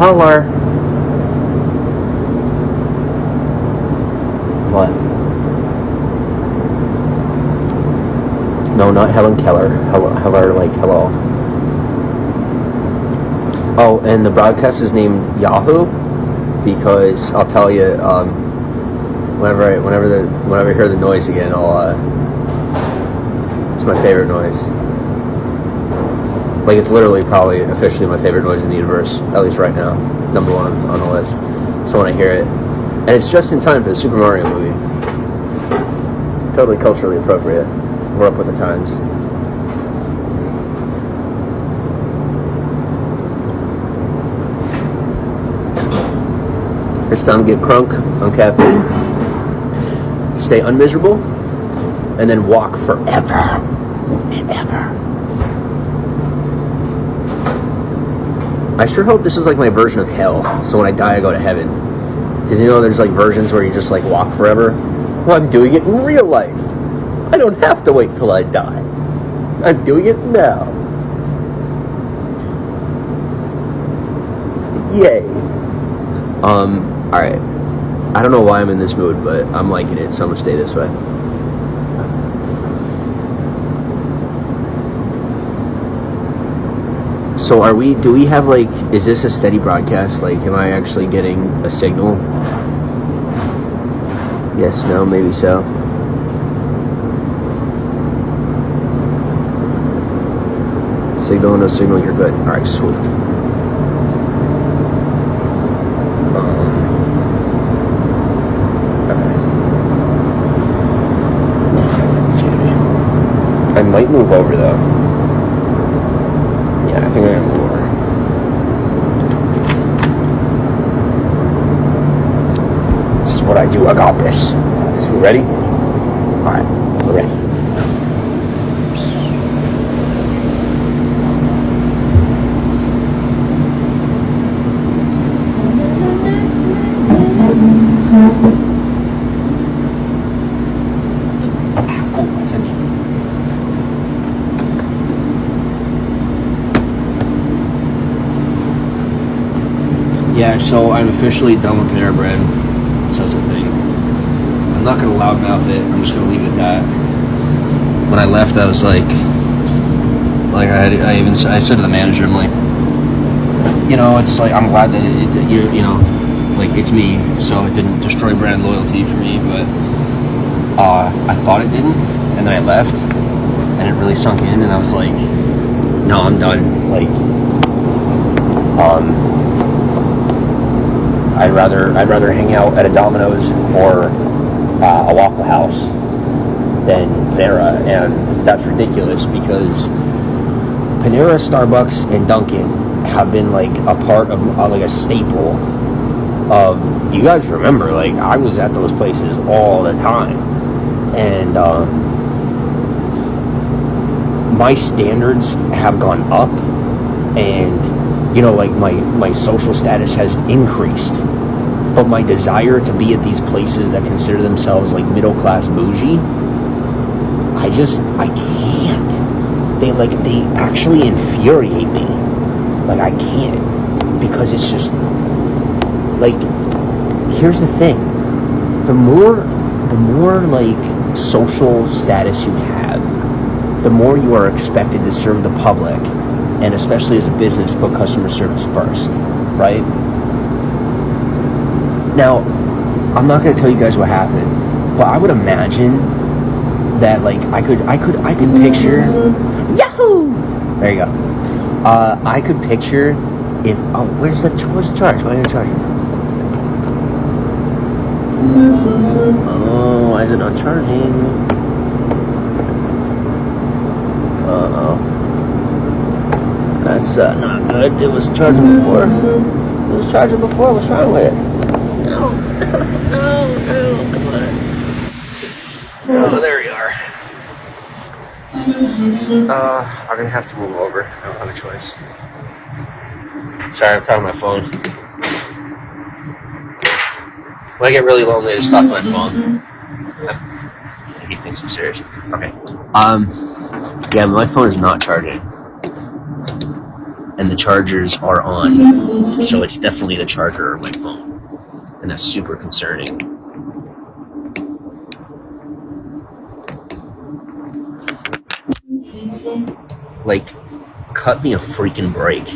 color. What? No, not Helen Keller. Heller, like hello. Oh, and the broadcast is named Yahoo because I'll tell you, whenever I hear the noise again, it's my favorite noise. Like, it's literally probably officially my favorite noise in the universe, at least right now. Number one on the list. So when I hear it, and it's just in time for the Super Mario movie. Totally culturally appropriate. We're up with the times. It's time to get crunk on caffeine. Stay unmiserable. And then walk forever and ever. I sure hope this is like my version of hell. So when I die, I go to heaven. Because you know, there's like versions where you just like walk forever. Well, I'm doing it in real life. I don't have to wait till I die. I'm doing it now. Yay. Alright. I don't know why I'm in this mood, but I'm liking it, so I'm gonna stay this way. So do we have like, is this a steady broadcast? Like, am I actually getting a signal? Yes, no, maybe so. Signal, no signal, you're good. Alright, sweet. I might move over though. Yeah, I think I'm gonna move over. This is what I do. I got this. We ready? Alright, we're ready. Yeah, so I'm officially done with Panera Bread. So that's the thing. I'm not gonna loudmouth it. I'm just gonna leave it at that. When I left, I was like I said to the manager, I'm like, you know, it's like I'm glad that you know, like it's me, so it didn't destroy brand loyalty for me. But I thought it didn't, and then I left, and it really sunk in, and I was like, no, I'm done. Like, I'd rather hang out at a Domino's or a Waffle House than Panera, and that's ridiculous because Panera, Starbucks, and Dunkin' have been like a part of like a staple of. You guys remember, like I was at those places all the time, and my standards have gone up, and you know, like my social status has increased, but my desire to be at these places that consider themselves like middle class bougie, I can't. They actually infuriate me. Like I can't, because it's just like, here's the thing: the more like social status you have, the more you are expected to serve the public. And especially as a business, put customer service first, right? Now, I'm not going to tell you guys what happened, but I would imagine that like I could picture Yahoo! There you go. I could picture if where's the charge? Why didn't I charge it? Oh, why is it not charging? Uh-oh. That's not good. It was charging before. What's wrong with it? No, come on. Oh, there we are. I'm gonna have to move over. I don't have a choice. Sorry, I'm talking on my phone. When I get really lonely, I just talk to my phone. He thinks I'm serious. Okay. Yeah, my phone is not charging. and the chargers are on. So it's definitely the charger of my phone, and that's super concerning. Like, cut me a freaking break.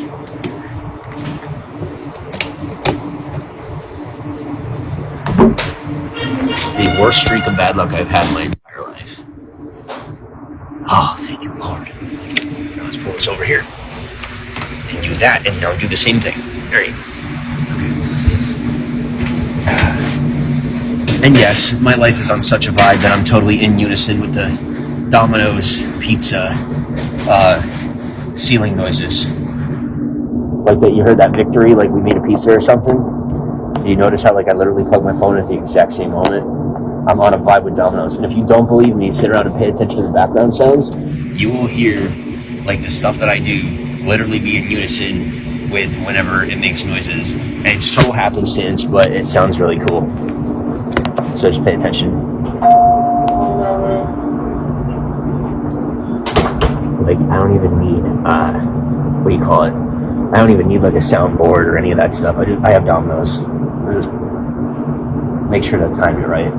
The worst streak of bad luck I've had in my entire life. Oh, thank you, Lord. Now let's pull this over here. And do that, and now do the same thing. There you go. Okay. And yes, my life is on such a vibe that I'm totally in unison with the Domino's pizza ceiling noises. Like that, you heard that victory, like we made a pizza or something? You notice how, like, I literally plugged my phone at the exact same moment? I'm on a vibe with Domino's. And if you don't believe me, sit around and pay attention to the background sounds. You will hear, like, the stuff that I do literally be in unison with whenever it makes noises. And it's so happenstance, but it sounds really cool. So just pay attention. Like, I don't even need, what do you call it? I don't even need, like, a soundboard or any of that stuff. I have Domino's. I just make sure to time it right.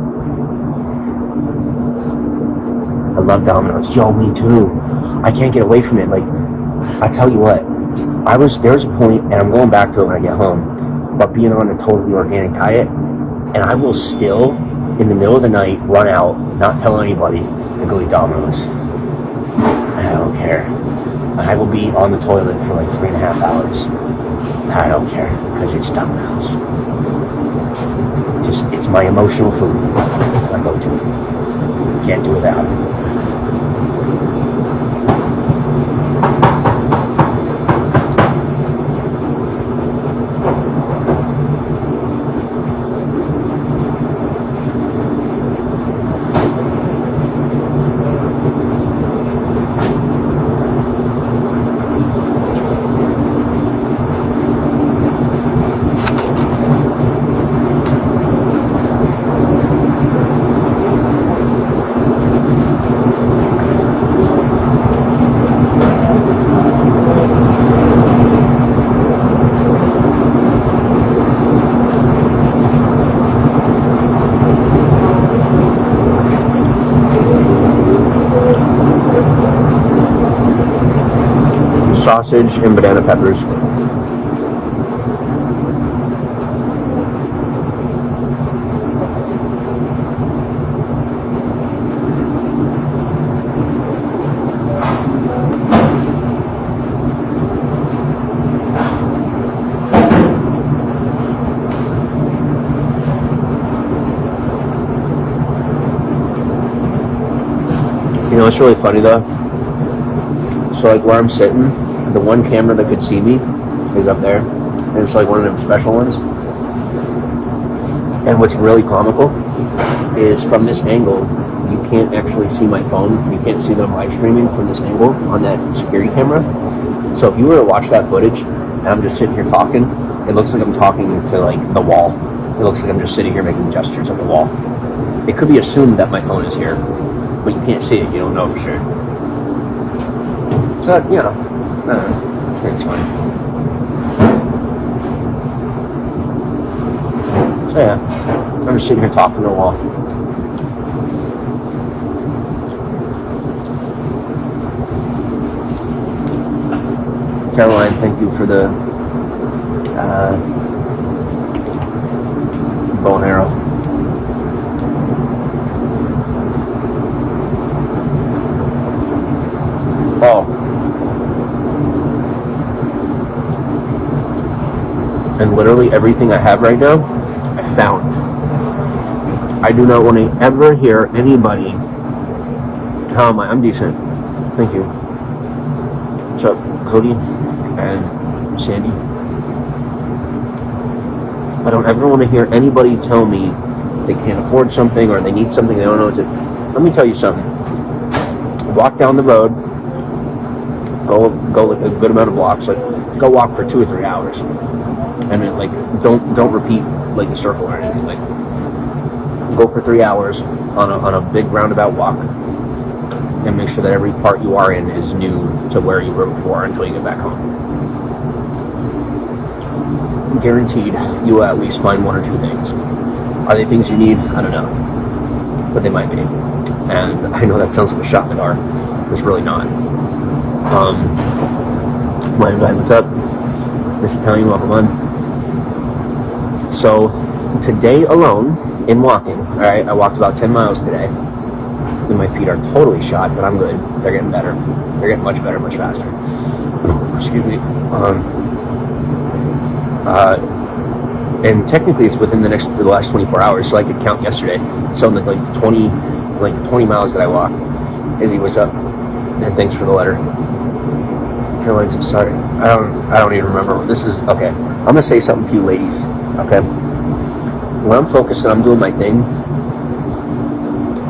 I love Domino's. Yo, me too. I can't get away from it. Like, I tell you what, there was a point, and I'm going back to it when I get home, but being on a totally organic diet, and I will still, in the middle of the night, run out, not tell anybody, and go eat Domino's. I don't care. I will be on the toilet for like 3.5 hours. I don't care, because it's Domino's. It's my emotional food. It's my go-to. Can't do without it. Sausage and banana peppers. You know, it's really funny though. So like where I'm sitting, the one camera that could see me is up there, and it's like one of them special ones. And what's really comical is from this angle, you can't actually see my phone. You can't see that I'm live streaming from this angle on that security camera. So if you were to watch that footage, and I'm just sitting here talking, it looks like I'm talking to like the wall. It looks like I'm just sitting here making gestures at the wall. It could be assumed that my phone is here, but you can't see it. You don't know for sure. So, you know, I think it's funny. So yeah, I'm just sitting here talking to the wall. Caroline, thank you for the bow and arrow. Oh. And literally everything I have right now, I found. I do not want to ever hear anybody. How am I? I'm decent. Thank you. What's up, Cody and Sandy? I don't ever want to hear anybody tell me they can't afford something or they need something they don't know what to. Let me tell you something. Walk down the road, go like a good amount of blocks, like go walk for 2 or 3 hours. And then, like, don't repeat like a circle or anything. Like, go for 3 hours on a big roundabout walk, and make sure that every part you are in is new to where you rode for until you get back home. guaranteed you will at least find one or two things. Are they things you need? I don't know, but they might be. And I know that sounds like a shot in the dark. It's really not. What's up? Miss Italian, welcome on. So today alone, in walking, all right, I walked about 10 miles today. And my feet are totally shot, but I'm good. They're getting better. They're getting much better, much faster. Excuse me. And technically it's within the last 24 hours, so I could count yesterday. So like 20 miles that I walked. Izzy, what's up? And thanks for the letter. Caroline's, I'm sorry. I don't even remember. This is okay. I'm gonna say something to you ladies. Okay. When I'm focused and I'm doing my thing,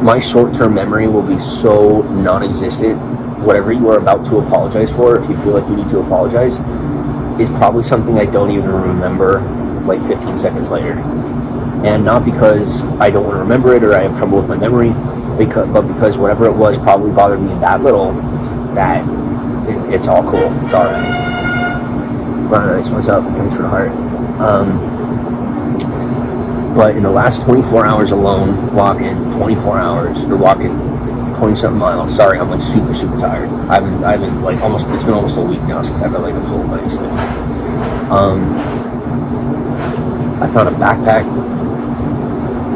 my short-term memory will be so non-existent. Whatever you are about to apologize for, if you feel like you need to apologize, is probably something I don't even remember like 15 seconds later. And not because I don't want to remember it or I have trouble with my memory, but because whatever it was probably bothered me that little that it's all cool. It's all right. Nice. What's up? Thanks for the heart. But in the last 24 hours alone, walking 24 hours or walking 20-something miles. Sorry, I'm like super tired. I've been like it's been almost a week now since I've had like a full night's sleep. I found a backpack,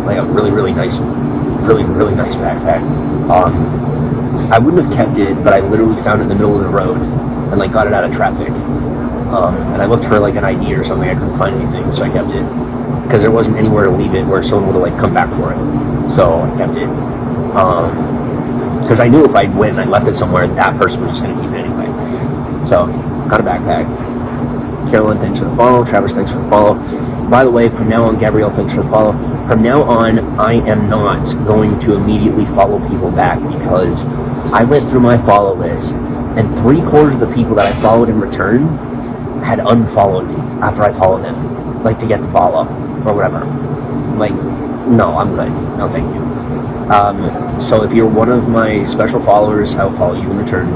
like a really nice backpack. I wouldn't have kept it, but I literally found it in the middle of the road and like got it out of traffic. And I looked for like an ID or something. I couldn't find anything, so I kept it because there wasn't anywhere to leave it where someone would have like come back for it. So I kept it. Because I knew if I went and I left it somewhere, that person was just going to keep it anyway. So, got a backpack. Carolyn, thanks for the follow. Travis, thanks for the follow. By the way, from now on, Gabrielle, thanks for the follow. From now on, I am not going to immediately follow people back because I went through my follow list and 3/4 of the people that I followed in return had unfollowed me after I followed them, like to get the follow or whatever. Like, no, I'm good. No, thank you. So if you're one of my special followers, I'll follow you in return.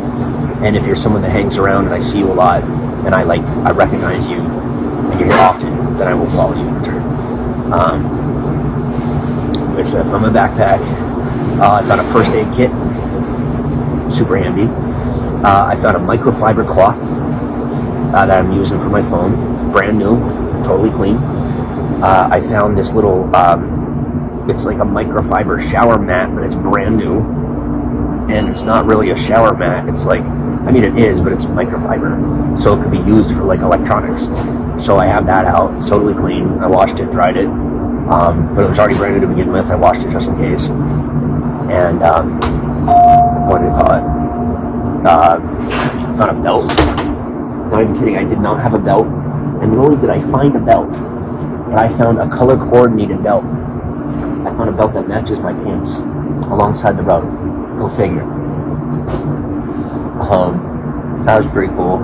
And if you're someone that hangs around and I see you a lot and I recognize you and you're here often, then I will follow you in return. Which from a backpack, I found a first aid kit, super handy. I found a microfiber cloth that I'm using for my phone, brand new, totally clean. I found this little, it's like a microfiber shower mat, but it's brand new. And it's not really a shower mat. It's like, I mean, it is, but it's microfiber. So it could be used for like electronics. So I have that out. It's totally clean. I washed it, dried it. But it was already brand new to begin with. I washed it just in case. And, what do you call it? I found a belt. Not even kidding. I did not have a belt. And not only did I find a belt, but I found a color coordinated belt. I found a belt that matches my pants alongside the road. Go figure. So that was pretty cool.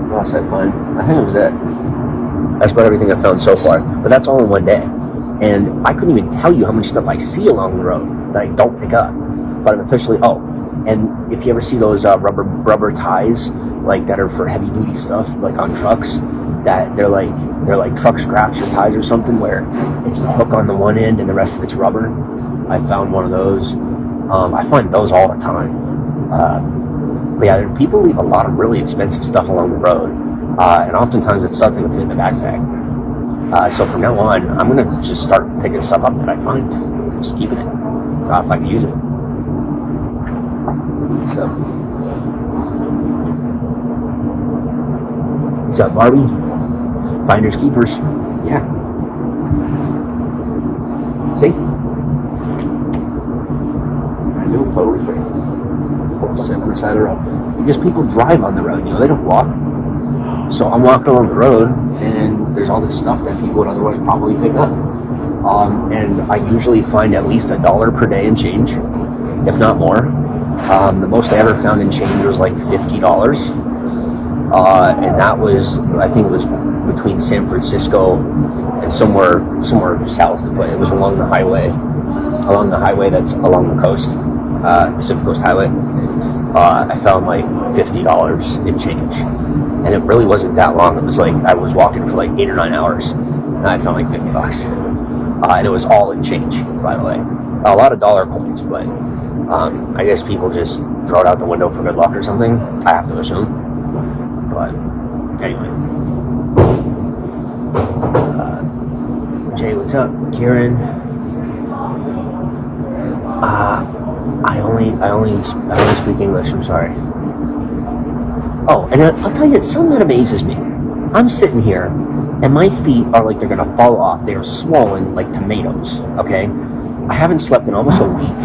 What else did I find? I think it was it. That's about everything I found so far. But that's all in one day. And I couldn't even tell you how much stuff I see along the road that I don't pick up. But I'm officially, and if you ever see those rubber ties, like that are for heavy duty stuff, like on trucks, that they're like truck scraps or ties or something, where it's the hook on the one end and the rest of it's rubber. I found one of those. I find those all the time. But yeah, people leave a lot of really expensive stuff along the road, and oftentimes it's stuff that would fit in the backpack. So from now on, I'm gonna just start picking stuff up that I find, just keeping it if I can use it. So, what's up, Barbie? Finders keepers. Yeah. See? I know, totally free. Sit on the side of the road. Because people drive on the road, they don't walk. So I'm walking along the road, and there's all this stuff that people would otherwise probably pick up. And I usually find at least $1 per day in change, if not more. The most I ever found in change was like $50. And that was, I think it was between San Francisco and somewhere south, but it was along the highway that's along the coast, Pacific Coast Highway. I found like $50 in change. And it really wasn't that long. It was like I was walking for like 8 or 9 hours, and I found like $50. And it was all in change, by the way. A lot of dollar coins, but I guess people just throw it out the window for good luck or something. I have to assume. But anyway. Jay, what's up? Kieran. I only speak English, I'm sorry. Oh, and I'll tell you, something that amazes me. I'm sitting here, and my feet are like they're gonna fall off. They are swollen like tomatoes, okay? I haven't slept in almost a week.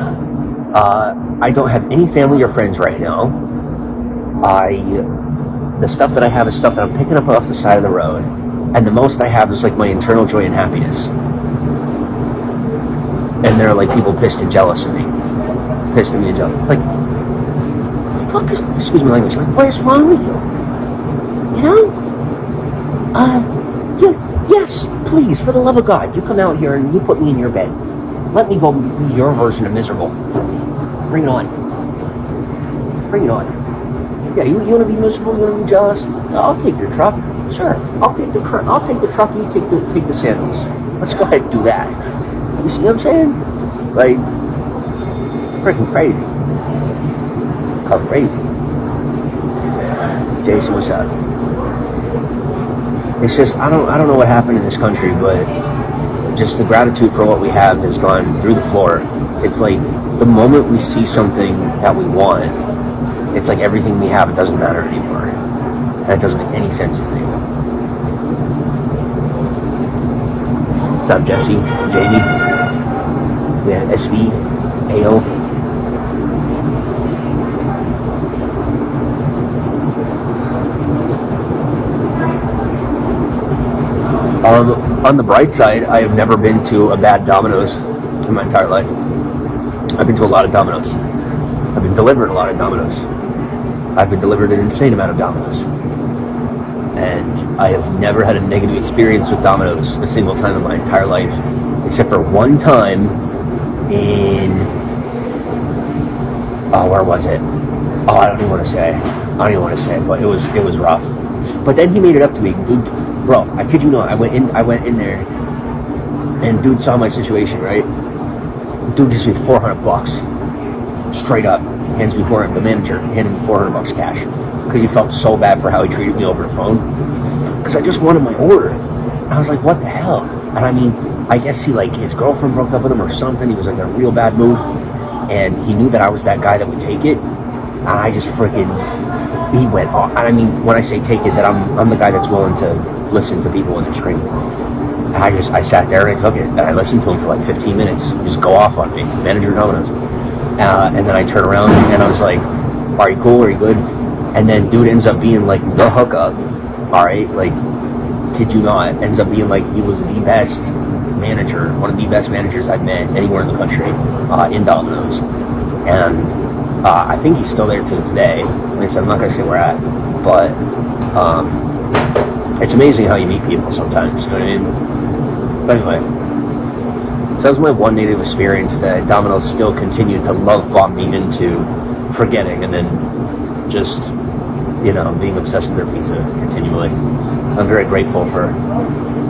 I don't have any family or friends right now. The stuff that I have is stuff that I'm picking up off the side of the road. And the most I have is like my internal joy and happiness. And there are like people pissed and jealous of me. Pissed at me and jealous. Like, the fuck is, excuse me language, like, what is wrong with you? You know? Yes, please, for the love of God, you come out here and you put me in your bed. Let me go be your version of miserable. Bring it on. Bring it on. Yeah, you want to be miserable? You want to be jealous? No, I'll take your truck. Sure, I'll take the truck. You take the sandals. Let's go ahead and do that. You see what I'm saying? Like, freaking crazy. Crazy. Jason, what's up? It's just I don't know what happened in this country, but just the gratitude for what we have has gone through the floor. It's like the moment we see something that we want, it's like everything we have, it doesn't matter anymore. And it doesn't make any sense to me. What's up, Jesse? Jamie? We have SV, AO. On the bright side, I have never been to a bad Domino's in my entire life. I've been to a lot of Domino's. I've been delivered a lot of Domino's. I've been delivered an insane amount of Domino's. And I have never had a negative experience with Domino's a single time in my entire life, except for one time in, where was it? Oh, I don't even want to say, but it was rough. But then he made it up to me, dude. Bro, I kid you not, I went in there, and dude saw my situation, right? Dude gives me $400, straight up, hands me $400. The manager handed me $400 cash, because he felt so bad for how he treated me over the phone, because I just wanted my order. I was like, what the hell? And I mean, I guess his girlfriend broke up with him or something. He was like in a real bad mood, and he knew that I was that guy that would take it, and I just freaking, he went off. And I mean, when I say take it, that I'm the guy that's willing to listen to people when they're screaming. And I sat there and I took it, and I listened to him for like 15 minutes, just go off on me, manager Domino's. And then I turned around and I was like, are you cool? Are you good? And then dude ends up being like the hookup. All right, like, kid you not, ends up being like he was the best manager, one of the best managers I've met anywhere in the country, in Domino's. And I think he's still there to this day. Like I said, I'm not gonna say where at, but it's amazing how you meet people sometimes, you know what I mean? But anyway, so that was my one negative experience that Domino's still continued to love bomb me into forgetting, and then just, being obsessed with their pizza continually. I'm very grateful for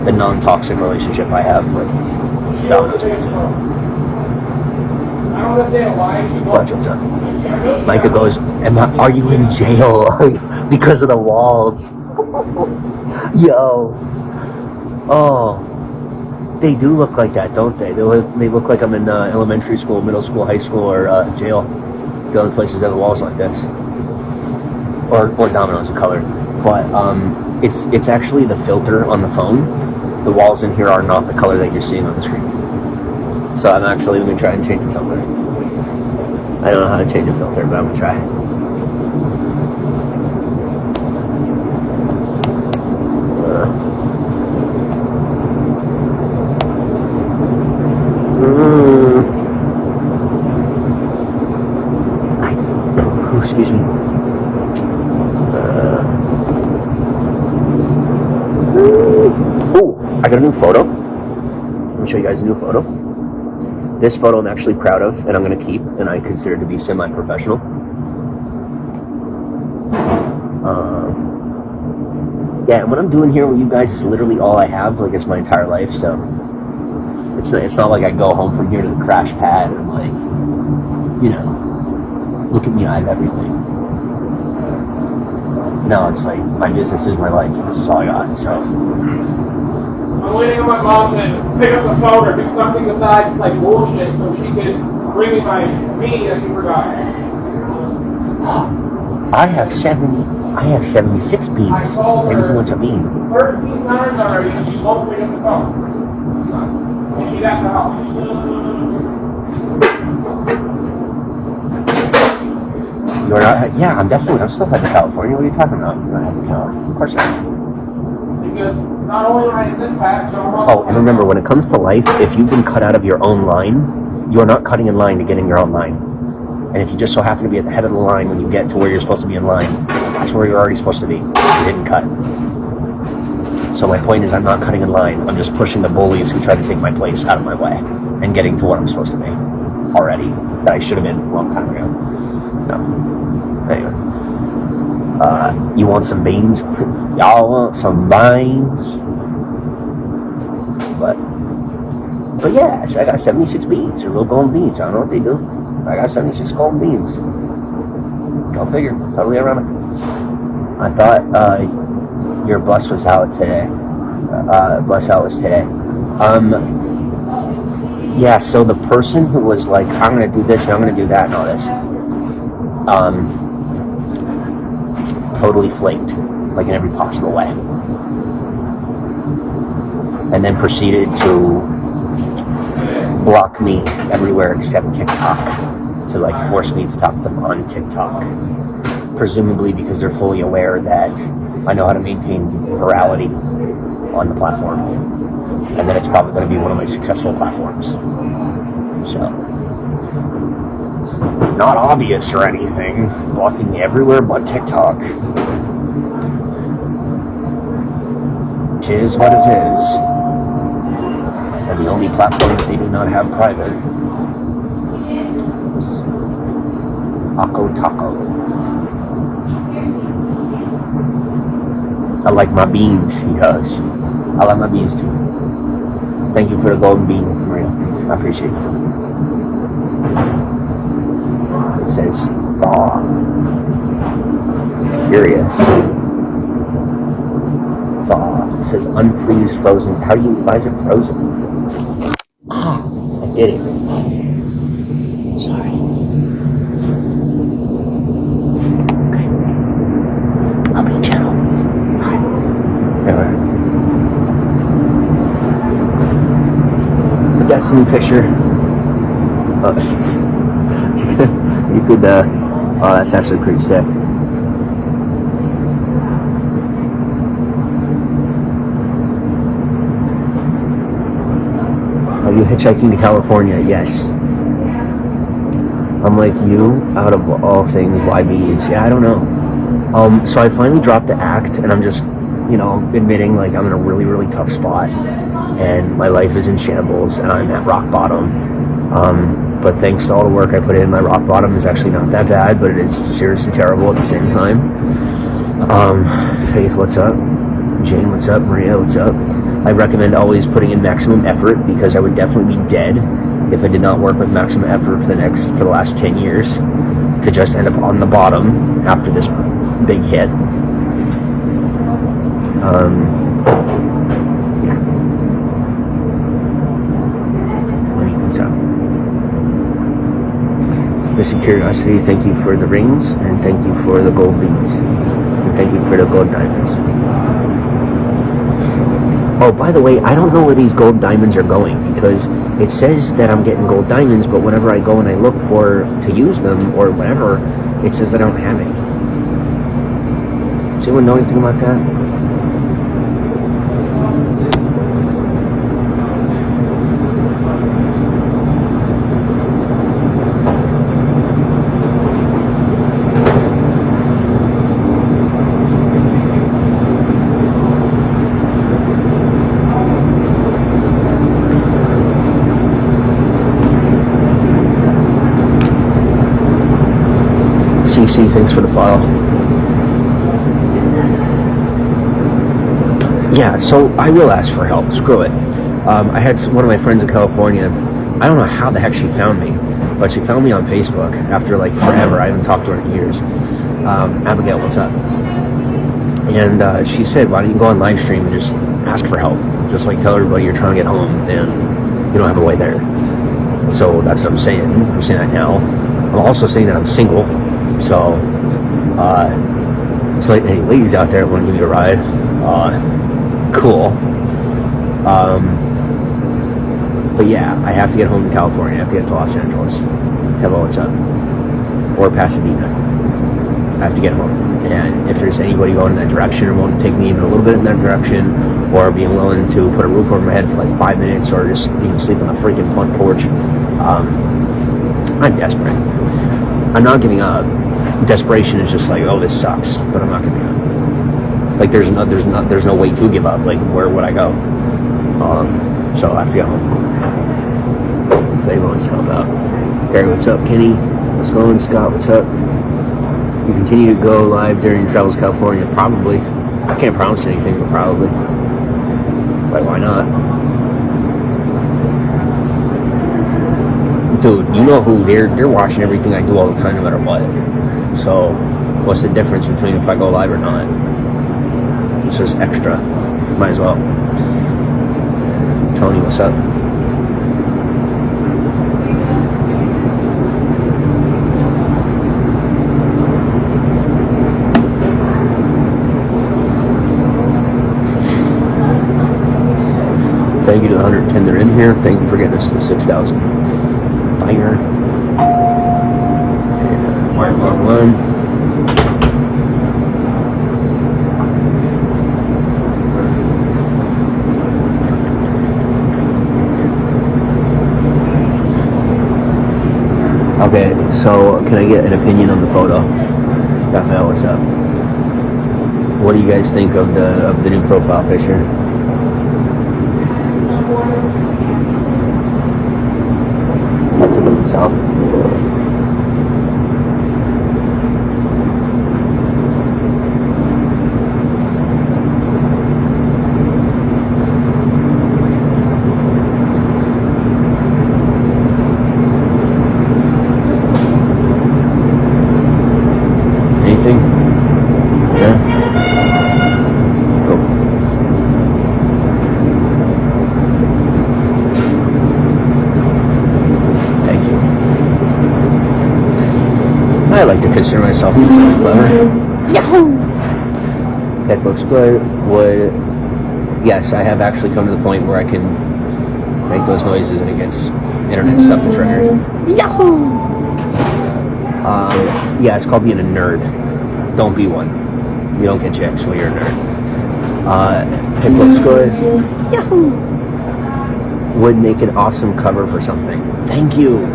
the non-toxic relationship I have with Domino's Pizza. Watch what's up. Micah goes, are you in jail because of the walls? Yo. Oh. They do look like that, don't they? They look like I'm in elementary school, middle school, high school, or jail. The only places that have walls like this. Or Domino's color. But it's actually the filter on the phone. The walls in here are not the color that you're seeing on the screen. So I'm actually going to try and change the filter. I don't know how to change a filter, but I'm going to try. Excuse me. I got a new photo. Let me show you guys a new photo. This photo I'm actually proud of, and I'm going to keep, and I consider to be semi-professional. Yeah, and what I'm doing here with you guys is literally all I have. Like, it's my entire life, so it's not like I go home from here to the crash pad and I'm like, you know, look at me, I have everything. No, it's like my business is my life, and this is all I got. So I'm waiting on my mom to pick up the phone or do something besides like bullshit so she could bring me my meeting that she forgot. I have 76 beans. Anything what's a bean? 13 times already, and she won't pick up the phone. And she's at the house. You're not? Yeah, I'm still heading to California. What are you talking about? I'm not heading to California. Of course I am. Because not only am I in this pack, so I'm also. Oh, and remember, when it comes to life, if you've been cut out of your own line, you are not cutting in line to get in your own line. And if you just so happen to be at the head of the line when you get to where you're supposed to be in line, that's where you're already supposed to be. You didn't cut. So my point is, I'm not cutting in line. I'm just pushing the bullies who try to take my place out of my way and getting to where I'm supposed to be already. That I should have been a long time ago. No. Anyway. You want some beans? Y'all want some beans? But yeah, so I got 76 beans, or little golden beans. I don't know what they do. I got 76 golden beans. Go figure. Totally ironic. I thought your bus was out today. Bus out was today. Yeah, so the person who was like, I'm going to do this and I'm going to do that and all this, totally flaked, like in every possible way. And then proceeded to block me everywhere except TikTok, to like force me to talk to them on TikTok. Presumably because they're fully aware that I know how to maintain virality on the platform. And then it's probably going to be one of my successful platforms. So, it's not obvious or anything, blocking me everywhere but TikTok. It is what it is. And the only platform that they do not have private is Ako Taco. I like my beans, he does. I like my beans too. Thank you for the golden bean, Maria. I appreciate it. It says thaw. Curious. Thaw. It says unfreeze frozen. Why is it frozen? Ah, I did it. Sorry. Okay. I'll be gentle. Alright. Anyway. But that's the new picture. You could, oh, that's actually pretty sick. Are you hitchhiking to California? Yes. I'm like you, out of all things, why beans? Yeah, I don't know. So I finally dropped the act, and I'm just, admitting, like, I'm in a really, really tough spot, and my life is in shambles, and I'm at rock bottom. But thanks to all the work I put in, my rock bottom is actually not that bad, but it is seriously terrible at the same time. Faith, what's up? Jane, what's up? Maria, what's up? I recommend always putting in maximum effort, because I would definitely be dead if I did not work with maximum effort for the last 10 years to just end up on the bottom after this big hit. Yeah. What's up? Mr. Curiosity, thank you for the rings, and thank you for the gold beads, and thank you for the gold diamonds. Oh, by the way, I don't know where these gold diamonds are going, because it says that I'm getting gold diamonds, but whenever I go and I look to use them, or whatever, it says I don't have any. Does anyone know anything about that? CC, thanks for the follow. yeah, so I will ask for help. Screw it. I had one of my friends in California. I don't know how the heck she found me, but she found me on Facebook after like forever. I haven't talked to her in years. Abigail, what's up? And she said, why don't you go on Livestream and just ask for help? Just like tell everybody you're trying to get home and you don't have a way there. So that's what I'm saying. I'm saying that now. I'm also saying that I'm single. So, like any ladies out there that want to give you a ride, cool. But yeah, I have to get home to California. I have to get to Los Angeles. Tell what's up. Or Pasadena. I have to get home. And if there's anybody going in that direction or want to take me even a little bit in that direction, or being willing to put a roof over my head for like 5 minutes, or just even sleep on the freaking front porch, I'm desperate. I'm not giving up. Desperation is just like, oh, this sucks, but I'm not giving up. Like there's no way to give up. Like where would I go? So I have to get home. If anyone wants to help out. Gary, what's up? Kenny, what's going? Scott, what's up? You continue to go live during your travels to California? Probably. I can't promise anything, but probably. Like, why not? Dude, you know who? They're watching everything I do all the time, no matter what. So, what's the difference between if I go live or not? It's just extra. Might as well. Tony, what's up? Thank you to the 110 that are in here. Thank you for getting us to 6,000. Banger. And wire long line. Okay, so can I get an opinion on the photo? Raphael, what's up? What do you guys think of the new profile picture? South. Anything? Yeah. Cool. Thank you. I like to consider myself to be clever. Yahoo! That looks good. Yes, I have actually come to the point where I can make those noises and it gets internet stuff to trigger. Yahoo! Yeah, it's called being a nerd. Don't be one. You don't get chicks when you're a nerd. It looks good. Yahoo! Would make an awesome cover for something. Thank you.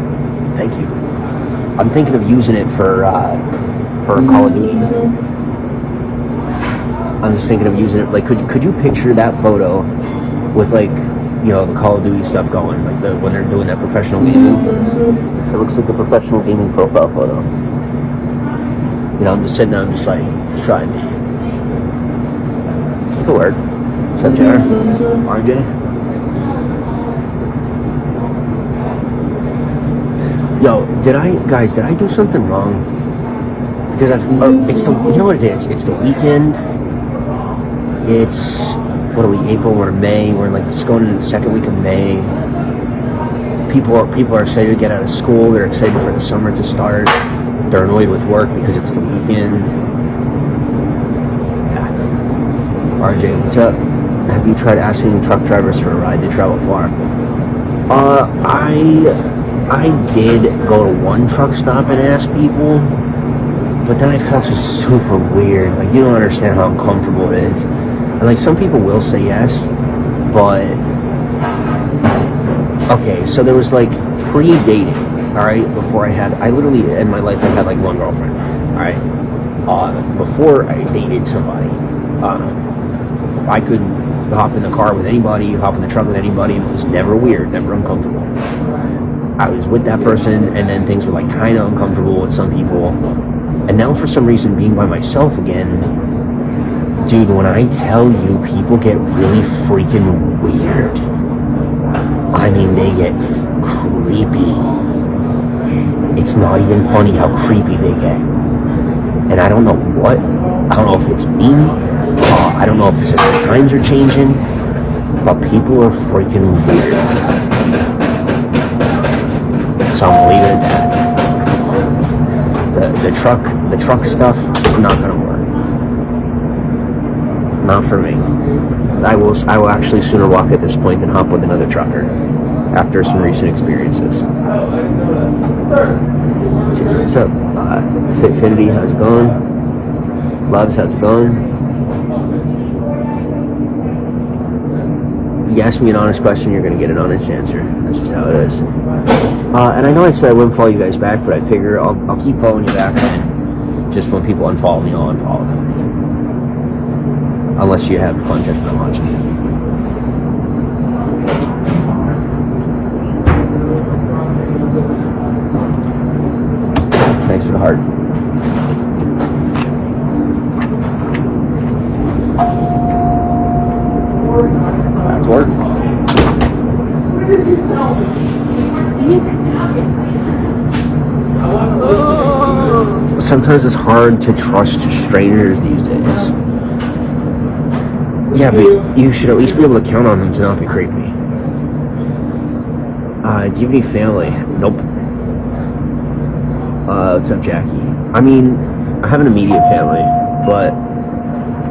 Thank you. I'm thinking of using it for Call of Duty. I'm just thinking of using it. Like, could you picture that photo with like, you know, the Call of Duty stuff going, like when they're doing that professional gaming? It looks like a professional gaming profile photo. You know, I'm just sitting there, I'm just like, try me. Good word. What's up, JR? RJ? Yo, did I do something wrong? Because it's the, you know what it is? It's the weekend. It's, what are we, April, we're May, we're like, it's going into the second week of May. People are excited to get out of school, they're excited for the summer to start. They're annoyed with work because it's the weekend. Yeah. RJ, what's up? Have you tried asking truck drivers for a ride? They travel far. I did go to one truck stop and ask people, but then I felt just super weird. Like, you don't understand how uncomfortable it is. And like, some people will say yes, but okay, so there was like pre-dating, all right, before I literally, in my life, I had like one girlfriend, all right. Before I dated somebody, I could hop in the car with anybody, hop in the truck with anybody, and it was never weird, never uncomfortable. I was with that person, and then things were like kind of uncomfortable with some people, and now for some reason being by myself again, Dude, when I tell you people get really freaking weird, I mean, they get creepy. It's not even funny how creepy they get. And I don't know what, I don't know if it's me, I don't know if it's the times are changing, but people are freaking weird. So I'm leaving it at that. The truck stuff is not gonna work. Not for me. I will actually sooner walk at this point than hop with another trucker after some recent experiences. What's up? Fitfinity, how's it going? Loves, how's it going? You ask me an honest question, you're going to get an honest answer. That's just how it is. And I know I said I wouldn't follow you guys back, but I figure I'll keep following you back, and just when people unfollow me, I'll unfollow them. Unless you have content I'm watching. Thanks for the heart. Back to work. Sometimes it's hard to trust strangers these days. Yeah, but you should at least be able to count on them to not be creepy. Do you have any family? Nope. What's up, Jackie? I mean, I have an immediate family, but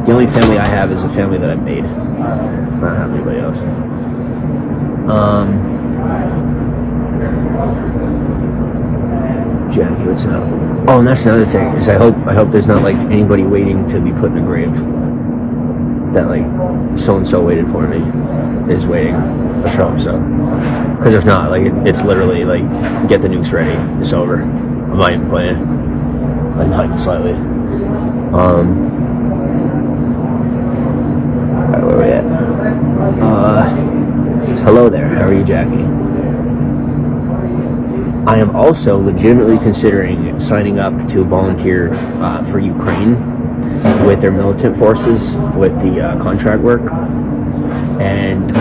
the only family I have is the family that I've made. I don't have anybody else. Jackie, what's up? Oh, and that's another thing, is I hope there's not like anybody waiting to be put in a grave. That like so-and-so waited for me is waiting. I sure hope so. Because if not, like it's literally like, get the nukes ready. It's over. I'm not even playing. I'm not even slightly. Alright, where are we at? Says hello there. How are you, Jackie? I am also legitimately considering signing up to volunteer for Ukraine with their militant forces with the contract work, and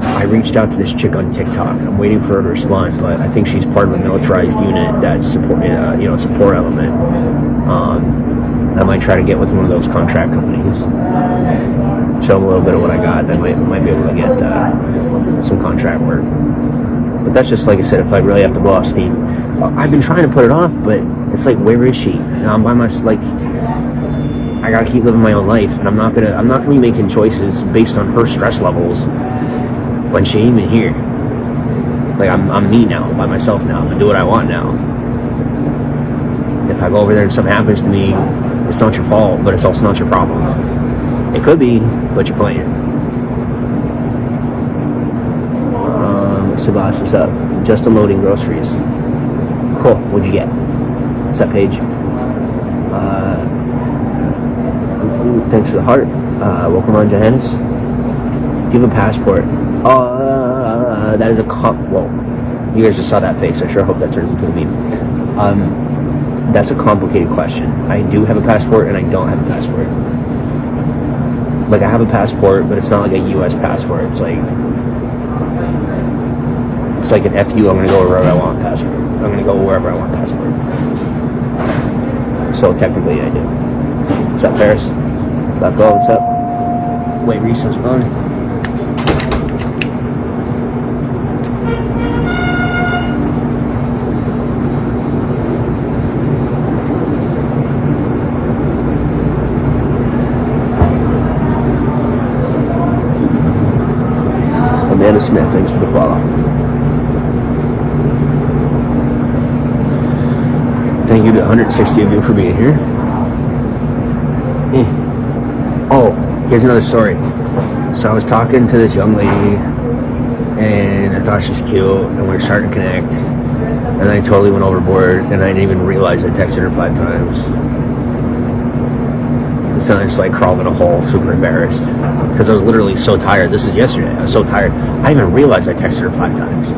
I reached out to this chick on TikTok. I'm waiting for her to respond, but I think she's part of a militarized unit that's supporting support element. I might try to get with one of those contract companies, show them a little bit of what I got. I might be able to get some contract work. But that's just, like I said, if I really have to blow off steam. I've been trying to put it off, but it's like, where is she? And I'm by myself. Like, I gotta keep living my own life, and I'm not gonna be making choices based on her stress levels when she ain't even here. Like, I'm me now, by myself now. I'm gonna do what I want now. If I go over there and something happens to me, it's not your fault, but it's also not your problem. It could be, but you're playing. Sebas, what's up? Just unloading groceries. Cool. What'd you get? What's up, Paige? Thanks for the heart. Welcome on, Johannes. Do you have a passport? That is a well, you guys just saw that face. I sure hope that turns into a meme. That's a complicated question. I do have a passport and I don't have a passport. Like, I have a passport, but it's not like a U.S. passport. It's like an FU, I'm gonna go wherever I want passport. I'm gonna go wherever I want passport. So technically I do. What's up, Paris? Let go, what's up? Wait, Reese, how's it going? Amanda Smith, thanks for the follow. Thank you to 160 of you for being here. Oh, here's another story. So I was talking to this young lady, and I thought she was cute, and we were starting to connect, and I totally went overboard, and I didn't even realize I texted her 5 times. So I just like crawled in a hole, super embarrassed, because I was literally so tired. This is yesterday. I was so tired. I didn't even realize I texted her 5 times.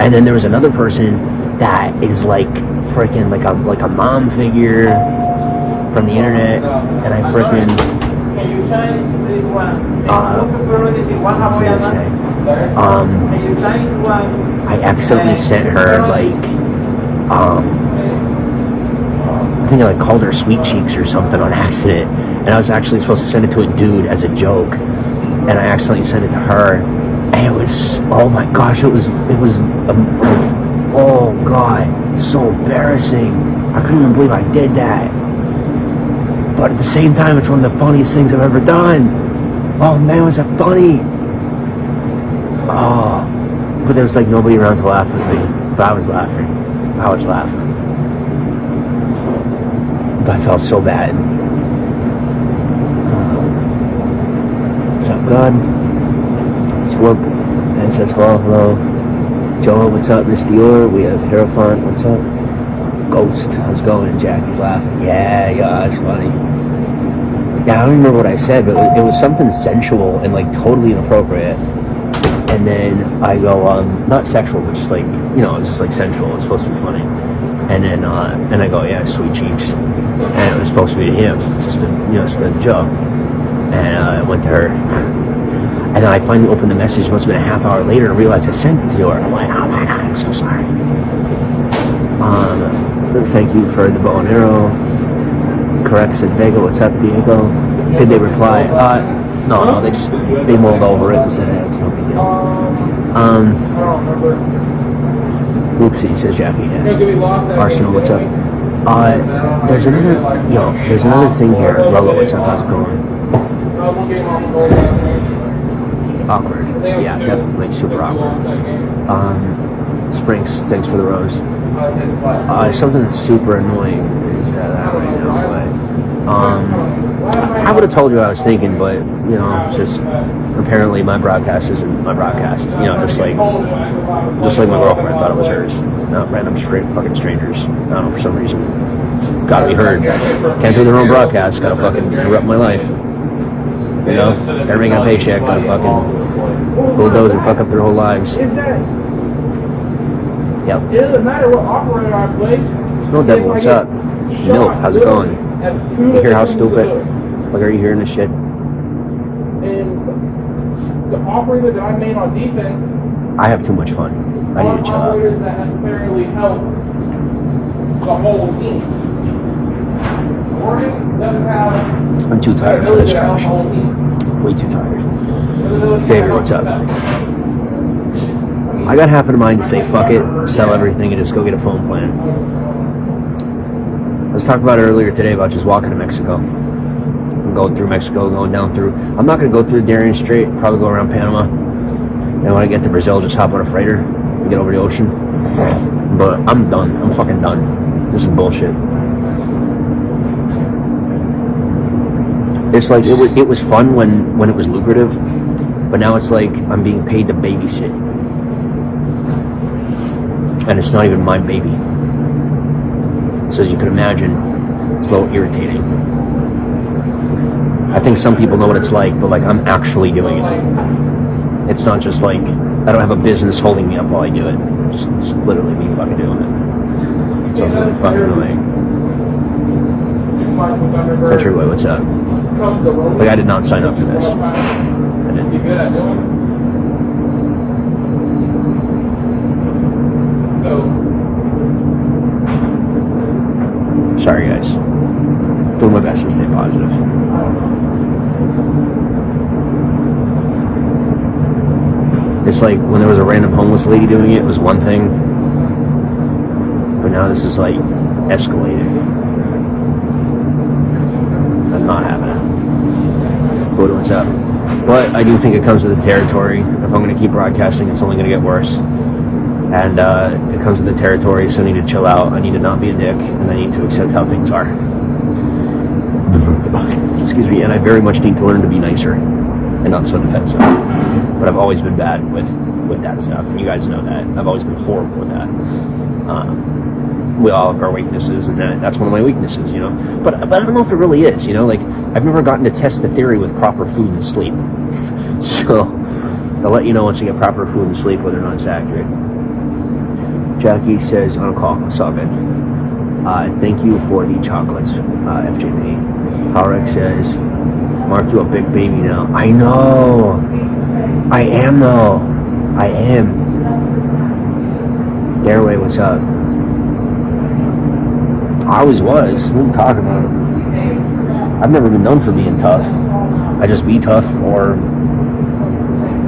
And then there was another person that is like freaking like a mom figure from the internet, and I freaking Can you change this one? What was I gonna say? Can you change one? I accidentally sent her like I think I like called her Sweet Cheeks or something on accident, and I was actually supposed to send it to a dude as a joke, and I accidentally sent it to her, and it was, oh my gosh, it was like, oh god, so embarrassing. I couldn't even believe I did that. But at the same time, it's one of the funniest things I've ever done. Oh man, was that funny? Oh, but there was like nobody around to laugh with me, but I was laughing. But I felt so bad. What's up, God? Swoop. And says hello. Joe, what's up? Miss Dior. We have Hierophant. What's up? Ghost. How's it going? And Jackie's laughing. Yeah, that's funny. Yeah, I don't remember what I said, but it was something sensual and like totally inappropriate. And then I go, not sexual, but just like, it's just like sensual. It's supposed to be funny. And then I go, yeah, Sweet Cheeks. And it was supposed to be to him, just a joke. And I went to her. And then I finally opened the message, must have been a half hour later, and realized I sent it to her. I'm like, oh my god, I'm so sorry. Thank you for the bow and arrow. Correct, said Vega, what's up, Diego? Did they reply? No, they mulled over it and said, it's no big deal. Oopsie, says Jackie. Yeah. Arsenal, what's up? There's another thing here. Lolo, what's up? How's it going? Awkward. Yeah, definitely super awkward. Springs, thanks for the rose. Something that's super annoying is that right now, but I would have told you what I was thinking, but it's just apparently my broadcast isn't my broadcast. Just like my girlfriend thought it was hers. Not random fucking strangers. I don't know, for some reason. It's gotta be heard. Can't do their own broadcast. Gotta fucking interrupt my life. They're making a paycheck. Gotta fucking bulldoze and fuck up their whole lives. Yep. It doesn't matter what operator I place. Snow Devil, what's up? MILF, how's it going? You hear how stupid? Like, are you hearing this shit? And the operator that I made on defense. I have too much fun. I need to chill out. Operators that necessarily help the whole team. Oregon doesn't have. I'm too tired for this trash. Way too tired. Xavier, what's up? I got half in mind to say fuck it, sell everything, and just go get a phone plan. Let's talk about it earlier today about just walking to Mexico. I'm going through Mexico, going down through. I'm not going to go through the Darien Strait, probably go around Panama. And when I get to Brazil, just hop on a freighter and get over the ocean. But I'm done. I'm fucking done. This is bullshit. It's like, it was fun when it was lucrative, but now it's like I'm being paid to babysit. And it's not even my baby. So as you can imagine, it's a little irritating. I think some people know what it's like, but like I'm actually doing it. It's not just like, I don't have a business holding me up while I do it. It's literally me fucking doing it. So it's really fucking annoying. Countryway, what's up? Like, I did not sign up for this. I didn't. Sorry, guys. Doing my best to stay positive. It's like when there was a random homeless lady doing it, it was one thing. But now this is like escalated. I'm not having it. But what's up? But I do think it comes with the territory. If I'm going to keep broadcasting, it's only going to get worse. And it comes with the territory, so I need to chill out. I need to not be a dick, and I need to accept how things are. Excuse me, and I very much need to learn to be nicer and not so defensive. But I've always been bad with that stuff, and you guys know that. I've always been horrible with that. We all have our weaknesses, and that's one of my weaknesses, But I don't know if it really is, Like, I've never gotten to test the theory with proper food and sleep. So, I'll let you know once I get proper food and sleep whether or not it's accurate. Jackie says, on call, it's all good. Thank you for the chocolates, FJP. Tarek says, Mark, you a big baby now. I know. I am though. I am. Airway, what's up? I always was. What are you talking about? I've never been known for being tough. I just be tough, or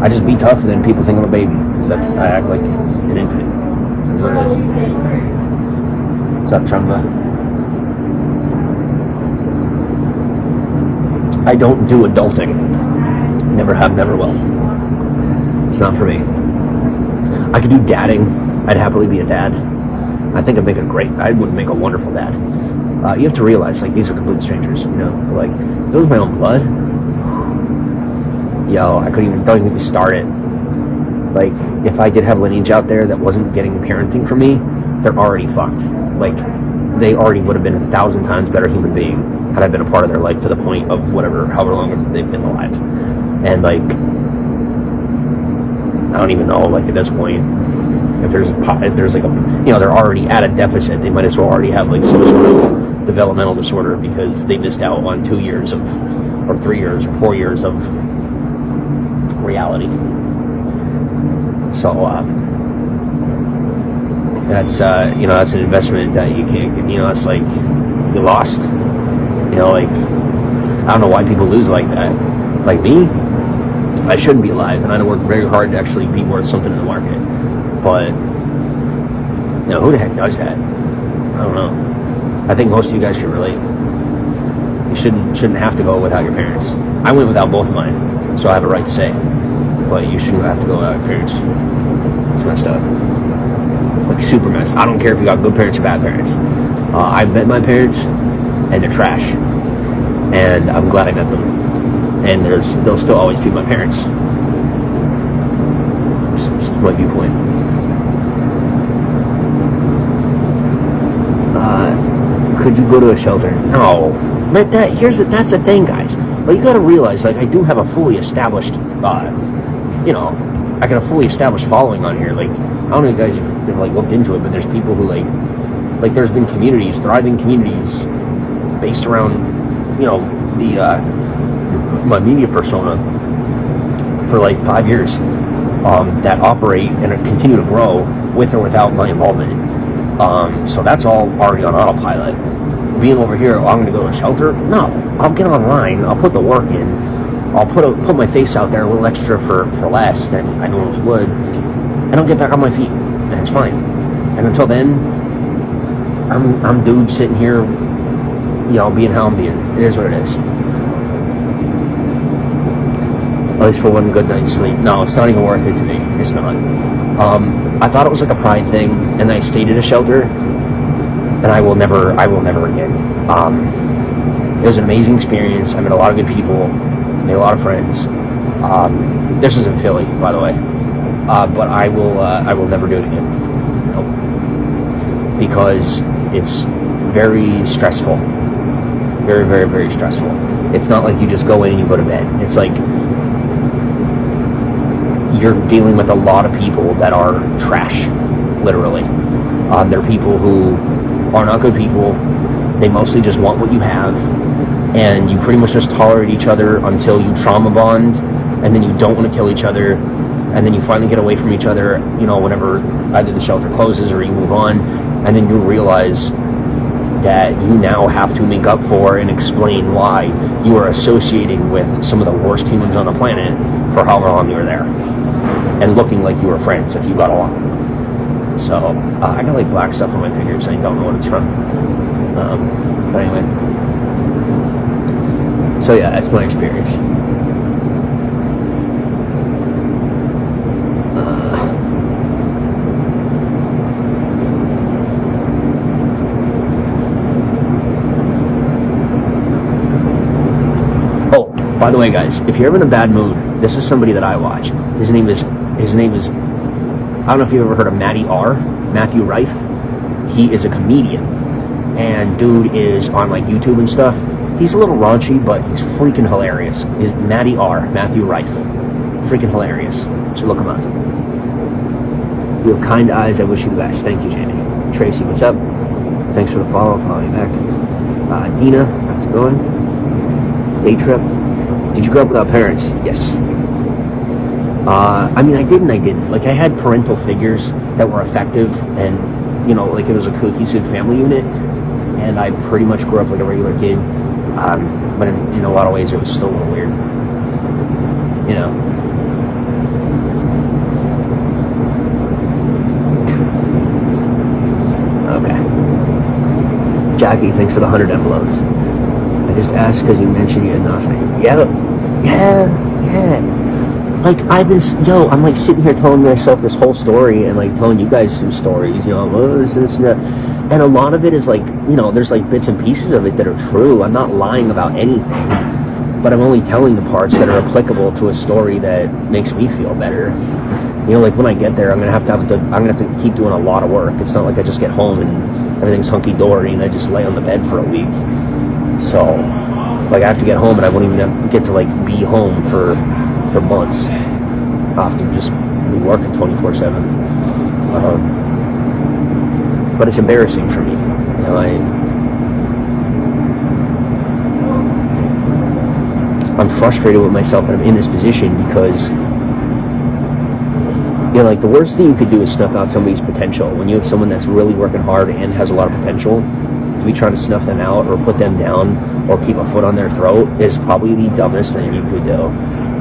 I just be tough, and then people think I'm a baby because I act like an infant. That's what it is. What's up, Trumba? I don't do adulting. Never have, never will. It's not for me. I could do dadding. I'd happily be a dad. I think I would make a wonderful dad. You have to realize, like, these are complete strangers, you know? Like, if it was my own blood, yo, don't even get me started. Like, if I did have lineage out there that wasn't getting parenting from me, they're already fucked. Like, they already would have been 1,000 times better human being had I been a part of their life to the point of however long they've been alive. And, like, I don't even know, like, at this point, if there's like a, you know, they're already at a deficit, they might as well already have, like, some sort of developmental disorder because they missed out on 2 years of, or 3 years, or 4 years of reality. So, that's, you know, that's an investment that you can't, you know, it's like, you lost. You know, like, I don't know why people lose like that. Like me, I shouldn't be alive, and I work very hard to actually be worth something in the market. But, you know, who the heck does that? I don't know. I think most of you guys can relate. You shouldn't have to go without your parents. I went without both of mine, so I have a right to say. But you shouldn't have to go without your parents. It's messed up. Like, super messed. I don't care if you got good parents or bad parents. I've met my parents, and they're trash. And I'm glad I met them. And they'll still always be my parents. It's just my viewpoint. Could you go to a shelter? No. That's the thing, guys. Well, you gotta realize, like, I do have a fully established, you know, I got a fully established following on here. Like, I don't know if you guys have like looked into it, but there's people who like there's been communities, thriving communities, based around, you know, the my media persona for like 5 years, that operate and continue to grow with or without my involvement. So that's all already on autopilot. Being over here, I'm going to go to a shelter? No, I'll get online. I'll put the work in. I'll put my face out there a little extra for less than I normally would, and I'll get back on my feet, and it's fine. And until then, I'm dude sitting here, you know, being how I'm being. It is what it is. At least for one good night's sleep. No, it's not even worth it to me. It's not. I thought it was like a pride thing, and I stayed at a shelter, and I will never again. It was an amazing experience. I met a lot of good people, made a lot of friends. This is in Philly, by the way, but I will never do it again. Nope. Because it's very stressful, very, very, very stressful. It's not like you just go in and you go to bed. It's like you're dealing with a lot of people that are trash, literally. They're people who are not good people. They mostly just want what you have, and you pretty much just tolerate each other until you trauma bond, and then you don't want to kill each other, and then you finally get away from each other, you know, whenever either the shelter closes or you move on, and then you realize that you now have to make up for and explain why you are associating with some of the worst humans on the planet for however long you were there, and looking like you were friends if you got along. So, I got like black stuff on my fingers. I don't know what it's from. But anyway. So yeah, that's my experience. Oh, by the way, guys, if you're ever in a bad mood, this is somebody that I watch. His name is, I don't know if you've ever heard of Matthew Rife. He is a comedian, and dude is on like YouTube and stuff. He's a little raunchy, but he's freaking hilarious. Is Matthew Rife. Freaking hilarious. So look him up. You have kind eyes. I wish you the best. Thank you, Jamie. Tracy, what's up? Thanks for the follow. Follow you back. Dina, how's it going? Day trip. Did you grow up without parents? Yes. I mean, I did and I didn't. Like, I had parental figures that were effective, and, you know, like, it was a cohesive family unit, and I pretty much grew up like a regular kid. But in a lot of ways, it was still a little weird. You know. Okay. Jackie, thanks for the 100 envelopes. I just asked because you mentioned you had nothing. Yeah. Like, I'm like sitting here telling myself this whole story and like telling you guys some stories, you know, this and that. And a lot of it is like, you know, there's like bits and pieces of it that are true. I'm not lying about anything, but I'm only telling the parts that are applicable to a story that makes me feel better. You know, like when I get there, I'm gonna have to keep doing a lot of work. It's not like I just get home and everything's hunky-dory and I just lay on the bed for a week. So, like, I have to get home and I won't even get to like be home for months. I'll have to just be working 24/7. But it's embarrassing for me. You know, I'm frustrated with myself that I'm in this position because, you know, like, the worst thing you could do is snuff out somebody's potential. When you have someone that's really working hard and has a lot of potential, to be trying to snuff them out or put them down or keep a foot on their throat is probably the dumbest thing you could do.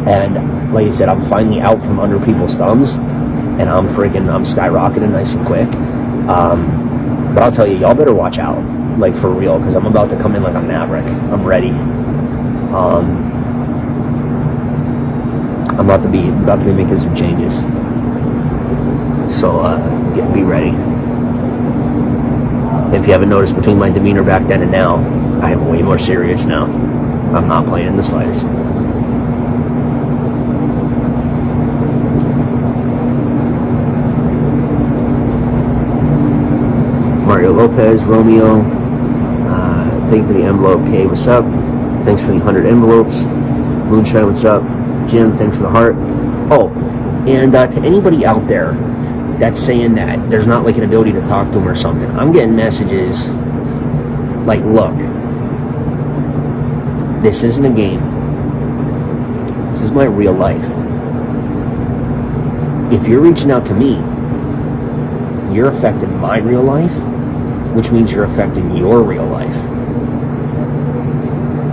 And like I said, I'm finally out from under people's thumbs, and I'm skyrocketing nice and quick. But I'll tell you, y'all better watch out, like, for real, because I'm about to come in like a maverick. I'm ready. I'm about to be making some changes. So be ready. If you haven't noticed between my demeanor back then and now, I am way more serious now. I'm not playing in the slightest. Mario Lopez, Romeo, thank you for the envelope. Kay, what's up? Thanks for the 100 envelopes. Moonshine, what's up? Jim, thanks for the heart. Oh, and to anybody out there that's saying that there's not like an ability to talk to them or something, I'm getting messages like, look, this isn't a game. This is my real life. If you're reaching out to me, you're affecting my real life, which means you're affecting your real life.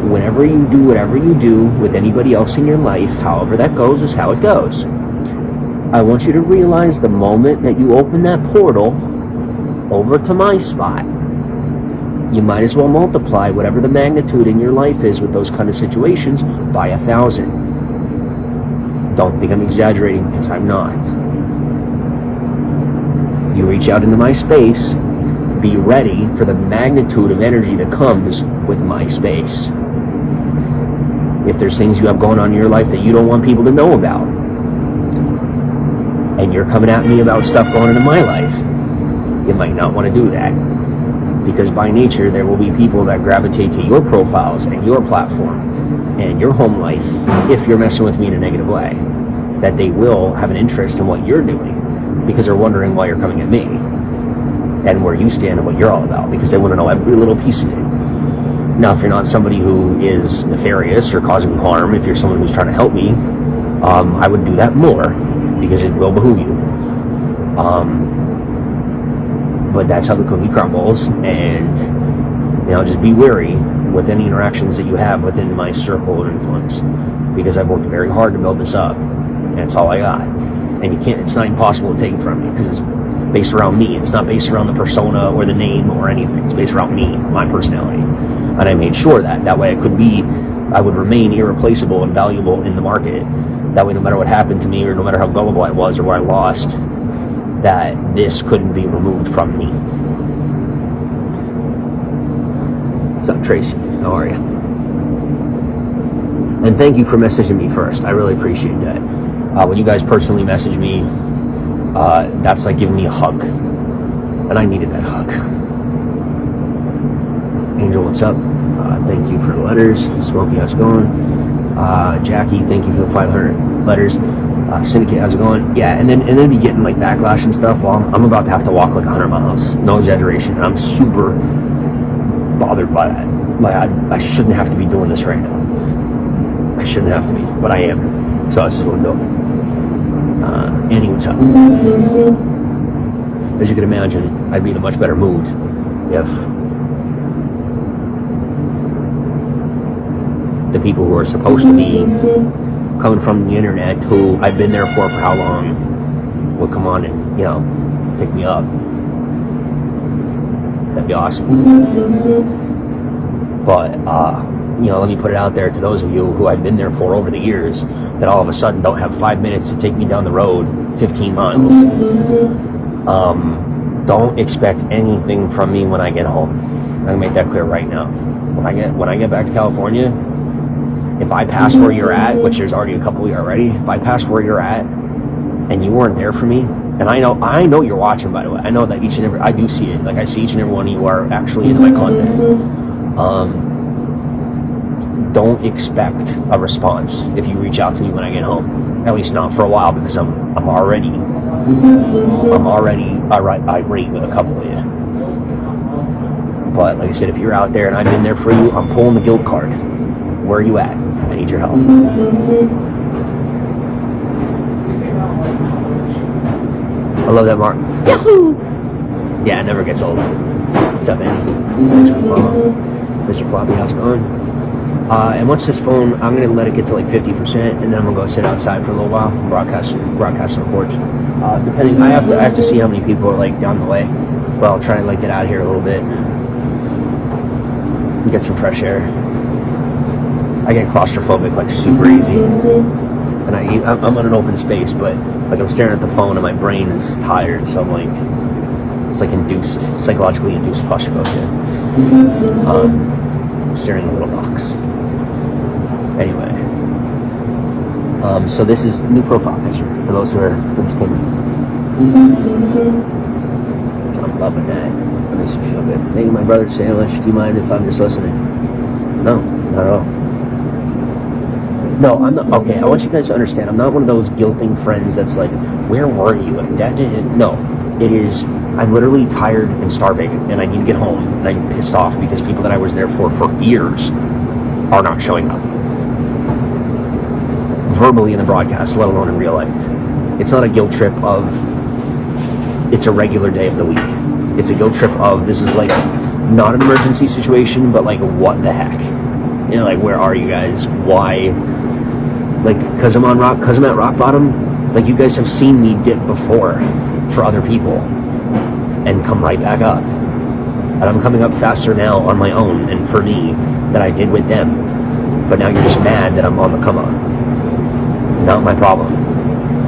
Whenever you do whatever you do with anybody else in your life, however that goes is how it goes. I want you to realize the moment that you open that portal over to my spot, you might as well multiply whatever the magnitude in your life is with those kind of situations by 1,000. Don't think I'm exaggerating, because I'm not. You reach out into my space, be ready for the magnitude of energy that comes with my space. If there's things you have going on in your life that you don't want people to know about, and you're coming at me about stuff going into my life, you might not want to do that. Because by nature, there will be people that gravitate to your profiles and your platform and your home life, if you're messing with me in a negative way, that they will have an interest in what you're doing, because they're wondering why you're coming at me and where you stand and what you're all about, because they want to know every little piece of it. Now, if you're not somebody who is nefarious or causing me harm, if you're someone who's trying to help me, I would do that more, because it will behoove you. But that's how the cookie crumbles, and, you know, just be wary with any interactions that you have within my circle of influence, because I've worked very hard to build this up, and it's all I got. And it's not impossible to take it from me, because it's based around me. It's not based around the persona or the name or anything. It's based around me, my personality. And I made sure that way I would remain irreplaceable and valuable in the market. That way, no matter what happened to me, or no matter how gullible I was or what I lost, that this couldn't be removed from me. What's up, Tracy? How are you? And thank you for messaging me first. I really appreciate that. When you guys personally message me, that's like giving me a hug. And I needed that hug. Angel, what's up? Thank you for the letters. Smokey, how's it going? Jackie, thank you for the 500 letters. Syndicate, how's it going? Yeah, and then be getting like backlash and stuff. Well, I'm about to have to walk like 100 miles. No exaggeration. And I'm super bothered by that. Like, I shouldn't have to be doing this right now. I shouldn't have to be, but I am. So this is what I'm doing. Annie, what's up? As you can imagine, I'd be in a much better mood if the people who are supposed to be coming from the internet, who I've been there for how long, would come on and, you know, pick me up. That'd be awesome. But, you know, let me put it out there to those of you who I've been there for over the years that all of a sudden don't have 5 minutes to take me down the road 15 miles. Don't expect anything from me when I get home. I'm gonna make that clear right now. When I get back to California, if I pass where you're at, which there's already a couple of you already, if I pass where you're at and you weren't there for me, and I know you're watching, by the way. I know that I do see it. Like, I see each and every one of you are actually into my content. Don't expect a response if you reach out to me when I get home. At least not for a while, because I'm already irate with a couple of you. But like I said, if you're out there and I've been there for you, I'm pulling the guilt card. Where are you at? I need your help. I love that, Mark. Yahoo! Yeah, it never gets old. What's up, Andy? Thanks for the follow. Mr. Floppy, how's it going? And once this phone, I'm going to let it get to like 50%, and then I'm going to go sit outside for a little while, broadcast on the porch. Depending, I have to see how many people are like down the way. But I'll try and like get out of here a little bit and get some fresh air. I get claustrophobic like super easy, and I'm on an open space, but like I'm staring at the phone and my brain is tired, so I'm like, it's like psychologically induced claustrophobia. I'm staring at a little box. Anyway, so this is new profile picture for those who just came in. I'm loving that. That makes me feel good. Thank you, my brother Salish. Do you mind if I'm just listening? No, not at all. No, I'm not. Okay, I want you guys to understand. I'm not one of those guilting friends that's like, where were you? No, it is. I'm literally tired and starving, and I need to get home, and I'm pissed off because people that I was there for years are not showing up. Verbally in the broadcast, let alone in real life. It's not a guilt trip of it's a regular day of the week. It's a guilt trip of this is like not an emergency situation, but like what the heck? You know, like where are you guys? Why? Like, because I'm at rock bottom. Like, you guys have seen me dip before for other people and come right back up. And I'm coming up faster now on my own and for me than I did with them. But now you're just mad that I'm on the come up. Not my problem.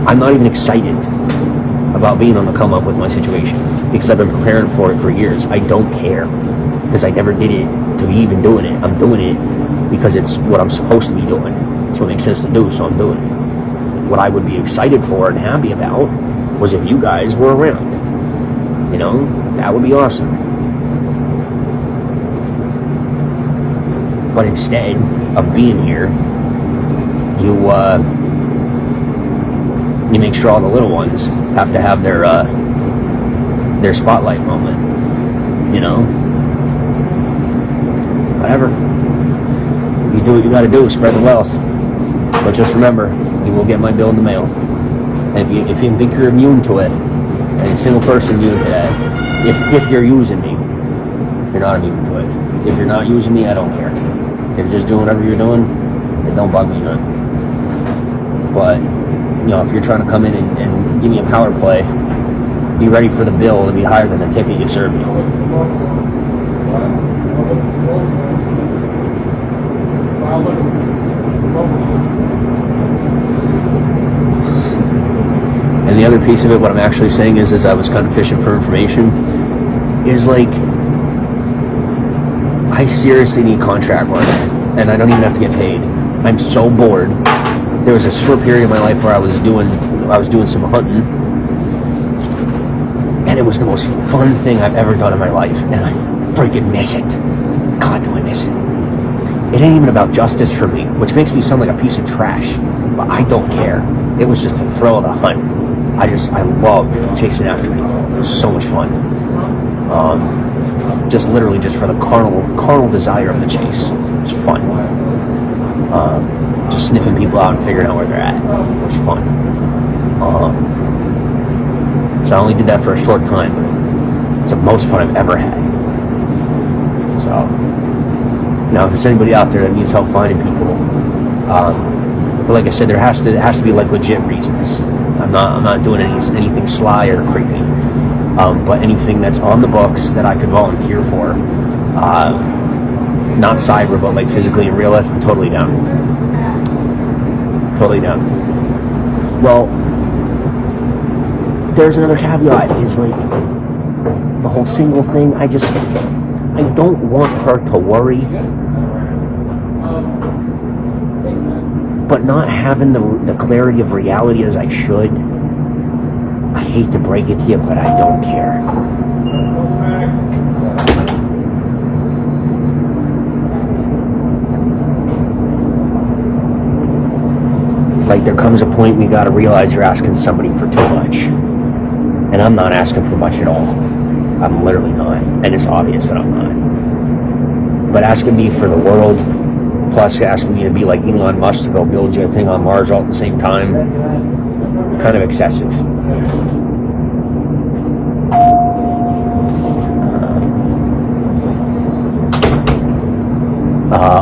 I'm not even excited about being on the come up with my situation because I've been preparing for it for years. I don't care because I never did it to be even doing it. I'm doing it because it's what I'm supposed to be doing. It's what makes sense to do, so I'm doing it. What I would be excited for and happy about was if you guys were around. You know, that would be awesome. But instead of being here, you make sure all the little ones have to have their spotlight moment. You know? Whatever. You do what you gotta do, spread the wealth. But just remember, you will get my bill in the mail. And if you think you're immune to it, any single person immune to that, if you're using me, you're not immune to it. If you're not using me, I don't care. If you're just doing whatever you're doing, it don't bug me none. But, you know, if you're trying to come in and give me a power play, be ready for the bill to be higher than the ticket you served me. And the other piece of it, what I'm actually saying is I was kind of fishing for information, is like, I seriously need contract work, and I don't even have to get paid. I'm so bored. There was a short period of my life where I was doing some hunting, and it was the most fun thing I've ever done in my life, and I freaking miss it. God, do I miss it. It ain't even about justice for me, which makes me sound like a piece of trash, but I don't care. It was just a thrill of the hunt. I loved chasing after me. It was so much fun. Just literally just for the carnal desire of the chase. It was fun. just sniffing people out and figuring out where they're at. It was fun. So I only did that for a short time. It's the most fun I've ever had. So, now if there's anybody out there that needs help finding people, but like I said, it has to be like legit reasons. I'm not doing anything sly or creepy. But anything that's on the books that I could volunteer for, not cyber, but like physically in real life, I'm totally down. Totally down. Well, there's another caveat, is like the whole single thing. I don't want her to worry, but not having the clarity of reality as I should. I hate to break it to you, but I don't care. Like, there comes a point we gotta realize you're asking somebody for too much. And I'm not asking for much at all. I'm literally not. And it's obvious that I'm not. But asking me for the world, plus asking me to be like Elon Musk to go build you a thing on Mars all at the same time, kind of excessive.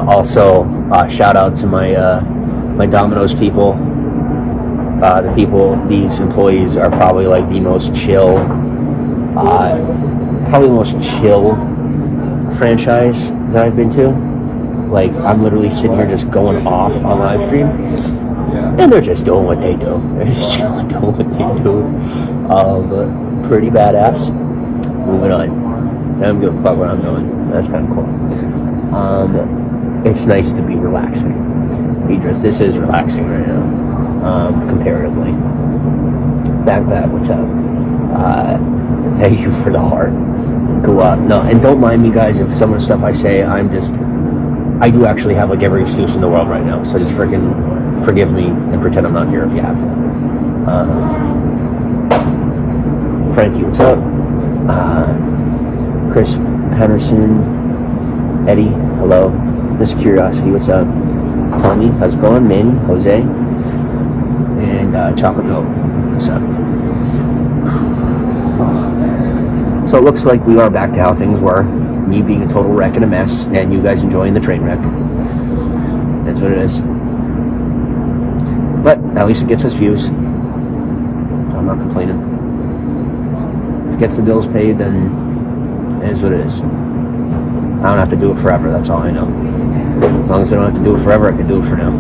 Also, shout out to my Domino's people. These employees are probably like the most chill, franchise that I've been to. Like, I'm literally sitting here just going off on Livestream, and they're just doing what they do. They're just chilling, doing what they do. Pretty badass. Moving on. I don't give a fuck what I'm doing. That's kind of cool. It's nice to be relaxing. This is relaxing right now, comparatively. Backpack, what's up? Thank you for the heart. Go up. No, and don't mind me, guys, if some of the stuff I say, I do actually have like every excuse in the world right now, so just freaking forgive me and pretend I'm not here if you have to. Frankie, what's up? Chris Patterson, Eddie, hello. Miss Curiosity, what's up? Tommy, how's it going? Manny, Jose, and Chocolate Milk, what's up? So it looks like we are back to how things were. Me being a total wreck and a mess, and you guys enjoying the train wreck. That's what it is. But at least it gets us views. I'm not complaining. If it gets the bills paid, then it is what it is. I don't have to do it forever, that's all I know. As long as I don't have to do it forever, I can do it for now.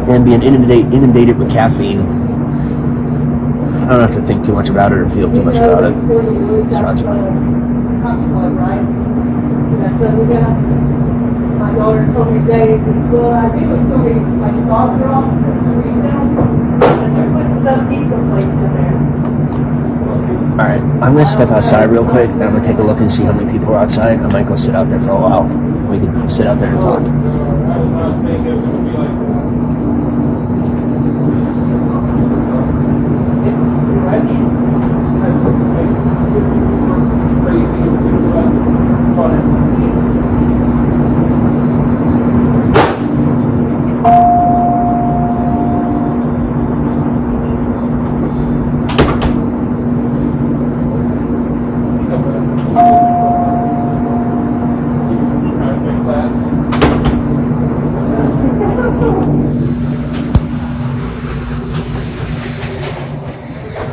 And being inundated with caffeine, I don't have to think too much about it or feel too much about it. So that's fine. My daughter told me today, well, I do it told me like a doctor office in the retail, and they're putting some pizza place in there. Alright, I'm going to step outside real quick, and I'm going to take a look and see how many people are outside. I might go sit out there for a while. We can sit out there and talk.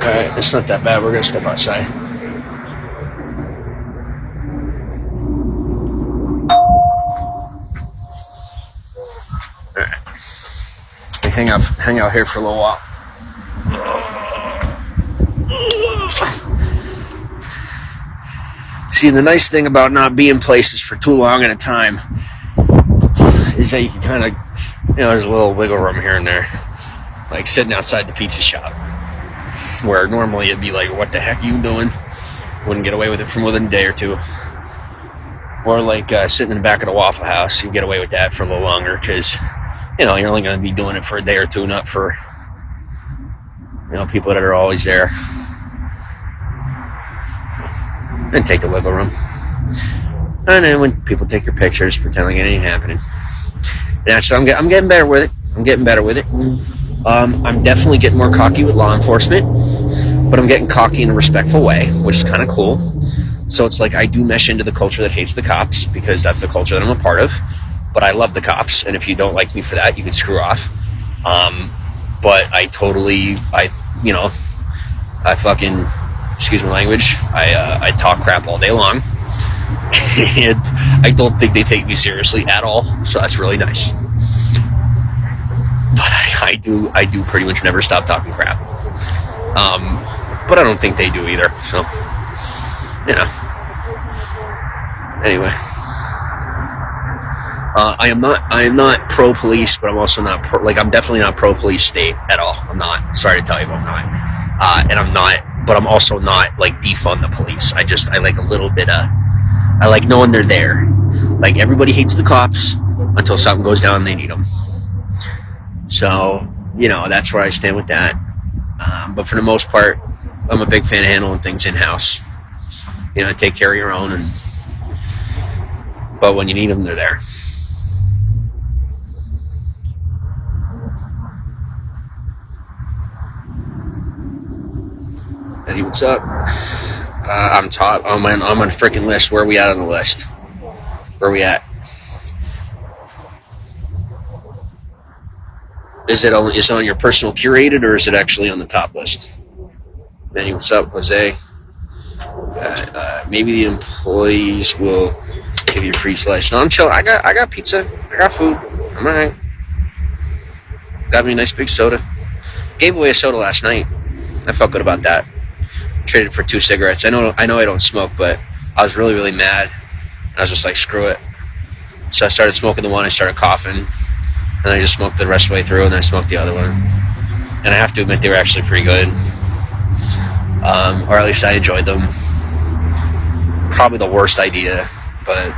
Alright, it's not that bad. We're going to step outside. Alright. Hang out here for a little while. See, the nice thing about not being places for too long at a time is that you can kind of, there's a little wiggle room here and there. Like sitting outside the pizza shop, where normally it'd be like, what the heck are you doing? Wouldn't get away with it for more than a day or two. Or like sitting in the back of the Waffle House, you get away with that for a little longer because, you're only going to be doing it for a day or two, not for, people that are always there. and take the wiggle room. And then when people take your pictures, pretend like it ain't happening. Yeah, so I'm getting better with it. I'm definitely getting more cocky with law enforcement, but I'm getting cocky in a respectful way, which is kind of cool. So it's like I do mesh into the culture that hates the cops because that's the culture that I'm a part of. But I love the cops, and if you don't like me for that, you can screw off. But I fucking, excuse my language, I talk crap all day long, and I don't think they take me seriously at all. So that's really nice. But I do pretty much never stop talking crap. But I don't think they do either. So, Anyway, I am not pro police, but I'm also not I'm definitely not pro police state at all. I'm not. Sorry to tell you, but I'm not. And I'm not. But I'm also not like defund the police. I like a little bit of. I like knowing they're there. Like everybody hates the cops until something goes down and they need them. So, that's where I stand with that. But for the most part, I'm a big fan of handling things in-house. Take care of your own. But when you need them, they're there. Eddie, what's up? I'm top. I'm on a freaking list. Where are we at on the list? Where are we at? Is it on your personal curated, or is it actually on the top list? Manny, what's up, Jose? Maybe the employees will give you a free slice. No, I'm chill. I got pizza. I got food. I'm alright. Got me a nice big soda. Gave away a soda last night. I felt good about that. Traded for 2 cigarettes. I know I don't smoke, but I was really, really mad. I was just like, screw it. So I started smoking the one. I started coughing. And I just smoked the rest of the way through, and then I smoked the other one. And I have to admit, they were actually pretty good. Or at least I enjoyed them. Probably the worst idea, but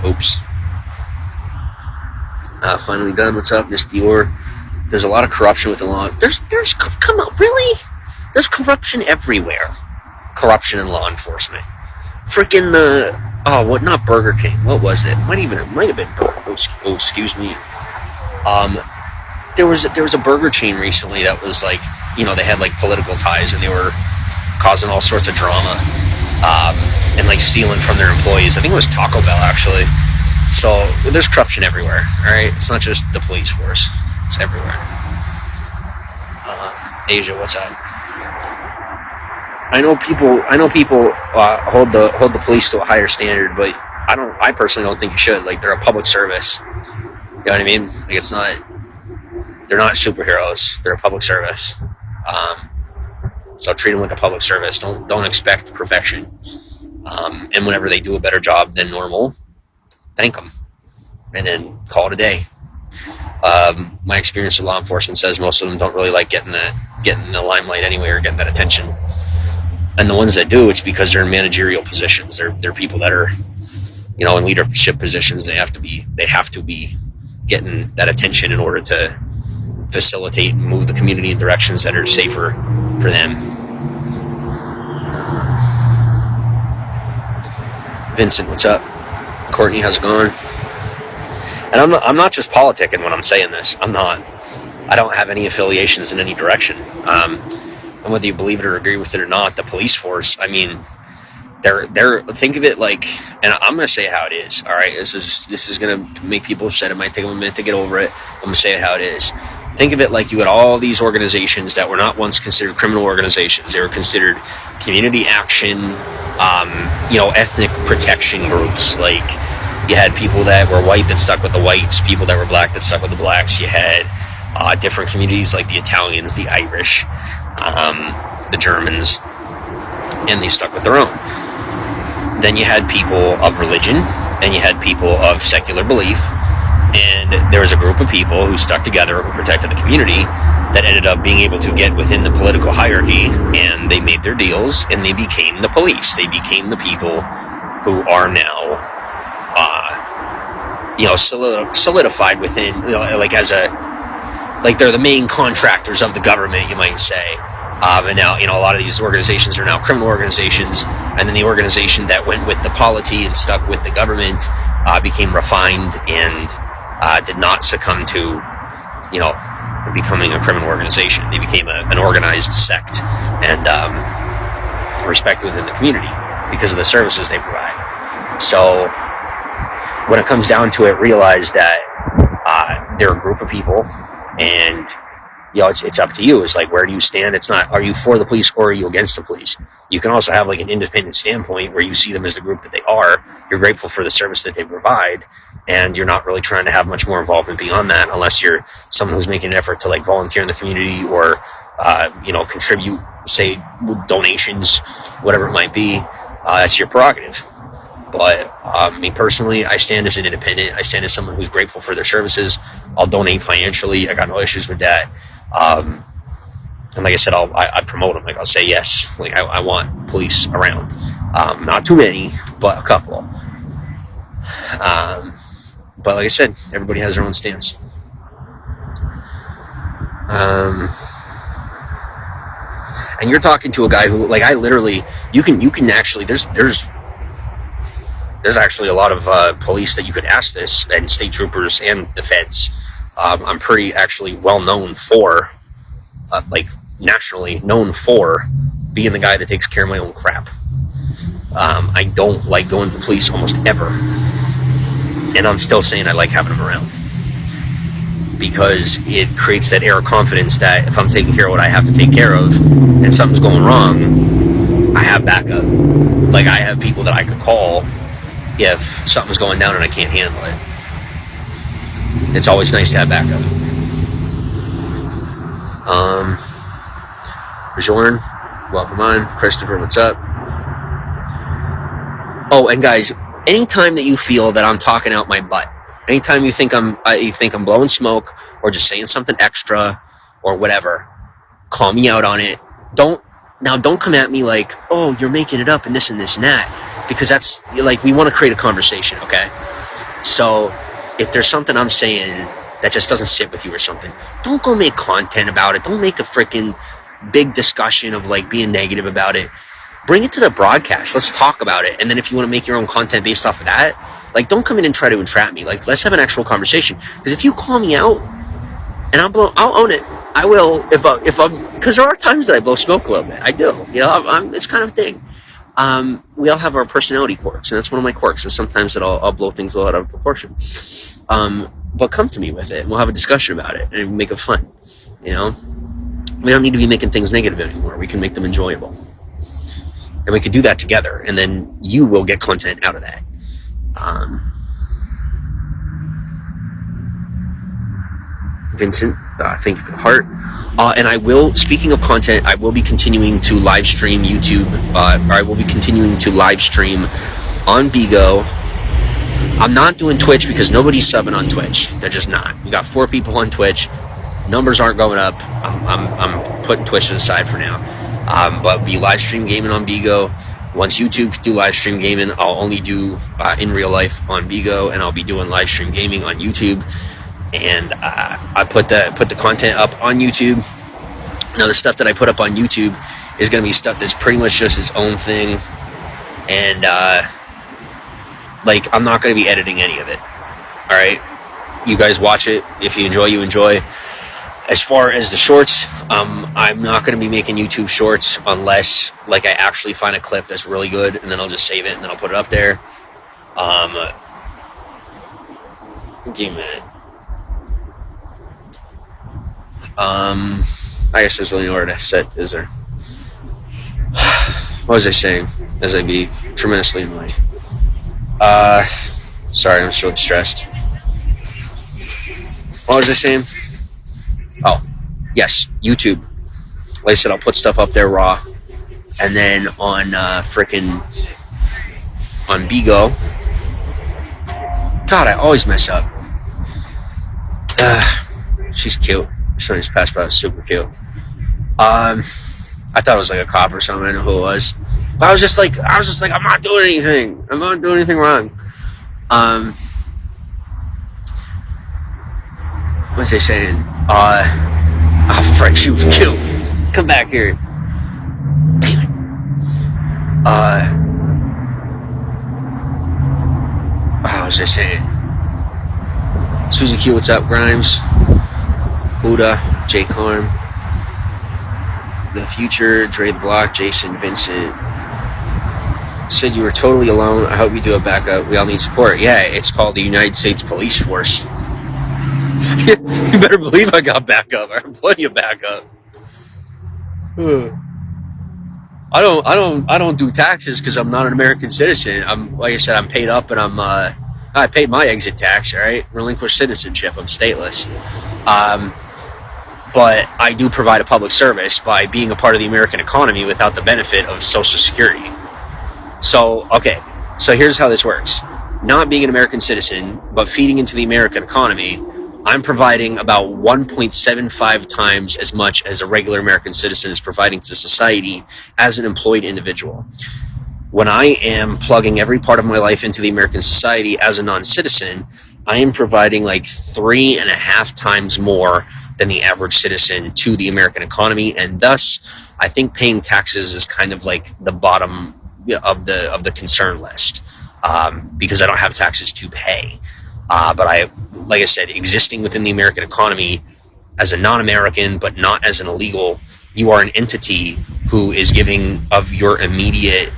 oops. Finally done. What's up, Miss Dior? There's a lot of corruption with the law. There's come on, really? There's corruption everywhere. Corruption in law enforcement. Freaking not Burger King. What was it? Might have been Burger. Oh, excuse me. There was a burger chain recently that was like, they had like political ties and they were causing all sorts of drama, and like stealing from their employees. I think it was Taco Bell actually. So there's corruption everywhere. All right, it's not just the police force; it's everywhere. Asia, what's up? I know people hold the police to a higher standard, but I personally don't think you should. Like, they're a public service. You know what I mean? Like, they're not superheroes. They're a public service. So treat them like a public service. Don't expect perfection. And whenever they do a better job than normal, thank them, and then call it a day. My experience with law enforcement says most of them don't really like getting the limelight anyway, or getting that attention. And the ones that do, it's because they're in managerial positions. They're people that are, in leadership positions. They have to be getting that attention in order to facilitate and move the community in directions that are safer for them. Vincent, what's up? Courtney, how's it going? And I'm not just politicking when I'm saying this. I don't have any affiliations in any direction. And whether you believe it or agree with it or not, the police force, I mean, they're think of it like, and I'm going to say it how it is. All right. This is going to make people upset. It might take them a minute to get over it. I'm going to say it how it is. Think of it like you had all these organizations that were not once considered criminal organizations. They were considered community action, ethnic protection groups. Like, you had people that were white that stuck with the whites, people that were black that stuck with the blacks. You had different communities like the Italians, the Irish, the Germans, and they stuck with their own. Then you had people of religion, and you had people of secular belief, and there was a group of people who stuck together, who protected the community, that ended up being able to get within the political hierarchy, and they made their deals, and they became the police. They became the people who are now solidified within, like they're the main contractors of the government, you might say. And now, a lot of these organizations are now criminal organizations. And then the organization that went with the polity and stuck with the government became refined and did not succumb to, becoming a criminal organization. They became an organized sect and respect within the community because of the services they provide. So when it comes down to it, realize that they're a group of people, and it's up to you. It's like, where do you stand? It's not, are you for the police or are you against the police? You can also have like an independent standpoint where you see them as the group that they are. You're grateful for the service that they provide, and you're not really trying to have much more involvement beyond that, unless you're someone who's making an effort to like volunteer in the community or contribute, say, with donations, whatever it might be. That's your prerogative. But me personally, I stand as an independent. I stand as someone who's grateful for their services. I'll donate financially. I got no issues with that. And like I said, I promote them. Like, I'll say yes. Like, I want police around. Not too many, but a couple. But like I said, everybody has their own stance. And you're talking to a guy who, like, I literally, you can actually, there's actually a lot of police that you could ask this, and state troopers and the feds. I'm pretty actually well known for, like, nationally known for being the guy that takes care of my own crap. I don't like going to the police almost ever, and I'm still saying I like having them around, because it creates that air of confidence that if I'm taking care of what I have to take care of and something's going wrong, I have backup. Like, I have people that I could call if something's going down and I can't handle it. It's always nice to have backup. Bjorn, welcome on. Christopher, what's up? Oh, and guys, anytime that you feel that I'm talking out my butt, anytime you think I'm blowing smoke or just saying something extra or whatever, call me out on it. Don't come at me like, oh, you're making it up and this and this and that, because that's, like, we want to create a conversation, okay? So if there's something I'm saying that just doesn't sit with you or something, don't go make content about it. Don't make a freaking big discussion of, like, being negative about it. Bring it to the broadcast. Let's talk about it. And then if you want to make your own content based off of that, like, don't come in and try to entrap me. Like, let's have an actual conversation. Because if you call me out, and I'll own it. I will, because there are times that I blow smoke a little bit. I do. It's kind of a thing. We all have our personality quirks, and that's one of my quirks. And sometimes that I'll blow things a lot out of proportion. But come to me with it, and we'll have a discussion about it, and make it fun. We don't need to be making things negative anymore. We can make them enjoyable, and we could do that together. And then you will get content out of that. Vincent, thank you for the heart. And I will, speaking of content, I will be continuing to live stream YouTube. I will be continuing to live stream on Bigo. I'm not doing Twitch because nobody's subbing on Twitch. They're just not. We got 4 people on Twitch. Numbers aren't going up. I'm putting Twitch to the side for now. But be live stream gaming on Bigo. Once YouTube do live stream gaming, I'll only do in real life on Bigo, and I'll be doing live stream gaming on YouTube. And I put the content up on YouTube. Now, the stuff that I put up on YouTube is going to be stuff that's pretty much just its own thing, and like, I'm not going to be editing any of it. All right, you guys watch it. If you enjoy, you enjoy. As far as the shorts, I'm not going to be making YouTube shorts unless, like, I actually find a clip that's really good, and then I'll just save it and then I'll put it up there. Give me a minute. I guess there's really nowhere to set, is there? What was I saying? As I be tremendously annoyed. Sorry, I'm so stressed. What was I saying? Oh, yes, YouTube. Like I said, I'll put stuff up there raw. And then on, on Bigo. God, I always mess up. She's cute. Somebody just passed by, was super cute. I thought it was like a cop or something. I didn't know who it was. But I was just like, I'm not doing anything. I'm not doing anything wrong. What's they saying? Oh, frick, she was cute. Come back here. What was I saying? Susie Q, what's up? Grimes, Buddha, Jay Carm, The Future, Dre the Block, Jason, Vincent. Said you were totally alone. I hope you do a backup. We all need support. Yeah, it's called the United States Police Force. You better believe I got backup. I have plenty of backup. I don't do taxes because I'm not an American citizen. Like I said, I'm paid up, and I paid my exit tax. All right, relinquished citizenship. I'm stateless. But I do provide a public service by being a part of the American economy without the benefit of Social Security. So here's how this works. Not being an American citizen, but feeding into the American economy, I'm providing about 1.75 times as much as a regular American citizen is providing to society as an employed individual. When I am plugging every part of my life into the American society as a non-citizen, I am providing like 3.5 times more than the average citizen to the American economy, and thus I think paying taxes is kind of like the bottom of the concern list, because I don't have taxes to pay. But like I said, existing within the American economy as a non-American, but not as an illegal, you are an entity who is giving of your immediate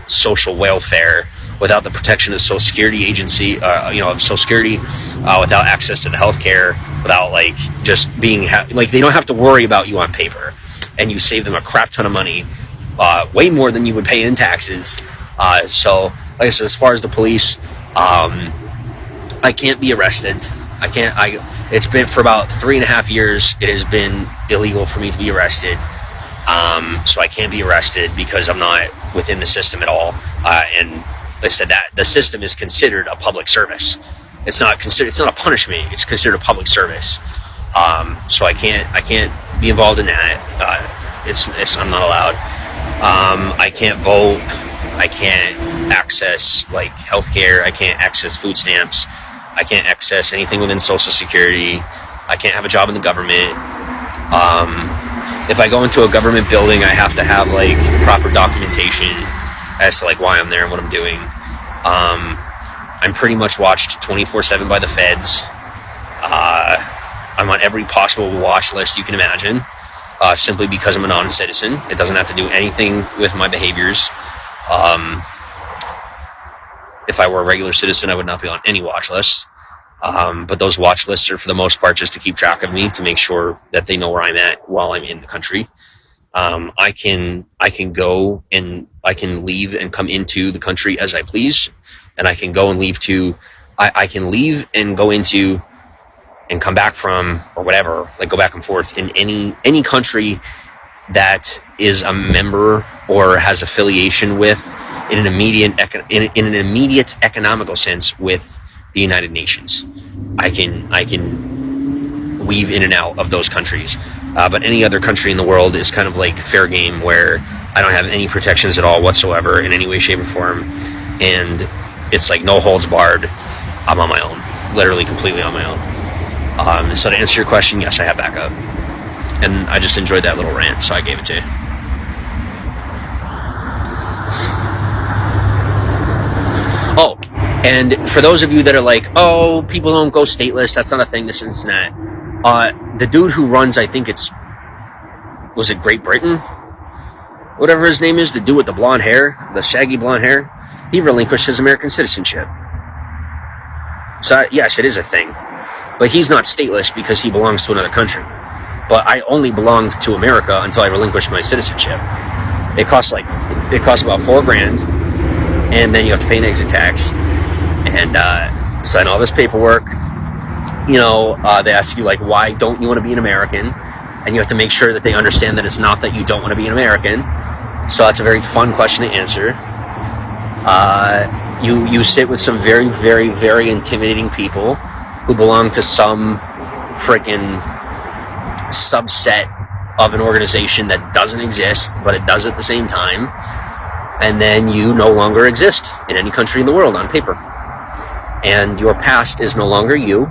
social welfare without the protection of the Social Security agency, of Social Security, without access to the healthcare, without like just being like they don't have to worry about you on paper, and you save them a crap ton of money, way more than you would pay in taxes. So, like I said, as far as the police, I can't be arrested. It's been for about 3.5 years. It has been illegal for me to be arrested. So I can't be arrested because I'm not within the system at all. And like I said, that the system is considered a public service. It's not a punishment. It's considered a public service. So I can't be involved in that. I'm not allowed. I can't vote. I can't access like healthcare. I can't access food stamps. I can't access anything within Social Security. I can't have a job in the government. If I go into a government building, I have to have like proper documentation as to like why I'm there and what I'm doing. I'm pretty much watched 24/7 by the feds. I'm on every possible watch list you can imagine, simply because I'm a non-citizen. It doesn't have to do anything with my behaviors. If I were a regular citizen, I would not be on any watch list. But those watch lists are for the most part just to keep track of me, to make sure that they know where I'm at while I'm in the country. I can go and I can leave and come into the country as I please, and I can go and leave to, I can leave and go into and come back from, or whatever, like go back and forth in any country that is a member or has affiliation with in an immediate economical sense with the United Nations. I can weave in and out of those countries, but any other country in the world is kind of like fair game, where I don't have any protections at all whatsoever in any way, shape, or form, and it's like no holds barred. I'm on my own, literally completely on my own. So to answer your question, yes, I have backup, and I just enjoyed that little rant, so I gave it to you. Oh, and for those of you that are like, oh, people don't go stateless, that's not a thing, this and that. The dude who runs, I think was it Great Britain? Whatever his name is, the dude with the blonde hair, the shaggy blonde hair, he relinquished his American citizenship. So, yes, it is a thing. But he's not stateless because he belongs to another country. But I only belonged to America until I relinquished my citizenship. It costs about $4,000. And then you have to pay an exit tax and sign all this paperwork. They ask you, like, why don't you want to be an American? And you have to make sure that they understand that it's not that you don't want to be an American. So that's a very fun question to answer. You sit with some very, very, very intimidating people who belong to some freaking subset of an organization that doesn't exist, but it does at the same time. And then you no longer exist in any country in the world on paper. And your past is no longer you.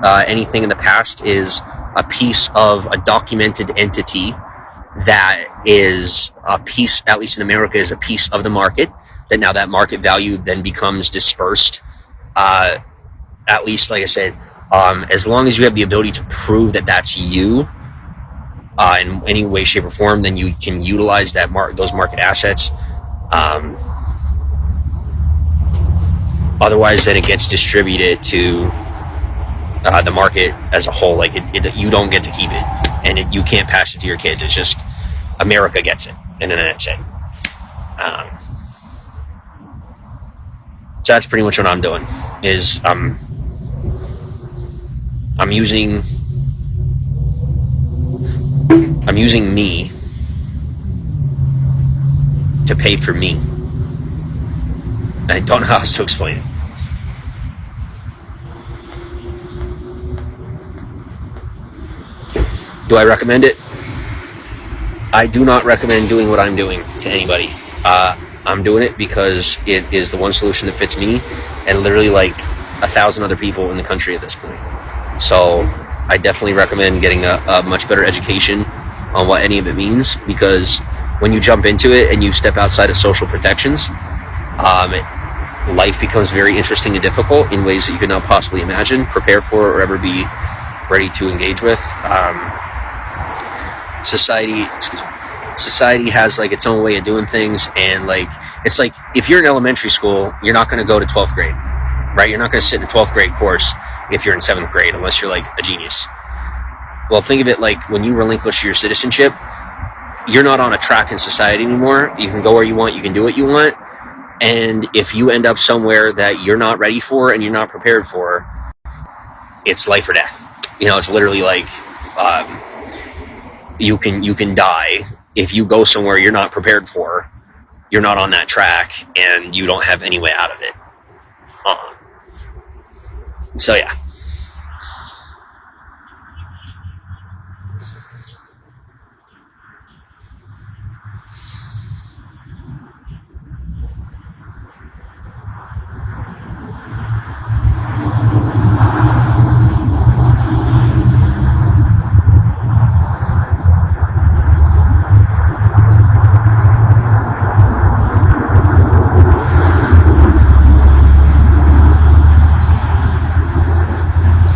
Anything in the past is a piece of a documented entity that is a piece, at least in America, is a piece of the market, that now that market value then becomes dispersed. At least, like I said, as long as you have the ability to prove that that's you in any way, shape, or form, then you can utilize those market assets. Otherwise, then it gets distributed to the market as a whole. Like you don't get to keep it, and you can't pass it to your kids. It's just America gets it, and then that's it. So that's pretty much what I'm doing. Is I'm using me to pay for me. I don't know how else to explain it. Do I recommend it? I do not recommend doing what I'm doing to anybody. I'm doing it because it is the one solution that fits me and literally like 1,000 other people in the country at this point. So I definitely recommend getting a much better education on what any of it means, because when you jump into it and you step outside of social protections, life becomes very interesting and difficult in ways that you could not possibly imagine, prepare for, or ever be ready to engage with. Society has like its own way of doing things, and like it's like if you're in elementary school, you're not going to go to 12th grade, right? You're not going to sit in a 12th grade course if you're in 7th grade, unless you're like a genius. Well, think of it like when you relinquish your citizenship, you're not on a track in society anymore. You can go where you want, you can do what you want, and if you end up somewhere that you're not ready for and you're not prepared for, it's life or death. You know, it's literally like you can die if you go somewhere you're not prepared for, you're not on that track, and you don't have any way out of it. So yeah.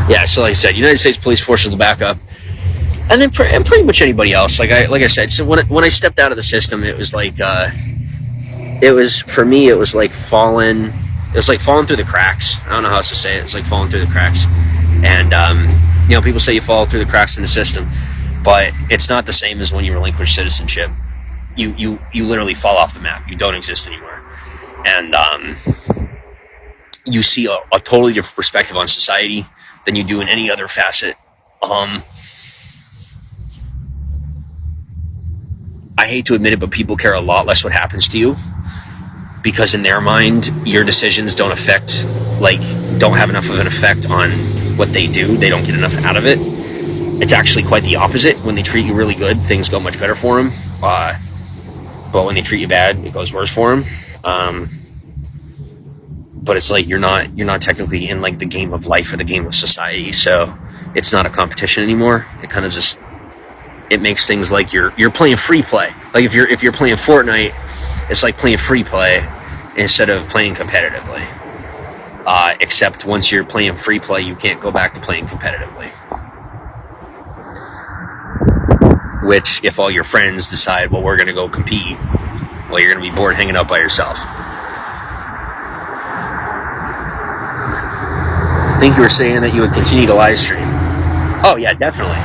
Yeah, so like I said, United States Police Force is the backup, and then and pretty much anybody else. Like I said, so when I stepped out of the system, it was like it was for me. It was like falling. It was like falling through the cracks. I don't know how else to say it. It's like falling through the cracks, and you know, people say you fall through the cracks in the system, but it's not the same as when you relinquish citizenship. You literally fall off the map. You don't exist anymore, and you see a totally different perspective on society than you do in any other facet. I hate to admit it, but people care a lot less what happens to you, because in their mind, your decisions don't have enough of an effect on what they do. They don't get enough out of it. It's actually quite the opposite. When they treat you really good, things go much better for them. But when they treat you bad, it goes worse for them. But it's like you're not technically in like the game of life or the game of society, so it's not a competition anymore. It kind of just makes things like you're playing free play. Like if you're playing Fortnite, it's like playing free play instead of playing competitively. Except once you're playing free play, you can't go back to playing competitively. Which, if all your friends decide, well, we're going to go compete, well, you're going to be bored hanging out by yourself. I think you were saying that you would continue to live stream. Oh yeah, definitely.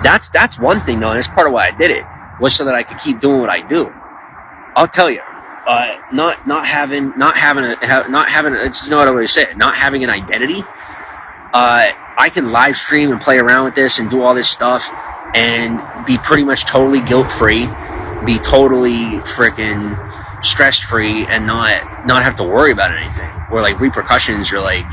That's one thing though, and it's part of why I did it, was so that I could keep doing what I do. I'll tell you, not having just know what I always say, not having an identity. I can live stream and play around with this and do all this stuff and be pretty much totally guilt free, be totally freaking stress free, and not have to worry about anything. Where like repercussions, you're like,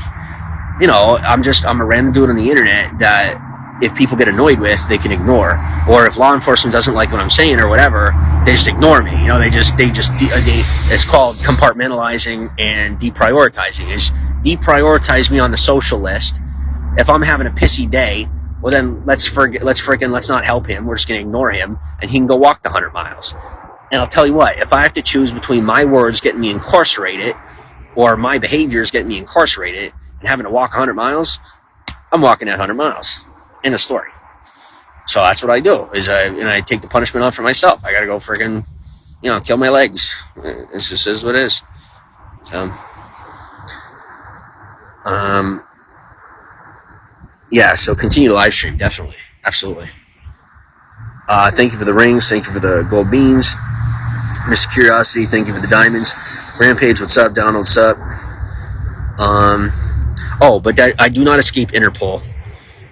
you know, I'm a random dude on the internet that if people get annoyed with, they can ignore. Or if law enforcement doesn't like what I'm saying or whatever, they just ignore me. You know, it's called compartmentalizing and deprioritizing. Is deprioritize me on the social list. If I'm having a pissy day, Well, then let's not help him. We're just going to ignore him, and he can go walk the 100 miles. And I'll tell you what, if I have to choose between my words getting me incarcerated or my behaviors getting me incarcerated and having to walk 100 miles, I'm walking that 100 miles. End of story. So that's what I do, I take the punishment off for myself. I got to go friggin', kill my legs. It just is what it is. So, yeah, so continue to live stream, definitely. Absolutely. Thank you for the rings. Thank you for the gold beans. Mr. Curiosity, thank you for the diamonds. Rampage, what's up? Donald, what's up? But I do not escape Interpol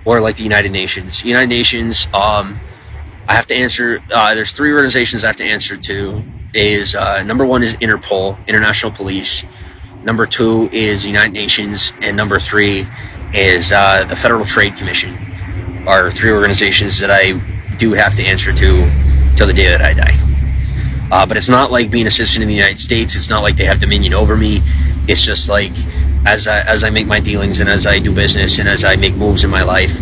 or like the United Nations. United Nations, I have to answer, there's 3 organizations I have to answer to. Number 1 is Interpol, International Police. Number 2 is United Nations. And number 3 is the Federal Trade Commission. Are 3 organizations that I do have to answer to till the day that I die. But it's not like being a citizen in the United States. It's not like they have dominion over me. It's just like as I make my dealings and as I do business and as I make moves in my life,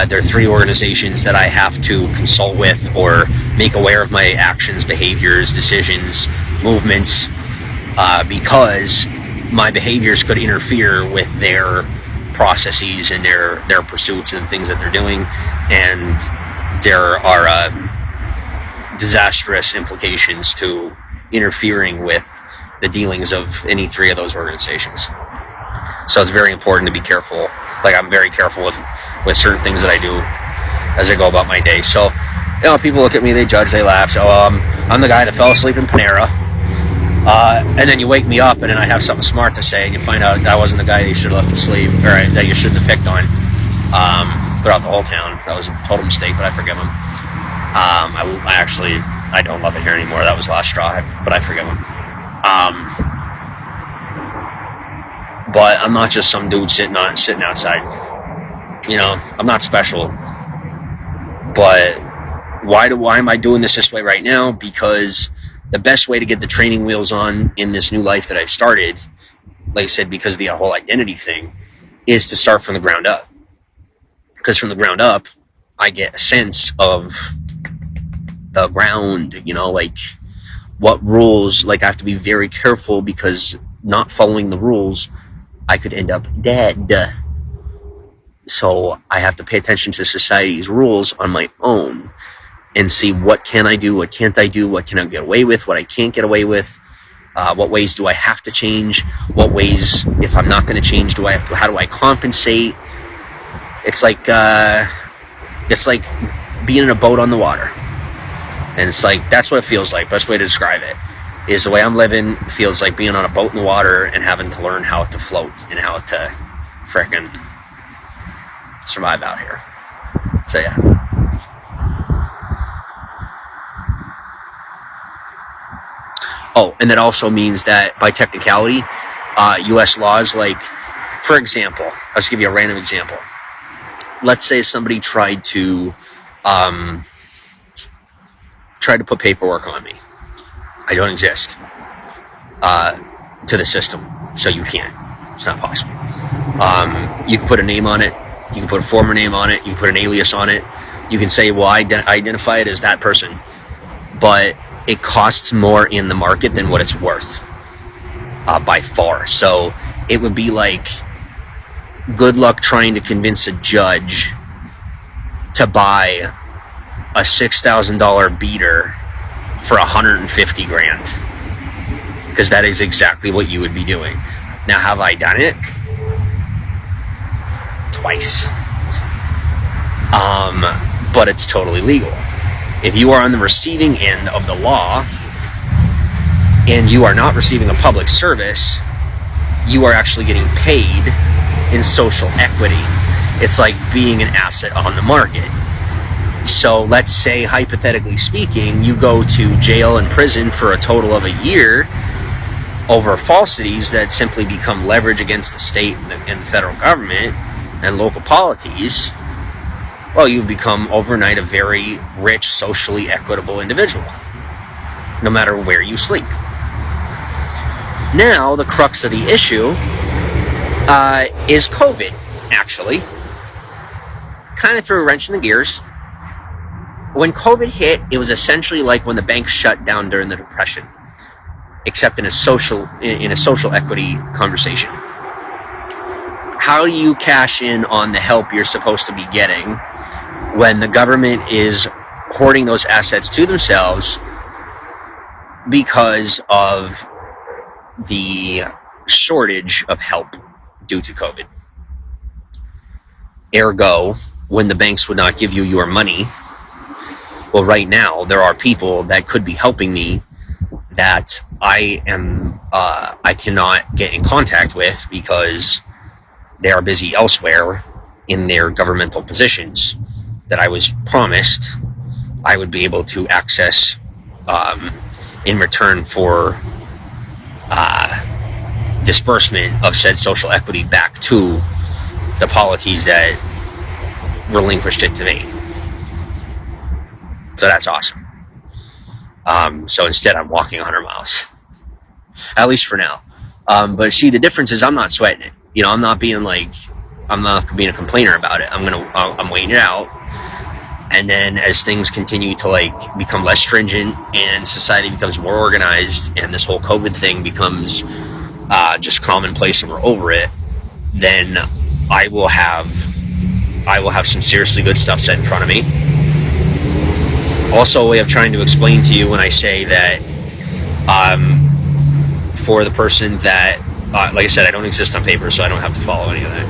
there are 3 organizations that I have to consult with or make aware of my actions, behaviors, decisions, movements, because my behaviors could interfere with their processes and their pursuits and things that they're doing, and there are disastrous implications to interfering with the dealings of any 3 of those organizations. So it's very important to be careful. Like, I'm very careful with certain things that I do as I go about my day. So, people look at me, they judge, they laugh. So I'm the guy that fell asleep in Panera. And then you wake me up and then I have something smart to say and you find out I wasn't the guy that you should have left asleep, or that you shouldn't have picked on throughout the whole town. That was a total mistake, but I forgive him. I don't love it here anymore. That was last straw, but I forgive him. But I'm not just some dude sitting outside. I'm not special. But why am I doing this way right now? Because the best way to get the training wheels on in this new life that I've started, like I said, because of the whole identity thing, is to start from the ground up. Because from the ground up, I get a sense of the ground, like what rules, like I have to be very careful, because not following the rules, I could end up dead. So I have to pay attention to society's rules on my own and see what can I do, what can't I do, what can I get away with, what I can't get away with, what ways do I have to change, what ways, if I'm not going to change, how do I compensate? It's like being in a boat on the water. And it's like, that's what it feels like. Best way to describe it is the way I'm living feels like being on a boat in the water and having to learn how to float and how to frickin' survive out here. So yeah. Oh, and that also means that by technicality, U.S. laws, like, for example, I'll just give you a random example. Let's say somebody tried to put paperwork on me. I don't exist to the system, so you can't. It's not possible. You can put a name on it. You can put a former name on it. You can put an alias on it. You can say, well, I identify it as that person. But it costs more in the market than what it's worth, by far. So it would be like good luck trying to convince a judge to buy a $6,000 beater for $150,000, because that is exactly what you would be doing. Now, have I done it? Twice. But it's totally legal. If you are on the receiving end of the law and you are not receiving a public service, you are actually getting paid in social equity. It's like being an asset on the market. So let's say, hypothetically speaking, you go to jail and prison for a total of a year over falsities that simply become leverage against the state and the federal government and local polities. Well, you've become overnight a very rich, socially equitable individual, no matter where you sleep. Now, the crux of the issue is COVID, actually. kind of threw a wrench in the gears. When COVID hit, it was essentially like when the banks shut down during the Depression, except in a social equity conversation. How do you cash in on the help you're supposed to be getting when the government is hoarding those assets to themselves because of the shortage of help due to COVID? Ergo, when the banks would not give you your money, well, right now there are people that could be helping me that I cannot get in contact with because they are busy elsewhere in their governmental positions that I was promised I would be able to access in return for disbursement of said social equity back to the polities that relinquished it to me. So that's awesome. So instead I'm walking 100 miles, at least for now. But see, the difference is I'm not sweating it. You know, I'm not being a complainer about it. I'm waiting it out. And then as things continue to like become less stringent and society becomes more organized and this whole COVID thing becomes just commonplace and we're over it, then I will have some seriously good stuff set in front of me. Also, a way of trying to explain to you when I say that for the person that, like I said, I don't exist on paper, so I don't have to follow any of that.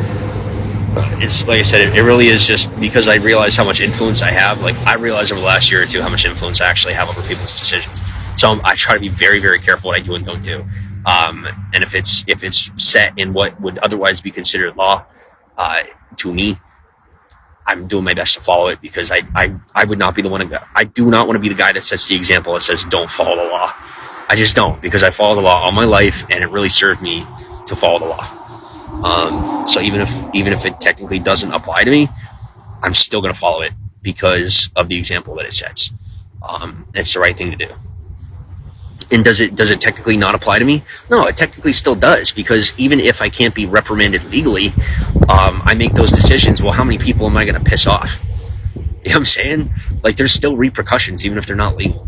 It's like I said, it really is just because I realize how much influence I have. Like I realized over the last year or two how much influence I actually have over people's decisions. So I try to be very, very careful what I do and don't do. And if it's set in what would otherwise be considered law, to me, I'm doing my best to follow it because I would not be the one I do not want to be the guy that sets the example that says don't follow the law. I just don't, because I follow the law all my life and it really served me to follow the law. So even if it technically doesn't apply to me, I'm still going to follow it because of the example that it sets. It's the right thing to do. And does it technically not apply to me? No, it technically still does, because even if I can't be reprimanded legally, I make those decisions. Well, how many people am I going to piss off? You know what I'm saying? Like, there's still repercussions, even if they're not legal.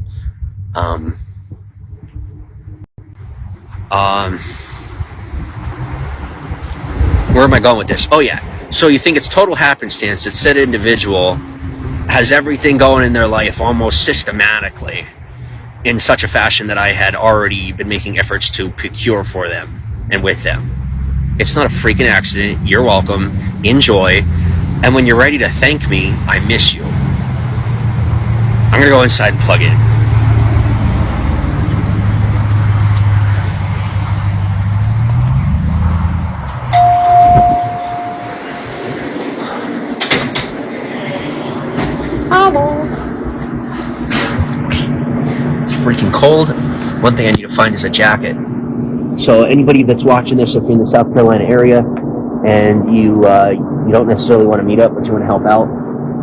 Where am I going with this? Oh, yeah. So you think it's total happenstance that said individual has everything going in their life almost systematically in such a fashion that I had already been making efforts to procure for them and with them. It's not a freaking accident. You're welcome. Enjoy. And when you're ready to thank me, I miss you. I'm going to go inside and plug in. It's freaking cold. One thing I need to find is a jacket. So anybody that's watching this, if you're in the South Carolina area and you don't necessarily want to meet up, but you want to help out,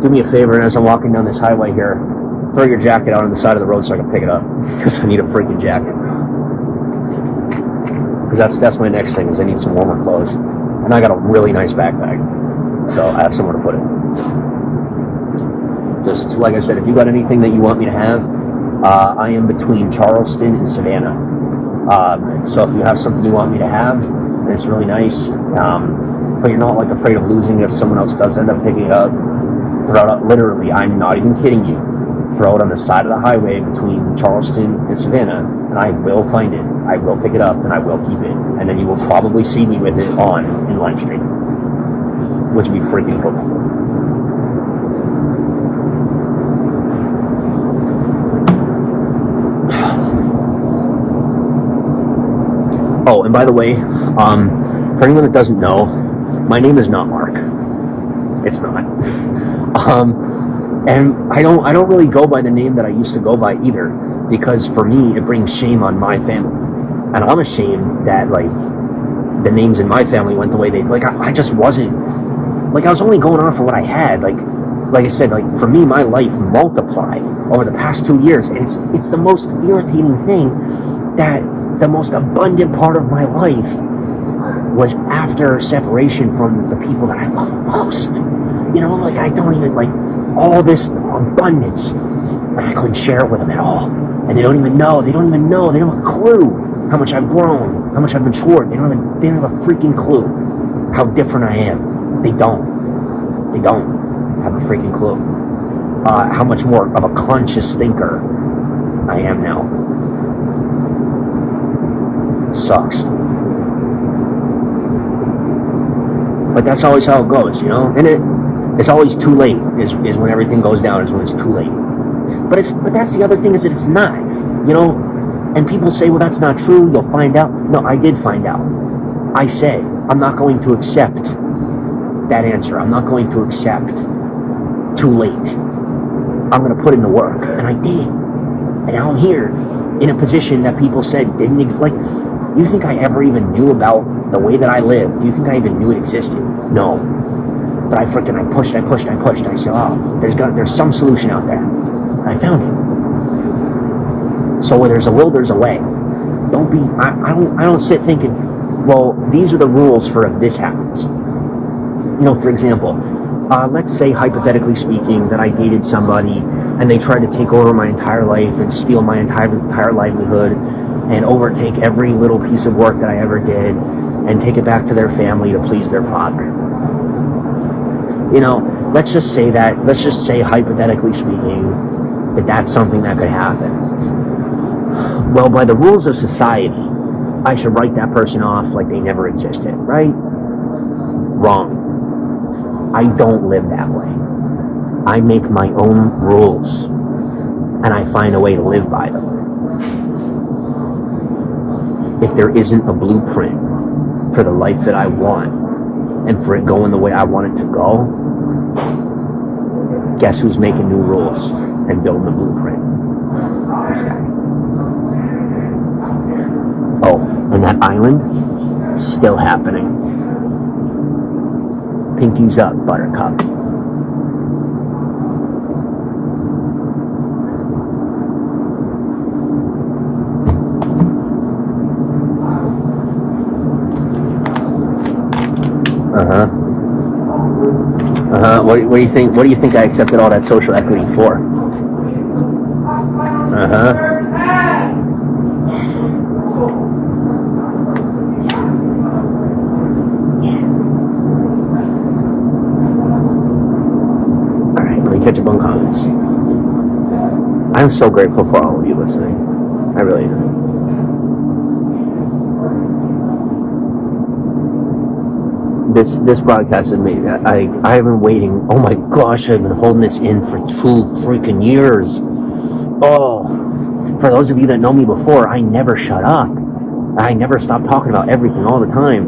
do me a favor, and as I'm walking down this highway here, throw your jacket out on the side of the road so I can pick it up, because I need a freaking jacket. Because that's my next thing, is I need some warmer clothes. And I got a really nice backpack, so I have somewhere to put it. Just like I said, if you got anything that you want me to have, I am between Charleston and Savannah. So if you have something you want me to have, and it's really nice, but you're not like afraid of losing it if someone else does end up picking it up, throw it up. Literally, I'm not even kidding you. Throw it on the side of the highway between Charleston and Savannah, and I will find it. I will pick it up, and I will keep it. And then you will probably see me with it on in Livestream, which would be freaking cool. Oh, and by the way, for anyone that doesn't know, my name is not Mark. It's not. And I don't really go by the name that I used to go by either, because for me, it brings shame on my family. And I'm ashamed that, like, the names in my family went the way they, like, I just wasn't, like, I was only going on for what I had. Like I said, like, for me, my life multiplied over the past 2 years, and it's the most irritating thing that the most abundant part of my life was after separation from the people that I love most. You know, like I don't even like all this abundance. And I couldn't share it with them at all. And they don't even know. They don't have a clue how much I've grown, how much I've matured. They don't have a freaking clue how different I am. They don't have a freaking clue. How much more of a conscious thinker I am now. It sucks. But that's always how it goes, you know? And it's always too late is when everything goes down, is when it's too late. But that's the other thing, is that it's not, you know? And people say, well, that's not true, you'll find out. No, I did find out. I said, I'm not going to accept that answer. I'm not going to accept too late. I'm going to put in the work. And I did. And now I'm here in a position that people said didn't exist. Like, you think I ever even knew about the way that I live? Do you think I even knew it existed? No. But I pushed. I said, oh, there's some solution out there. And I found it. So where there's a will, there's a way. I don't sit thinking, well, these are the rules for if this happens. You know, for example, let's say, hypothetically speaking, that I dated somebody and they tried to take over my entire life and steal my entire livelihood and overtake every little piece of work that I ever did and take it back to their family to please their father. You know, let's just say, hypothetically speaking, that that's something that could happen. Well, by the rules of society, I should write that person off like they never existed, right? Wrong. I don't live that way. I make my own rules, and I find a way to live by them. If there isn't a blueprint for the life that I want, and for it going the way I want it to go, guess who's making new rules and building the blueprint? This guy. Oh, and that island, still happening. Pinkies up, Buttercup. What do you think? What do you think I accepted all that social equity for? All right, let me catch up on comments. I'm so grateful for all of you listening. I really am. This broadcast is made. I've been waiting. Oh my gosh, I've been holding this in for 2 freaking years. Oh, for those of you that know me before, I never shut up. I never stop talking about everything all the time.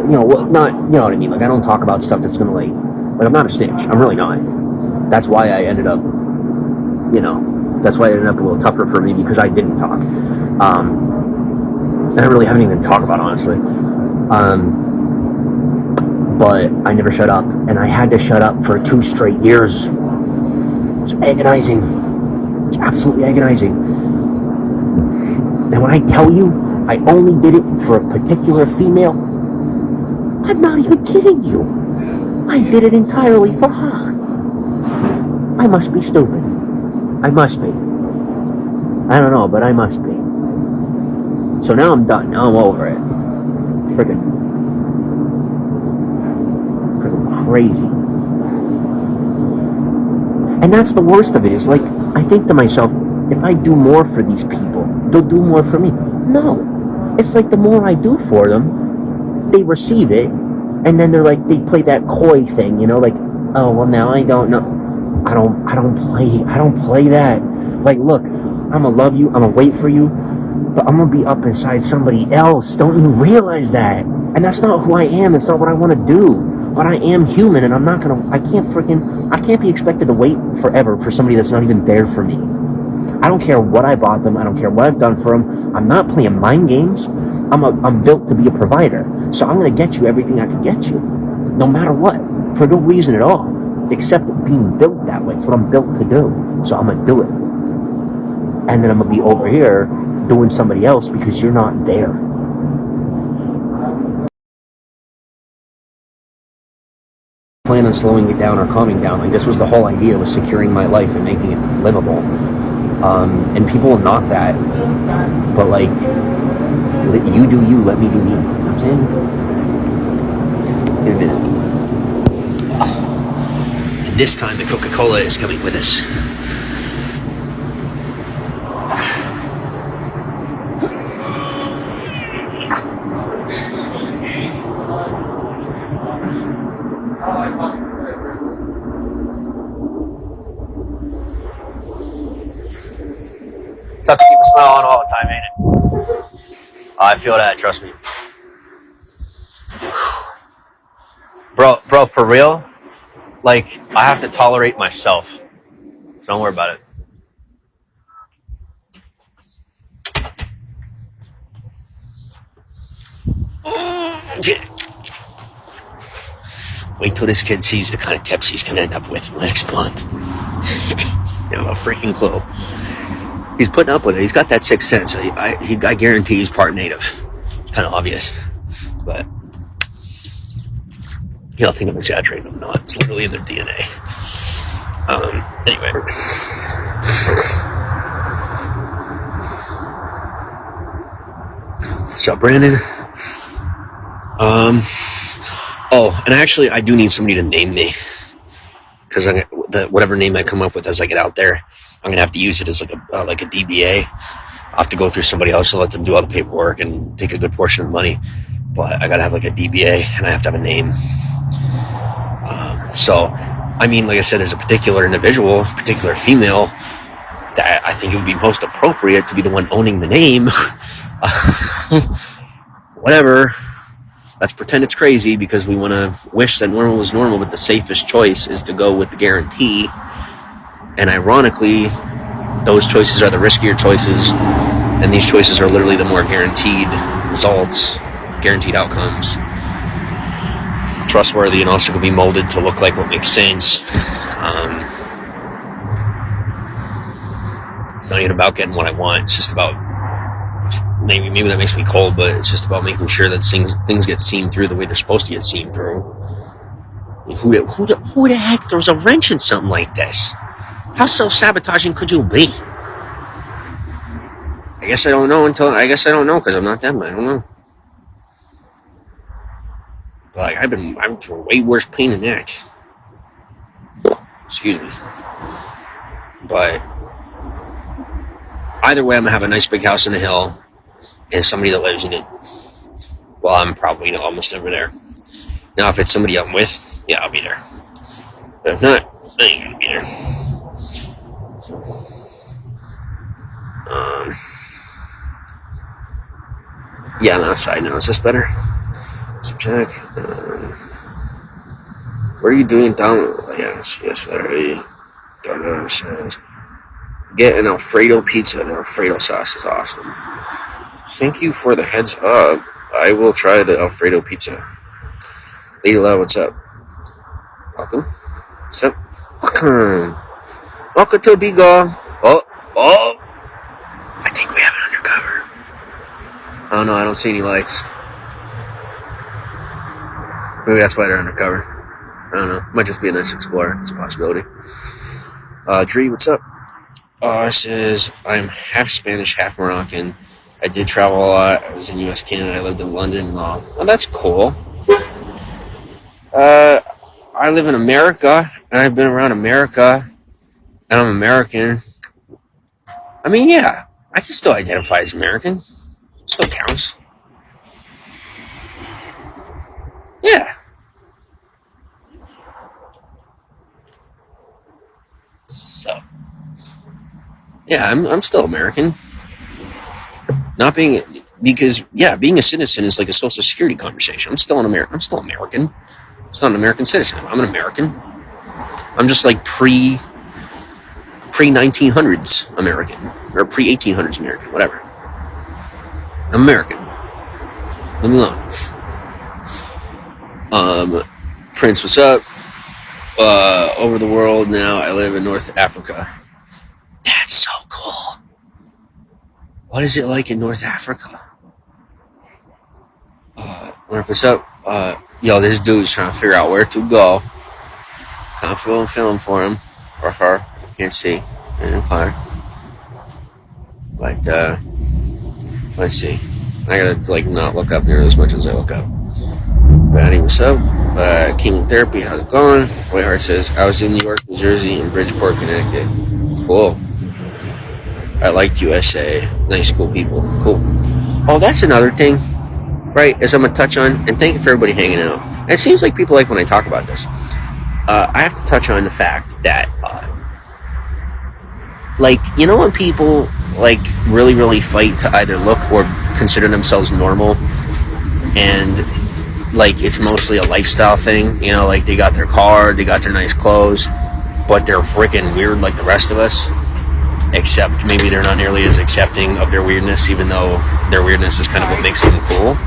You know what I mean? Like, I don't talk about stuff that's gonna like I'm not a snitch. I'm really not. That's why I ended up, that's why it ended up a little tougher for me, because I didn't talk. And I really haven't even talked about it, honestly. But I never shut up, and I had to shut up for 2 straight years. It's agonizing. It's absolutely agonizing. And when I tell you I only did it for a particular female, I'm not even kidding you. I did it entirely for her. I must be stupid. I must be. I don't know, but I must be. So now I'm done. Now I'm over it. Friggin' crazy. And that's the worst of it, is like, I think to myself, if I do more for these people, they'll do more for me. No. It's like the more I do for them, they receive it, and then they're like, they play that coy thing, like, oh, well, now I don't know. I don't play that. Like, look, I'm gonna love you, I'm gonna wait for you, but I'm gonna be up inside somebody else. Don't you realize that? And that's not who I am. It's not what I want to do. But I am human, and I can't be expected to wait forever for somebody that's not even there for me. I don't care what I bought them. I don't care what I've done for them. I'm not playing mind games. I'm built to be a provider. So I'm going to get you everything I can get you, no matter what, for no reason at all, except being built that way. It's what I'm built to do. So I'm going to do it. And then I'm going to be over here doing somebody else because you're not there. plan on slowing it down or calming down. Like, this was the whole idea, was securing my life and making it livable. And people will knock that, but like, you do you, let me do me. You know what I'm saying? In a minute. And this time the Coca-Cola is coming with us. Tough to keep a smile on all the time, ain't it? I feel that, trust me. Bro, for real? Like, I have to tolerate myself. So don't worry about it. Wait till this kid sees the kind of tips he's going to end up with next month. You have a freaking clue. He's putting up with it. He's got that sixth sense. I guarantee he's part native. It's kind of obvious. But you'll think I'm exaggerating. I'm not. It's literally in their DNA. Anyway. What's up, Brandon? Oh, and actually, I do need somebody to name me. Because whatever name I come up with as I get out there, I'm going to have to use it as like a DBA. I'll have to go through somebody else to let them do all the paperwork and take a good portion of the money. But I got to have like a DBA, and I have to have a name. So, I mean, like I said, there's a particular individual, particular female, that I think it would be most appropriate to be the one owning the name. Whatever. Let's pretend it's crazy because we want to wish that normal was normal, but the safest choice is to go with the guarantee. And ironically, those choices are the riskier choices, and these choices are literally the more guaranteed results, guaranteed outcomes. Trustworthy, and also can be molded to look like what makes sense. It's not even about getting what I want. It's just about, maybe that makes me cold, but it's just about making sure that things get seen through the way they're supposed to get seen through. Who the heck throws a wrench in something like this? How self-sabotaging could you be? I guess I don't know because I'm not them. I don't know. Like, I'm through way worse pain than that. Excuse me. But either way, I'm gonna have a nice big house in the hill and somebody that lives in it. Well, I'm probably almost never there. Now, if it's somebody I'm with, yeah, I'll be there. But if not, I ain't gonna be there. Yeah, I'm outside now. Is this better? Subject. What are you doing down? Yes, Larry. Don't understand. Get an Alfredo pizza. The Alfredo sauce is awesome. Thank you for the heads up. I will try the Alfredo pizza. Lady Love, what's up? Welcome. What's up? Welcome to Bigo. Oh. I think we have it undercover. I don't know. I don't see any lights. Maybe that's why they're undercover. I don't know. Might just be a nice explorer. It's a possibility. Dree, what's up? It says, I'm half Spanish, half Moroccan. I did travel a lot. I was in U.S., Canada. I lived in London. Oh, that's cool. I live in America, and I've been around America, and I'm American. I mean, yeah, I can still identify as American. Still counts. Yeah. So, yeah, I'm still American. Being a citizen is like a social security conversation. I'm still American. I'm still an American citizen. I'm an American. I'm just like pre 1900s American, or pre 1800s American, whatever. I'm American. Leave me alone. Prince, what's up? Over the world now. I live in North Africa. That's so cool. What is it like in North Africa? Mark, what's up? Yo, this dude's trying to figure out where to go I'm feeling for him or her. I can't see in the car. But let's see. I gotta like not look up near as much as I look up. Batty, what's up? Chemotherapy, how's it going? Whiteheart says, I was in New York, New Jersey, and Bridgeport, Connecticut. Cool. I liked USA. Nice, cool people. Cool. Oh, that's another thing, right? As I'm gonna touch on, and thank you for everybody hanging out. And it seems like people like when I talk about this. I have to touch on the fact that, like, you know when people, like, really, really fight to either look or consider themselves normal, and, like, it's mostly a lifestyle thing, you know, like, they got their car, they got their nice clothes, but they're freaking weird like the rest of us, except maybe they're not nearly as accepting of their weirdness, even though their weirdness is kind of what makes them cool.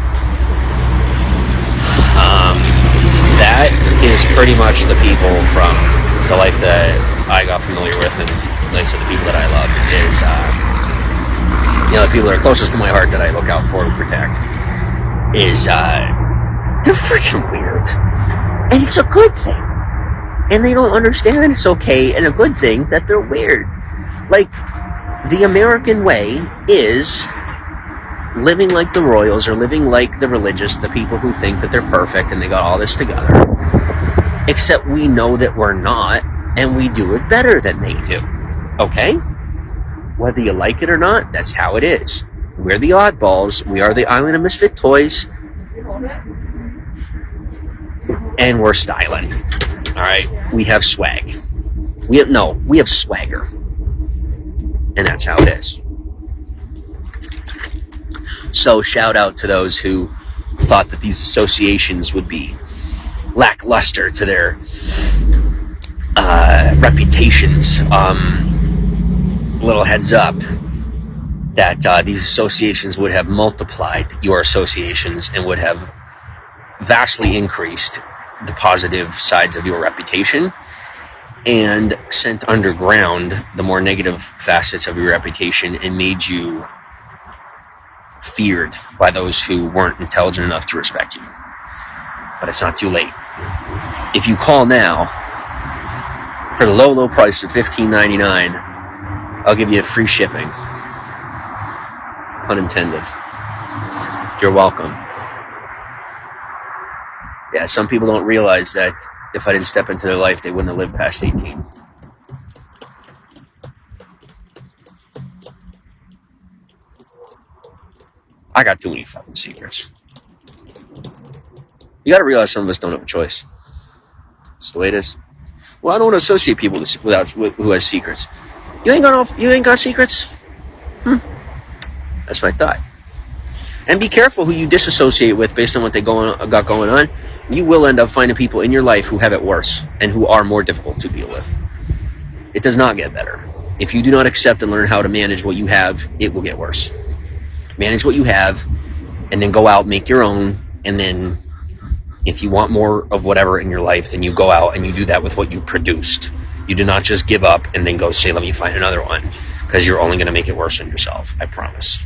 That is pretty much the people from the life that I got familiar with, and like I said, the people that I love is, you know, the people that are closest to my heart that I look out for and protect is, they're freaking weird. And it's a good thing. And they don't understand that it's okay and a good thing that they're weird. Like, the American way is living like the royals or living like the religious, the people who think that they're perfect and they got all this together. Except we know that we're not, and we do it better than they do. Okay? Whether you like it or not, that's how it is. We're the oddballs. We are the island of misfit toys. And we're styling. Alright? We have swag. We have swagger. And that's how it is. So shout out to those who thought that these associations would be lackluster to their reputations. Little heads up that these associations would have multiplied your associations and would have vastly increased the positive sides of your reputation and sent underground the more negative facets of your reputation and made you feared by those who weren't intelligent enough to respect you. But it's not too late. If you call now for the low price of $15.99, I'll give you free shipping. Pun intended. You're welcome. Yeah, some people don't realize that if I didn't step into their life, they wouldn't have lived past 18. I got too many fucking secrets. You gotta realize some of us don't have a choice. It's the way it is. Well, I don't want to associate people who has secrets. You ain't got secrets? That's what I thought. And be careful who you disassociate with based on what they got going on. You will end up finding people in your life who have it worse and who are more difficult to deal with. It does not get better. If you do not accept and learn how to manage what you have, it will get worse. Manage what you have, and then go out, make your own, and then if you want more of whatever in your life, then you go out and you do that with what you produced. You do not just give up and then go say, let me find another one, because you're only going to make it worse on yourself, I promise.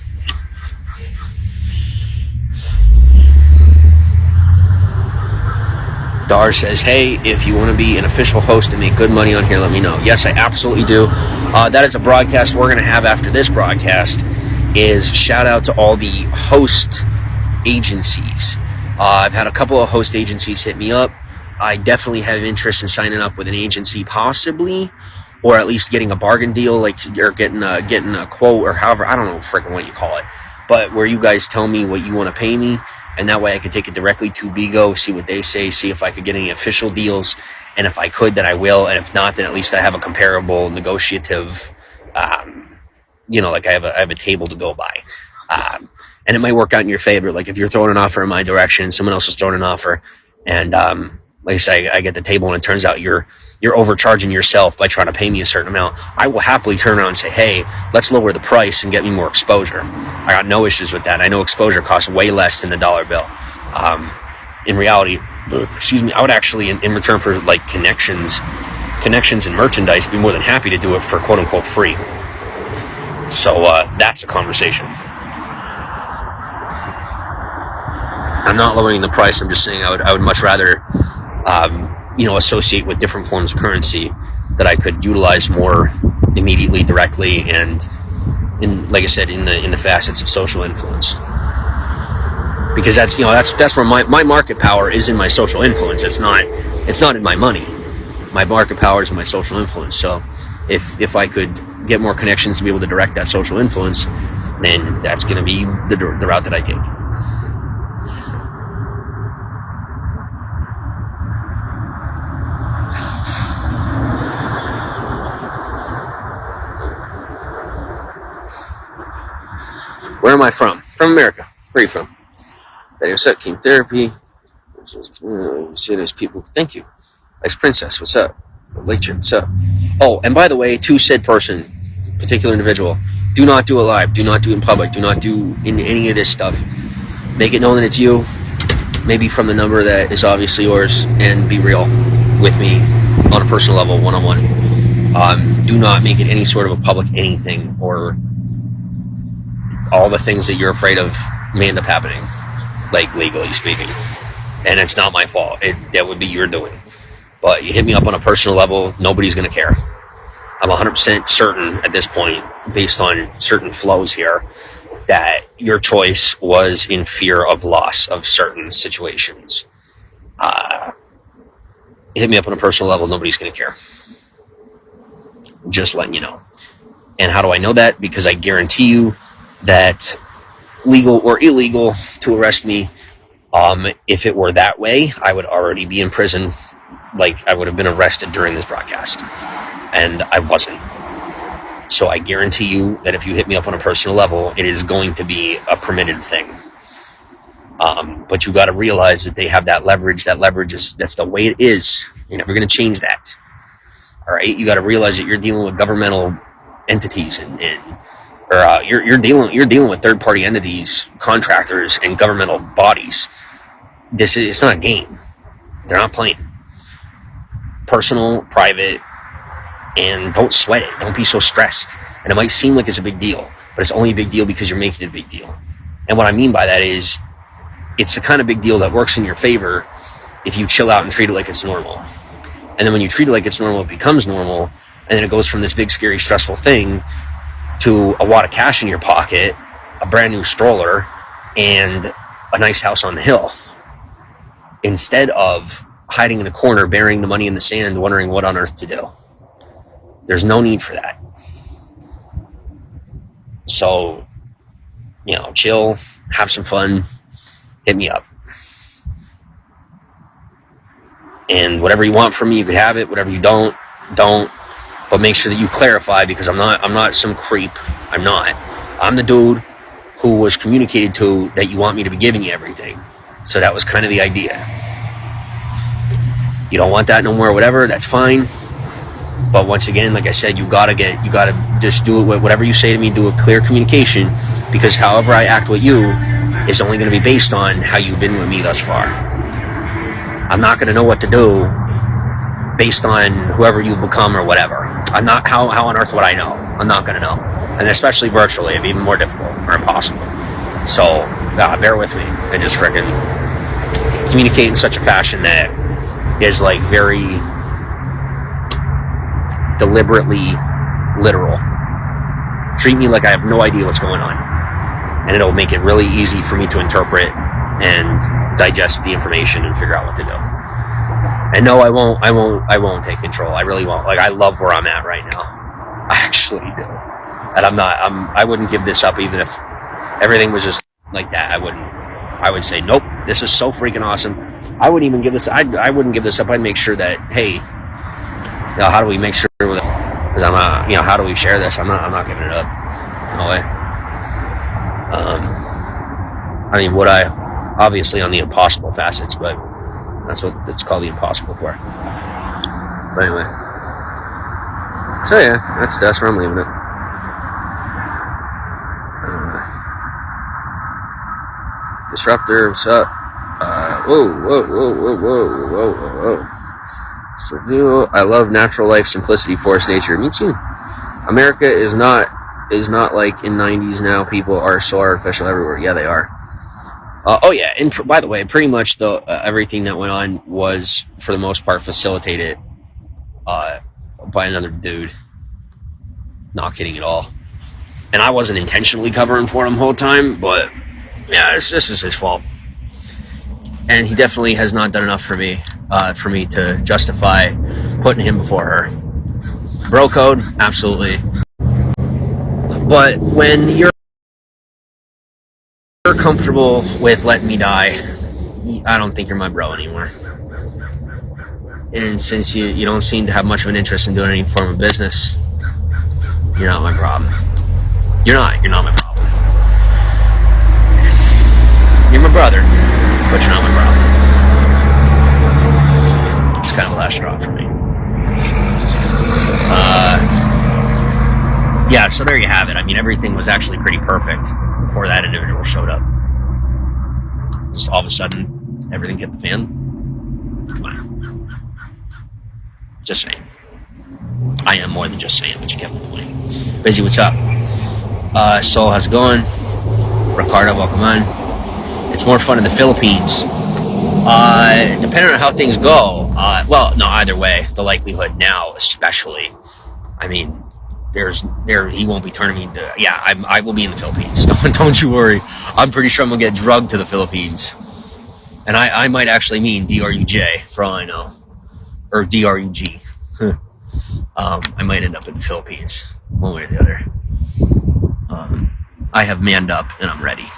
Dar says, hey, if you want to be an official host and make good money on here, let me know. Yes, I absolutely do. That is a broadcast we're going to have after this broadcast. Is shout out to all the host agencies. I've had a couple of host agencies hit me up. I definitely have interest in signing up with an agency, possibly, or at least getting a bargain deal, like or getting a quote or however, I don't know freaking what you call it, but where you guys tell me what you want to pay me, and that way I can take it directly to Bigo, see what they say, see if I could get any official deals, and if I could, then I will, and if not, then at least I have a comparable negotiative. Like I have a table to go by, and it might work out in your favor. Like if you're throwing an offer in my direction, someone else is throwing an offer, and like I say, I get the table, and it turns out you're overcharging yourself by trying to pay me a certain amount. I will happily turn around and say, hey, let's lower the price and get me more exposure. I got no issues with that. I know exposure costs way less than the dollar bill. In reality, I would actually, in return for like connections and merchandise, be more than happy to do it for quote unquote free. So that's a conversation. I'm not lowering the price. I'm just saying I would much rather associate with different forms of currency that I could utilize more immediately, directly, and like I said, in the facets of social influence. Because that's where my market power is, in my social influence. It's not in my money. My market power is in my social influence. So if I could get more connections to be able to direct that social influence, then that's going to be the route that I take. Where am I from? From America. Where are you from? What's up? Chemotherapy. See those people. Thank you. Ice Princess. What's up? Lake Trip. What's up? Oh, and by the way, to said person, particular individual, do not do it live. Do not do it in public. Do not do in any of this stuff. Make it known that it's you. Maybe from the number that is obviously yours, and be real with me on a personal level, one-on-one. Do not make it any sort of a public anything, or all the things that you're afraid of may end up happening, like legally speaking. And it's not my fault. That would be your doing. But you hit me up on a personal level, nobody's going to care. I'm 100% certain at this point, based on certain flows here, that your choice was in fear of loss of certain situations. Hit me up on a personal level, nobody's going to care. Just letting you know. And how do I know that? Because I guarantee you that, legal or illegal to arrest me, if it were that way, I would already be in prison. Like, I would have been arrested during this broadcast, and I wasn't. So I guarantee you that if you hit me up on a personal level, it is going to be a permitted thing. But you got to realize that they have that leverage. That leverage that's the way it is. You're never going to change that. All right, you got to realize that you're dealing with governmental entities, you're dealing with third-party entities, contractors, and governmental bodies. It's not a game. They're not playing. Personal, private, and don't sweat it. Don't be so stressed. And it might seem like it's a big deal, but it's only a big deal because you're making it a big deal. And what I mean by that is, it's the kind of big deal that works in your favor if you chill out and treat it like it's normal. And then when you treat it like it's normal, it becomes normal, and then it goes from this big, scary, stressful thing to a wad of cash in your pocket, a brand new stroller, and a nice house on the hill. Instead of hiding in a corner, burying the money in the sand, wondering what on earth to do. There's no need for that. So, chill, have some fun, hit me up. And whatever you want from me, you could have it. Whatever you don't. But make sure that you clarify, because I'm not some creep. I'm not. I'm the dude who was communicated to that you want me to be giving you everything. So that was kind of the idea. You don't want that no more, whatever, that's fine. But once again, like I said, you gotta just do it with whatever you say to me, do a clear communication, because however I act with you is only going to be based on how you've been with me thus far. I'm not going to know what to do based on whoever you've become or whatever. I'm not, how on earth would I know? I'm not going to know. And especially virtually, it'd be even more difficult or impossible. So, bear with me. I just freaking communicate in such a fashion that is like very deliberately literal. Treat me like I have no idea what's going on, and it'll make it really easy for me to interpret and digest the information and figure out what to do. And no, I won't take control. I really won't. Like, I love where I'm at right now. I actually do. And I wouldn't give this up even if everything was just like that. I would say, nope, this is so freaking awesome. I wouldn't even give this, I wouldn't give this up. I'd make sure that, hey, how do we make sure, because I'm not, how do we share this? I'm not giving it up. No way. I mean, would I? Obviously on the impossible facets, but that's what it's called, the impossible for. But anyway. So yeah, that's where I'm leaving it. Disruptor, what's up? Whoa. So, I love natural life, simplicity, forest nature. Me too. America is not like in 90s now. People are so artificial everywhere. Yeah, they are. Oh yeah, and by the way, pretty much everything that went on was, for the most part, facilitated by another dude. Not kidding at all. And I wasn't intentionally covering for him the whole time, but yeah, this is his fault. And he definitely has not done enough for me to justify putting him before her. Bro code, absolutely. But when you're comfortable with letting me die, I don't think you're my bro anymore. And since you don't seem to have much of an interest in doing any form of business, you're not my problem. You're not my problem. You're my brother, but you're not my problem. It's kind of a last straw for me. Yeah, so there you have it. I mean, everything was actually pretty perfect before that individual showed up. Just all of a sudden, everything hit the fan. Come on. Just saying. I am more than just saying, but you get my point. Busy, what's up? Sol, how's it going? Ricardo, welcome on. It's more fun in the Philippines. Depending on how things go, well, no, either way, the likelihood now, especially, I mean, he won't be turning me into, yeah, I will be in the Philippines. Don't you worry. I'm pretty sure I'm gonna get drugged to the Philippines. And I might actually mean DRUJ, for all I know. Or DRUG. I might end up in the Philippines, one way or the other. I have manned up and I'm ready.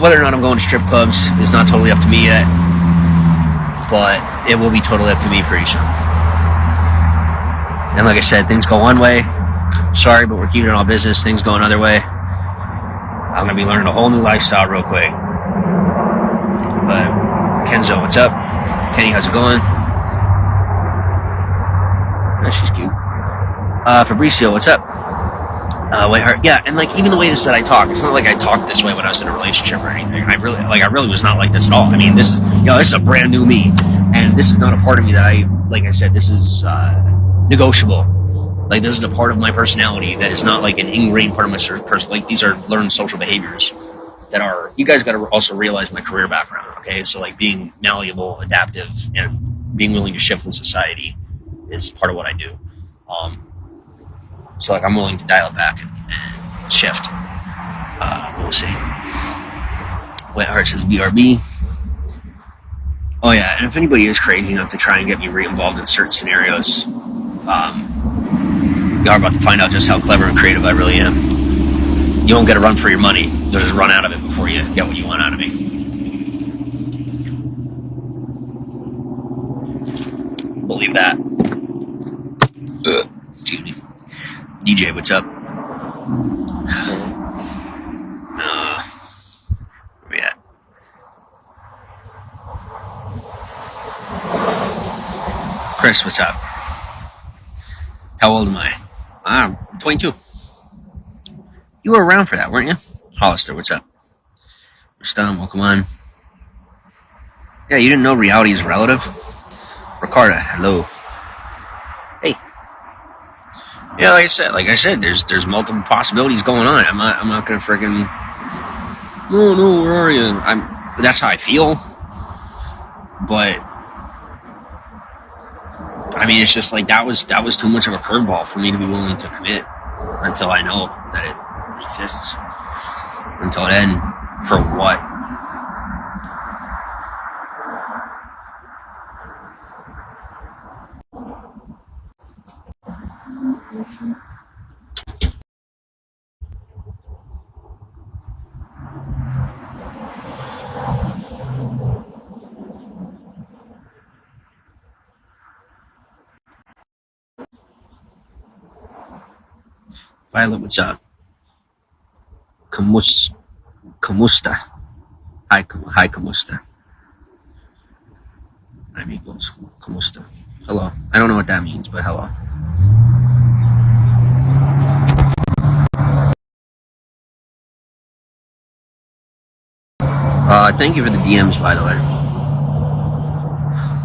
Whether or not I'm going to strip clubs is not totally up to me yet, but it will be totally up to me pretty soon. And like I said, things go one way. Sorry, but we're keeping it all business. Things go another way. I'm going to be learning a whole new lifestyle real quick. But Kenzo, what's up? Kenny, how's it going? Oh, she's cute. Fabricio, what's up? Yeah, and like even the way that I talk, it's not like I talked this way when I was in a relationship or anything. I really was not like this at all. I mean, this is a brand new me, and this is not a part of me that like I said, this is negotiable. Like this is a part of my personality that is not like an ingrained part of my person. Like these are learned social behaviors that are. You guys got to also realize my career background. Okay, so like being malleable, adaptive, and being willing to shift in society is part of what I do. So like I'm willing to dial it back and shift. We'll see. Wet Heart says BRB. Oh yeah, and if anybody is crazy enough to try and get me re-involved in certain scenarios, you are about to find out just how clever and creative I really am. You won't get a run for your money. You'll just run out of it before you get what you want out of me. Believe that. Excuse me. DJ, what's up? Where we at? Chris, what's up? How old am I? I'm 22. You were around for that, weren't you? Hollister, what's up? Rustam, welcome on. Yeah, you didn't know reality is relative? Ricardo, hello. Hey. Yeah, like I said, there's multiple possibilities going on. I'm not gonna freaking. No, where are you? That's how I feel. But I mean, it's just like that was too much of a curveball for me to be willing to commit until I know that it exists. Until then, for what? Violet, what's up? Kamusta. Hi, kamusta. Amigos, kamusta. Hello. I don't know what that means, but hello. Thank you for the DMs, by the way.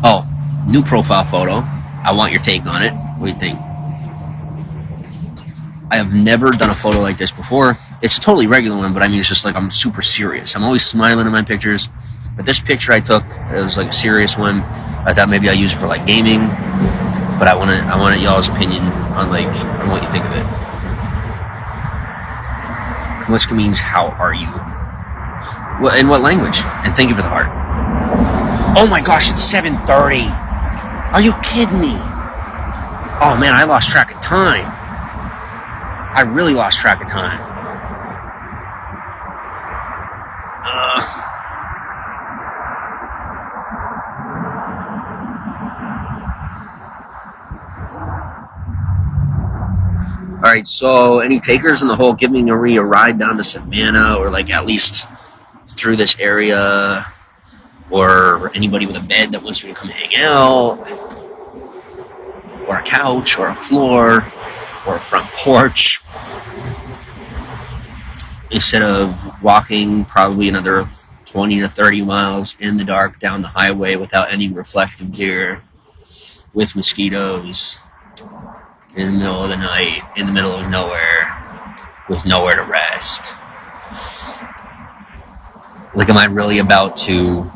Oh, new profile photo. I want your take on it. What do you think? I have never done a photo like this before. It's a totally regular one, but I mean, it's just like I'm super serious. I'm always smiling in my pictures. But this picture I took, it was like a serious one. I thought maybe I'll use it for like gaming, but I wanted y'all's opinion on what you think of it. Kamuska means how are you? Well, in what language? And thank you for the heart. Oh my gosh, it's 7:30. Are you kidding me? Oh man, I lost track of time. I really lost track of time. All right, so any takers in the whole giving a ride down to Savannah, or like at least through this area, or anybody with a bed that wants me to come hang out, or a couch, or a floor, or a front porch, instead of walking probably another 20 to 30 miles in the dark down the highway without any reflective gear, with mosquitoes, in the middle of the night, in the middle of nowhere, with nowhere to rest. Like, am I really about to,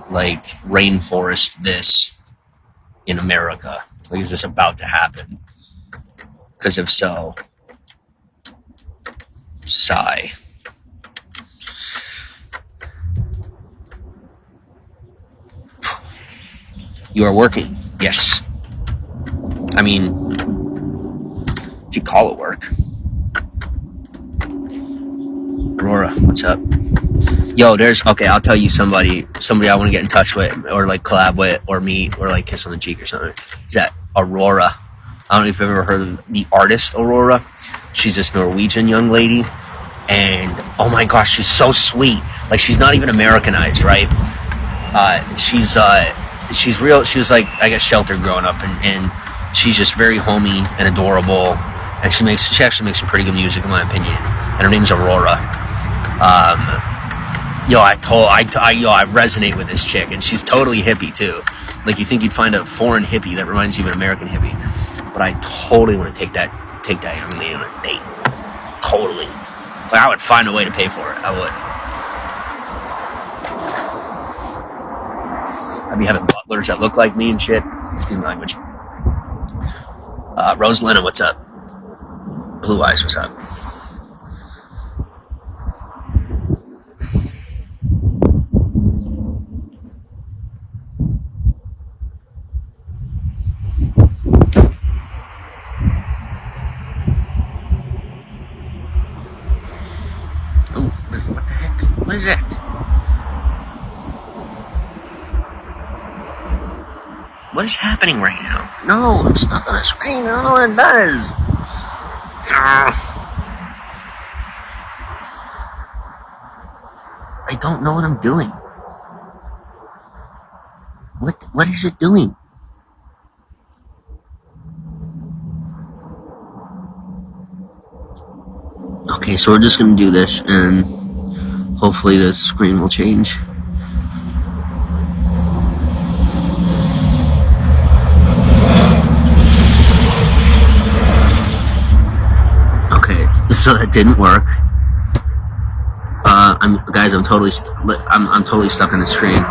like, rainforest this in America? Like, is this about to happen? Because if so, sigh. You are working. Yes. I mean, if you call it work. Aurora, what's up? Yo, okay, I'll tell you somebody I want to get in touch with, or like collab with, or meet, or like kiss on the cheek or something. Is that Aurora? I don't know if you've ever heard of the artist Aurora. She's this Norwegian young lady, and oh my gosh, she's so sweet. Like, she's not even Americanized, right? She's real. She was like, I guess, sheltered growing up, and she's just very homey and adorable, and she actually makes some pretty good music, in my opinion. And her name's Aurora. I resonate with this chick, and she's totally hippie too. Like, you think you'd find a foreign hippie that reminds you of an American hippie, but I totally want to take that young lady on a date. Totally. Like, I would find a way to pay for it. I would. I'd be having butlers that look like me and shit. Excuse my language. Rosalina, what's up? Blue Eyes, what's up? Ooh, what the heck? What is that? What is happening right now? No, I'm stuck on a screen. I don't know what it does. I don't know what I'm doing. What is it doing? Okay, so we're just gonna do this, and hopefully this screen will change. So that didn't work. I'm totally stuck on the screen.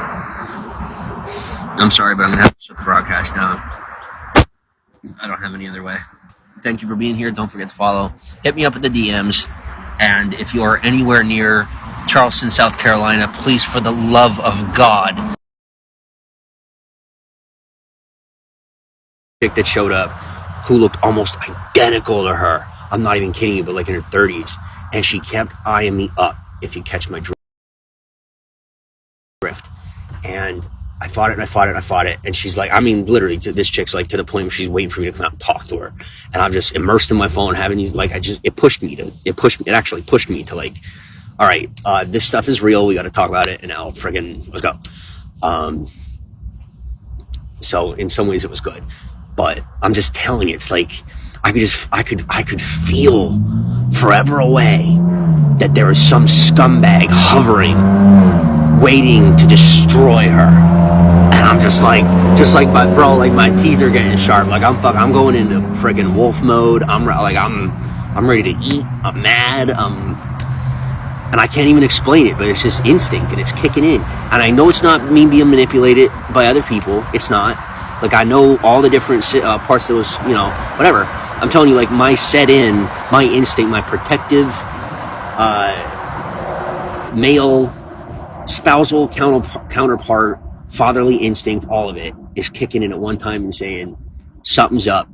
I'm sorry, but I'm gonna have to shut the broadcast down. I don't have any other way. Thank you for being here. Don't forget to follow. Hit me up at the DMs. And if you are anywhere near Charleston, South Carolina, please, for the love of God, chick that showed up who looked almost identical to her. I'm not even kidding you, but like in her 30s. And she kept eyeing me up, if you catch my drift. And I fought it. And she's like, I mean, literally, this chick's like to the point where she's waiting for me to come out and talk to her. And I'm just immersed in my phone, having these, like, it actually pushed me to like, all right, this stuff is real. We got to talk about it. And now let's go. So in some ways it was good, but I'm just telling you, it's like, I could feel forever away that there is some scumbag hovering, waiting to destroy her. And I'm just like my teeth are getting sharp. Like I'm going into friggin' wolf mode. I'm I'm ready to eat. I'm mad. And I can't even explain it, but it's just instinct and it's kicking in. And I know it's not me being manipulated by other people. It's not. Like, I know all the different parts of those, whatever. I'm telling you, like, my instinct, my protective, male, spousal counterpart, fatherly instinct, all of it is kicking in at one time and saying, something's up.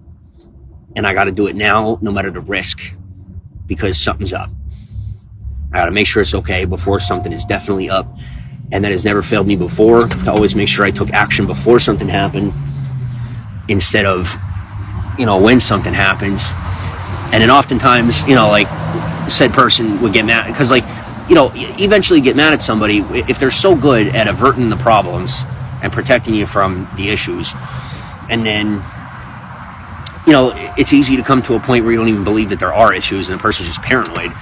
And I got to do it now, no matter the risk, because something's up. I got to make sure it's okay before something is definitely up. And that has never failed me before, to always make sure I took action before something happened instead of, when something happens. And then oftentimes, like, said person would get mad because, like, eventually get mad at somebody if they're so good at averting the problems and protecting you from the issues. And then, it's easy to come to a point where you don't even believe that there are issues and the person's just paranoid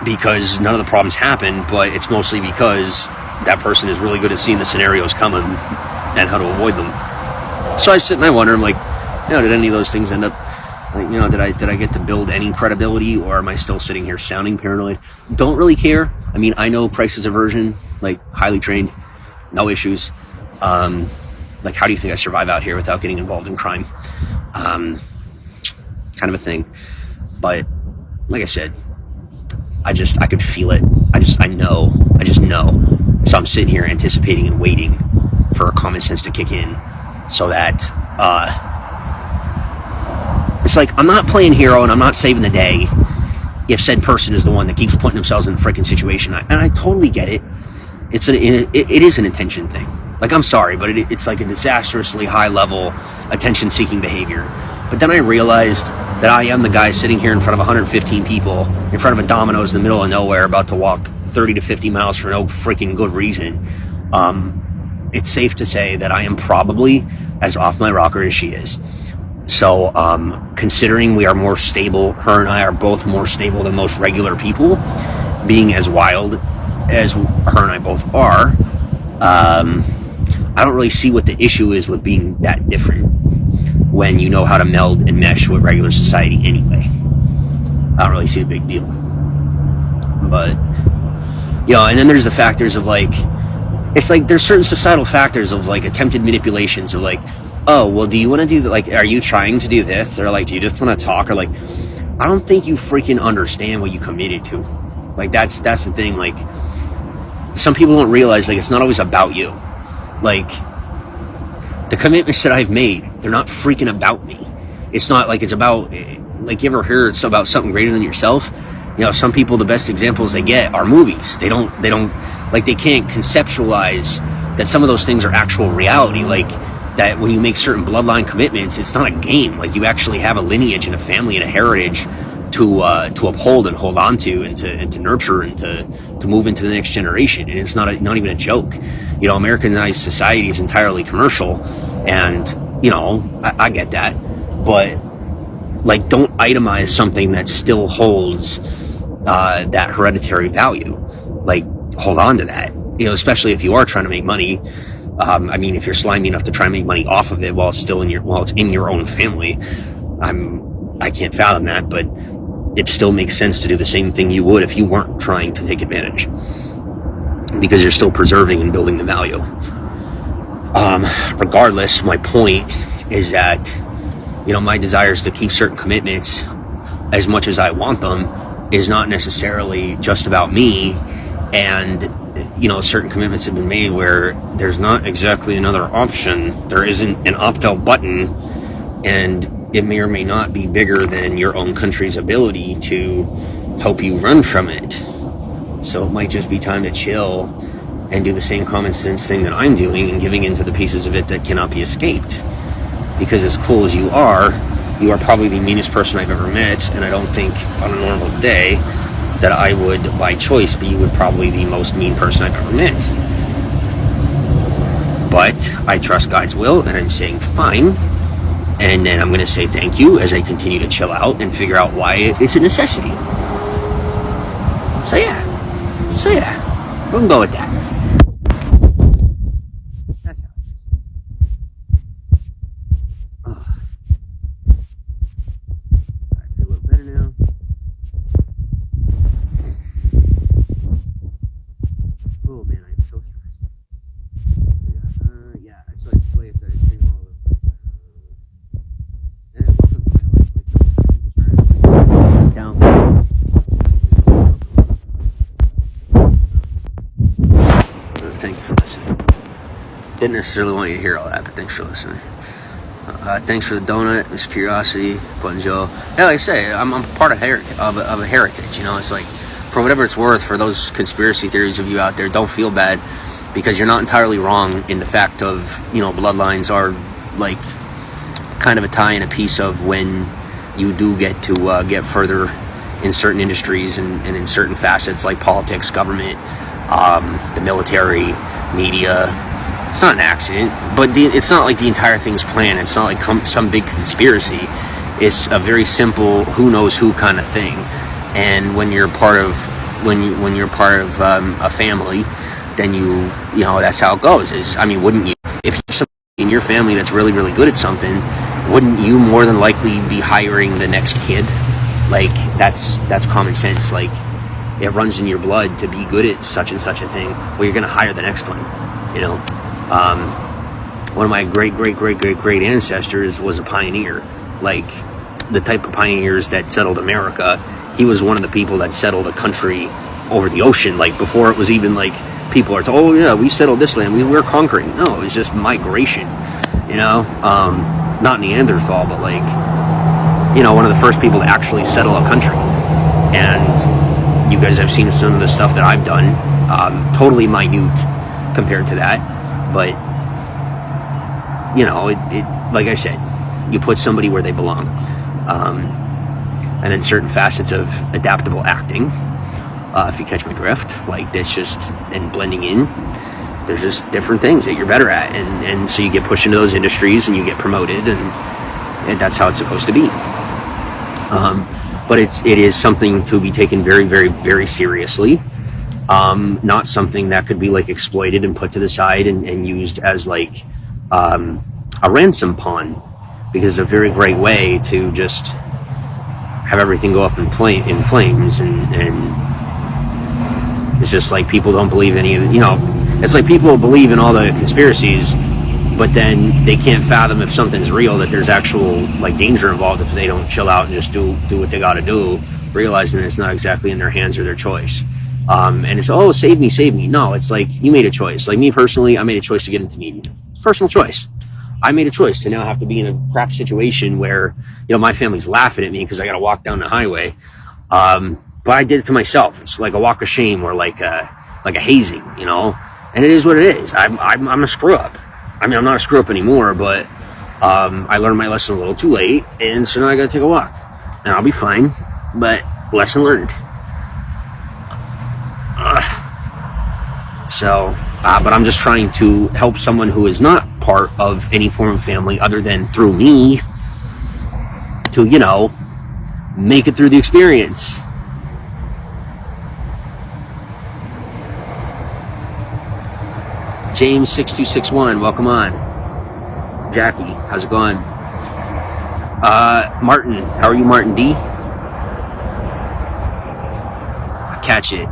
because none of the problems happen, but it's mostly because that person is really good at seeing the scenarios coming and how to avoid them. So I sit and I wonder, I'm like, did any of those things end up, like, did I get to build any credibility, or am I still sitting here sounding paranoid? Don't really care. I mean, I know prices aversion, like, highly trained, no issues. Like, how do you think I survive out here without getting involved in crime? Kind of a thing. But like I said, I could feel it. I just know. So I'm sitting here anticipating and waiting for common sense to kick in so that, it's like, I'm not playing hero and I'm not saving the day if said person is the one that keeps putting themselves in the freaking situation. And I totally get it. It is an attention thing. Like, I'm sorry, but it's like a disastrously high level attention seeking behavior. But then I realized that I am the guy sitting here in front of 115 people, in front of a Domino's in the middle of nowhere, about to walk 30 to 50 miles for no freaking good reason. It's safe to say that I am probably as off my rocker as she is. So, considering we are more stable, her and I are both more stable than most regular people, being as wild as her and I both are, I don't really see what the issue is with being that different when you know how to meld and mesh with regular society anyway. I don't really see a big deal. But, and then there's the factors of, like, it's like there's certain societal factors of, like, attempted manipulations of, like, oh, well, do you want to do that? Like, are you trying to do this? Or, like, do you just want to talk? Or, like, I don't think you freaking understand what you committed to. Like, that's the thing. Like, some people don't realize, like, it's not always about you. Like, the commitments that I've made, they're not freaking about me. It's not like it's about, like, you ever hear it's about something greater than yourself? Some people, the best examples they get are movies. They don't, like, they can't conceptualize that some of those things are actual reality. Like, that when you make certain bloodline commitments, it's not a game. Like, you actually have a lineage and a family and a heritage to uphold and hold on to and to nurture and to move into the next generation. And it's not even a joke. Americanized society is entirely commercial, and I get that, but, like, don't itemize something that still holds that hereditary value. Like, hold on to that, especially if you are trying to make money. I mean, if you're slimy enough to try and make money off of it while it's in your own family, I can't fathom that, but it still makes sense to do the same thing you would if you weren't trying to take advantage, because you're still preserving and building the value. Regardless, my point is that, my desires to keep certain commitments as much as I want them is not necessarily just about me. And, certain commitments have been made where there's not exactly another option. There isn't an opt-out button, and it may or may not be bigger than your own country's ability to help you run from it. So it might just be time to chill and do the same common sense thing that I'm doing and giving into the pieces of it that cannot be escaped. Because as cool as you are probably the meanest person I've ever met, and I don't think on a normal day that I would, by choice, be with probably the most mean person I've ever met. But I trust God's will, and I'm saying fine. And then I'm going to say thank you as I continue to chill out and figure out why it's a necessity. So yeah. We can go with that. That's how it is. I feel a little better now. Thank you for listening. Didn't necessarily want you to hear all that, but thanks for listening. Thanks for the donut, Miss Curiosity, Bonjour. Yeah, like I say, I'm part of a heritage. You know, it's like, for whatever it's worth, for those conspiracy theories of you out there, don't feel bad, because you're not entirely wrong in the fact of, you know, bloodlines are like kind of a tie and a piece of when you do get to get further in certain industries and in certain facets like politics, government, the military, media. It's not an accident, but it's not like the entire thing's planned. It's not like some big conspiracy. It's a very simple who knows who kind of thing. And when you're part of a family, then you know that's how it goes. Wouldn't you, if you're somebody in your family that's really, really good at something, wouldn't you more than likely be hiring the next kid? Like, that's common sense. Like, it runs in your blood to be good at such and such a thing. Well, you're going to hire the next one, you know. One of my great ancestors was a pioneer, like the type of pioneers that settled America. He was one of the people that settled a country over the ocean, like before it was even like people are told, oh yeah, we settled this land, we were conquering. No, it was just migration, you know. Not Neanderthal, but like, you know, one of the first people to actually settle a country. And you guys have seen some of the stuff that I've done, totally minute compared to that. But, you know, it like I said, you put somebody where they belong. And then certain facets of adaptable acting, if you catch my drift, like that's just, and blending in, there's just different things that you're better at. And so you get pushed into those industries and you get promoted, and that's how it's supposed to be. But it is something to be taken very, very, very seriously. Not something that could be like exploited and put to the side and used as like a ransom pawn, because it's a very great way to just have everything go up in flames, and it's just like people don't believe any of it. You know, it's like people believe in all the conspiracies, but then they can't fathom if something's real, that there's actual like danger involved if they don't chill out and just do what they got to do, realizing that it's not exactly in their hands or their choice. And it's, oh, save me. No, it's like, you made a choice. Like me personally, I made a choice to get into media. Personal choice. I made a choice to now have to be in a crap situation where, you know, my family's laughing at me because I got to walk down the highway. But I did it to myself. It's like a walk of shame, or like a hazing, you know, and it is what it is. I'm a screw up. I mean, I'm not a screw up anymore, but, I learned my lesson a little too late. And so now I got to take a walk, and I'll be fine, but lesson learned. But I'm just trying to help someone who is not part of any form of family other than through me to, you know, make it through the experience. James 6261, welcome on. Jackie, how's it going? Martin, how are you, Martin D? Catch it.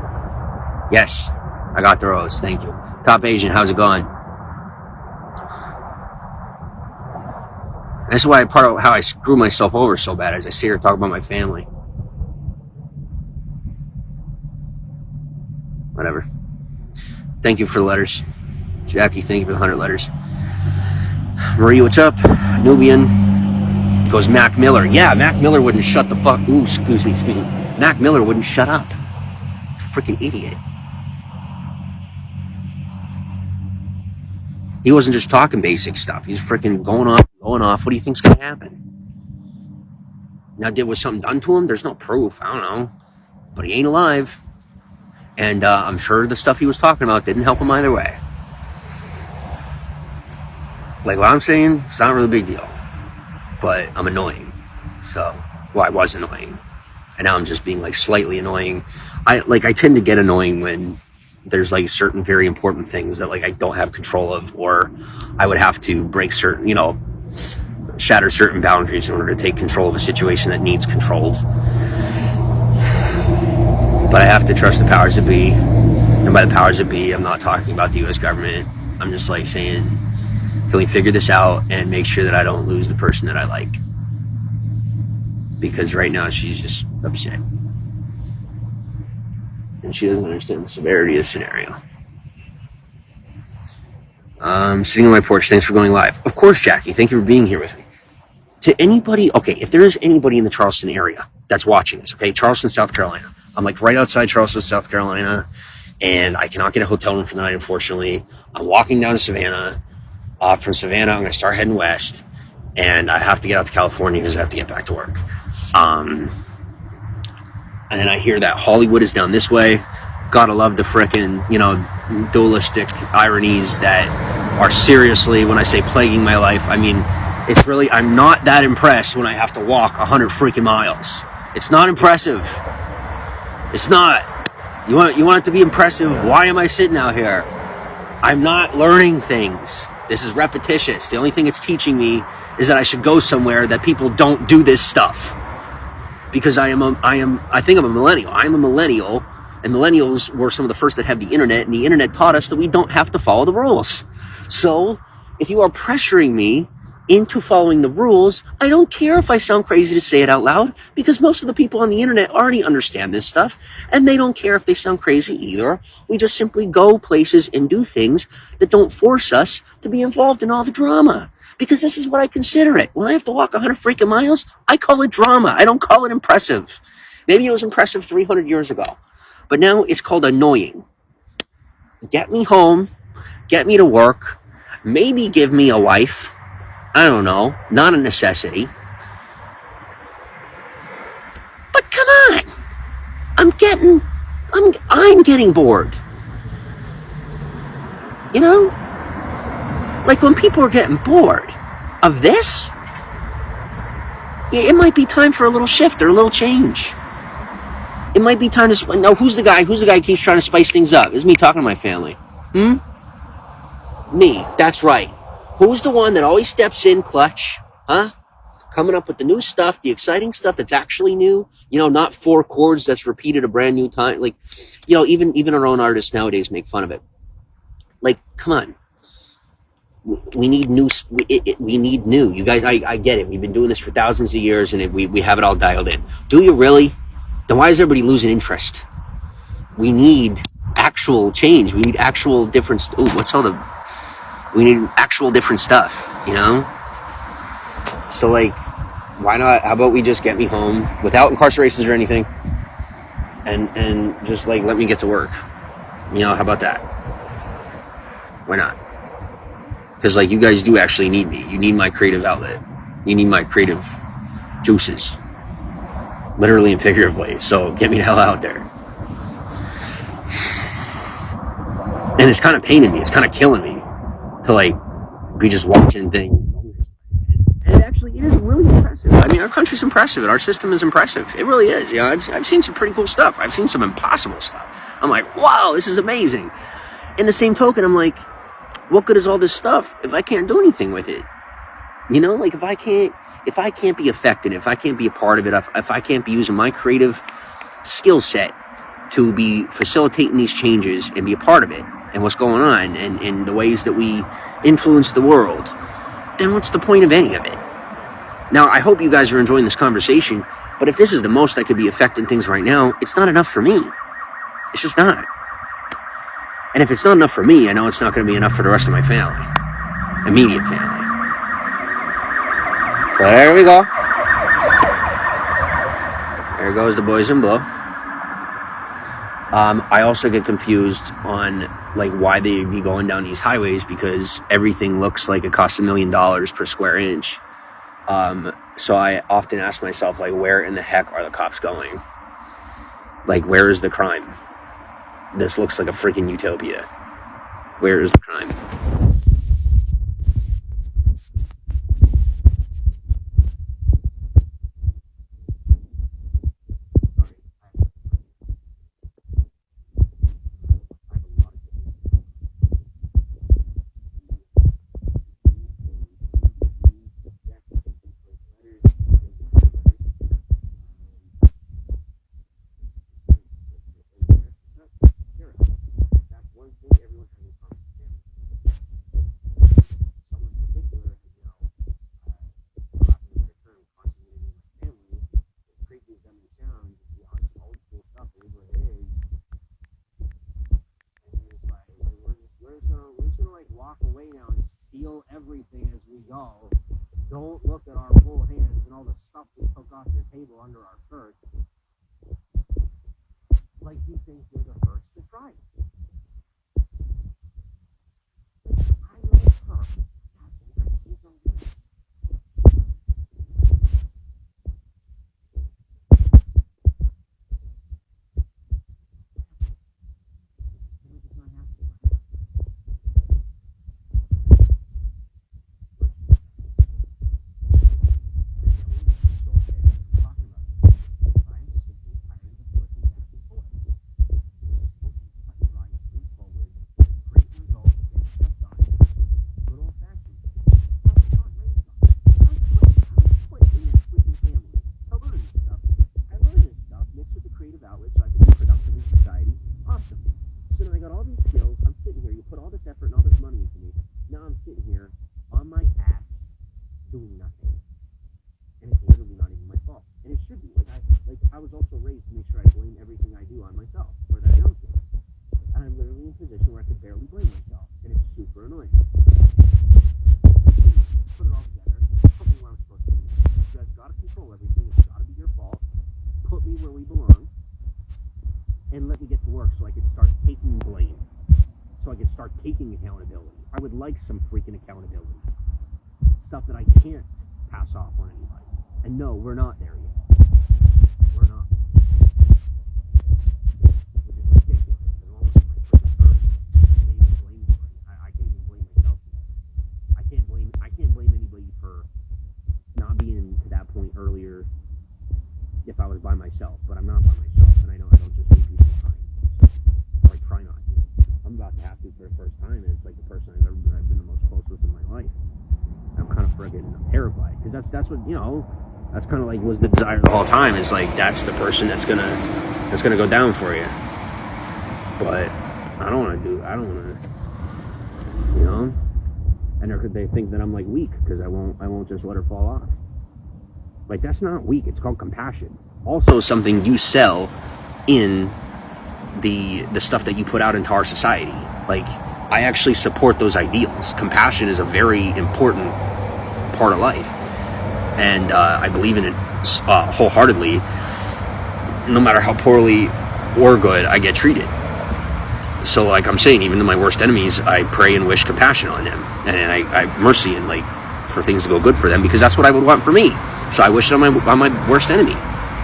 Yes, I got the rose. Thank you. Top Asian, how's it going? That's why part of how I screw myself over so bad as I sit here talk about my family. Whatever. Thank you for the letters. Jackie, thank you for the 100 letters. Marie, what's up? Nubian. Goes Mac Miller. Yeah, Mac Miller wouldn't shut the fuck. Ooh, excuse me. Mac Miller wouldn't shut up. Freaking idiot. He wasn't just talking basic stuff. He's freaking going off. What do you think's gonna happen? Now, was something done to him? There's no proof. I don't know. But he ain't alive. And I'm sure the stuff he was talking about didn't help him either way. Like what I'm saying, it's not really a big deal. But I'm annoying. So, well, I was annoying. And now I'm just being like slightly annoying. I tend to get annoying when there's like certain very important things that like I don't have control of, or I would have to break certain, you know, shatter certain boundaries in order to take control of a situation that needs controlled. But I have to trust the powers that be. And by the powers that be, I'm not talking about the US government. I'm just like saying, can we figure this out and make sure that I don't lose the person that I like? Because right now she's just upset. And she doesn't understand the severity of the scenario. Sitting on my porch. Thanks for going live. Of course, Jackie. Thank you for being here with me. To anybody, okay, if there is anybody in the Charleston area that's watching this, okay, Charleston, South Carolina. I'm like right outside Charleston, South Carolina, and I cannot get a hotel room for the night, unfortunately. I'm walking down to Savannah. From Savannah, I'm going to start heading west, and I have to get out to California because I have to get back to work. And then I hear that Hollywood is down this way. Gotta love the frickin', dualistic ironies that are seriously, when I say plaguing my life, I mean, it's really, I'm not that impressed when I have to walk 100 freaking miles. It's not impressive. It's not. You want it to be impressive? Why am I sitting out here? I'm not learning things. This is repetitious. The only thing it's teaching me is that I should go somewhere that people don't do this stuff. Because I think I'm a millennial. I'm a millennial, and millennials were some of the first that had the internet, and the internet taught us that we don't have to follow the rules. So, if you are pressuring me into following the rules, I don't care if I sound crazy to say it out loud, because most of the people on the internet already understand this stuff, and they don't care if they sound crazy either. We just simply go places and do things that don't force us to be involved in all the drama. Because this is what I consider it. When I have to walk 100 freaking miles, I call it drama. I don't call it impressive. Maybe it was impressive 300 years ago, but now it's called annoying. Get me home, get me to work, maybe give me a wife. I don't know, not a necessity. But come on, I'm getting bored. Like when people are getting bored of this, it might be time for a little shift or a little change. It might be time to no. Who's the guy who keeps trying to spice things up? It's me talking to my family. Me. That's right. Who's the one that always steps in clutch? Huh? Coming up with the new stuff, the exciting stuff that's actually new. Not 4 chords that's repeated a brand new time. Like, even our own artists nowadays make fun of it. Like, come on. We need new. We need new. You guys, I get it. We've been doing this for thousands of years, and we have it all dialed in. Do you really? Then why is everybody losing interest? We need actual change. We need actual different. We need actual different stuff. So like, why not? How about we just get me home without incarcerations or anything, and just like let me get to work. How about that? Why not? Because like you guys do actually need me. You need my creative outlet. You need my creative juices. Literally and figuratively. So get me the hell out there. And it's kind of paining me. It's kind of killing me to like be just watching things. And it is really impressive. I mean, our country's impressive and our system is impressive. It really is. I've seen some pretty cool stuff. I've seen some impossible stuff. I'm like, wow, this is amazing. In the same token, I'm like, what good is all this stuff if I can't do anything with it? Like if I can't be affected, if I can't be a part of it, if I can't be using my creative skill set to be facilitating these changes and be a part of it and what's going on and the ways that we influence the world, then what's the point of any of it? Now, I hope you guys are enjoying this conversation, but if this is the most I could be affecting things right now, it's not enough for me. It's just not. And if it's not enough for me, I know it's not going to be enough for the rest of my family. Immediate family. So there we go. There goes the boys in blue. I also get confused on like why they be going down these highways, because everything looks like it costs $1 million per square inch. So I often ask myself, like, where in the heck are the cops going? Like, where is the crime? This looks like a freaking utopia. Where is the crime? walk away now and steal everything as we go. Don't look at our full hands and all the stuff we took off your table under our shirts. Like you think you're the first to try it. I like her. That's why she's a leader. I was also raised to make sure I blame everything I do on myself, or that I don't do. And I'm literally in a position where I could barely blame myself, and it's super annoying. Put it all together, put me where I'm supposed to be. You guys gotta control everything, it's gotta be your fault. Put me where we belong, and let me get to work so I can start taking blame. So I can start taking accountability. I would like some freaking accountability. Stuff that I can't pass off on anybody. And no, we're not there yet. We're not. Which is ridiculous. Because all of my freaking hurt. I can't even blame anybody. I can't even blame myself. I can't blame anybody for not being to that point earlier if I was by myself. But I'm not by myself, and I know I don't just leave people behind. Or I try not to. I'm about to have to for the first time, and it's like the person I've been the most close with in my life. I'm kind of friggin' terrified, because that's what, you know, that's kind of like was the desire the whole time, is like that's the person that's gonna go down for you. But I don't want to, you know. And they think that I'm like weak because I won't just let her fall off. Like, that's not weak. It's called compassion. Also, something you sell in the stuff that you put out into our society. Like, I actually support those ideals. Compassion is a very important part of life, and I believe in it wholeheartedly. No matter how poorly or good I get treated. So, like I'm saying, even to my worst enemies, I pray and wish compassion on them, and I mercy and like for things to go good for them, because that's what I would want for me. So I wish it on my worst enemy.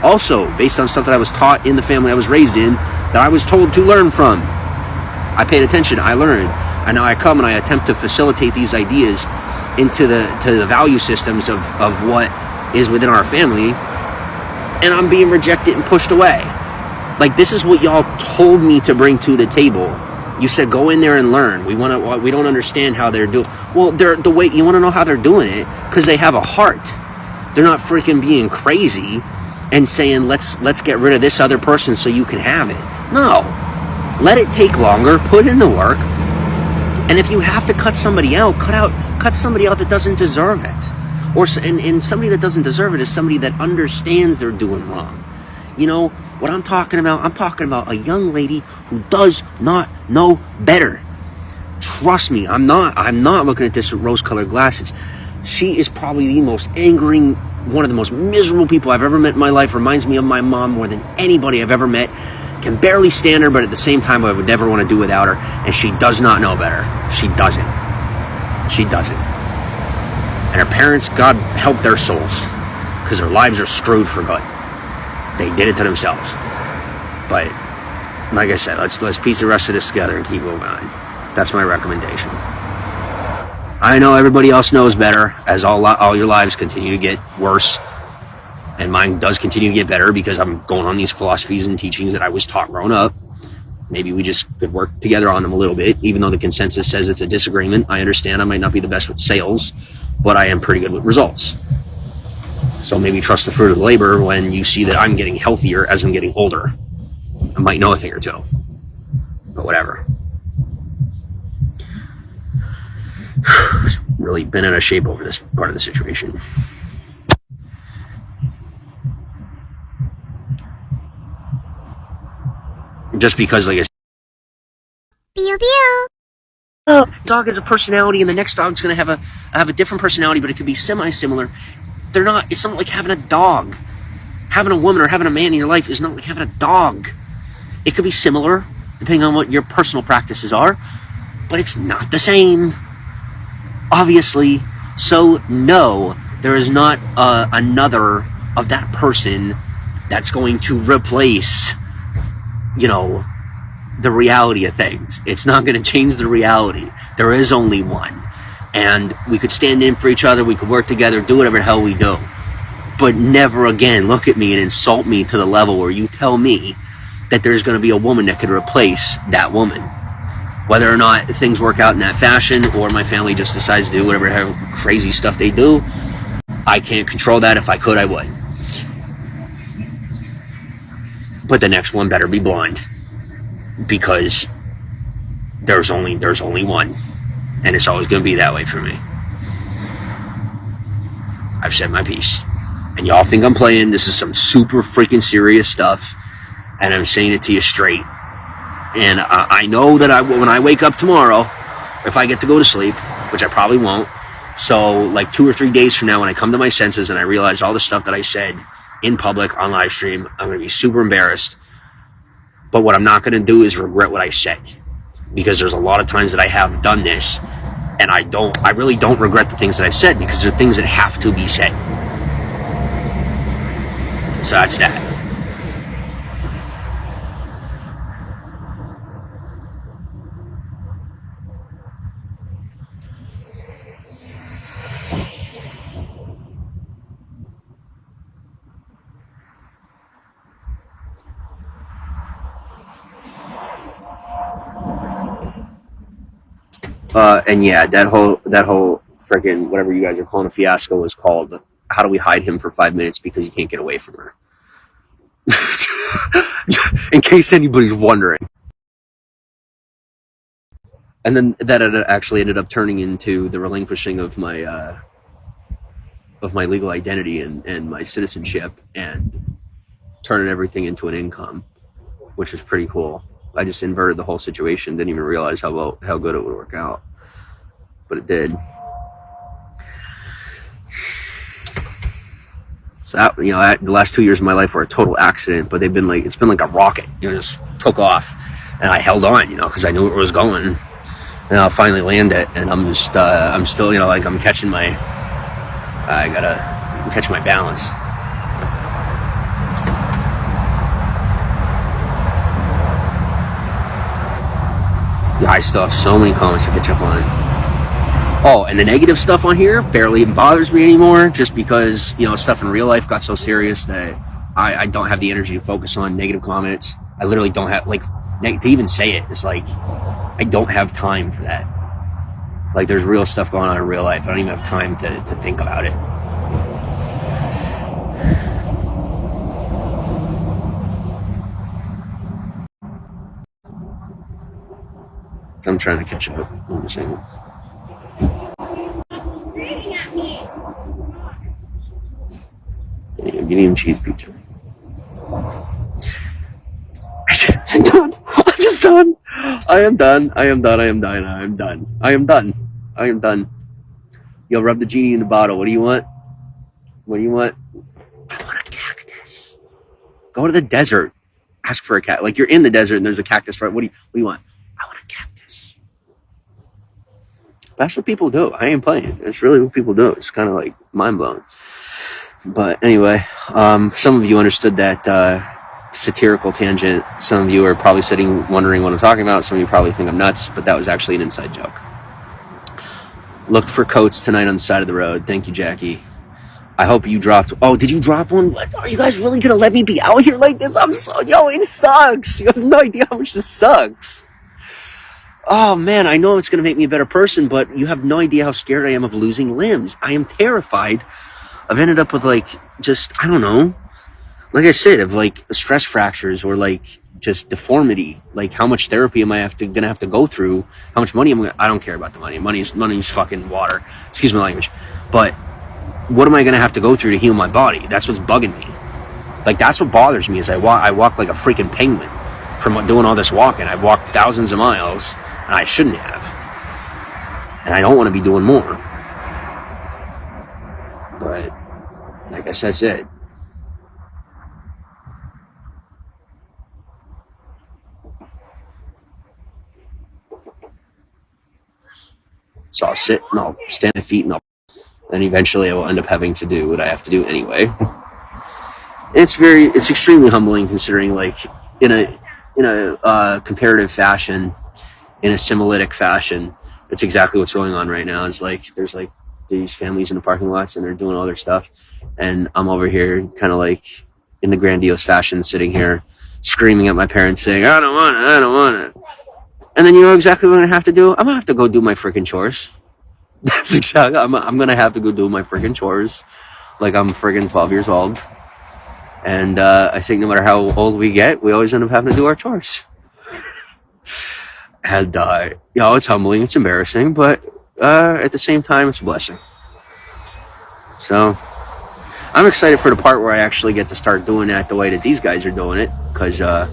Also, based on stuff that I was taught in the family I was raised in, that I was told to learn from. I paid attention, I learned, and now I come and I attempt to facilitate these ideas into the value systems of what is within our family, and I'm being rejected and pushed away. Like, this is what y'all told me to bring to the table. You said go in there and learn. We don't understand how they're doing. Well, the way you want to know how they're doing it, because they have a heart. They're not freaking being crazy and saying let's get rid of this other person so you can have it. No. Let it take longer, put in the work, and if you have to cut somebody out, cut somebody out that doesn't deserve it. And somebody that doesn't deserve it is somebody that understands they're doing wrong. You know what I'm talking about? I'm talking about a young lady who does not know better. Trust me, I'm not looking at this with rose-colored glasses. She is probably the most angering, one of the most miserable people I've ever met in my life. Reminds me of my mom more than anybody I've ever met. Can barely stand her, but at the same time, I would never want to do without her. And she does not know better. She doesn't. She doesn't. And her parents, God help their souls, because their lives are screwed for good. They did it to themselves. But like I said, let's piece the rest of this together and keep moving on. That's my recommendation. I know everybody else knows better, as all your lives continue to get worse, and mine does continue to get better because I'm going on these philosophies and teachings that I was taught growing up. Maybe we just could work together on them a little bit, even though the consensus says it's a disagreement. I understand I might not be the best with sales, but I am pretty good with results. So maybe trust the fruit of the labor when you see that I'm getting healthier as I'm getting older. I might know a thing or two, but whatever. Really been out of shape over this part of the situation. Just because, like I said, Dog has a personality, and the next dog's going to have a different personality, but it could be semi-similar. They're not. It's not like having a dog. Having a woman or having a man in your life is not like having a dog. It could be similar, depending on what your personal practices are, but it's not the same, obviously. So no, there is not another of that person that's going to replace, the reality of things. It's not going to change the reality. There is only one. And we could stand in for each other, we could work together, do whatever the hell we do. But never again look at me and insult me to the level where you tell me that there's going to be a woman that could replace that woman. Whether or not things work out in that fashion, or my family just decides to do whatever crazy stuff they do, I can't control that. If I could, I would. But the next one better be blonde, because there's only one, and it's always going to be that way for me. I've said my piece, and y'all think I'm playing. This is some super freaking serious stuff, and I'm saying it to you straight. And I know that when I wake up tomorrow, if I get to go to sleep, which I probably won't, so like 2 or 3 days from now, when I come to my senses and I realize all the stuff that I said in public on live stream, I'm going to be super embarrassed. But what I'm not going to do is regret what I said, because there's a lot of times that I have done this, and I really don't regret the things that I've said, because they're things that have to be said. So that's that. And yeah, that whole freaking whatever you guys are calling a fiasco was called "How do we hide him for 5 minutes because you can't get away from her?" In case anybody's wondering. And then that actually ended up turning into the relinquishing of my legal identity and my citizenship, and turning everything into an income, which was pretty cool. I just inverted the whole situation. Didn't even realize how good it would work out, but it did. So that, the last 2 years of my life were a total accident, but it's been like a rocket. Just took off, and I held on, because I knew where it was going, and I'll finally land it. And I'm still, I'm catching my balance. Yeah, I still have so many comments to catch up on. Oh, and the negative stuff on here barely even bothers me anymore, just because, stuff in real life got so serious that I don't have the energy to focus on negative comments. I literally don't have, to even say it. It's like, I don't have time for that. Like, there's real stuff going on in real life. I don't even have time to think about it. I'm trying to catch up. One second. Medium cheese pizza. I'm done. I'm just done. I am done. Yo, rub the genie in the bottle. What do you want? I want a cactus. Go to the desert. Ask for a cat. Like, you're in the desert and there's a cactus, right? What do you want? I want a cactus. That's what people do. I ain't playing. It's really what people do. It's kind of like mind blowing. But anyway, some of you understood that satirical tangent. Some of you are probably wondering what I'm talking about. Some of you probably think I'm nuts, but that was actually an inside joke. Look for coats tonight on the side of the road. Thank you, Jackie. I hope you dropped. Oh, did you drop one? Are you guys really gonna let me be out here like this? It sucks. You have no idea how much this sucks. Oh man, I know it's gonna make me a better person, but you have no idea how scared I am of losing limbs. I am terrified. I've ended up with I don't know, like I said, of stress fractures or just deformity. Like, how much therapy am I gonna have to go through? How much money I don't care about the money. Money's fucking water. Excuse my language. But what am I gonna have to go through to heal my body? That's what's bugging me. That's what bothers me is I walk like a freaking penguin from doing all this walking. I've walked thousands of miles and I shouldn't have. And I don't want to be doing more. But I guess that's it. So I'll sit and I'll stand my feet and then eventually I will end up having to do what I have to do anyway. It's extremely humbling considering, like, in a comparative fashion, in a similytic fashion, it's exactly what's going on right now. It's like there's like these families in the parking lots and they're doing all their stuff, and I'm over here kind of like in the grandiose fashion sitting here screaming at my parents saying, I don't want it. And then you know exactly what I'm gonna have to do? I'm gonna have to go do my freaking chores. That's exactly, I'm gonna have to go do my freaking chores like I'm freaking 12 years old. And I think no matter how old we get, we always end up having to do our chores. And it's humbling, it's embarrassing, but at the same time, it's a blessing. So I'm excited for the part where I actually get to start doing that the way that these guys are doing it, because I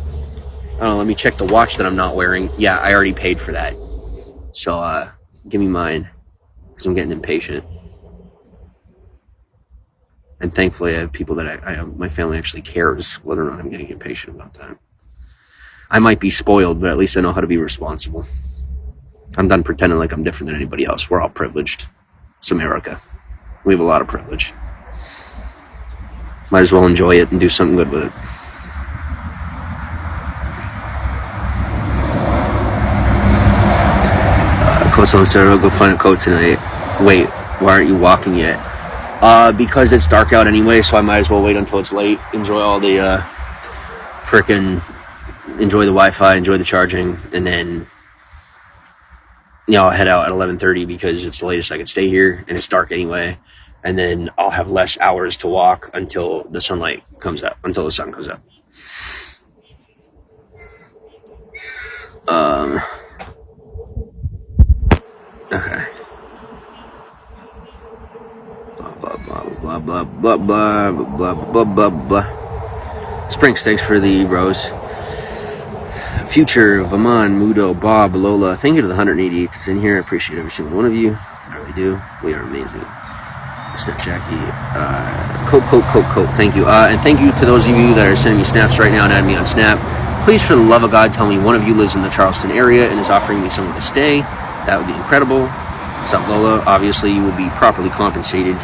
don't know, let me check the watch that I'm not wearing. Yeah, I already paid for that. So give me mine, because I'm getting impatient. And thankfully I have people that my family actually cares whether or not I'm getting impatient about that. I might be spoiled, but at least I know how to be responsible. I'm done pretending like I'm different than anybody else. We're all privileged. It's America. We have a lot of privilege. Might as well enjoy it and do something good with it. Coach on Saroka, go find a coat tonight. Wait, why aren't you walking yet? Because it's dark out anyway, so I might as well wait until it's late. Enjoy all the enjoy the Wi-Fi, enjoy the charging, and then I'll head out at 11:30 because it's the latest I could stay here, and it's dark anyway. And then I'll have less hours to walk until the sunlight comes up, until the sun comes up. Okay. Blah blah blah blah blah blah blah blah. Sprinks, thanks for the rose. Future, Vaman, Mudo, Bob, Lola, thank you to the 188 that's in here. I appreciate every single one of you. I really do. We are amazing. Snap Jackie, Coat, thank you. And thank you to those of you that are sending me snaps right now and adding me on Snap. Please, for the love of God, tell me one of you lives in the Charleston area and is offering me somewhere to stay. That would be incredible. What's up, Lola? Obviously, you will be properly compensated.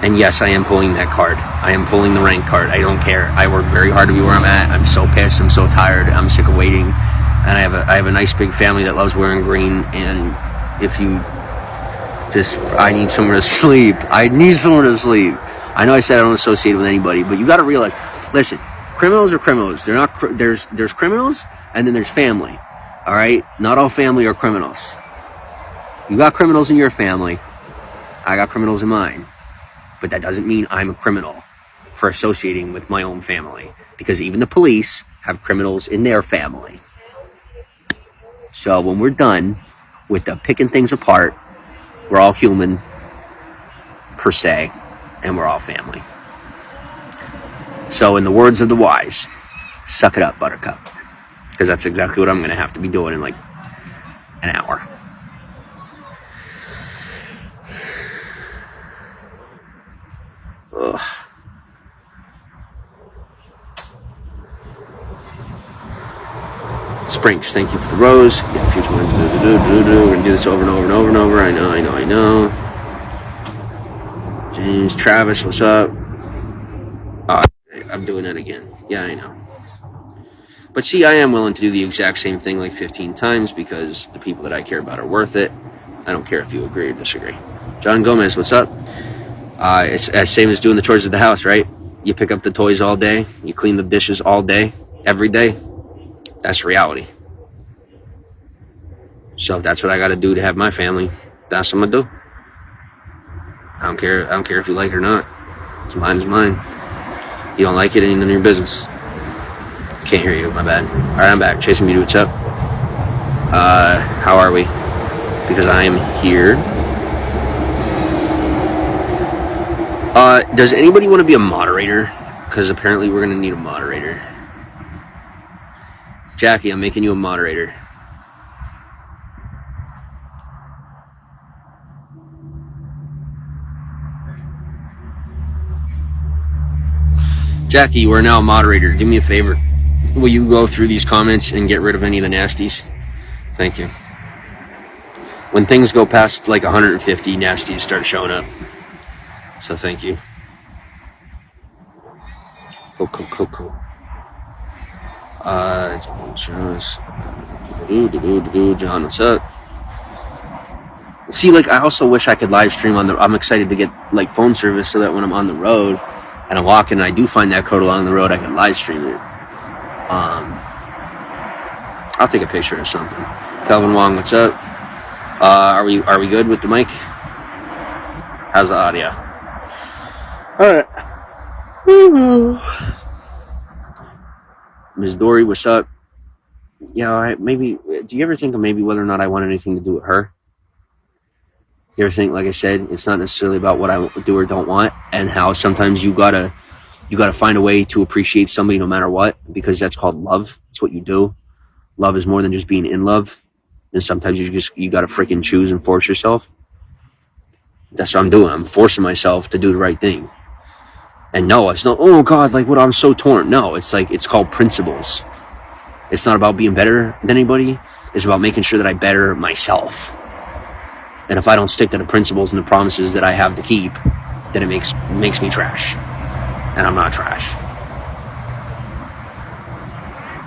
And yes, I am pulling that card. I am pulling the rank card. I don't care. I work very hard to be where I'm at. I'm so pissed. I'm so tired. I'm sick of waiting. And I have a nice big family that loves wearing green. And if you I need somewhere to sleep. I need somewhere to sleep. I know I said I don't associate with anybody, but you got to realize, listen, criminals are criminals. They're not. There's criminals, and then there's family. All right, not all family are criminals. You got criminals in your family. I got criminals in mine. But that doesn't mean I'm a criminal for associating with my own family, because even the police have criminals in their family. So when we're done with the picking things apart, we're all human, per se, and we're all family. So in the words of the wise, suck it up, Buttercup. Because that's exactly what I'm going to have to be doing in like an hour. Ugh. Sprinks, thank you for the rose. Yeah, future one. We're gonna do this over and over and over and over. I know. James, Travis, what's up? I'm doing it again. Yeah, I know. But see, I am willing to do the exact same thing like 15 times because the people that I care about are worth it. I don't care if you agree or disagree. John Gomez, what's up? It's as same as doing the chores of the house, right? You pick up the toys all day. You clean the dishes all day, every day. That's reality. So if that's what I got to do to have my family, that's what I'm gonna do. I don't care if you like it or not. It's mine is mine. You don't like it, ain't none of your business. Can't hear you, my bad. All right, I'm back. Chasing Beauty, what's up? How are we? Because I am here. Does anybody want to be a moderator? Because apparently we're gonna need a moderator. Jackie, I'm making you a moderator. Jackie, you are now a moderator. Do me a favor. Will you go through these comments and get rid of any of the nasties? Thank you. When things go past like 150, nasties start showing up. So thank you. Cool. John, what's up? See, like, I also wish I could live stream on the. I'm excited to get like phone service so that when I'm on the road and I'm walking and I do find that code along the road, I can live stream it. I'll take a picture or something. Calvin Wong, what's up? Are we good with the mic? How's the audio? All right. Ms. Dory, what's up? Yeah, maybe. Do you ever think of maybe whether or not I want anything to do with her? You ever think, like I said, it's not necessarily about what I do or don't want, and how sometimes you gotta find a way to appreciate somebody no matter what, because that's called love. It's what you do. Love is more than just being in love, and sometimes you gotta freaking choose and force yourself. That's what I'm doing. I'm forcing myself to do the right thing. And no, it's not, oh God, like what, I'm so torn. No, it's like, it's called principles. It's not about being better than anybody. It's about making sure that I better myself. And if I don't stick to the principles and the promises that I have to keep, then it makes me trash. And I'm not trash.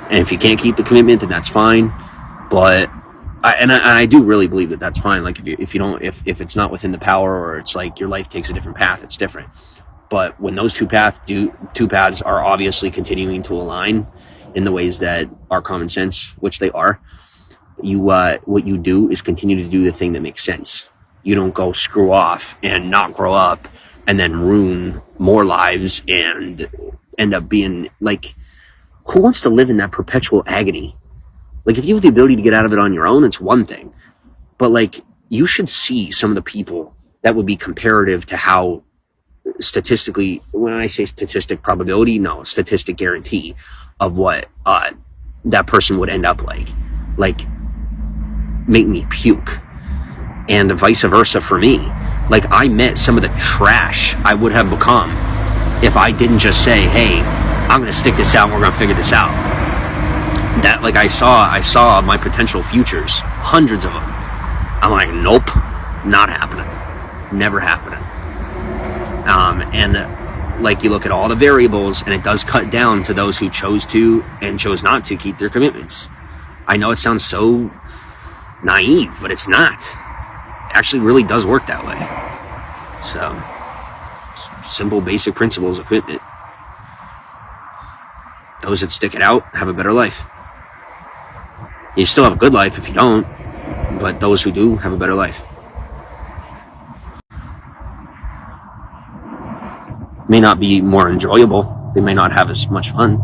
And if you can't keep the commitment, then that's fine. But I do really believe that that's fine. Like if it's not within the power, or it's like your life takes a different path, it's different. But when those two paths are obviously continuing to align in the ways that are common sense, which they are, what you do is continue to do the thing that makes sense. You don't go screw off and not grow up and then ruin more lives and end up being like, who wants to live in that perpetual agony? Like, if you have the ability to get out of it on your own, it's one thing. But like, you should see some of the people that would be comparative to how statistically, when I say statistic probability, no, statistic guarantee of what that person would end up like make me puke. And vice versa for me. Like, I met some of the trash I would have become if I didn't just say, hey, I'm gonna stick this out and we're gonna figure this out. That, like, I saw my potential futures, hundreds of them. I'm like, nope, not happening, never happening. And like, you look at all the variables, and it does cut down to those who chose to and chose not to keep their commitments. I know it sounds so naive, but it's not. It actually really does work that way. So, simple, basic principles of commitment. Those that stick it out have a better life. You still have a good life if you don't, but those who do have a better life. May not be more enjoyable, they may not have as much fun,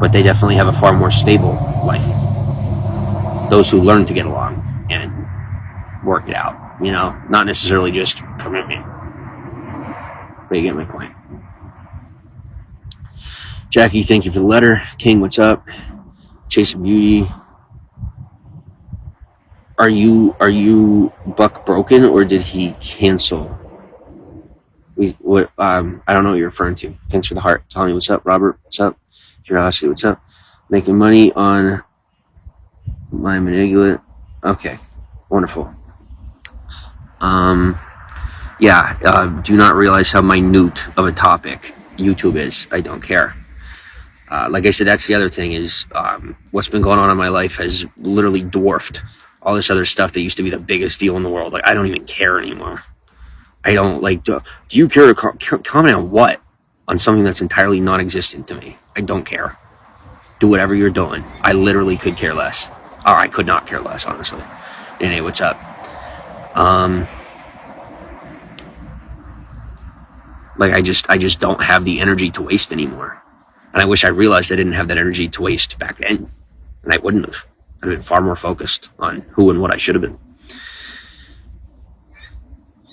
but they definitely have a far more stable life. Those who learn to get along and work it out, not necessarily just commitment. But you get my point. Jackie, thank you for the letter. King, what's up? Chase of Beauty. Are you Buck broken, or did he cancel? I don't know what you're referring to. Thanks for the heart. Tommy, what's up? Robert, what's up? Curiosity, what's up? Making money on my manipulate. Okay, wonderful. Do not realize how minute of a topic YouTube is. I don't care. Like I said, that's the other thing is what's been going on in my life has literally dwarfed all this other stuff that used to be the biggest deal in the world. Like, I don't even care anymore. I don't, like, do you care to comment on what? On something that's entirely non-existent to me. I don't care. Do whatever you're doing. I literally could care less. Or I could not care less, honestly. Anyway, what's up? Like, I just don't have the energy to waste anymore. And I wish I realized I didn't have that energy to waste back then. And I wouldn't have. I'd been far more focused on who and what I should have been.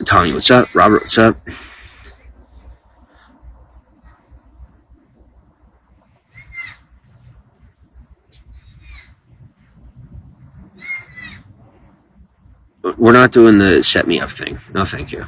Tommy, what's up? Robert, what's up? We're not doing the set me up thing. No, thank you.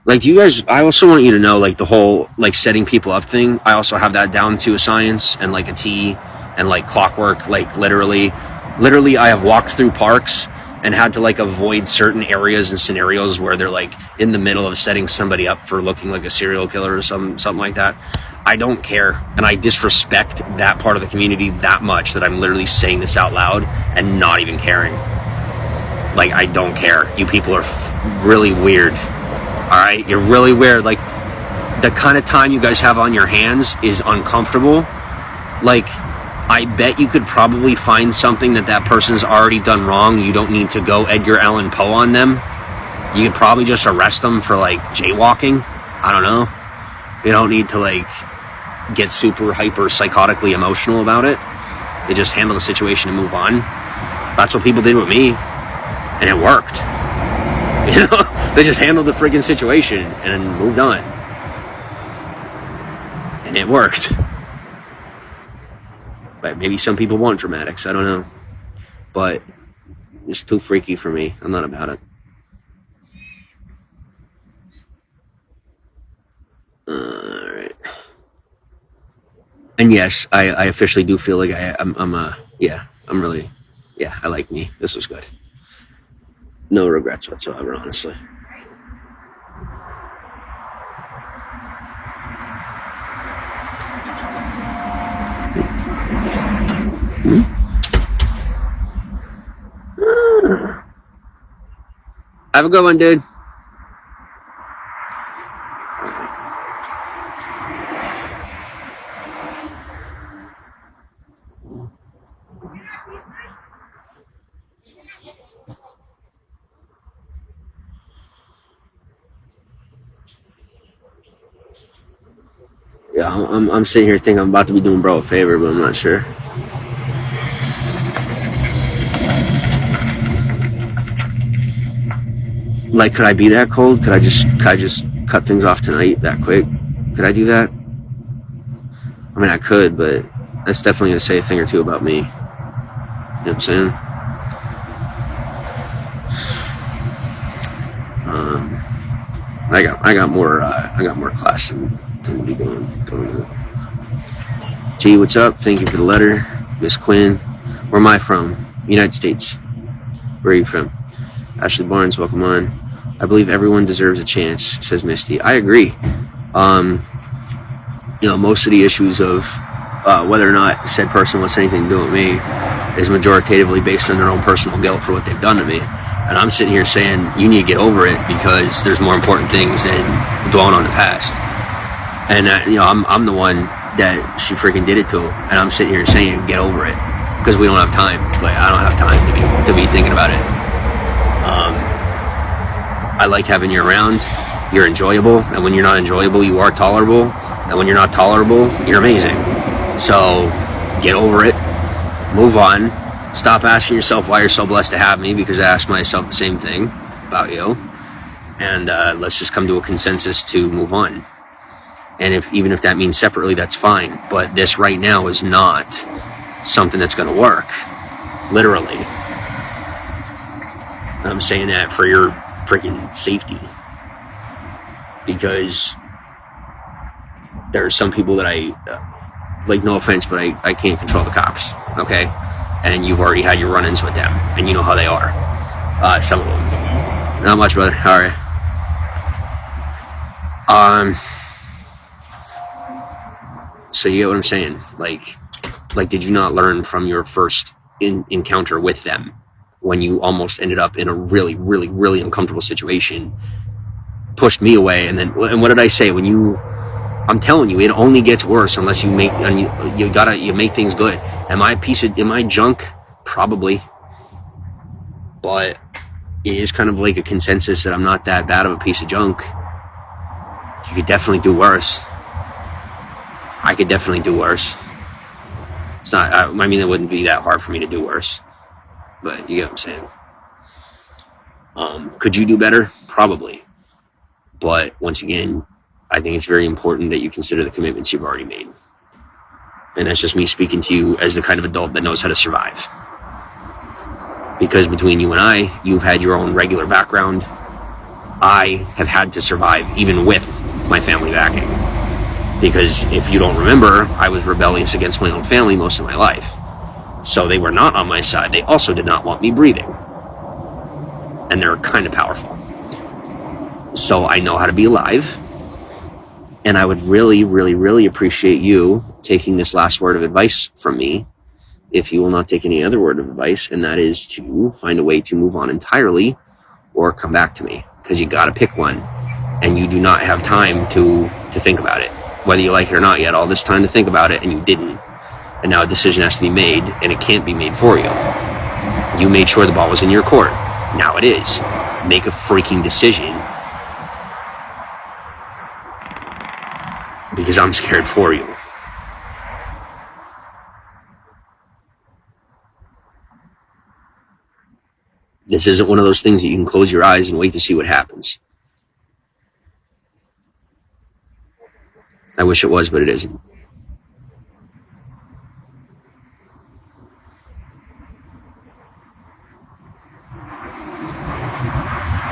Like, do you guys, I also want you to know, like, the whole, like, setting people up thing, I also have that down to a science and, like, a T and, like, clockwork. Like, literally, I have walked through parks and had to, like, avoid certain areas and scenarios where they're, like, in the middle of setting somebody up for looking like a serial killer or something like that. I don't care, and I disrespect that part of the community that much that I'm literally saying this out loud and not even caring. Like, I don't care. You people are really weird. Alright? You're really weird. Like, the kind of time you guys have on your hands is uncomfortable. Like, I bet you could probably find something that person's already done wrong. You don't need to go Edgar Allan Poe on them. You could probably just arrest them for, like, jaywalking. I don't know. You don't need to, like, get super hyper psychotically emotional about it. They just handle the situation and move on. That's what people did with me, and it worked. You know, they just handled the freaking situation and moved on, and it worked. But maybe some people want dramatics, I don't know, but it's too freaky for me. I'm not about it. Alright. And yes, I officially do feel like I'm really, I like me. This was good. No regrets whatsoever, honestly. Have a good one, dude. Yeah, I'm sitting here thinking I'm about to be doing bro a favor, but I'm not sure. Like, could I be that cold? Could I just cut things off tonight that quick? Could I do that? I mean, I could, but that's definitely gonna say a thing or two about me. You know what I'm saying? I got more class than to be doing. Gee, what's up? Thank you for the letter, Miss Quinn. Where am I from? United States. Where are you from? Ashley Barnes, welcome on. I believe everyone deserves a chance, says Misty. I agree. You know, most of the issues of whether or not said person wants anything to do with me is majoritatively based on their own personal guilt for what they've done to me. And I'm sitting here saying you need to get over it because there's more important things than dwelling on the past. And you know, I'm the one that she freaking did it to, and I'm sitting here saying get over it because we don't have time. Like, I don't have time to be thinking about it. I like having you around. You're enjoyable, and when you're not enjoyable, you are tolerable, and when you're not tolerable, you're amazing. So get over it, move on. Stop asking yourself why you're so blessed to have me, because I ask myself the same thing about you. And let's just come to a consensus to move on. And even if that means separately, that's fine. But this right now is not something that's going to work. Literally. I'm saying that for your freaking safety. Because there are some people that like, no offense, but I can't control the cops. Okay? And you've already had your run-ins with them, and you know how they are. Some of them. Not much, brother. All right. So you get what I'm saying? Like, did you not learn from your first encounter with them when you almost ended up in a really, really, really uncomfortable situation, pushed me away, and what did I say? I'm telling you, it only gets worse unless you make things good. Am I junk? Probably. But it is kind of like a consensus that I'm not that bad of a piece of junk. You could definitely do worse. I could definitely do worse. It's not, I mean, it wouldn't be that hard for me to do worse. But you get what I'm saying. Could you do better? Probably. But once again, I think it's very important that you consider the commitments you've already made. And that's just me speaking to you as the kind of adult that knows how to survive. Because between you and I, you've had your own regular background. I have had to survive even with my family backing. Because if you don't remember, I was rebellious against my own family most of my life. So they were not on my side. They also did not want me breathing. And they're kind of powerful. So I know how to be alive. And I would really, really, really appreciate you taking this last word of advice from me, if you will not take any other word of advice, and that is to find a way to move on entirely or come back to me. Because you got to pick one. And you do not have time to think about it. Whether you like it or not, you had all this time to think about it and you didn't. And now a decision has to be made, and it can't be made for you. You made sure the ball was in your court. Now it is. Make a freaking decision. Because I'm scared for you. This isn't one of those things that you can close your eyes and wait to see what happens. I wish it was, but it isn't.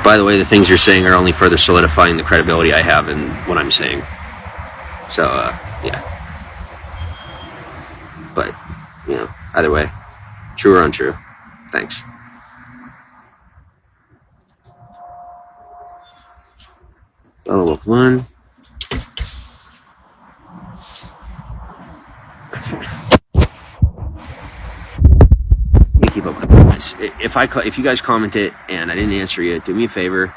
By the way, the things you're saying are only further solidifying the credibility I have in what I'm saying. So, yeah. But, you know, either way, true or untrue. Thanks. Follow up one. Okay. Let me keep up with this. If you guys comment it and I didn't answer you, do me a favor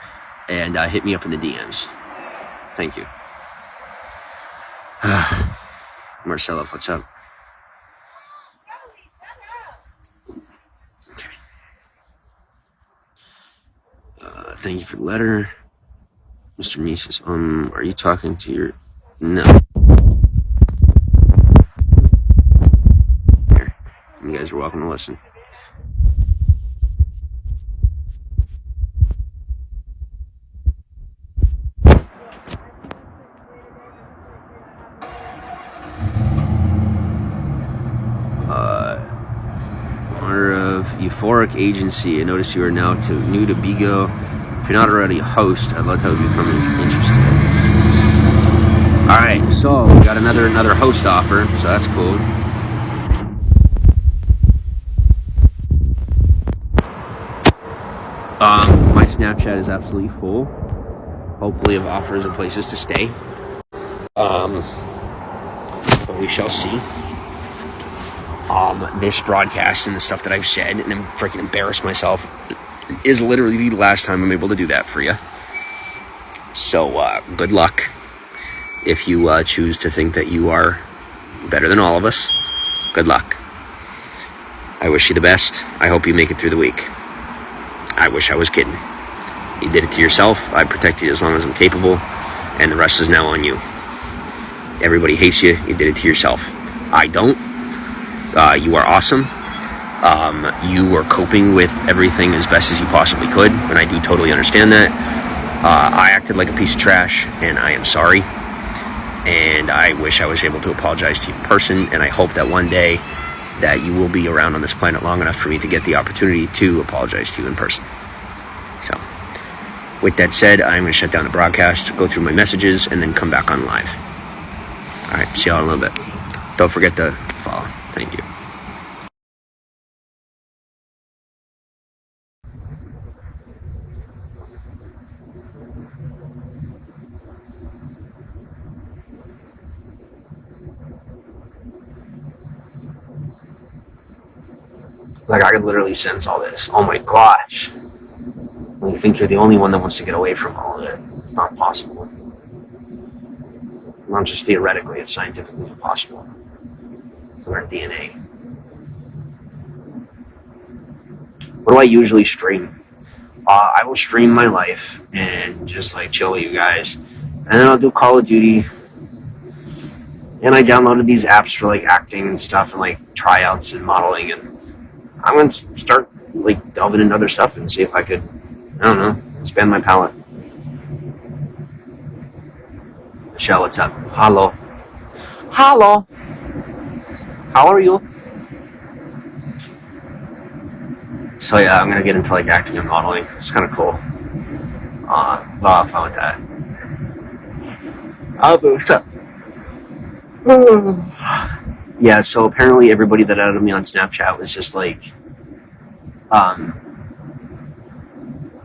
and hit me up in the DMs. Thank you. Marcella, what's up? Okay. Thank you for the letter. Mr. Mises, are you talking to your... No. Here. You guys are welcome to listen. Owner of Euphoric Agency. I notice you are now new to Bigo. If you're not already a host, I'd love to become interested. Alright, so we got another host offer, so that's cool. My Snapchat is absolutely full. Hopefully of offers and places to stay. But we shall see. This broadcast and the stuff that I've said, and I'm freaking embarrassed myself, is literally the last time I'm able to do that for you. So, good luck. If you choose to think that you are better than all of us, good luck. I wish you the best. I hope you make it through the week. I wish I was kidding. You did it to yourself. I protected you as long as I'm capable, and the rest is now on you. Everybody hates you. You did it to yourself. I don't. You are awesome. You were coping with everything as best as you possibly could, and I do totally understand that. I acted like a piece of trash, and I am sorry. And I wish I was able to apologize to you in person, and I hope that one day that you will be around on this planet long enough for me to get the opportunity to apologize to you in person. So, with that said, I'm going to shut down the broadcast, go through my messages, and then come back on live. Alright, see y'all in a little bit. Don't forget to follow. Thank you. Like, I could literally sense all this. Oh my gosh. When you think you're the only one that wants to get away from all of it, it's not possible. Not just theoretically, it's scientifically impossible. It's in our DNA. What do I usually stream? I will stream my life and just like chill with you guys. And then I'll do Call of Duty. And I downloaded these apps for like acting and stuff and like tryouts and modeling, and I'm going to start like delving into other stuff and see if I could, I don't know, expand my palette. Michelle, what's up? Hello. Hello. How are you? So yeah, I'm going to get into like acting and modeling. It's kind of cool. I'll have fun with that. What's up? Yeah, so apparently everybody that added me on Snapchat was just like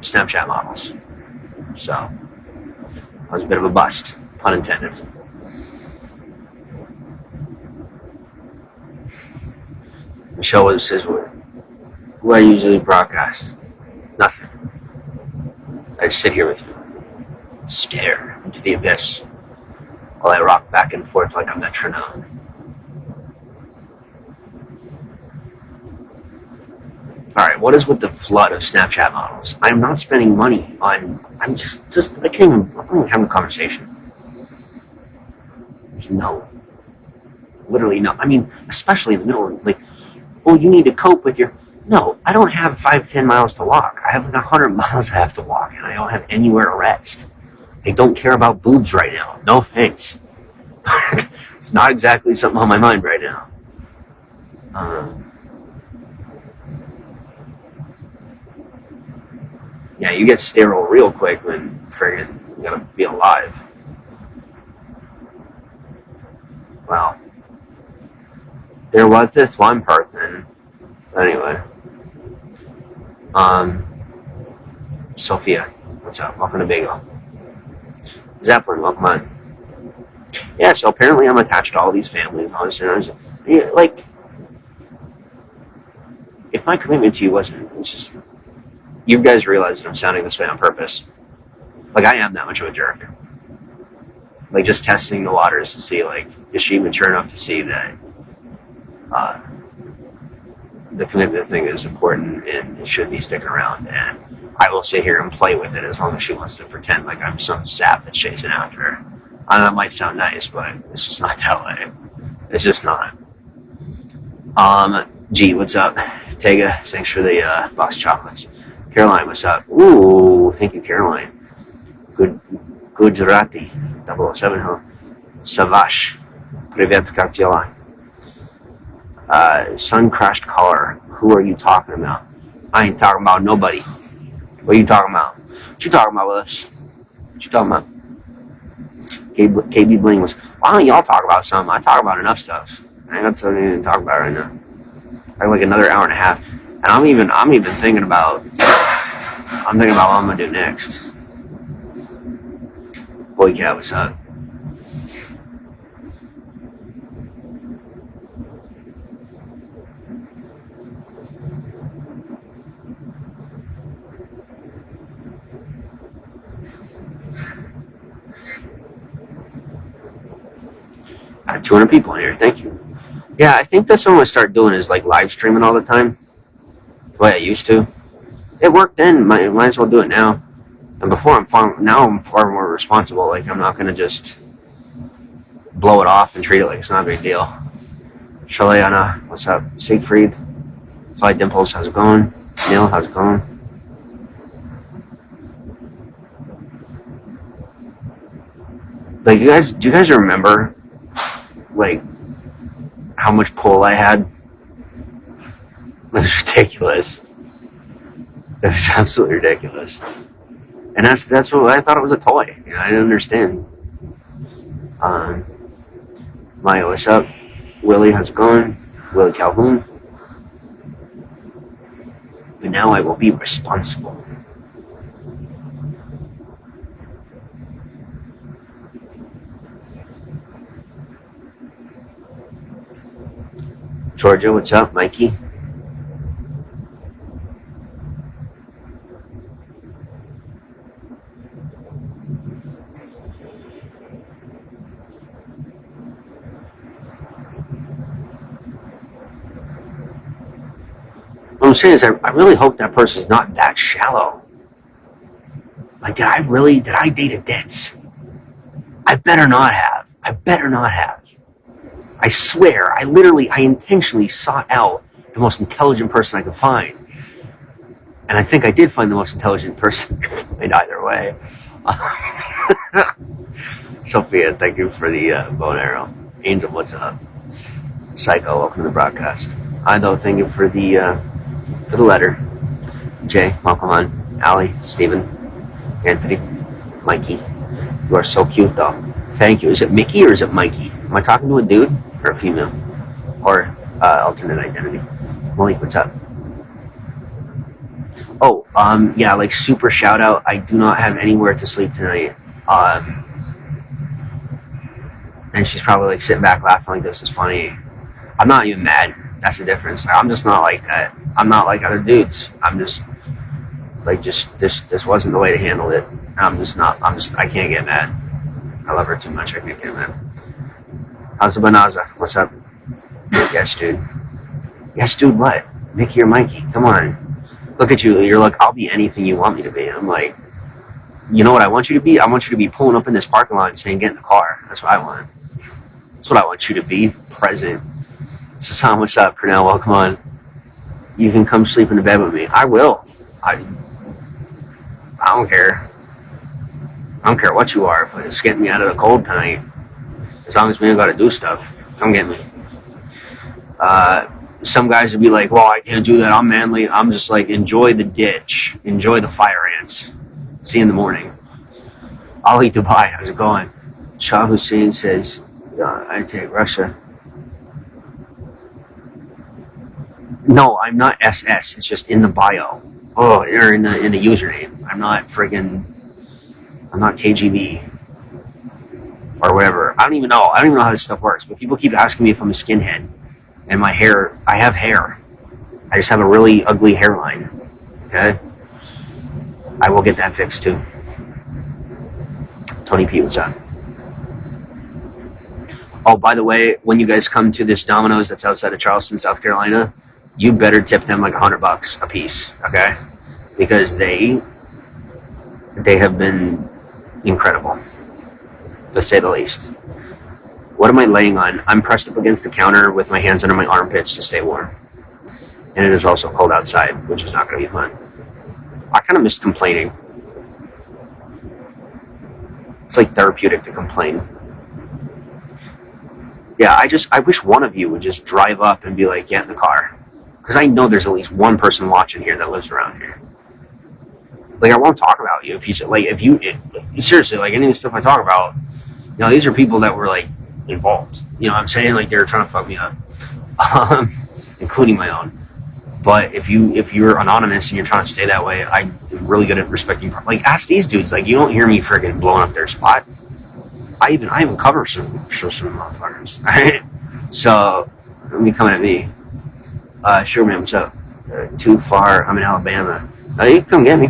Snapchat models. So I was a bit of a bust, pun intended. Michelle says, what I usually broadcast? Nothing. I just sit here with you, stare into the abyss while I rock back and forth like a metronome. Alright, what is with the flood of Snapchat models? I'm not spending money on, I can't even have a conversation. There's no. Literally no. I mean, especially in the middle of, like, well, you need to cope with your, no, I don't have 5-10 miles to walk. I have like 100 miles I have to walk, and I don't have anywhere to rest. I don't care about boobs right now. No thanks. It's not exactly something on my mind right now. Yeah, you get sterile real quick when friggin' you gotta be alive. Well, there was this one person. Anyway. Sophia, what's up? Welcome to Bagel. Zeppelin, welcome on. Yeah, so apparently I'm attached to all these families. All this, like, if my commitment to you wasn't, it's just, you guys realize that I'm sounding this way on purpose. Like, I am that much of a jerk. Like, just testing the waters to see, like, is she mature enough to see that the commitment thing is important and it should be sticking around, and I will sit here and play with it as long as she wants to pretend like I'm some sap that's chasing after her. I know that might sound nice, but it's just not that way. It's just not. G, what's up? Tega, thanks for the box of chocolates. Caroline, what's up? Ooh, thank you, Caroline. Gujarati, 007, huh? Savash, Privet Kartiala. Sun crashed car. Who are you talking about? I ain't talking about nobody. What are you talking about? What you talking about with us? What you talking about? KB Bling was, why don't y'all talk about something? I talk about enough stuff. I ain't got something to talk about right now. I have like another hour and a half. And I'm even thinking about what I'm gonna do next. Boy cat, what's up? I have 200 people in here. Thank you. Yeah, I think that's what I'm going to start doing is like live streaming all the time. The way I used to. It worked then. Might as well do it now. And before I'm far more responsible. Like, I'm not going to just blow it off and treat it like it's not a big deal. Shaleana, what's up? Siegfried, Fly Dimples, how's it going? Neil, how's it going? Like, do you guys remember, like, how much pull I had? It was ridiculous. It was absolutely ridiculous. And that's what I thought it was, a toy. You know, I didn't understand. Maya, what's up? Willie, how's it going? Willie Calhoun. But now I will be responsible. Georgia, what's up? Mikey? What I'm saying is, I really hope that person's not that shallow. Like, did I date a ditz? I better not have. I swear, I intentionally sought out the most intelligent person I could find. And I think I did find the most intelligent person I could find either way. Sophia, thank you for the bow and arrow. Angel, what's up? Psycho, welcome to the broadcast. Ido, thank you for the letter. Jay, welcome on. Allie, Steven, Anthony. Mikey. You are so cute, though. Thank you. Is it Mickey or is it Mikey? Am I talking to a dude or a female? Or alternate identity? Malik, what's up? Oh, yeah, like super shout out. I do not have anywhere to sleep tonight. And she's probably like sitting back laughing like this is funny. I'm not even mad. That's the difference. I'm just not like that. I'm not like other dudes. I'm just like this wasn't the way to handle it. I can't get mad. I love her too much. I can't get mad. How's the Banaza? What's up? Yes, dude. Yes, dude, what? Mickey or Mikey? Come on. Look at you. You're like, I'll be anything you want me to be. I'm like, you know what I want you to be? I want you to be pulling up in this parking lot and saying, get in the car. That's what I want. That's what I want you to be. Present. Sasan, what's up? Pernell, welcome on. You can come sleep in the bed with me. I will. I don't care. I don't care what you are. If it's getting me out of the cold tonight, as long as we ain't got to do stuff, come get me. Some guys would be like, well, I can't do that. I'm manly. I'm just like, enjoy the ditch. Enjoy the fire ants. See you in the morning. Ali Dubai, how's it going? Shah Hussein says, I take Russia. No, I'm not SS. It's just in the bio. Oh, or in the username. I'm not KGB or whatever. I don't even know how this stuff works. But people keep asking me if I'm a skinhead, and my hair. I have hair. I just have a really ugly hairline. Okay, I will get that fixed too. Tony P, what's up? Oh, by the way, when you guys come to this Domino's that's outside of Charleston, South Carolina, you better tip them like $100 a piece, okay? Because they have been incredible, to say the least. What am I laying on? I'm pressed up against the counter with my hands under my armpits to stay warm. And it is also cold outside, which is not going to be fun. I kind of miss complaining. It's like therapeutic to complain. Yeah, I wish one of you would just drive up and be like, get in the car. Because I know there's at least one person watching here that lives around here. Like, I won't talk about you seriously, like, any of the stuff I talk about, you know, these are people that were, like, involved. You know what I'm saying? Like, they were trying to fuck me up. Including my own. But if you're anonymous and you're trying to stay that way, I'm really good at respecting, like, ask these dudes, like, you don't hear me friggin' blowing up their spot. I even cover some motherfuckers, alright? So, don't be coming at me. Sure, man, what's up? Too far, I'm in Alabama. You can come get me.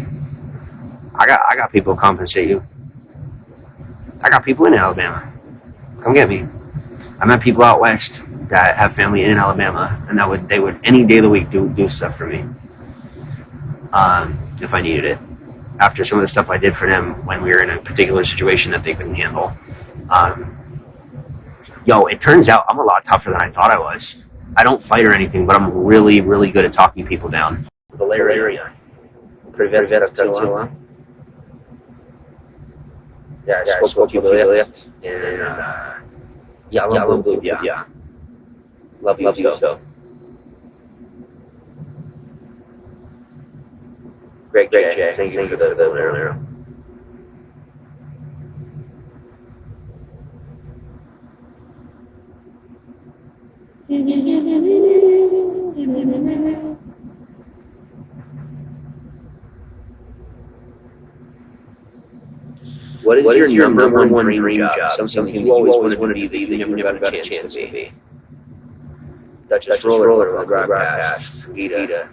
I got people to compensate you. I got people in Alabama. Come get me. I met people out west that have family in Alabama, and they would any day of the week do stuff for me. If I needed it. After some of the stuff I did for them when we were in a particular situation that they couldn't handle. It turns out I'm a lot tougher than I thought I was. I don't fight or anything, but I'm really, really good at talking people down. Valeria. Привет, Tatiana. Yeah, сколько тебе лет? Я люблю тебя. Love you too. Great, Jay. Thank you for the Valeria. What is your number one dream job? Something you always wanted to be that you never got a chance to be. Dutchess roller on the grab pass. Gita.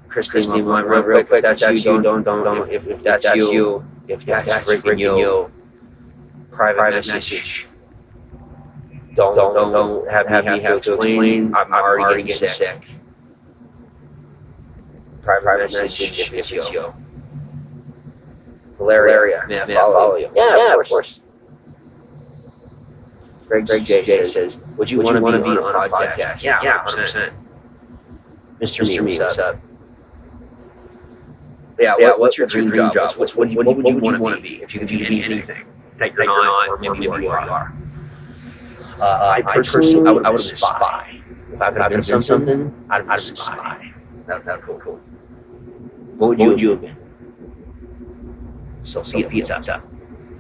Christine, real quick. That's you. Don't. If that's you. If that's freaking you. Private message. Don't have me have to explain. I'm already getting sick. Private message if it's you. Valeria, may I follow you? Yeah, of course. Greg J says, would you want to be on a podcast? Yeah, 100%. Mr. Me, what's up? Yeah, what's your dream job? What would you want to be if you could be anything that you're not, or maybe you are? I personally, I would have been a spy. If I could have been something, I'd have been a spy. That'd be cool. What would you have been? Sophia, what's up?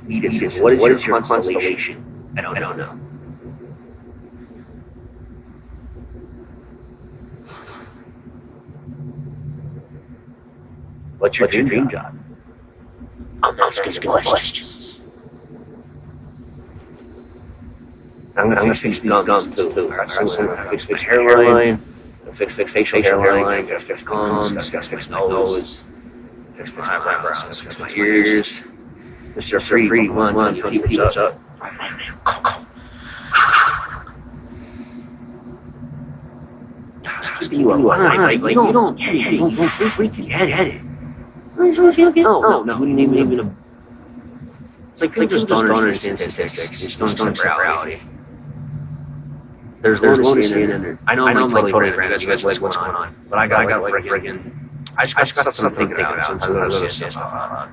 Edith, what is your constellation? I don't know. What's your dream job? I'm asking questions. I'm gonna fix these gums too. I'm gonna fix my hairline. Fix facial hairline. Fix gums. Fix my nose. Fix my eyebrows. Fix my ears. Mr. Free, one, two, what's up? You alive? Like you don't get it. You freaking get it. No. Who do you even? It's like people just don't understand statistics. They just don't understand reality. There's bonus in there. I know I'm like totally random. You guys like what's going on, but I got freaking. I just got stuff to think about since I'm gonna see stuff on.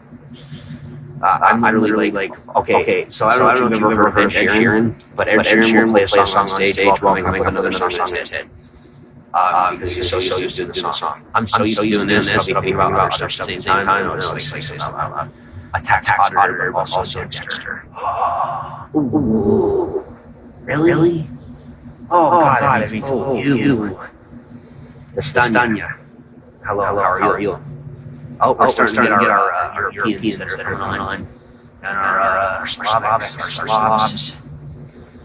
I'm really like okay. So I don't know if you've ever heard Ed Sheeran, but Ed Sheeran will play a song on stage while coming with another song in his head. Because he's so used to doing the song. I'm so used to doing this, but thinking about other stuff at the same time. I was like say stuff out. A tax auditor, but also Dexter. Ooh, really? Oh God, I mean, you. Estanya. Hello, how are you? Oh, we're starting to get our Europeans that are coming on. And our Slavs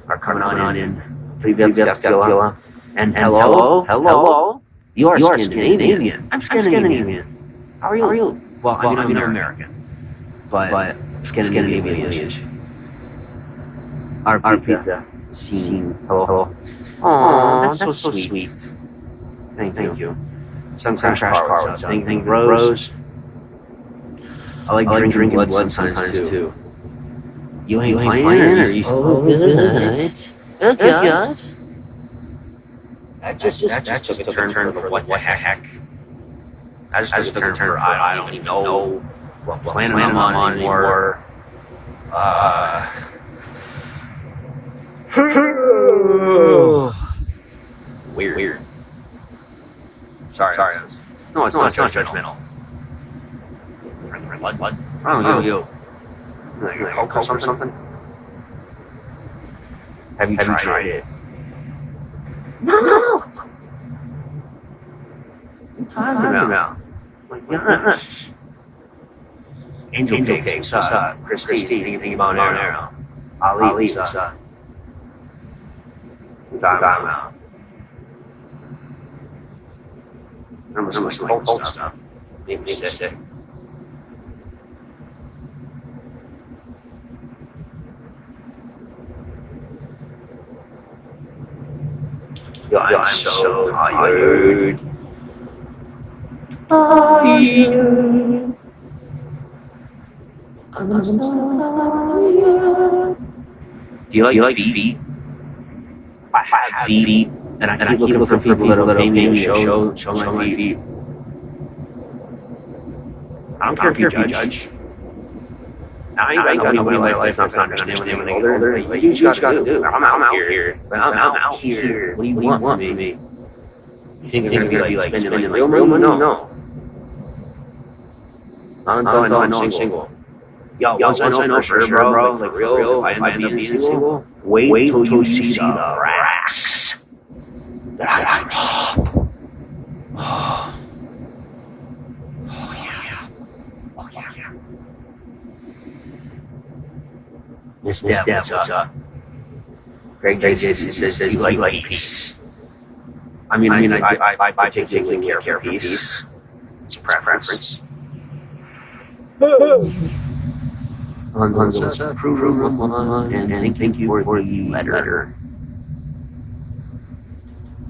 are coming on in. Privyet, and hello. You are Scandinavian. I'm Scandinavian. How are you? Well, I mean, I'm American. But Scandinavian lineage. Our pizza. Scene. Hello. Aw, that's so sweet. Thank you. Some crash car with something. Rose. I like drinking blood sometimes too. You ain't playing, or you? Oh, good. Good. That just took a turn for what the heck? That just took a turn for I don't even know what planet I'm on anymore. Weird. Sorry. No, it's not judgmental. Blood. Oh, you. Like Coke or something? Have you tried it? No! What time about? My gosh. Angel Cakes, what's up? Christine, anything about Arrow? Ali, what's up? Time out. Remember some cold stuff. Maybe sick. Yo, I'm so tired. I'm so tired. Do you like feet? I have feet, and I keep looking for people that are paying me to show my feet. I don't care if you judge. I ain't got nobody in my life that's not understand when they get older. Like, you just gotta do. I'm out here. I'm out here. What do you want from me? You think you're gonna be like spending real money? No. Not until I know I'm single. Yo, once I know for sure, bro, like for real, if I end up being single, wait till you see the racks that I drop. Oh yeah. Miss Dev, what's up? Greg Jason says you like peace. I mean, I take care for peace. It's a preference. Approve and thank you for the letter.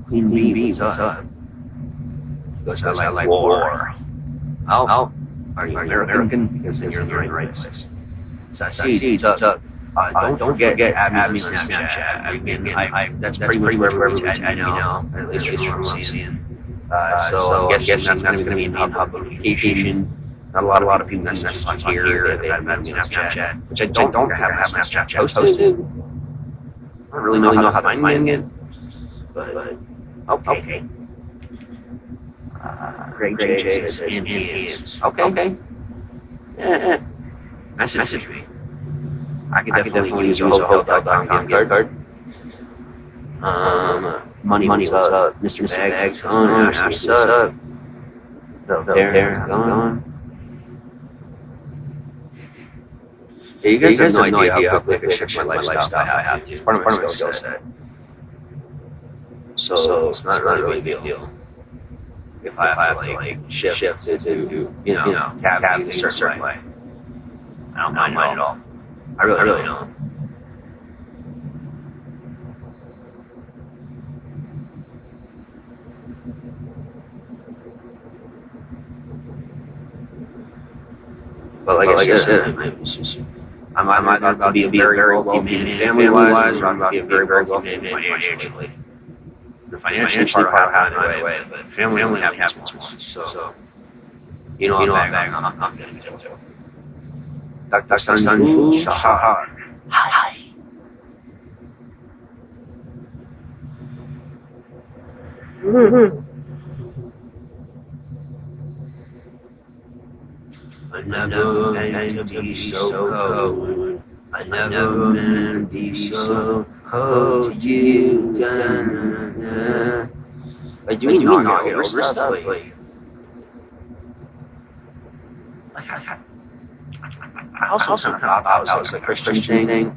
Queen Bee, what's up? Because I like war. Oh, are you American? Because you're in the right place. Sassy, what's up? Don't forget to add me on Snapchat. I that's pretty much where we add me now. At least from what I'm seeing. So I'm guessing that's going to be an hub notification. Not a lot of people message on here. They have Snapchat, which I don't think I have my Snapchat posted. I don't really know how to find it, but okay. Greg J says in hands. Okay. Yeah. message me. I could definitely use your hotel.com gift card. Money, what's up? Mr. Bags, gone. What's up? Terrence, gone. Yeah, you guys have no idea how quick I shift my lifestyle. I have to. It's part of my skill set. So it's not really a big deal. If I have to like shift to do, tab things a certain way. I don't mind at all. I really don't. But like I said, I'm about to be a very wealthy man family-wise, or I'm about to be a very wealthy man financially. The financial part will happen right away, but family only happens once. So, I'm getting to it. Dr. Sanju Shahar. Hi. I never meant to be so cold. I never meant to be so cold to you. Like, do you not get over stuff? I also kind of thought that was a Christian thing.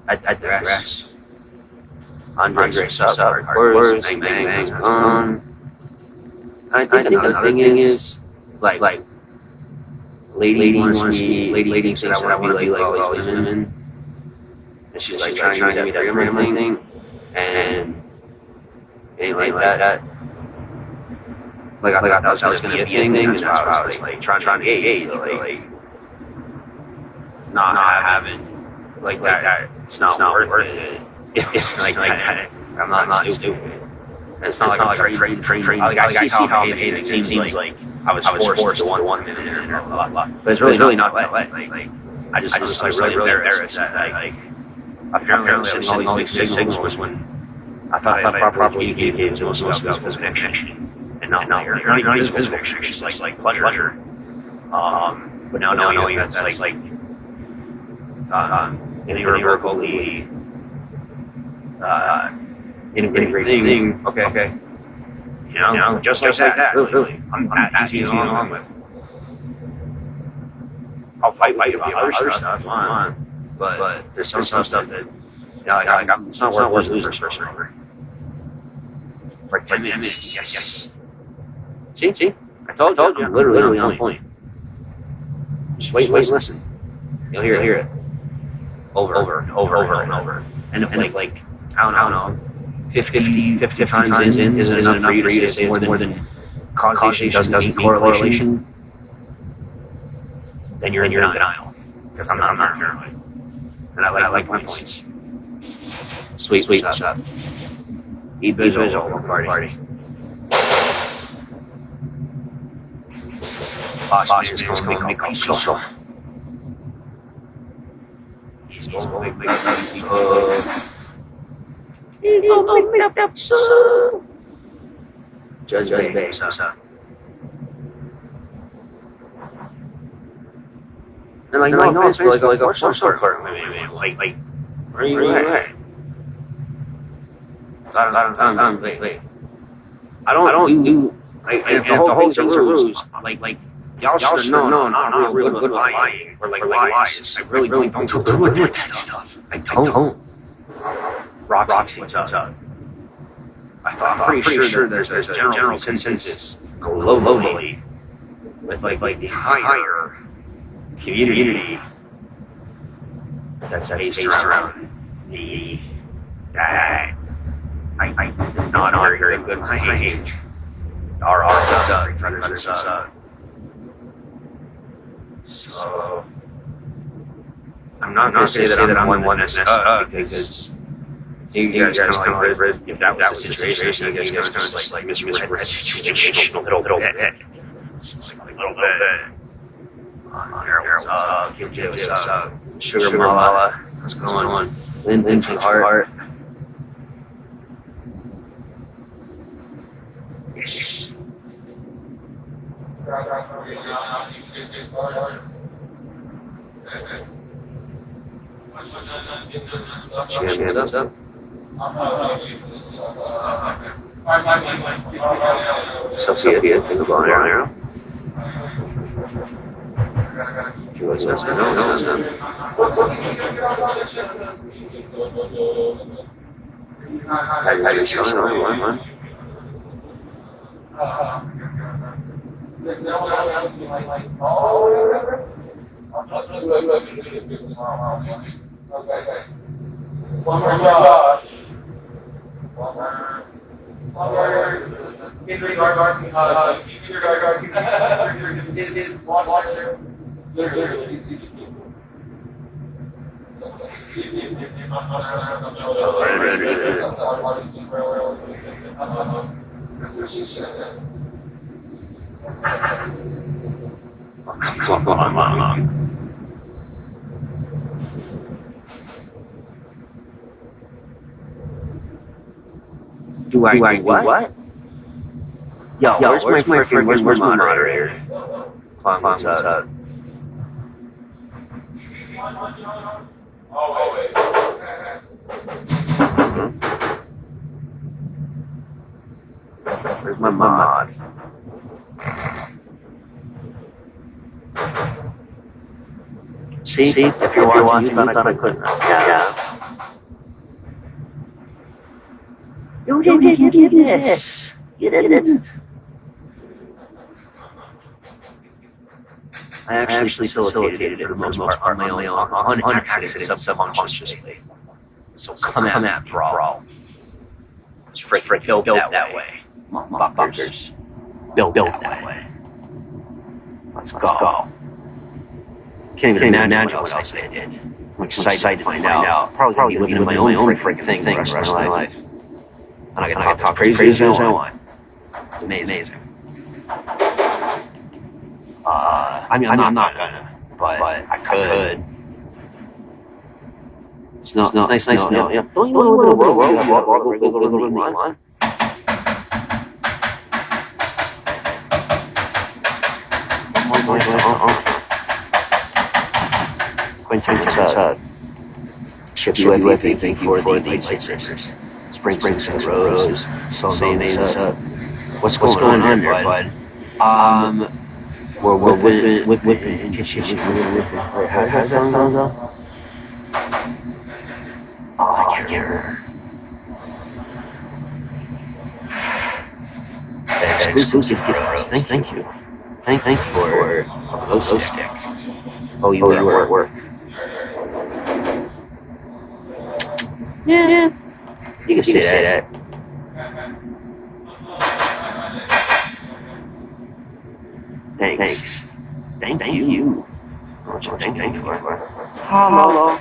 I digress. Andres up, hardcore, bang, bang's gone. I think another thing is, like, lady thinks that I want to be like all these women. And she's like trying to get that freedom thing. And ain't like that. Like I thought that was going to be a thing. That's why I was like trying to get like not having like that. It's not worth it. It's like that. I'm not stupid. It's not like I'm trained. Like I see how I'm behaving. It seems like I was forced to one minute or blah blah. But it's really not that way. Like I just was really embarrassed that like apparently I'm sending all these mixed signals when I thought I properly communicated to myself about physical connection and not even physical connection. It's like pleasure. But now knowing that's like an irrevocably integrated thing. Okay. Just like that. Really. I'm not easy to get along with. I'll fight about other stuff. But there's some stuff that, it's not worth losing a person over. For 10 minutes. Yes. See? I told you. I'm literally on point. Just wait and listen. You'll hear it. Over and over. And if like I don't know, 50 times in isn't enough for you to say more than causation doesn't correlation, then you're in denial. Because I'm not paranoid. And I like my points. Sweet. What's up? Eat visual party. Boss is calling me console. He's going to make me Judge Bay, what's up? And like, no offense, but like, of course I'm still flirting with me. Like, where are you at? Wait. I don't do, like, if the whole thing's a ruse, like, y'all should know, no, I'm real good lying, or like lies. I really don't do this stuff. I don't. Roxy, what's up? I'm pretty sure there's a general consensus globally with like the entire community that's based around the that I'm not very good lying. Our friends up. So I'm not gonna say that I'm the one that's messed up because you guys kind of like, if that was the situation, you guys kind of like misread the situation a little bit. What's up? Kim J, what's up? Sugar Mala, what's going on? Lynn from Heart. Yes. Champions up. Sophia, think of an arrow. No. One more Josh. One more kindergarten. Watcher. Literally, he's people. Come on. Do I do what? Yo, where's my moderator? Clown's up. Oh, wait. Where's my mod? See, if you're watching, you thought I couldn't. Yeah. You didn't get this. You didn't. I actually facilitated it for the most part on my own, on accident, subconsciously. So come at me, bro. It's frick built that way. Motherfuckers. Built that way. Let's go. Can't even imagine what else I did. I'm excited to find out. Probably gonna be living my own frick thing for the rest of my life. And I can talk crazy as I want. It's amazing. I'm not gonna, but I could. It's nice to know. Yeah. Don't you live in a world where you have go to the line? Quentin ships you everything for the lightsabers. Spring Rose. So names up. What's going on there, bud? We're whipping and kitchen. How's that sound though? Oh, I can't hear her. Exclusive gift for us. Thank you. Thank you for a glow stick. Oh, you were at work. Yeah. You can say that. Thanks. Thank you. What you thank you for? Hello.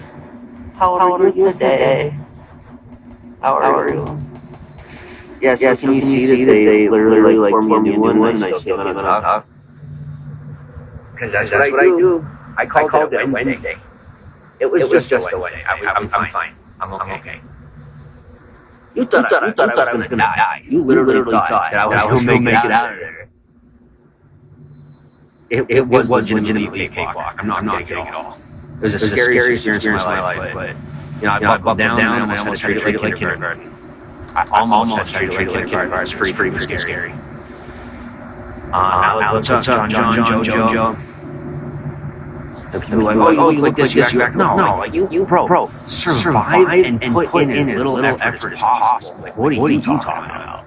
How are you today? How are you? Yes, can you see that they literally like formed me a new one and I still came on top? Because that's what I do. I called it Wednesday. It was just a Wednesday. I'm fine. I'm okay. You thought I was gonna die. You literally thought that I was gonna make it out of there. It was legitimately a cakewalk. I'm not kidding at all. It was the scariest experience of my life, but I buckled down and I almost had to treat it like kindergarten. I almost had to treat it like kindergarten. It was pretty scary. Alex, what's up, John, Joe? People like, oh, you look like this, you act no, you bro, survive and put in as little effort as possible. Like, what are you talking about?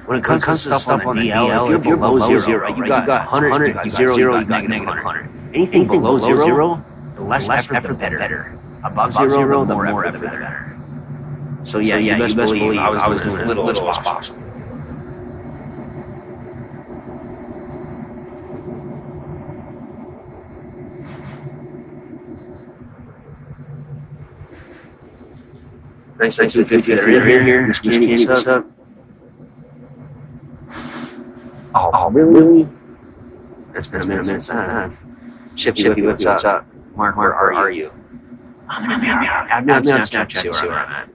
When it comes to stuff on the DL, if you're below zero, you got 100, you got 0, you got negative 100. Anything below zero, the less effort, the better. Above zero, the more effort, the better. So yeah, you best believe I was doing as little as possible. Thanks to the 50 that are in here. Miss Candy, what's up? Oh, really? It's been a minute since that. Chippy, what's up? Mark, where are you? I'm on Snapchat too, where I'm at.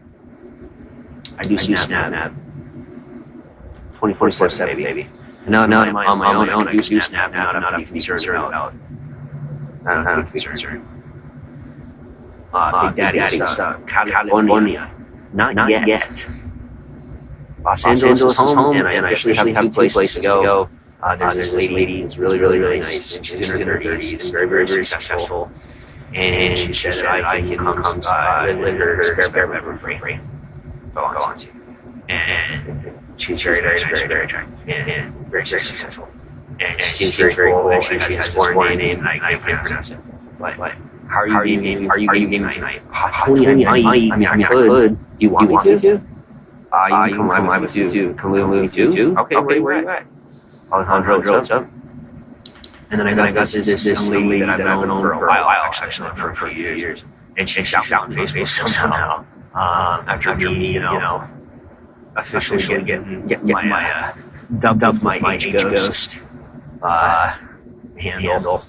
I do Snap. 24/7, baby. Now I'm on my own. I do snap now. I'm not concerned about. I don't have concern. Big Daddy's California. Not yet. Los Angeles is home, and I officially have 2 places to go. There's this lady who's really nice, and she's in her 30s and very successful. And she said I can come live her spare bedroom for free. If I want to. And she's very attractive and very successful. And she seems very cool. And she has this foreign name, and I can't pronounce it. But how are you gaming tonight? Tony, I could. Do you want me to? You can come live with you too. Come live with you too? Okay, where are you at? Alejandro, what's up? And then I got this young lady that I've known for a while, actually, for a few years. And she found me on Facebook somehow. After me, officially getting my dubbed my age ghost handle.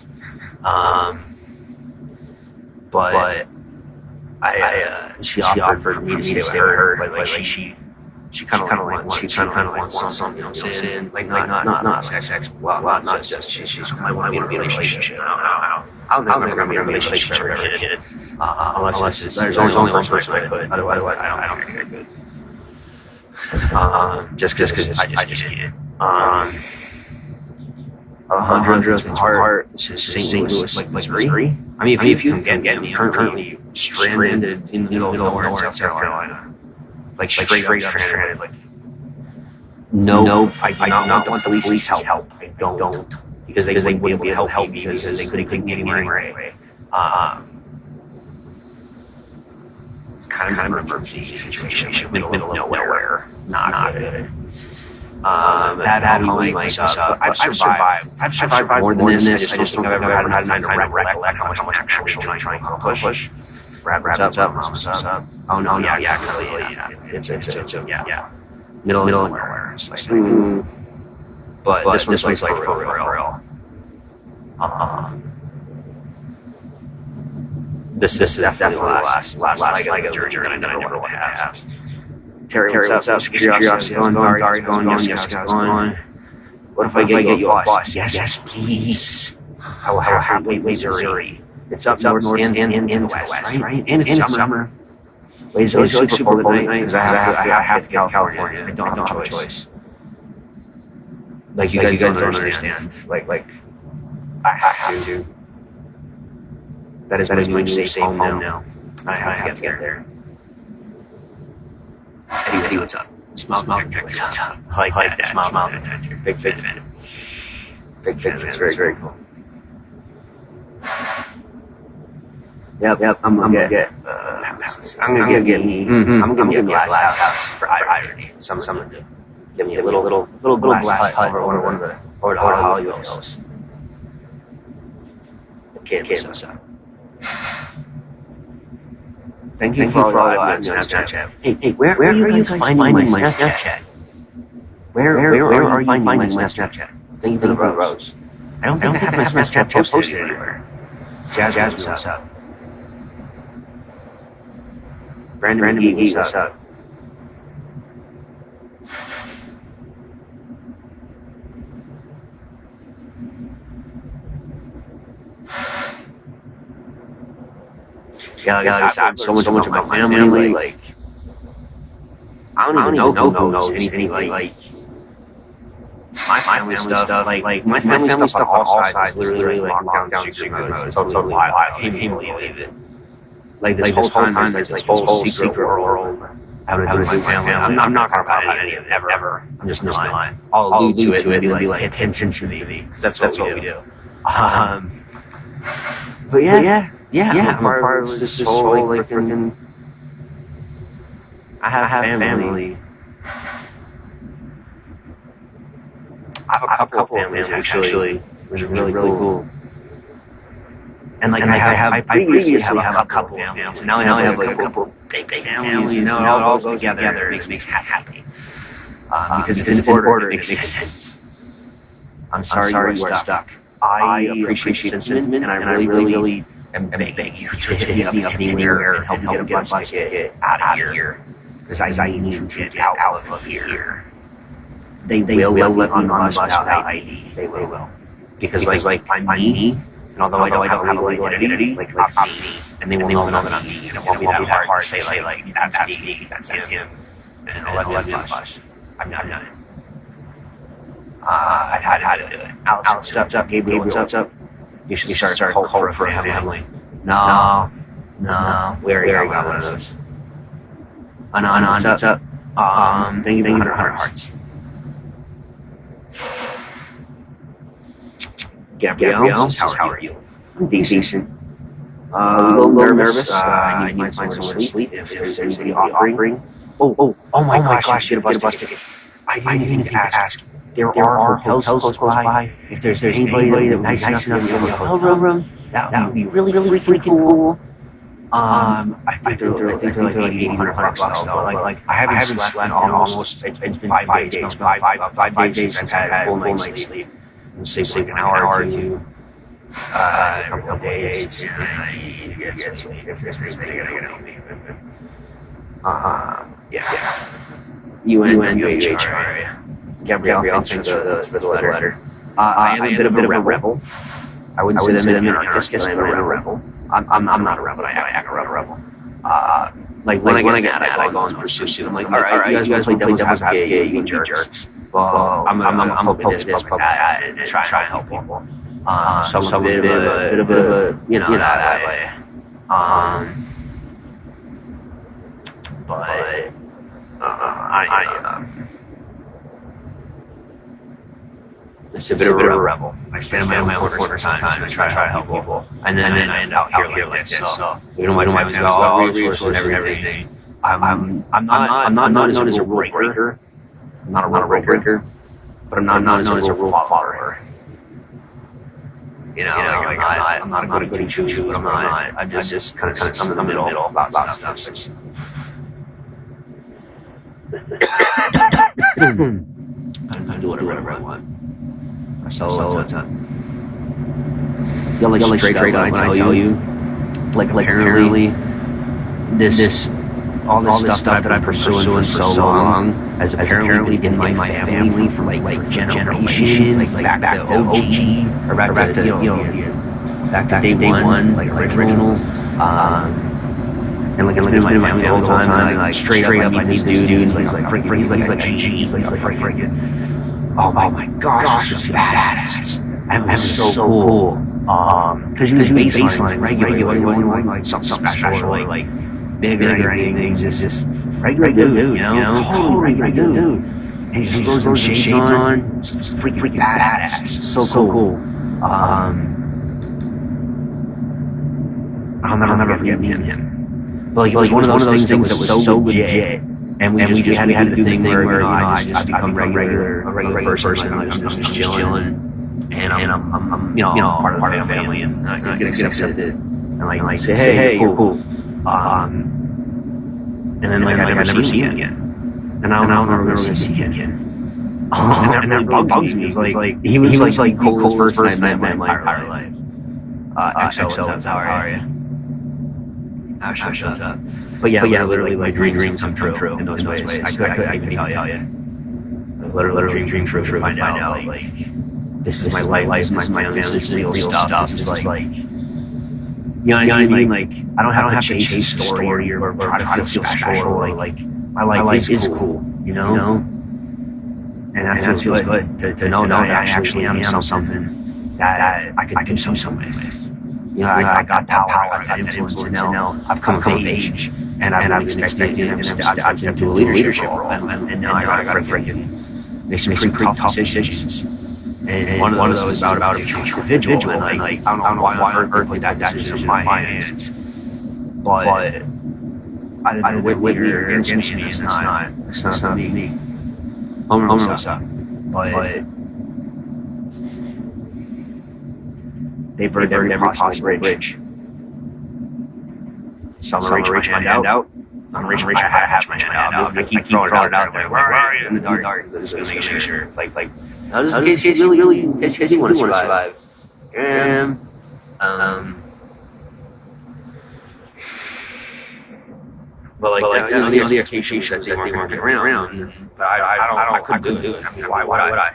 But she offered me to stay with her, but like she kind of wants something, you know what I'm saying? Like not sex, well, not just she might want to be in a relationship. I don't think I'm gonna be in a relationship ever again. Unless there's only one person I could. Otherwise, I don't think I could. Just because I just can't. Alejandro's heart is St. Louis, like Missouri. I mean, if you can get me, I'm currently stranded in the middle of nowhere in South Carolina. Like straight up stranded. Like, no, I do not want the police help. I don't. Because they wouldn't be able to help me because they couldn't get me anyway. It's kind of an emergency situation. Middle of nowhere. Not good. That had me like I've survived. I've survived more than this. I just don't think I've ever had time to recollect how much I'm actually trying to accomplish. What's up? Oh no, yeah. It's middle of nowhere. It's like, but this one's like for real. This is definitely the last leg of the journey that I never want to have. Terry, what's up? Curiosity's going. Dari's going. Jessica's going. What if I get you a bus? Yes, please. How happy Missouri. It's up north and to the west, right? And it's summer. It's super cold at night because I have to get to California. I don't have a choice. Like you guys don't understand. Like I have to. That is my new safe home now. I have to get there. Eddie, what's up? Smile, what's up? I like that. Smile. Big fan. It's very cool. Yep. I'm gonna get me a glass house for irony. Someone to give me a little glass hut over one of the Hollywood hills. Okay, what's up? Thank you for all your Snapchat. Hey, where are you guys finding my Snapchat? Where are you finding my Snapchat? Thank you for the rose. I don't think I have my Snapchat posted anywhere. Jazz, what's up? Brandon McGee, what's up? Yeah, I have so much about my family. Like, I don't even know who knows anything. Like my family stuff. Like my family stuff on all sides. Literally, like lockdown secret mode. It's so wild. I can't even believe it. Like this whole time, there's this whole secret world. Having to do with my family. I'm not gonna talk about any of it ever. I'm just not. I'll allude to it and be like, pay attention to me, because that's what we do. But yeah. I'm a part of this whole like freaking. I have family. I have a couple of families actually, which is really cool. And like I previously have a couple of families. Now I have like a couple big families. You know, it all goes together. It makes me happy. Because it's in order. It makes sense. I'm sorry you are stuck. I appreciate the sentiment, and I really am begging you to hit me up anywhere and help me get a bus ticket out of here. Because I need to get out of here. they will let me on the bus without ID. They will. Because I'm me, and although I don't have a legal identity, like I'm me, and they will know that I'm me, and it won't be that hard to say like that's me, that's him, and they'll let me on the bus. I'm not. I had to do it. Alex, what's up? Gabriel, what's up? You should start a cult for a family. No, we already got one of those. Anon, what's up? Thank you for 100 hearts. Gabrielle, how are you? I'm decent. A little nervous. I need to find somewhere to sleep if there's anybody offering. Oh my gosh, get a bus ticket. I didn't even think to ask. There are hotels close by. If there's anybody that would be nice enough to give me a hotel room, that would be really freaking cool. I think they're like $800 though. Like I haven't slept in almost. It's been 5 days. About 5 days since I had a full night's sleep. Sleep like an hour or two. A couple of days. And I need to get some sleep. If there's things that are gonna be. Yeah. UNWH. Gabrielle, thanks for the letter. I am a bit of a rebel. I wouldn't say that I'm an anarchist, but I'm a rebel. I'm not a rebel, but I act like a rebel. Like when I get mad, I go on pursuit. I'm like, all right, you guys play devil's advocate, you jerks. Well, I'm gonna poke this, poke that, and try and help people. So I'm a bit of a, that way. But it's a bit of a rebel. I stand in my own corner sometimes and try to help people. And then I end out here like this. So, my family's got all resources and everything. I'm not known as a rule breaker. I'm not a rule breaker. But I'm not known as a rule follower. I'm not a goody two-shoe, but I'm not. I'm just kind of in the middle about stuff. I do whatever I want. So what's up? You'll straight when I tell you, like apparently this all this stuff that I'm pursuing for so long has apparently been in my family for like generations, like back to OG or back to day one, like original. And like it's been in my family all the whole time. And like straight up, I meet these dudes. He's like freaking. Oh my gosh, this is badass. And it was so cool. Because you use baseline regular, you want like something special, like bigger or anything, just regular dude, total regular dude. And he just throws some shades on, freaking badass. So cool. I'll never forget him. But like, it was one of those things that was so legit. And we had to do the thing where I just become a regular person. I'm just chilling, and I'm part of the family, and I get accepted, and like say hey cool. And then like I never see him again, and I don't remember seeing him again. And that bugs me. Like he was like cool first person I met in my entire life. XO, how are you? What's up? But yeah, literally my dreams come true in those ways. I couldn't tell you. Literally dream true to find out like this is my life, this is my family, this is real stuff. This is like you know what I mean? Like I don't have to chase a story or try to feel special. Like my life is cool, And that feels good to know that I actually am something that I could do something with. I got that power, I got that influence, and now I've come of age, and I've been expecting to step into a leadership role, and now I gotta freaking make some pretty tough decisions. And one of those is about a individual, and like I don't know why on earth put that decision in my hands, but I don't know what you're against me, it's not me. But they burned every possible bridge. So I'm gonna reach my hand out. I'm reaching my hand out. I keep throwing it out there. Where are you? In the dark. Just to make sure. It's like now just in case you really in case you want to survive. But like, the expectation that they weren't going to get around. But I couldn't do it. I mean, why would I?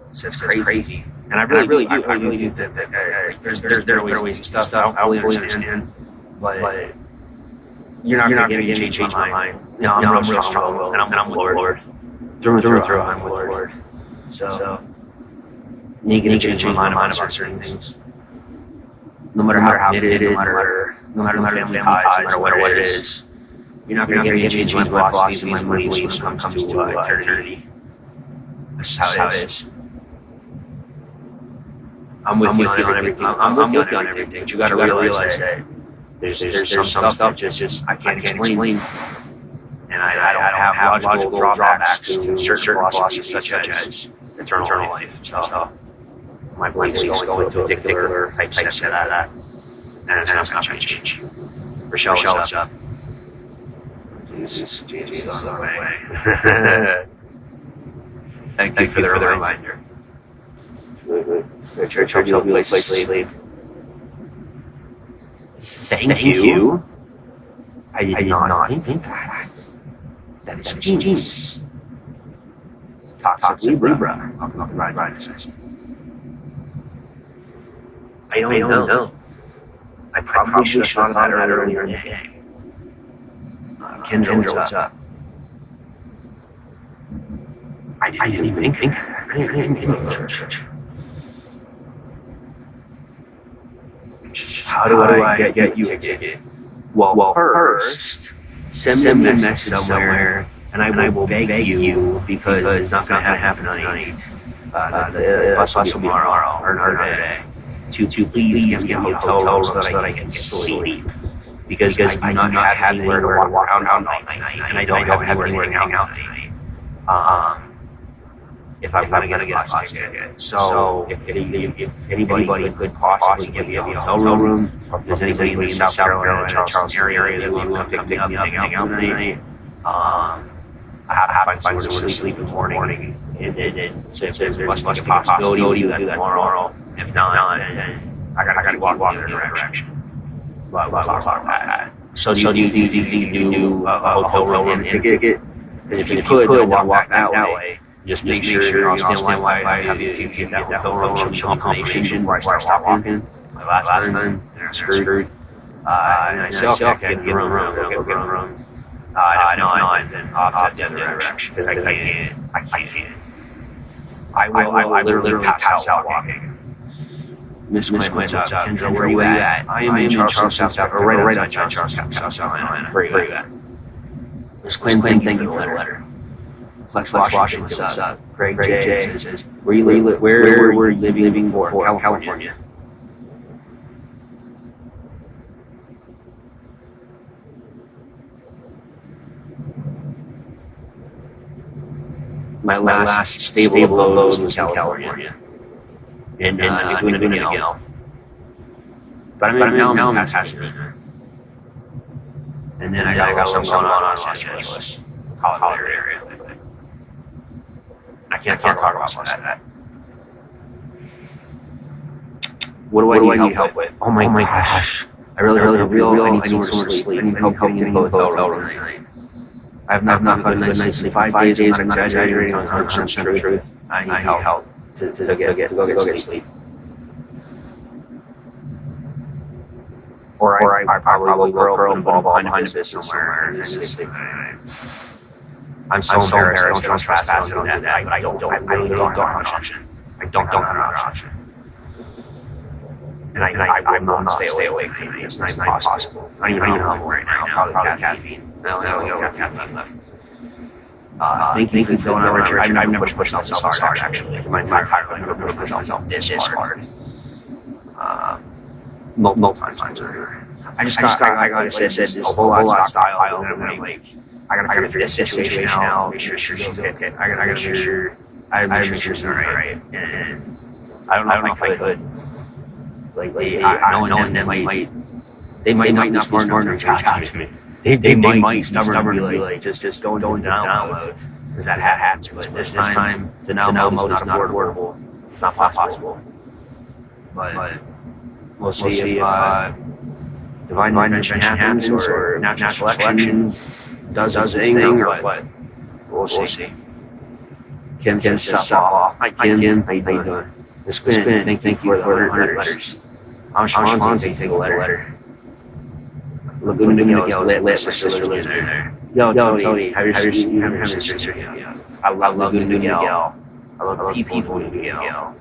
It's just crazy. And I really do think that there's ways to do stuff. I don't fully understand. But you're not going to get me to change my mind. I'm real strong, and I'm with the Lord. Through and through, I'm with the Lord. So, you can change my mind about certain things. No matter how committed, no matter the family ties, no matter what it is, you're not going to get me to change my philosophy, my beliefs when it comes to eternity. That's how it is. I'm with you on everything. I'm with you on everything. But you got to realize that there's some stuff just I can't explain. And I don't have logical drawbacks to certain philosophies such as eternal life. So my beliefs go into a particular type set of that. And it's not going to change. Rochelle, what's up? Jesus on the way. Thank you for the reminder. Church will be a place to sleep. Thank you. I did not think that. That is genius. Toxic Libra. I don't know. I probably should have thought about it earlier in the day. Kendra, what's up? I didn't even think. I didn't think of church. How do I get you a ticket? Well, first, send me a message somewhere, and I will beg you, because it's not going to happen tonight. The bus will be tomorrow, or today, to please give me a hotel room so that I can sleep. Because I do not have anywhere to walk around tonight, and I don't have anywhere to hang out tonight. If I'm going to get a bus ticket. So if anybody could possibly give me a hotel room, or if there's anybody in the South Carolina, Charleston area that would want to pick me up and hang out for the night, I have to find somewhere to sleep in the morning. And so if there's a bus ticket possibility, we'll do that tomorrow. If not, then I got to walk in the direction. Blah, blah, blah, blah, blah. So do you think you can do a hotel room and a ticket? Because if you could, walk that way. Just make sure you're on standby Wi-Fi. If you get that hotel room, show me confirmation before I start walking. My last time, they're screwed. And I say, okay, I can get in the room. Go get in the room. If not, then I'll have to have the other direction, because I can't. I will literally pass out walking. Miss Quinn, what's up? Kendra, where are you at? I am in Charleston, South Carolina, right outside Charleston, South Carolina. Where are you at? Miss Quinn, thank you for the letter. Flex Washington, what's up? Greg J says, where were you living before? California. My last stable abode was in California. And Laguna Niguel. But now I'm in Pasadena. And then I got something going on in Los Angeles, Hollywood area. I can't talk about that. What do I need help with? Oh my gosh. I really need somewhere to sleep. I need help getting into a hotel room tonight. I have not gotten a good night's sleep. 5 days, I'm not exaggerating, on 100% truth. I need help to go get sleep. Or I probably will curl and fall behind this somewhere and just sleep. I'm so embarrassed. I don't trespass. I don't do that. But I really don't have an option. I don't have an option. And I will not stay awake tonight. It's not possible. I don't even know how I'm right now. Probably caffeine. I only got caffeine left. Thank you for filling out Richard. I've never pushed myself this hard, actually. My entire life, I've never pushed myself this hard. Multiple times. I just got, like I said, this whole lot of style, and I'm like, I gotta figure this situation out, make sure she's okay. I gotta make sure she's alright. And I don't know if I could. Like, they might not be smart enough to reach out to me. They might stubbornly be like, just go into denial mode. Because that happens. But this time, denial mode is not affordable. It's not possible. But we'll see if divine intervention happens, or natural selection does its thing, or what. We'll see. Kim says, "Sup, hi Kim, how you doing? It's Quinn, thank you for the 100 letters. I'm Schwanzi, take a letter. Laguna Miguel is lit, my sister lives near there. Yo, Tony, have your sister here? I love Laguna Miguel. I love the people in Miguel.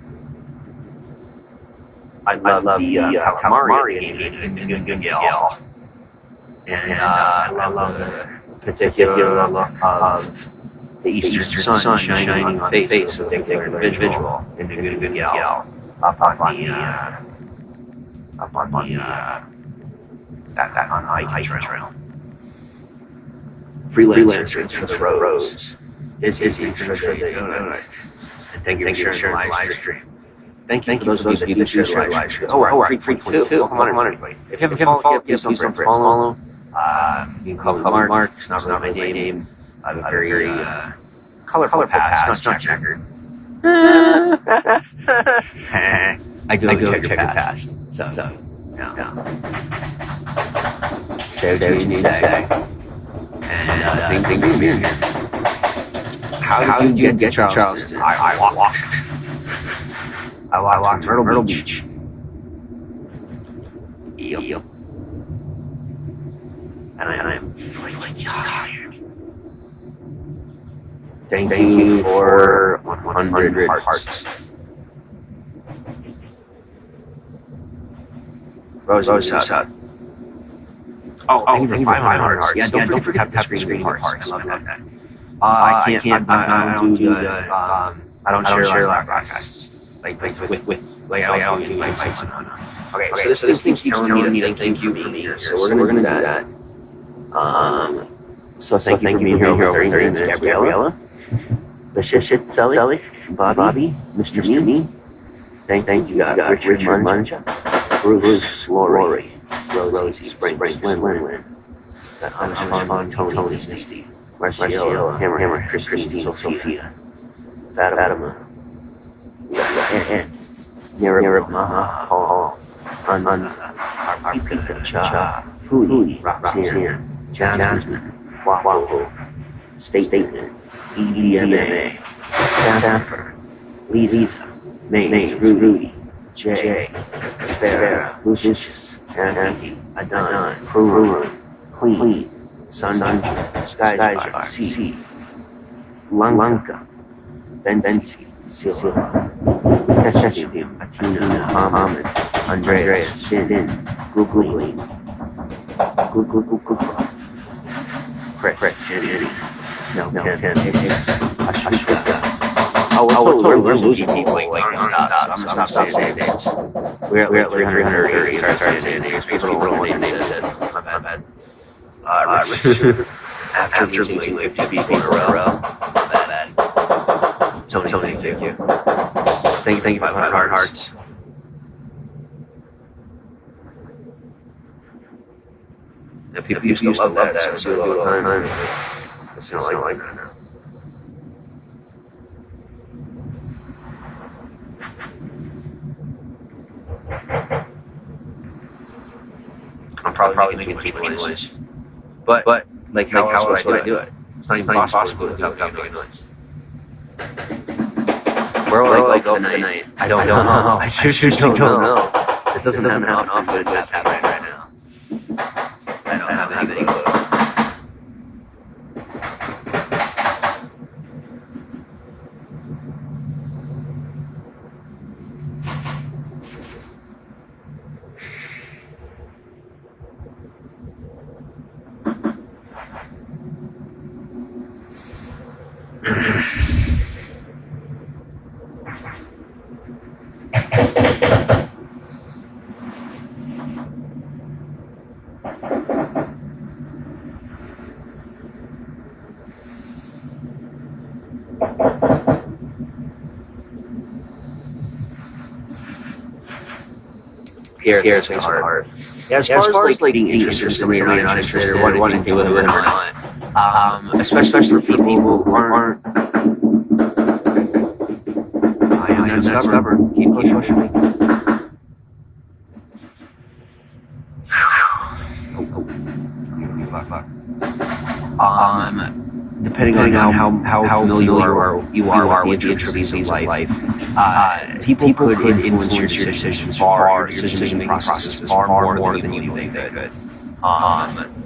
I love the calamari game in Miguel. And I love the particular look of the eastern sun shining on the face of the individual in Miguel. Up on the hiking trail. Freelancers for the roads. This is the donut. And thank you for sharing the live stream. Thank you for those of you that do share the live stream. Oh, we're at 3.2. Come on, everybody. If you haven't followed, give yourself a follow. You can call me Mark. It's not really my name. I have a very colorful past, not checkered. I go checkered past. So, yeah. Say what you need to say. And thank you for being here. How did you get to Charleston? I walked to Myrtle Beach. Yep. And I am really tired. Thank you for 100 hearts. Rose out. Oh, thank you for 500 hearts. Yeah, don't forget to screen hearts. I love that. I don't share live broadcasts. Like I don't do like Okay, so this thing's telling me to thank you for being here. So we're gonna do that. So thank you for being here over 30 minutes, Gabriella. Bishop Sally, Bobby, Mr. Me. Thank you, Richard Muncha, Bruce, Lori, Rosie, Spring, Lynn, Tony, Steve, Marcelo, Hammer, Christine, Sophia, Fatima, and Nirabama, Paul, Arpita, Cha, Foodie, Roxanne, Jasmine, Waffle, Statement, EDMA, Staffer, Lisa, Maze, Rudy, Jay, Farrah, Lucius, Andy, Adon, Prune, Queen, Sunshine, Skyjar, C, Lanka, Benzi, Silva, Testium, Atina, Muhammad, Andreas, Sin, Googly, Chris, Jenny, Melton, Ashika. We're losing people like non-stop. I'm gonna stop saying names. We're at 330. Start saying names. People don't want to name said. My bad. After losing like 50 people in a row. My bad. Tony, thank you. Thank you for 500 hearts. Yeah, people used to love that. So do it all the time. It's not like that now. I'm probably making too much noise. But like how else would I do it? It's not even possible without making noise. Where will I go for the night? I don't know. I seriously don't know. This doesn't happen often, but it's happening right now. I don't have any clue. Here's hard. Yeah, as far as like being interested in somebody or not interested or wanting to do with it or not, especially for people who aren't. I am not stubborn. Keep pushing me. how familiar you are with the intricacies of life, people could influence your decisions far, your decision-making processes far more than you believe they could.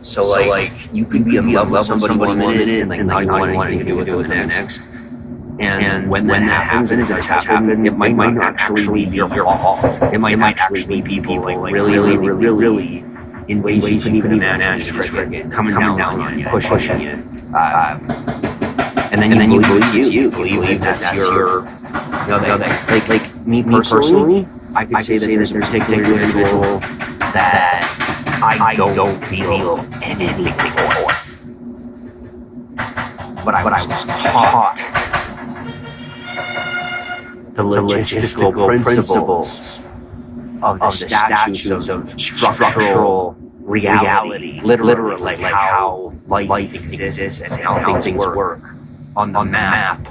So like you could be in love with somebody one minute and like not want anything to do with them the next. And when that happens, and it does happen, it might not actually be your fault. It might actually be people like really in ways you couldn't even imagine, just freaking coming down on you, pushing you. And then you believe that's your, like me personally, I could say that there's a particular individual that I don't feel anything for. But I was taught the logistical principles of the statutes of structural reality, literally like how life exists and how things work on the map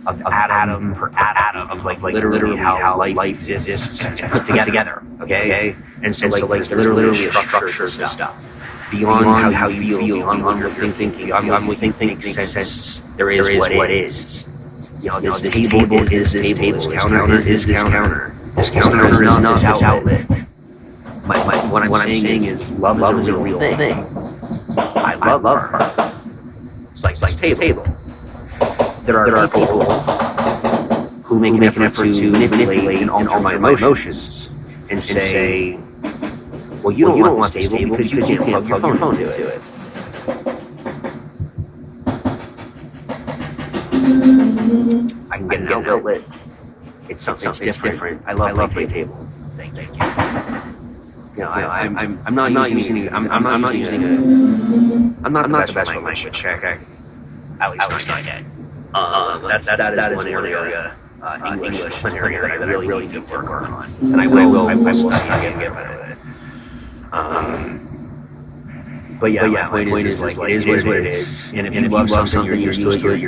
of atom per atom of like literally how life exists and put together. Okay, and so like there's literally a structure to stuff beyond how you feel, beyond your thinking, beyond what you think makes sense. There is what is. You know, this table is this table. This counter is this counter. This counter is not this outlet. What I'm saying is love is a real thing. I love her. It's like table. There are people who make an effort to manipulate and alter my emotions and say, well, you don't want this table because you can't plug your phone into it. I can get an outlet. It's something different. I love my table. Thank you. You know, I'm not using the best with my shit check. At least not yet. That is one area. English, one area that I really do work on, and I will study and get better at it. But yeah, my point is like it is what it is, and if you love something, you're used to it,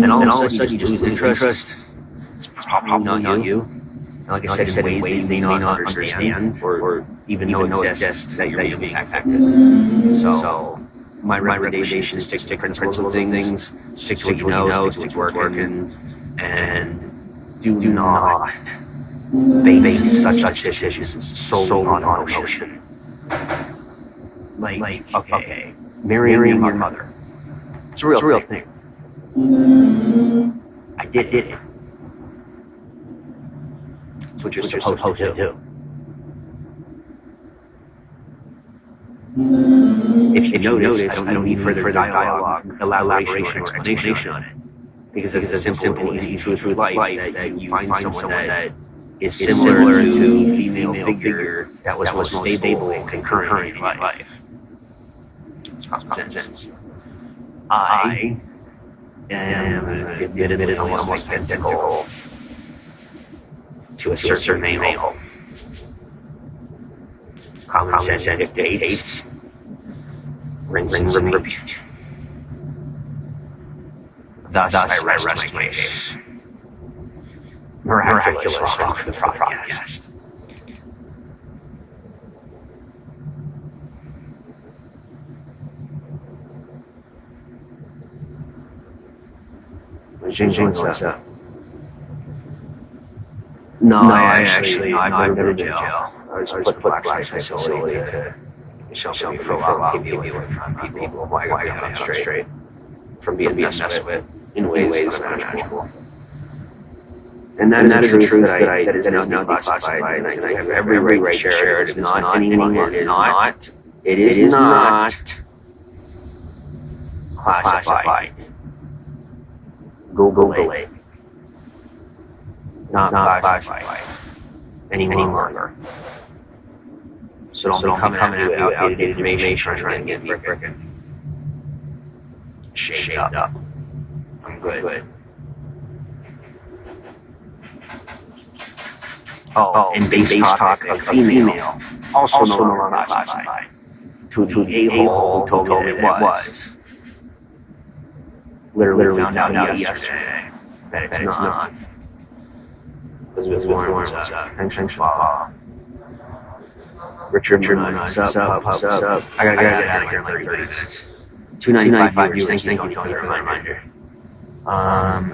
and all of a sudden you just lose interest. It's probably not you. And like I said, in ways they may not understand or even know exists that you're being affected. So my recommendation is stick to principles of things, stick to what you know, stick to what's working, and do not base such decisions solely on emotion. Like okay, marrying your mother. It's a real thing. I did it. It's what you're supposed to do. If you notice, I don't need further dialogue, elaboration, or explanation on it. Because it's a simple, easy truth of life that you find someone that is similar to a female figure that was most stable and concurrent in your life. It's common sense. I am admitted almost identical to a certain male. Common sense dictates. Rinse and repeat. Thus I rest my case. Miraculous rock for the podcast. What's up? No, I've never been to jail. I was put black facility to shelter me for a while, keep me away from people. Why I got me straight from being messed with in ways unimaginable. And that is a truth that is now declassified, and I have every right to share it. It is not anything. It is not classified. Google it. Not classified any longer. So don't come at me with outdated information trying to get me frickin' shaped up. I'm good. Oh, and base topic of female, also no longer classified. To the a-hole who told me it was. Literally found out yesterday that it's not. Elizabeth Warren was up. Thanks for following. Richard Moon, what's up? I gotta get out of here in like 30 minutes. 295 viewers. Thank you, Tony, for the reminder.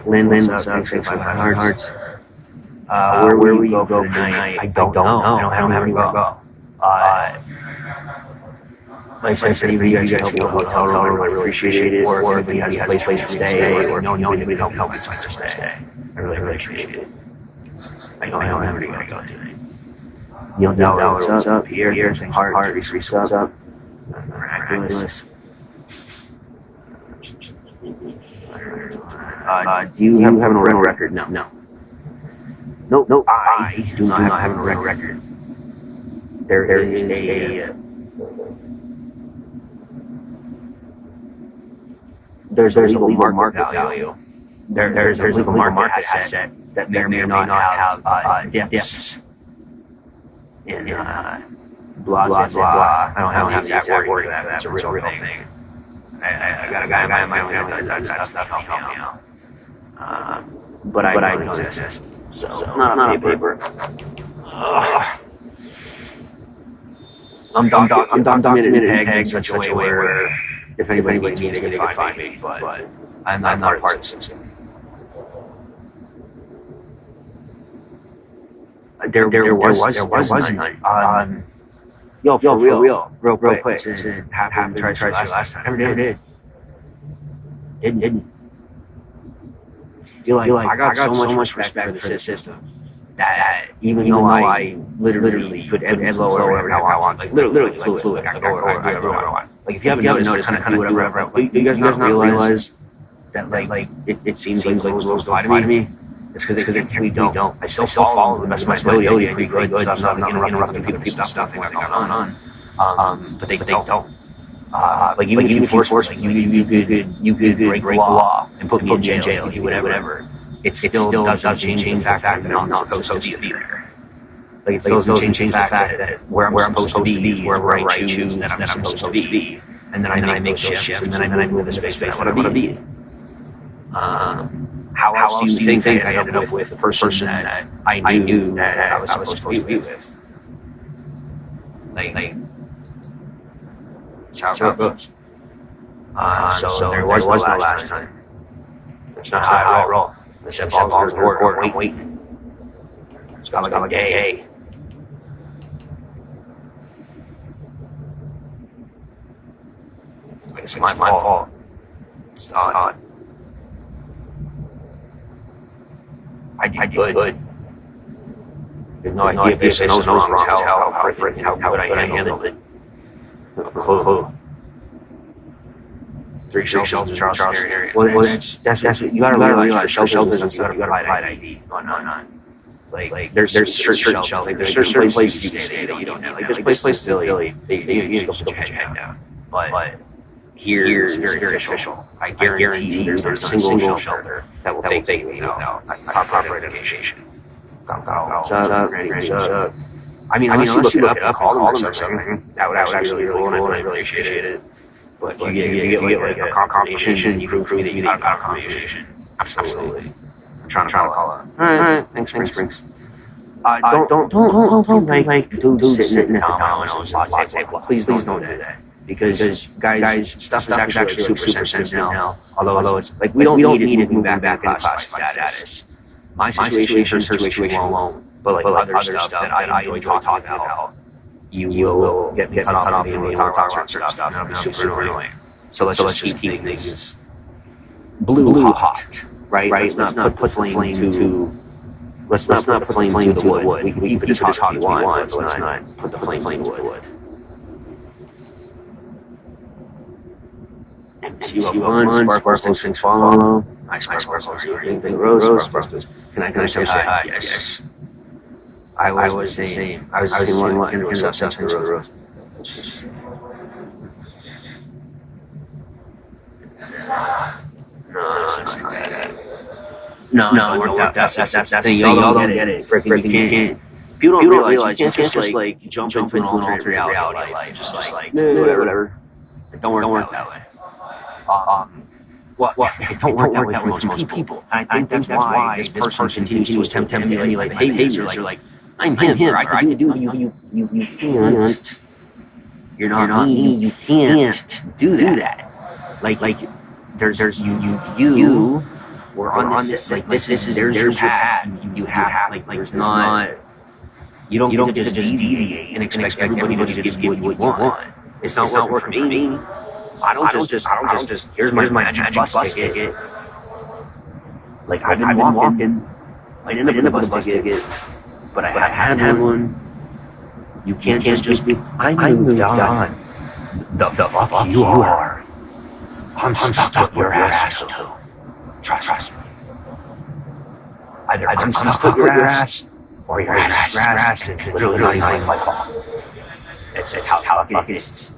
Lynn, what's up? Thanks for 500 hearts. Where will you go for the night? I don't know. I don't have anywhere to go. Like I said, if you guys can help me with a hotel room, I really appreciate it. Or if anybody has a place for stay, or anybody help me find a place to stay. I really appreciate it. I don't have anywhere to go tonight. Neil Dollar, what's up? Pierre, thanks for heart. Reese, what's up? Miraculous. Do you have a rental record? No. Nope. I do not have a rental record. There is there's a legal market value. There's a legal market asset that may or may not have dips in blah. I don't have the exact word for that. That's a real thing. I got a guy in my family that does that stuff. Help me out. But I don't exist. So not on paper. I'm documented and tagged in such a way where if anybody needs me, they can find me. But I'm not part of the system. There was none. Yo, for real quick. It happened to try last time. Never did. Didn't. You're like, I got so much respect for the system that even though I literally could ebb and flow wherever I want, like literally fluid, I can go wherever I want. Like if you haven't noticed, kind of do whatever. Do you guys not realize that like it seems like rules don't apply to me? It's because they technically don't. I still follow the best of my ability. I do pretty good. So I'm not interrupting people's stuff and what's going on. But they don't. Like even if you force me, you could break the law and put me in jail. You do whatever. It still doesn't change the fact that I'm not supposed to be there. Like it still doesn't change the fact that where I'm supposed to be is where I choose that I'm supposed to be, and then I make shifts, and then I move the space that I want to be. How else do you think I ended up with the person that I knew that I was supposed to be with? Like that's how it goes. So there was no last time. That's not how I roll. Except balls in the court. I'm waiting. It's got like a day. It's my fault. It's odd. I did good. You have no idea if this knows wrong how good I handled it. No clue. 3 shelters in Charleston area. Well, that's you gotta realize shelters and stuff, you gotta provide ID on. Like there's certain shelters, like there's certain places you can stay that you don't have. Like there's places in Philly, you just go put your head down. But here is very official. I guarantee there's a single shelter that will take me without proper identification. What's up? What's up? I mean, unless you look it up, call them or something. That would actually be really cool, and I really appreciate it. But if you get like a confirmation, you can prove that you got a confirmation. Absolutely. I'm trying to call it. All right. Thanks. Don't like dude sitting at the dominoes. Please don't do that. Because guys, stuff is actually super sensitive now. Although it's like we don't need it moving back in classified status. My situation, her situation won't. But like other stuff that I enjoy talking about, you will get cut off from me and talk about certain stuff, and that'll be super annoying. So let's just keep things blue hot, right? Let's not put flame to. Let's not put the flame to the wood. We can keep it as hot as we want, but let's not put the flame to the wood. MC1, Sparkles, thanks for follow. Hi, Sparkles, anything Rose, Sparkles. Can I say hi? Yes. I was the same. I was the same one. Kendra was up for Rose. No, it's not like that. No, that's the thing. Y'all don't get it. Freaking you can't. People don't realize you can't just like jump into an alternate reality life. Just like whatever. Don't work that way. What? Don't work that way for most people. I think that's why this person continues to attempt any like behaviors. You're like, I'm him. I can do you can't. You're not me. You can't do that. like there's you were on this like this is there's your path. You have like there's not you don't just deviate and expect everybody to just give you what you want. It's not working for me. I don't just here's my magic bus ticket. Like I've been walking. I didn't have a bus ticket, but I had one. You can't just be. I moved on. The fuck you are. I'm stuck your ass too. Trust me. Either I'm stuck your ass, or your ass is grass, and it's literally not even my fault. It's just how it is.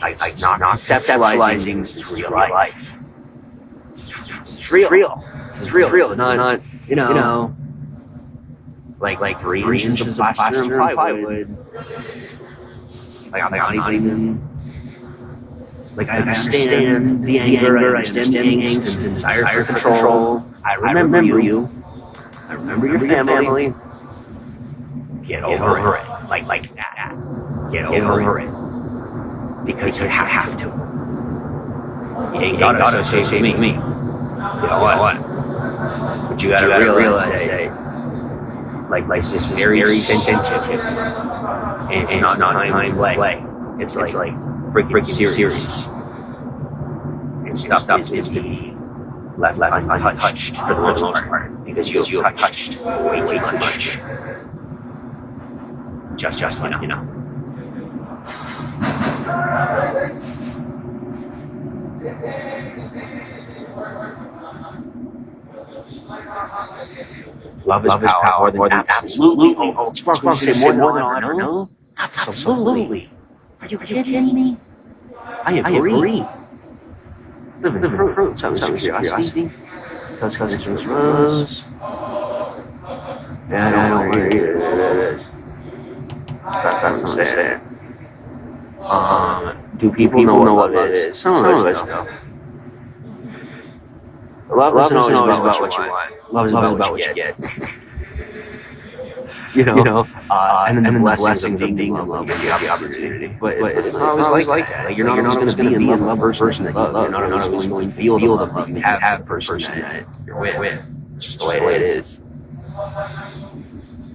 Like not conceptualizing this is real life. It's real. It's real. It's not you know like 3 inches of plaster and plywood. Like I'm not even. Like I understand the anger, I understand the angst, the desire for control. I remember you. I remember your family. Get over it. Like that. Get over it. Because you have to. You ain't gotta associate with me. You know what? But you gotta realize that like this is very sensitive. And it's not time to play. It's like freaking serious. And stuff needs to be left untouched for the most part because you have touched way too much. Just you know. Love is power more than absolutely. More than I'll ever know. Absolutely. Are you kidding me? I agree. Live in fruit. Sounds curiosity. Touch rose. Yeah, I know where it is. That's what I'm saying. Do people know what love is? Some of us know. Love isn't always about what you want. Love is about what you get. You know, and then the blessings of being in love with the opportunity. But it's not always like that. Like you're not going to be in love with the person that you love. You're not always going to feel the love that you have the person that you're with. It's just the way it is.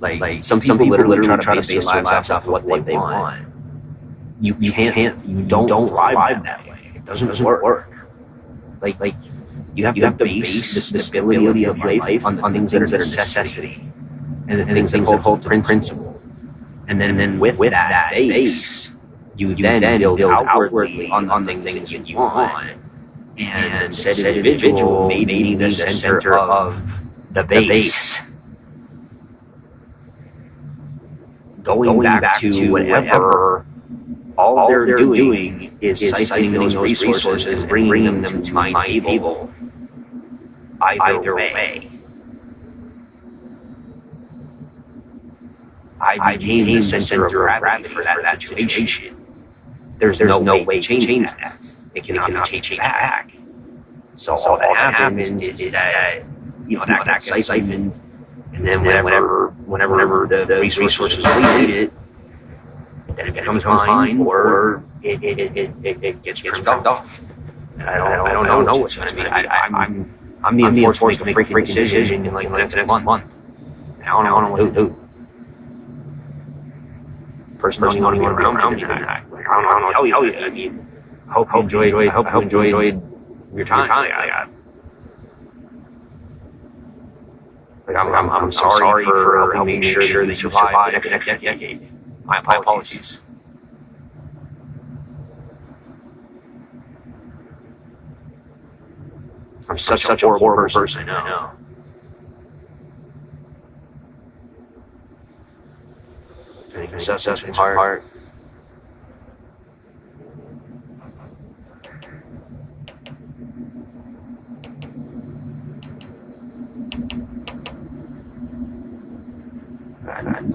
Like some people literally try to base their lives off of what they want. You don't thrive that way. It doesn't work. Like you have to base the stability of your life on things that are necessity. And the things that hold to principle. And then with that base, you then build outwardly on the things that you want. And said individual may be the center of the base. Going back to whatever, all they're doing is siphoning those resources and bringing them to my table. Either way. I became the center of gravity for that situation. There's no way to change that. It cannot change back. So all that happens is that that gets siphoned, and then whenever the resources need it, then it becomes mine, or it gets trimmed off. And I don't know what's going to be. I'm being forced to make a freaking decision in like the next month. I don't know what to do. Personally, I don't know how to tell you. I mean, I hope you enjoyed your time. I'm sorry for helping make sure that you survive the next decade. My apologies. I'm such a horrible person, I know. Such a heart.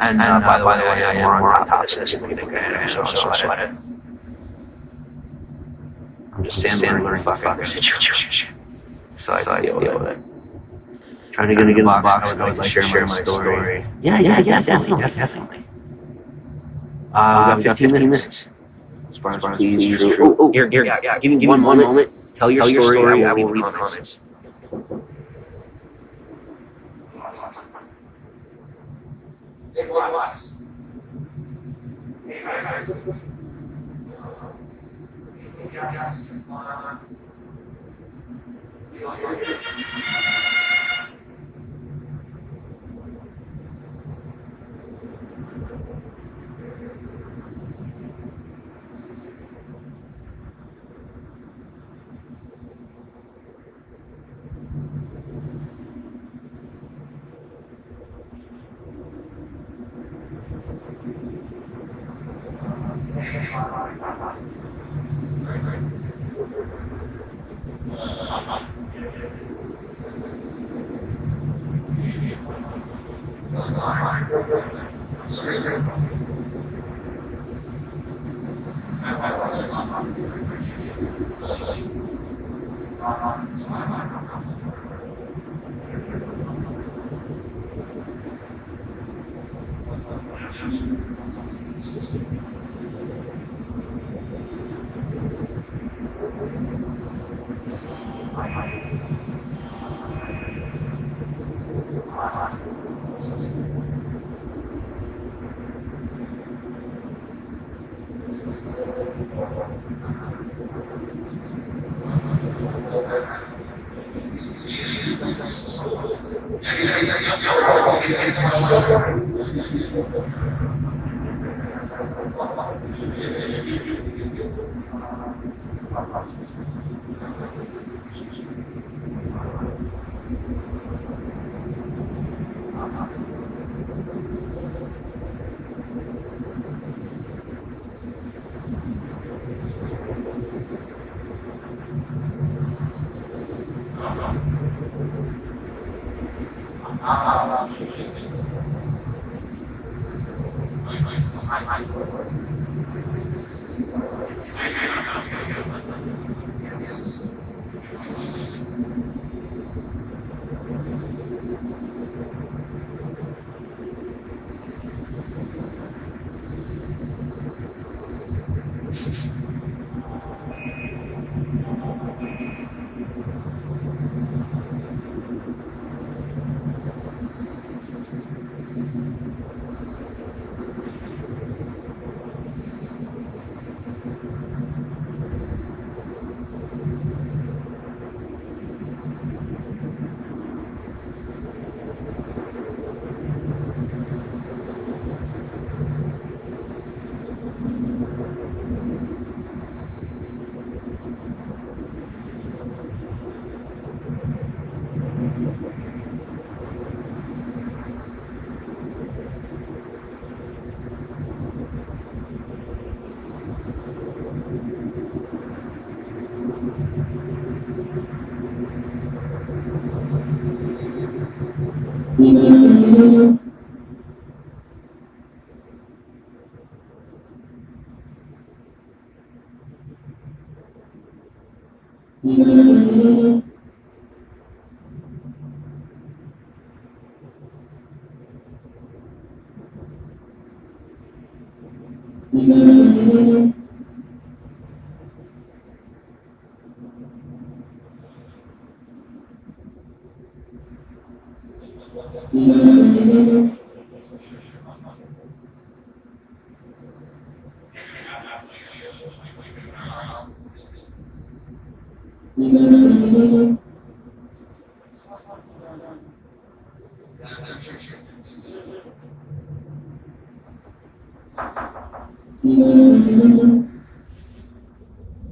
And by the way, I am more on top of this. I'm so sweated. I'm just Sandler in fucking situation. So I deal with it. Trying to get in the box. I would like to share my story. Yeah, definitely. We got 15 minutes. Let's response, please. True. Oh, here, yeah. Give me one moment. Tell your story. I will read the comments. It was.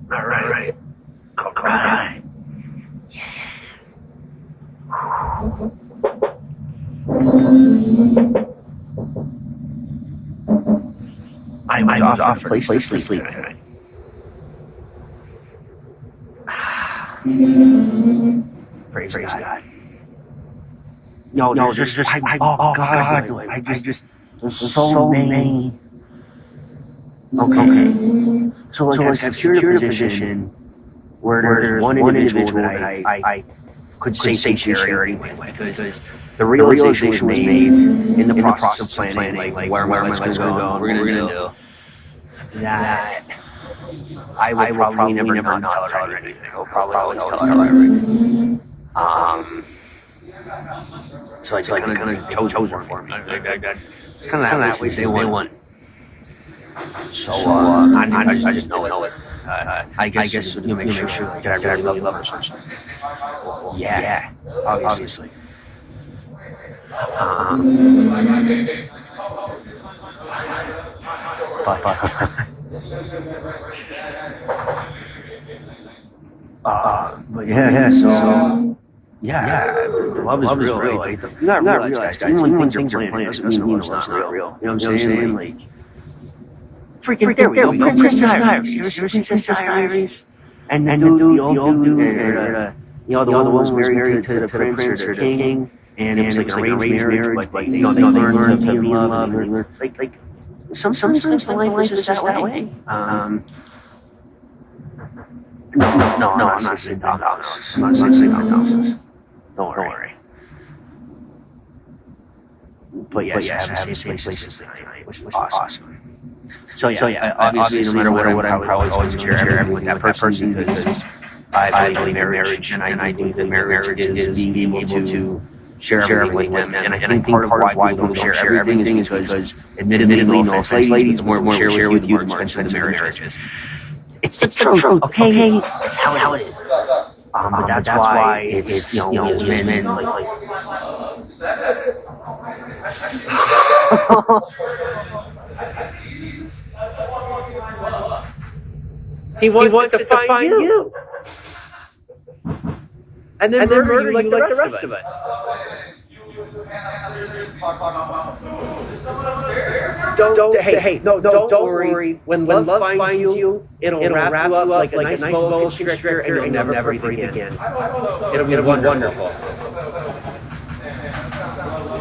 All right. I was offered a place to sleep tonight. Praise God. No, there's just there's so many. Okay. So like I've secured a position where there's one individual that I could safely share anything with, because the realization was made in the process of planning, like where am I going to go, what we're going to do, that I would probably never not tell her anything. I'll probably always tell her everything. So I kind of chose her for me. Kind of that way they want. So I just know it. I guess you make sure that I really love her person. Yeah, obviously. But yeah, so the love is real. Like, not realize, guys. Even when things are planned, doesn't mean it's not real. You know what I'm saying? Like, freaking there we go. Princess Diaries. Here's Princess Diaries. And the old dude, the other one's married to the prince or the king. And it was like an arranged marriage, but they learned to be in love. And like sometimes the life is just that way. No, I'm not saying doghouse. I'm not saying doghouses. Don't worry. But yes, have safe places tonight, which is awesome. So yeah, obviously, no matter what, I'm probably always share everything with that person because I believe in marriage, and I think that marriage is being able to share everything with them. And I think part of why people don't share everything is because, admittedly, no offense, ladies, the more we share with you, the more expensive the marriage is. It's the truth, okay? It's how it is. But that's why it's men like He wants to find you. And then murder you like the rest of us. Don't worry. When love finds you, it'll wrap you up like a nice boa constrictor, and you'll never breathe again. It'll be wonderful.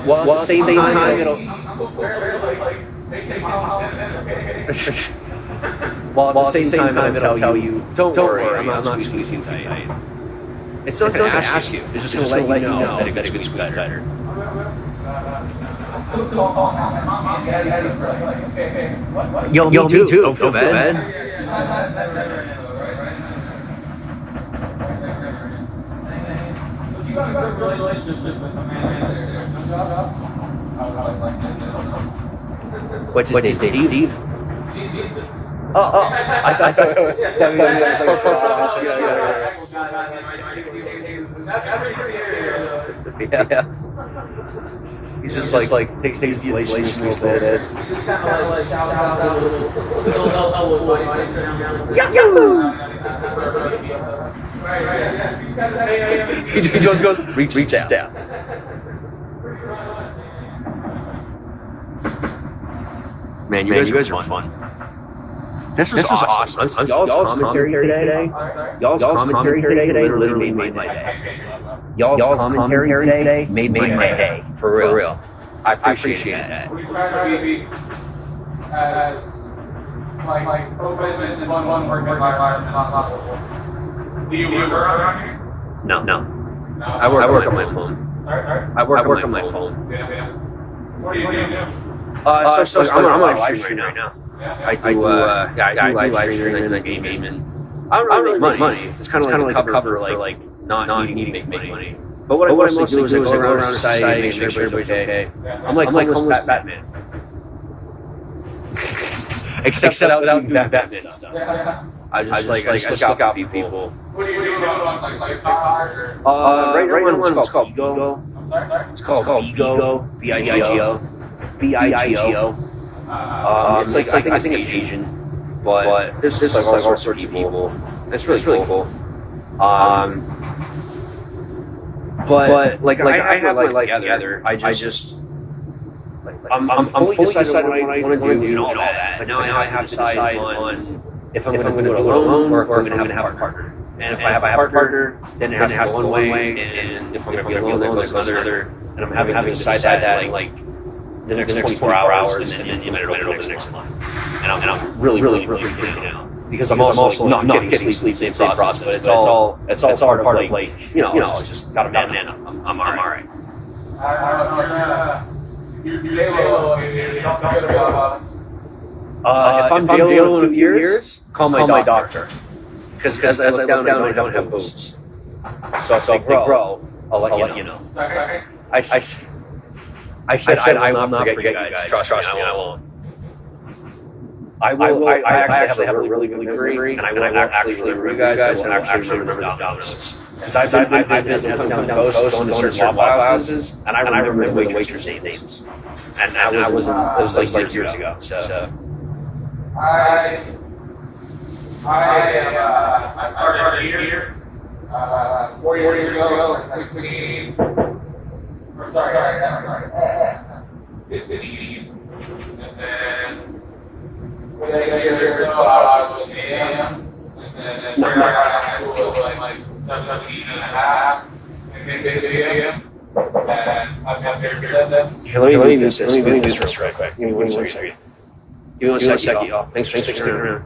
While at the same time, it'll... While at the same time, it'll tell you, don't worry, I'm not squeezing tight. It's not going to ask you. It's just going to let you know that it gets squeezed tighter. Yo, me too. Don't feel bad. You got a good relationship with the man. What's his name? Steve? Oh, I thought that was yeah. He's just like takes the insulation and smells bad. He just goes reach down. Man, you guys are fun. This is awesome. Y'all's commentary today. Y'all's commentary today literally made my day. Y'all's commentary today made my day. For real. I appreciate that. We try to be as like focused in one work environment as possible. Do you work around here? No. I work on my phone. Sorry? I work on my phone. Yeah. What do you do? So I'm on live stream right now. I do live stream and I game, and I don't really make money. It's kind of like a cover for like not needing to make money. But what I mostly do is I go around society, make sure everybody's okay. I'm like homeless Batman. Except without doing Batman stuff. I just look out for people. What do you do? Right now it's called Ego. I'm sorry? It's called Ego. B-I-G-O. It's like I think it's Asian, but there's like all sorts of people. It's really cool. But like I have my life together. I'm fully decided what I want to do and all that. But now I have to decide on if I'm going to do it alone or if I'm going to have a partner. And if I have a partner, then it has to go one way. And if I'm going to be alone, then it goes another. And I'm having to decide that like the next 24 hours and then implement it over the next month. And I'm really freaking out. Because I'm also not getting sleep in the same process, but it's all part of like, it's just got a man up. I'm all right. If I'm dealing with a few years, call my doctor. Because as I look down, I don't have boobs. So if they grow, I'll let you know. Sorry. I said I will not forget you guys. Trust me, I won't. I actually have a really good memory, and I will actually remember you guys, and I will actually remember these dominoes. Because I've been visiting down the coast, going to certain Waffle Houses, and I remember the waitress' names. And it was like years ago. So I started here 4 years ago, like 16. Or sorry. 15. And then years ago, I was with AM. And then straight out of high school, like 17 and a half. And then AM. And I've been here since. here, let me do this real quick. Give me 1 second. Give me 1 second, y'all. Thanks for sticking around.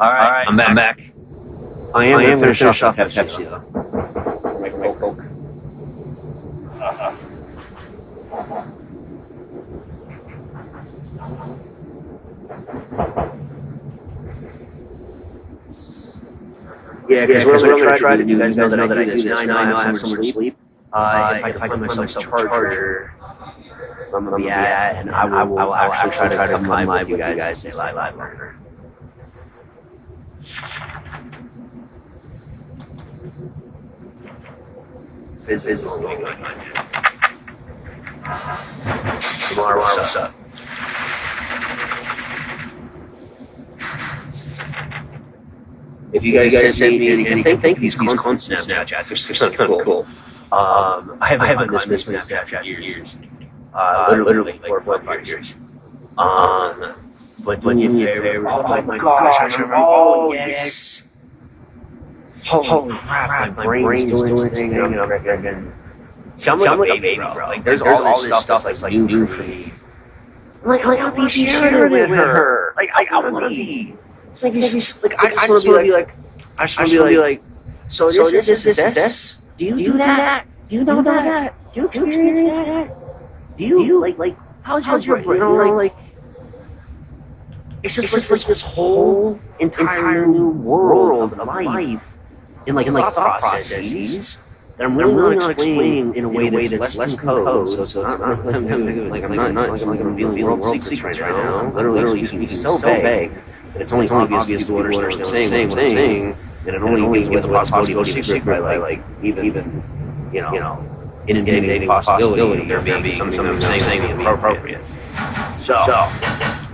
All right, I'm back. I am going to finish off Pepsi though. Make a Coke. Yeah, because what I'm going to try to do, you guys know that I do this. Now I know I have somewhere to sleep. If I can find myself a charger, I'm going to be at, and I will actually try to come live with you guys and stay live longer. Physical going on. Tomorrow, what's up? If you guys send me anything, thank these constant Snapchats. They're so cool. I haven't missed Snapchat in years. Literally 4 or 5 years. But when you favor, oh my gosh, I remember. Oh yes. Holy crap, my brain's doing this thing, and I'm freaking. I'm like a baby, bro. Like there's all this stuff that's like new for me. Like I'll be sharing it with her. Like I want to be. I just want to be like. So this is this. Do you do that? Do you know that? Do you experience that? Do you like? How's your brain? You know, like. It's just like this whole entire new world of life in thought processes that I'm really not explaining in a way that's less than code. So it's not like I'm not revealing world secrets right now. Literally, it's so vague. it's only obvious to understand what I'm saying, and it only gives the possibility of a secret by like even inundating the possibility of there being something I'm saying inappropriate. So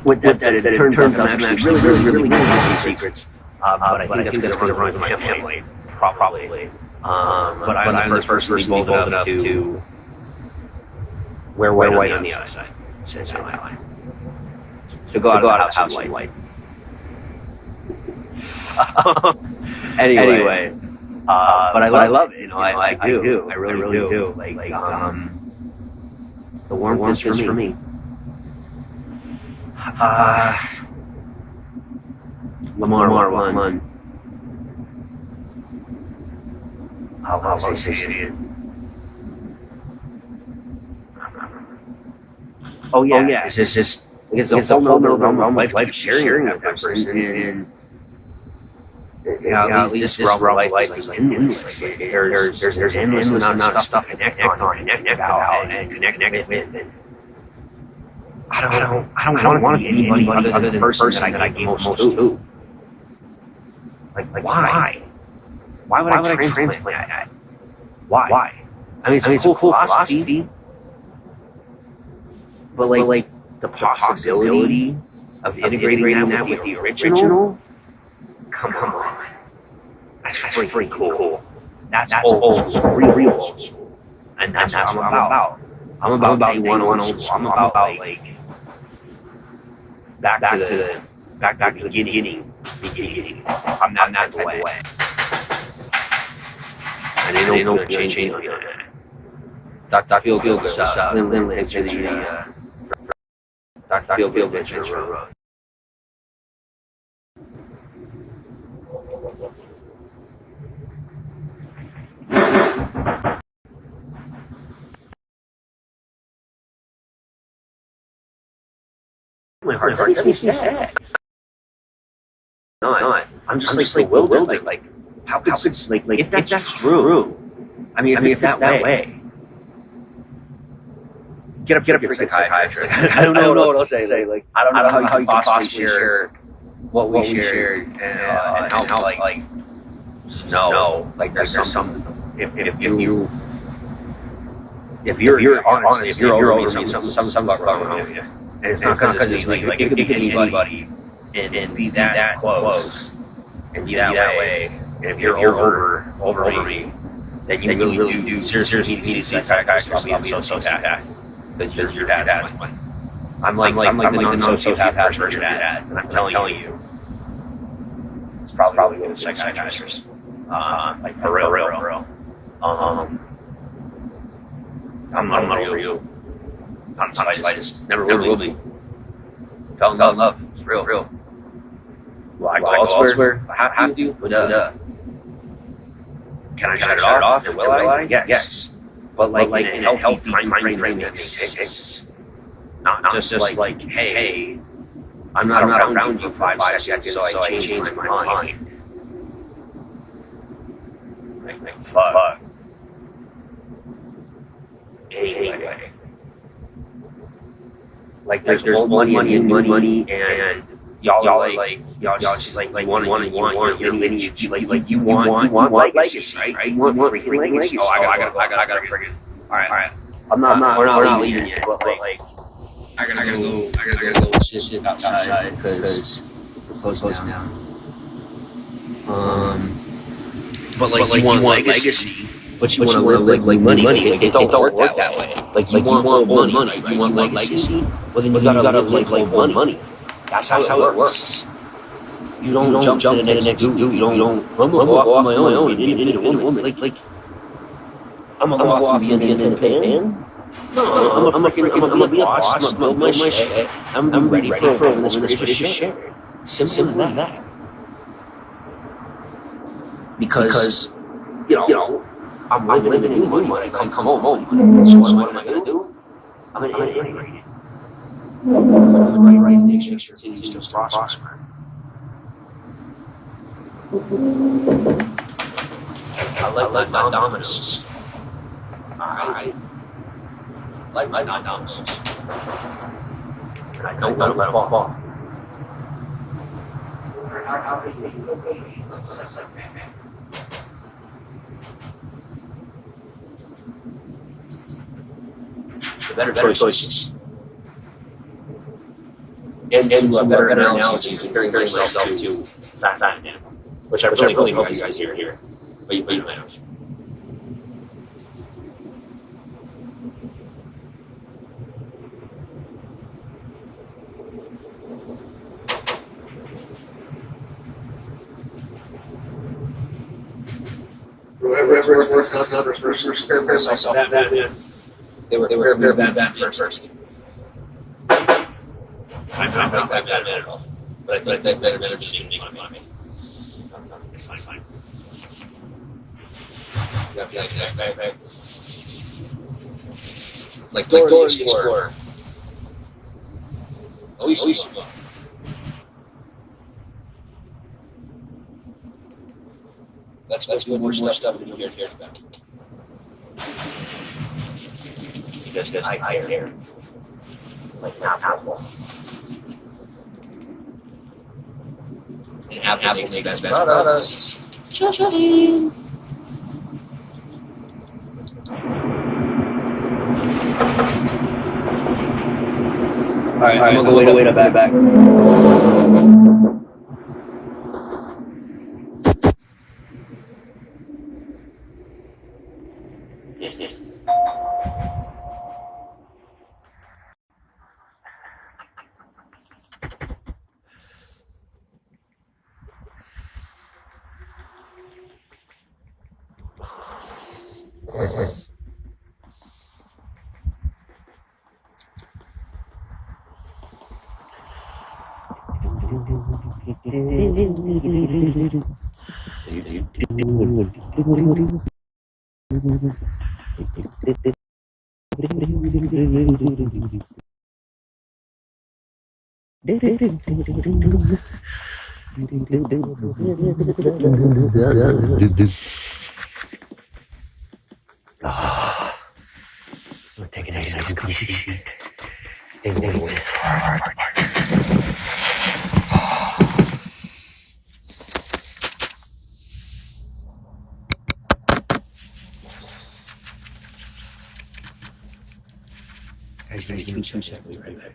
with that said, it turns out I'm actually really good at these secrets, but I think that's going to run my family, probably. But I'm the first person bold enough to wear white on the outside, essentially. To go out of the house in white. Anyway, but I love it. I do. I really do. Like the warmth is for me. Lamar won. I'll say it. Oh yeah. It's just it's a whole other realm of life sharing with that person, and at least this realm of life is endless. There's endless amount of stuff to connect about and connect with. And I don't want to be anybody other than the person that I gave most to. Like why? Why would I transplant that? Why? I mean, it's a cool philosophy, but like the possibility of integrating that with the original. Come on, that's freaking cool. That's old school, real old school, and that's what I'm about. I'm about day one old school. I'm about like back to the beginning. I'm not that way. And they don't gonna change on that. Dr. Feel Good was Lynn thanks for the Dr. Feel Good thanks for the road. My heart makes me sad. Not. I'm just like bewildered. Like how could like if that's true? I mean, if it's that way. Get up, a psychiatrist. I don't know what else to say. Like I don't know how you can possibly share what we shared and how like no, like there's some if you're honest, if you're over me, something's wrong with you. And it's not because it's like it could be anybody and be that close and be that way. And if you're over me, then you really do seriously need to see a psychiatrist, probably a sociopath, because your dad's one. I'm like the non-sociopath version of your dad, and I'm telling you, it's probably with a psychiatrist, like for real. I'm not over you. Not the slightest. Never will be. Fell in love. It's real. Will I go elsewhere? I have to? Can I shut it off? Will I? Yes. But like in a healthy time frame that makes sense. Not just like, hey, I'm not around you 5 seconds, so I changed my mind. Like fuck. Anyway. Like there's money, and y'all just like want your lineage, like you want legacy, right? You want freaking legacy. Oh, I gotta freaking. All right. We're not leaving yet, but like I gotta go sit outside because we're closing down. But like you want legacy. But you want to live like money. It don't work that way. Like you want more money. You want legacy. Well, then you gotta live like money. That's how it works. You don't jump to the next dude. You don't. I'm gonna go off on my own. You need a woman. Like I'm gonna go off and be an independent man. No, I'm gonna be a boss. I'm gonna build my shit. I'm ready for a woman that's ready to share. Simple as that. Because you know. I'm living in money when I come home. So what am I going to do? I'm going to integrate it. I'm going to write the exchange continues to prosper. I like my dominance. I like my dominance. And I don't let them fall. how can you okay? That's like, man. The better choices. And to better analogies and comparing myself to that animal, which I really hope you guys hear here. But you might have. Whoever worked on numbers first, compare myself to Batman. They were Batman first. I'm not Batman at all. But I think Batman are just being fun on me. It's fine. Like Dora the Explorer. Always fun. That's good. More stuff than you cares about. Because I care. Like Apple. And Apple makes best products. Justin. All right, I'm gonna go wait up back. Take a nice comfy seat and wait for our departure. Guys, give me 2 seconds. We'll be right back.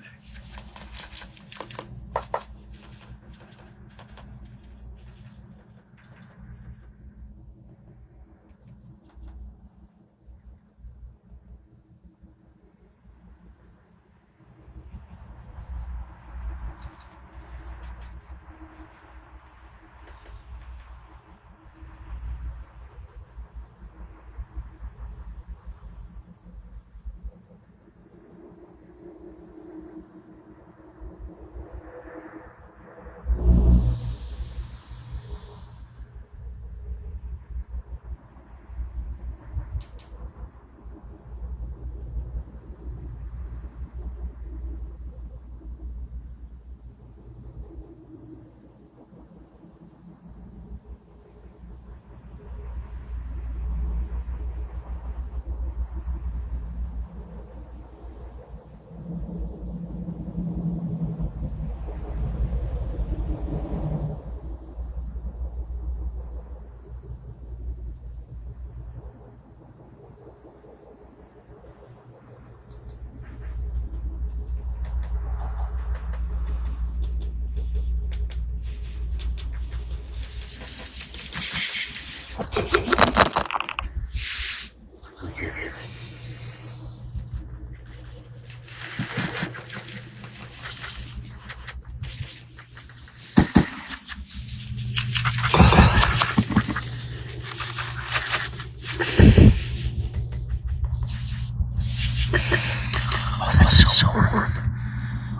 So warm.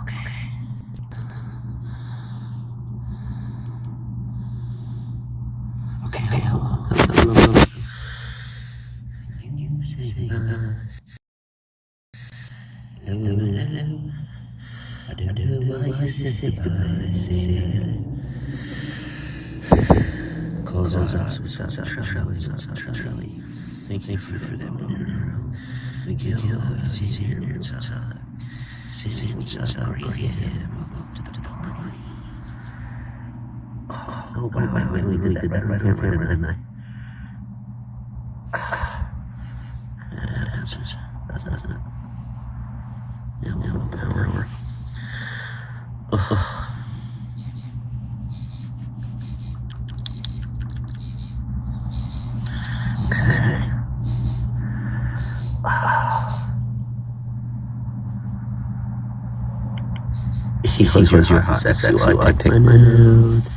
Okay. Hello. Can you say hello? I don't know why you said goodbye. Say hello. Calls outside Charlie. Thank you for that money. Miguel, it's easier what's outside. Say what's outside. Great. Welcome to the party. Oh, wow, I really did that right on camera, didn't I? That's it. Yeah, we'll power over. Okay. Close your hot, sexy while I pick my nose.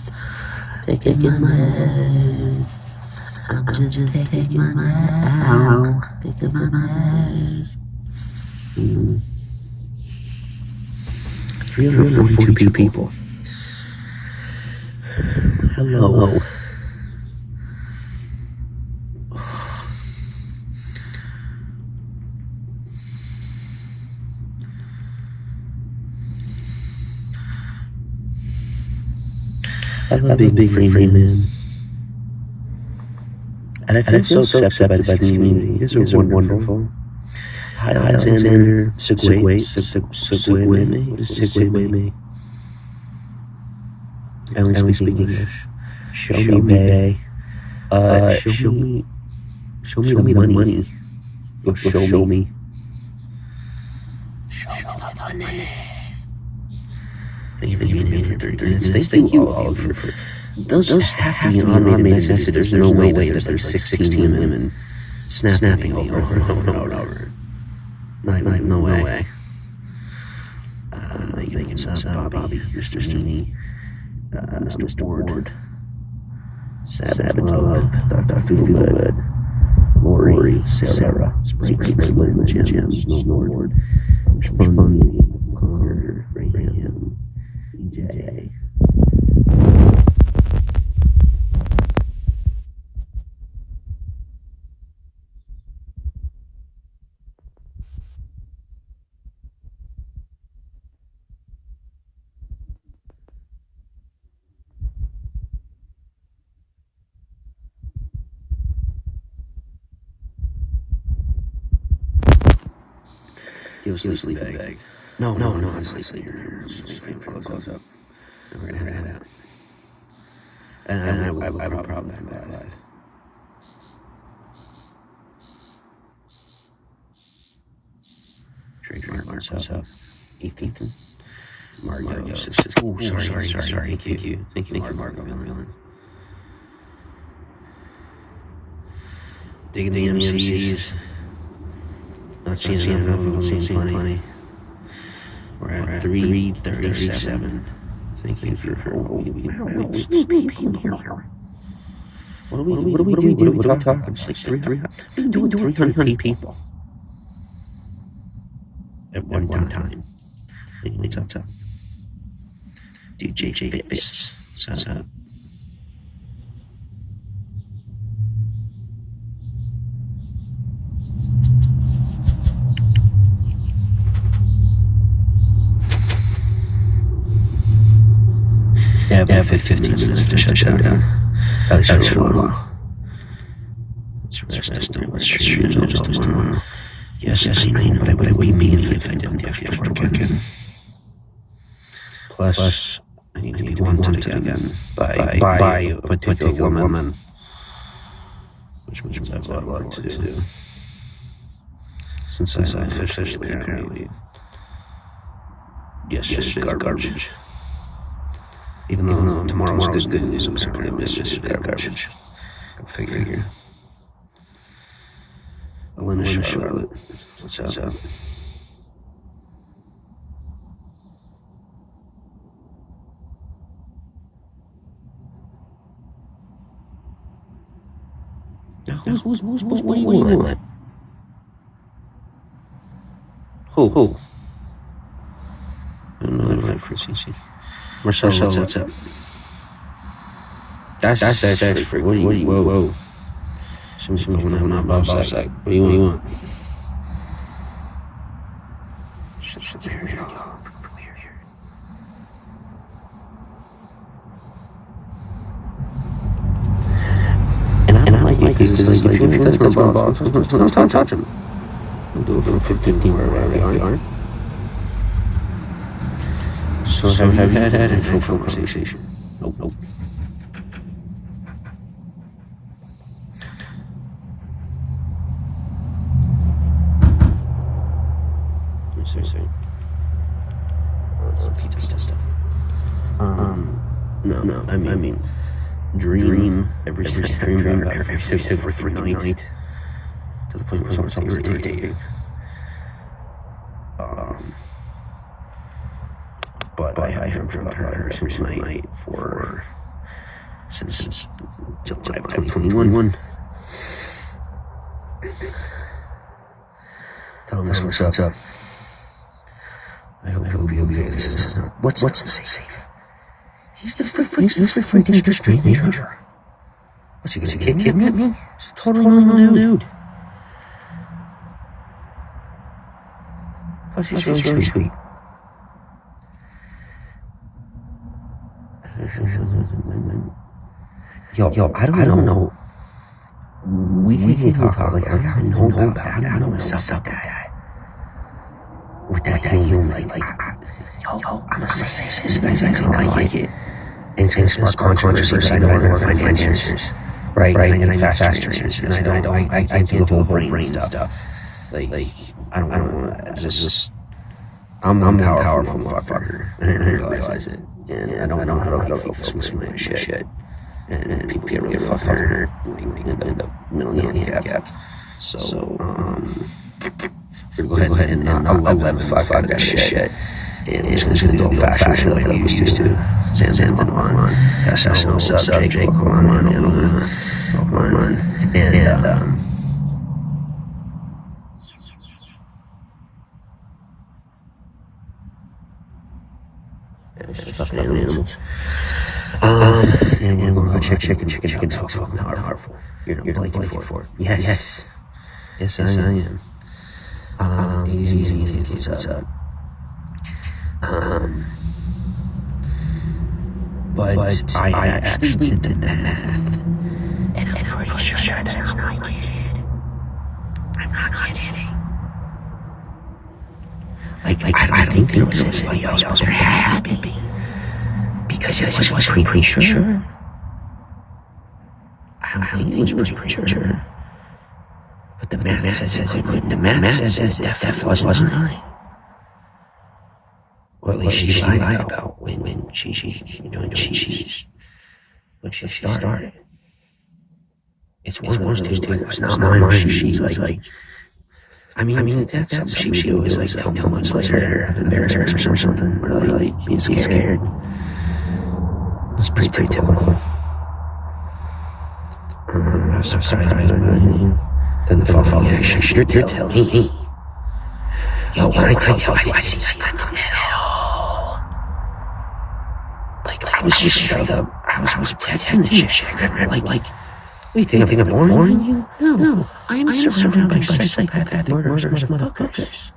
Picking my nose. I'm just picking my nose. Picking my nose. 342 people. Hello. I'm a big free man. And I feel so accepted by this community. It's wonderful. Hi, Alexander. Segway. What is Segway? I only speak English. Show me Bay. Show me the money. Show me. the money. Thank you for being here for 30 minutes. Thank you all for those have to be an automated message. There's no way that there's 16 women snapping over and over. No way. What's up, Bobby, Mr. Steenie, Mr. Ward, Savage Love, Dr. Feelgood, Lori, Sarah, Spring, Jim, Snowboard, Funny, Connor, Graham, EJ. Give us a sleeping bag. No, I'm sleeping here. Close up. And we're gonna head out. And I will probably come back live. Drake Mark, what's up? Ethan. Margo. Oh, sorry. Thank you, Margo. Digging the MCs. Not seeing enough of them, seeing plenty. We're at 337. Thank you for people here. What do we do? What are we talking? It's like 300 people at one time. What's up? DJ Fitz. What's up? Yeah, about 15 minutes to shut down. At least for a little while. Let's rest and let's stream just tomorrow. Yes, I know, but I would be mean if I didn't extra work in. Plus, I need to be wanted again by a particular woman. Which means I have a lot to do. Since I'm officially, apparently, yesterday's garbage. Even though tomorrow's good news, apparently it's just garbage. Go figure. Elena Charlotte. What's up? What do you want? Who? I don't know that frequency. Marcel, what's up? That's freak. What do you? Whoa. Somebody's going on my boss side. What do you want? Shit's here. And I like it because it's like, if that's my boss, don't touch him. We'll do it for 15 wherever we are. So have you had an actual conversation? Nope. No. I mean, dream every single night to the point where it's irritating. But I have dreamt about her every single night since July of 2021. Tell him what's up. I hope he'll be okay. This is not. What's safe? He's the freaking stranger. What's he gonna kidnap me? He's a totally normal dude. Plus, he's really sweet. Yo, I don't know. We can talk like I don't know about that. I don't know what's up with that. With that human, I'm gonna say this. I like it. And it's gonna spark controversy. I know I never find answers. Right? And I need faster answers. And I can't do the whole brain stuff. Like I don't want to. I'm a powerful motherfucker, and I didn't realize it. And I don't know how to focus my shit. And people get really fucking hurt. End up mentally handicapped. So we're gonna go ahead and I'll let the fuck out of that shit. And we're just gonna go fast the way we used to. Zan on. That's what's up, Jake. Come on. And fucking animals. And we're going to chicken. So powerful. You're not blanking for it. Yes, I am. Easy. What's up? But I actually did the math, and I'm pretty sure that's not kid. I'm not kidding. Like I don't think there was anybody else, but there had to be. Because it was pretty sure. I don't think it was pretty sure. But the math says it couldn't. The math says it definitely wasn't mine. Or at least she lied about when she started. It's one of those two. It's not mine. She's like. I mean, that's something she would do. Is like tell months later, embarrass her or something, or like being scared. It's pretty typical. I'm so surprised. Then the following action, you're telling me. Yo, when I tell you I see something at all. Like I was just straight up. I was protecting shit. Like. Wait, think I'm warning you? No. I am surrounded by psychopathic murderers, motherfuckers.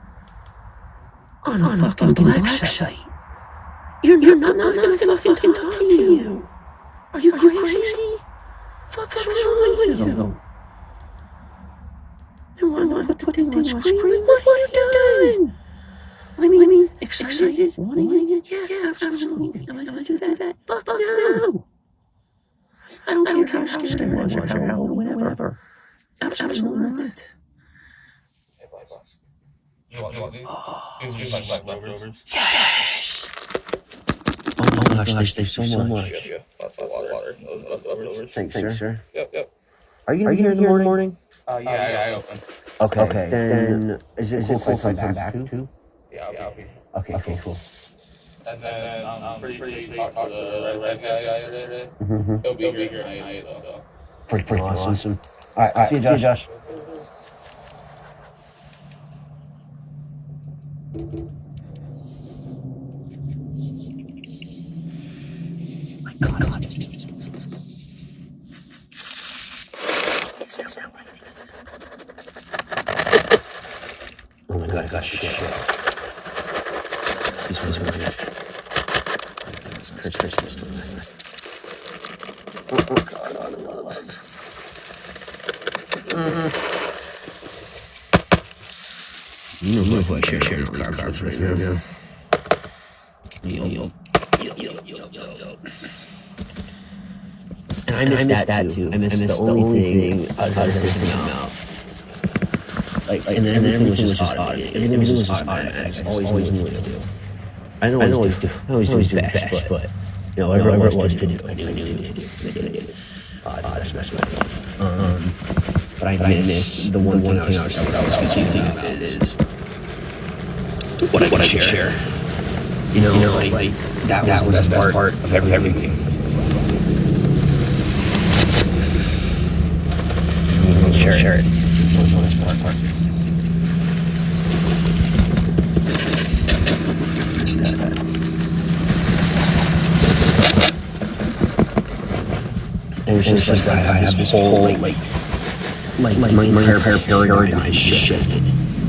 On a fucking black site. You're not gonna fucking talk to you. Are you crazy? What's wrong with you? You want to put the thing on screen? What are you doing? I mean, excited? Wanting it? Yeah, absolutely. Am I gonna do that? Fuck no! I don't care how scared I was or how old, whatever. Absolutely not. You want these? Like leftovers? Yes! Oh my gosh, there's so much. Yeah. Lots of water. Leftovers. Thanks, sir. Yep. Are you here in the morning? Yeah, I open. Okay. Then is it cool if I come back too? Yeah, I'll be. Okay, cool. And then I'm pretty sure you talked to the red guy yesterday. He'll be here tonight, so. Pretty awesome. All right. See you, Josh. My God. Oh my God, I got shit. This one's over here. Chris. Oh God, I love it. You know who I share these carbs with right now. Yo. And I missed that too. I missed the only thing other than my mouth. Like, and then everything was just automatic. Everything was just automatic. I always knew what to do. I don't always do best, but You know, whatever it was to do, I knew to do. I did. That's my but I miss the one thing I was thinking about is what I could share. You know, like that was the best part of everything. Share it. That's part. That. And it's just like I have this whole like my entire paradigm shifted,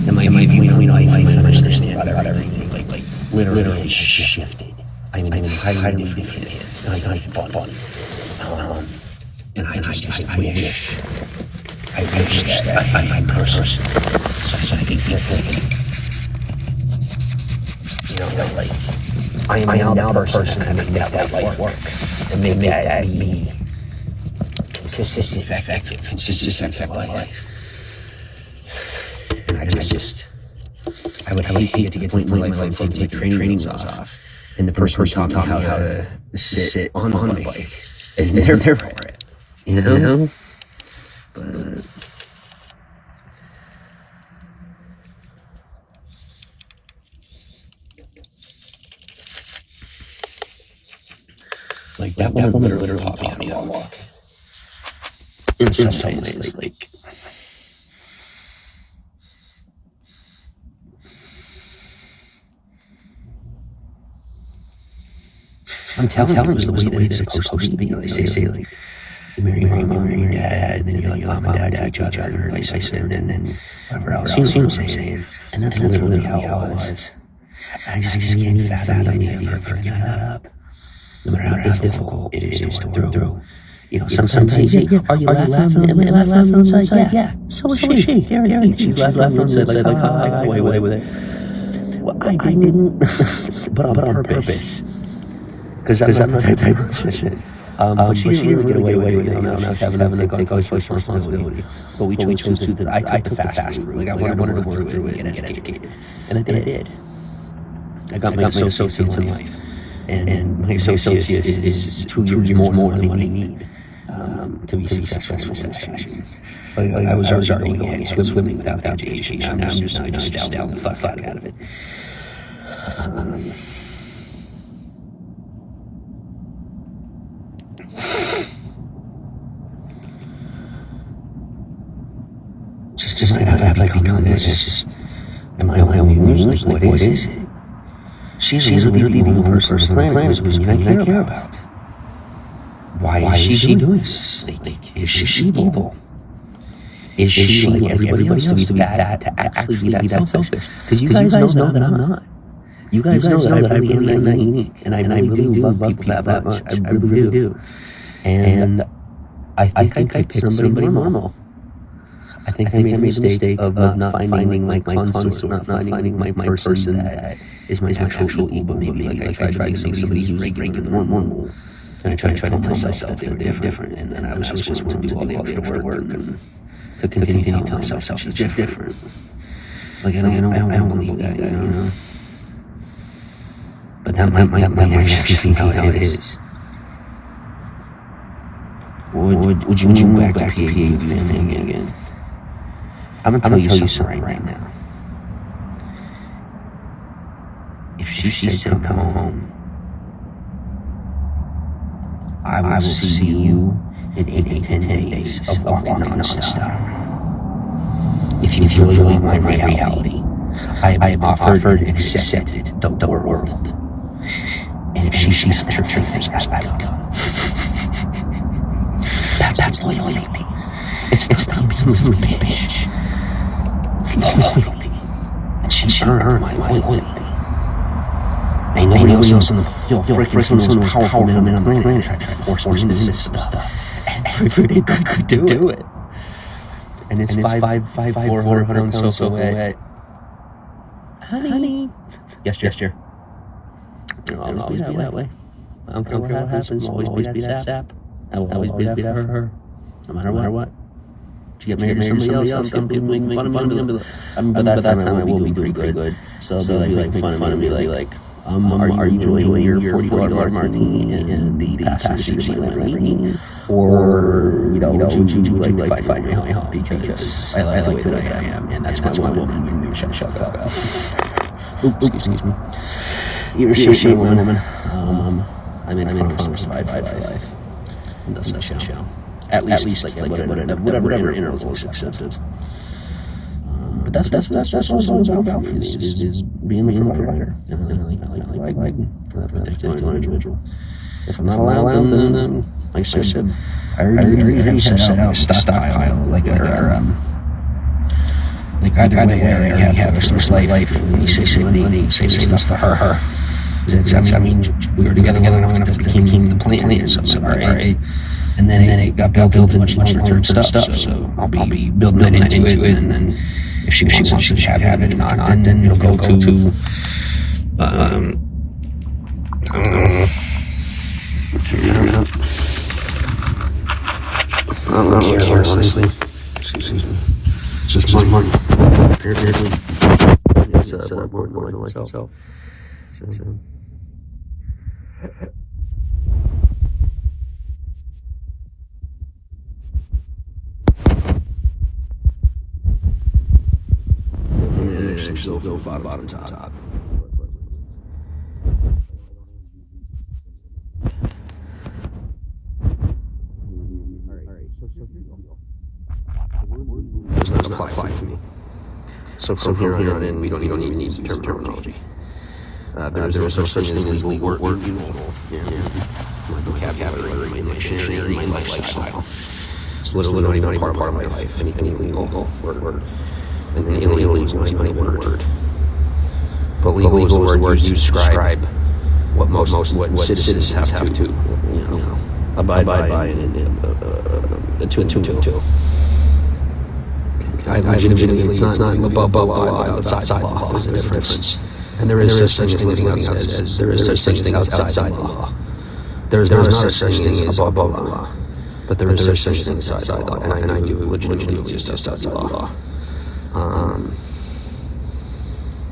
and my viewpoint on life and my understanding about everything like literally shifted. I'm in entirely different hands. It's not even fun. And I wish that I'm a person so I can feel free. You know, like I am now the person that make that life work and make that be consistent effective life. And I would hate to get to the point where my life take training was off, and the person taught me how to sit on the bike is there for it. You know? But like that woman literally taught me how to walk. In some ways, like I'm telling you, it was the way that it's supposed to be. You know, they say like you marry your mom, marry your dad, and then you're like mom and dad to each other, and then whatever else. You know what I'm saying? And that's literally how it was. I just can't even fathom the idea of giving that up. No matter how difficult it is to work through. You know, sometimes are you laughing? Am I laughing on the inside? Yeah. So is she. Guaranteed. She's laughing on the inside like, I got away with it. Well, I didn't, but on purpose. Because I'm not that type of person. But she didn't really get away with it. Now she's having to take on social responsibility. But we chose to that. I took the fast route. Like I wanted to work through it and get educated. And I did. I got my associates in life. And my associates is 2 years more than what I need to be successful in fashion. Like I was already going swimming without education. Now I'm just down the fuck out of it. Just I have like it's just am I only like what is it? She's literally the only person on the planet whose opinion I care about. Why is she doing this? Like, is she evil? Is she like everybody else to be that to actually be that selfish? Because you guys know that I'm not. You guys know that I really am that unique, and I really do love people that much. I really do. And I think I picked somebody normal. I think I made the mistake of not finding my consort, not finding my person that is my actual equal. Maybe like I tried to make somebody who's regular normal. And I tried to tell myself that they were different. And then I was just willing to do all the extra work and to continue telling myself she's different. Like I don't believe that, you know. But that might actually be how it is. Would you move back to PA with family again? I'm gonna tell you something right now. If she said come home, I will see you in 8 to 10 days of walking non-stop. If you really want my reality, I have offered and accepted the world. And if she snaps her fingers, I will come. That's loyalty. It's not some bitch. It's loyalty. And she earned my loyalty. Ain't nobody else in the freaking son was powerful man on the planet tried to force me into this stuff. And everybody could do it. And it's 400 so wet. Honey. Yes, dear. I'll always be that way. I don't care what happens. I'll always be that sap. I will always be that for her. No matter what. She get married to somebody else. Some people make fun of me. By that time I will be doing pretty good. So they'll be like fun of me, like, Are you enjoying your $40 martini in the passenger seat like me? Or, would you like to find your way home? Because I like the way I am, and that's my woman. You shut the fuck up. Oops, excuse me. You're so sweet, woman. I made a promise to ride for life. And thus I shall. At least like whatever interval is accepted. But that's what it's all about for me, is being the provider. And I like for that particular individual. If I'm not allowed, then like I said, I already have set out a stockpile, like either way, I already have a source life. When you say money, say stuff to her. That's, I mean, we were together long enough to became the plan or something, right? And then it got built into much long-term stuff, so I'll be building that into it, and then if she wants to have it, if not, then it'll go to, I don't know. I don't know, honestly. Excuse me. It's just money. Apparently, it's more important than life itself. Actually, go bottom top. Does not apply to me. So from here on in, we don't even need the terminology. There's no such thing as legal work. My vocabulary, my dictionary, my lifestyle. It's literally not even part of my life. Anything legal, word. And then illegal is not even a word. But legal is the word used to describe what citizens have to abide by and to. I legitimately, it's not above the law, it's outside the law. There's a difference. And there is such thing as living outside, there is such thing as outside the law. There is not such thing as above the law. But there is such thing as outside the law. And I do legitimately exist outside the law.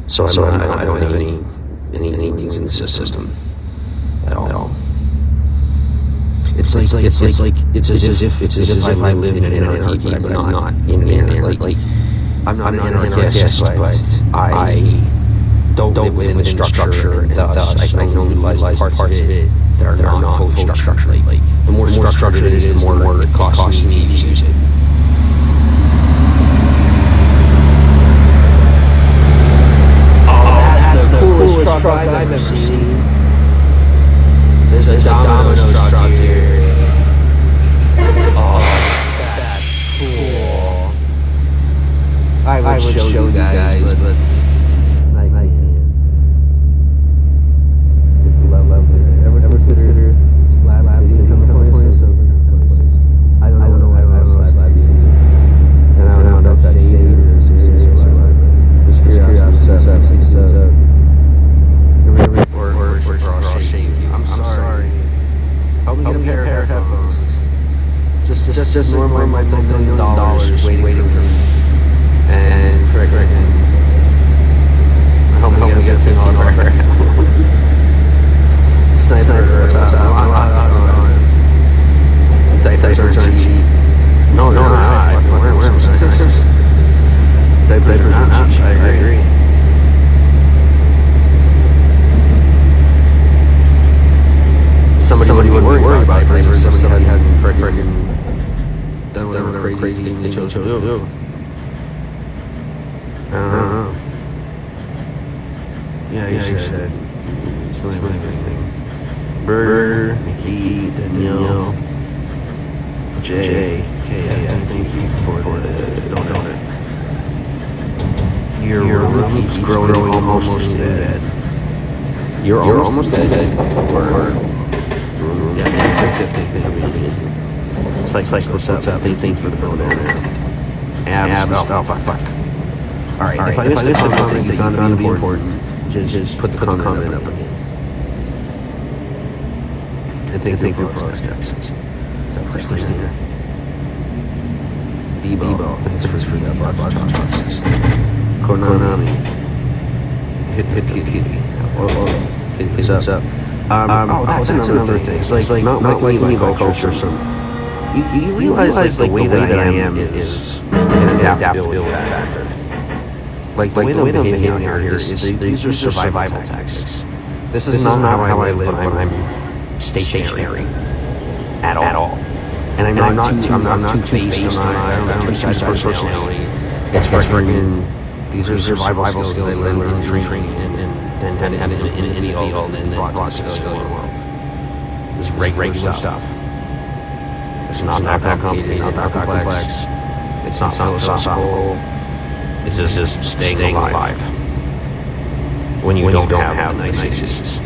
So I don't have any things in the system at all. It's as if I live in an anarchy, but I'm not in an anarchy. I'm not an anarchist, but I don't live within the structure, and thus I can only utilize parts of it that are not fully structured. Like the more structured it is, the more it costs me to use it. That's the coolest truck I've ever seen. There's a Domino's truck here. Oh, that's cool. I would show you guys, but I can't. It's lovely. Ever consider Slab City coming to place? I don't know Slab City. And I don't know if that's shady or serious or what. Just curiosity stuff. Or draw shade. I'm sorry. Help me get a pair of headphones. Just normal $multi-million waiting for me. And frickin' help me get $15 pair of headphones. Sniper, how's it going? Diapers aren't cheap. No, I wear them sometimes. Diapers are not cheap, I agree. Somebody would worry about diapers if somebody hadn't frickin' done whatever crazy thing they chose to do. I don't know. Yeah, you said it's not even everything. Burger, Mickey, Danielle, Jay, thank you for the donut. Your room keeps growing almost to dead. You're almost dead? Yeah, 50. It's like what's up? Thank for the phone now. Abs. Oh, fuck. Alright, if I missed a comment that you found to be important, just put the comment up again. And thank you for our steps. Is that first thing here? Debo, thanks for that box. Konami. Hit Kitty. What's up? That's another thing. It's like not liking my culture. You realize like the way that I am is an adaptability factor. Like the way that I'm behaving out here is these are survival tactics. This is not how I live when I'm stationary at all. And I'm not two-faced. I don't have two-sided personality. It's freaking. These are survival skills that I learned in training and then had in the field and then brought to the civilian world. It's regular stuff. It's not that complicated, not that complex. It's not philosophical. It's just staying alive. When you don't have the niceties.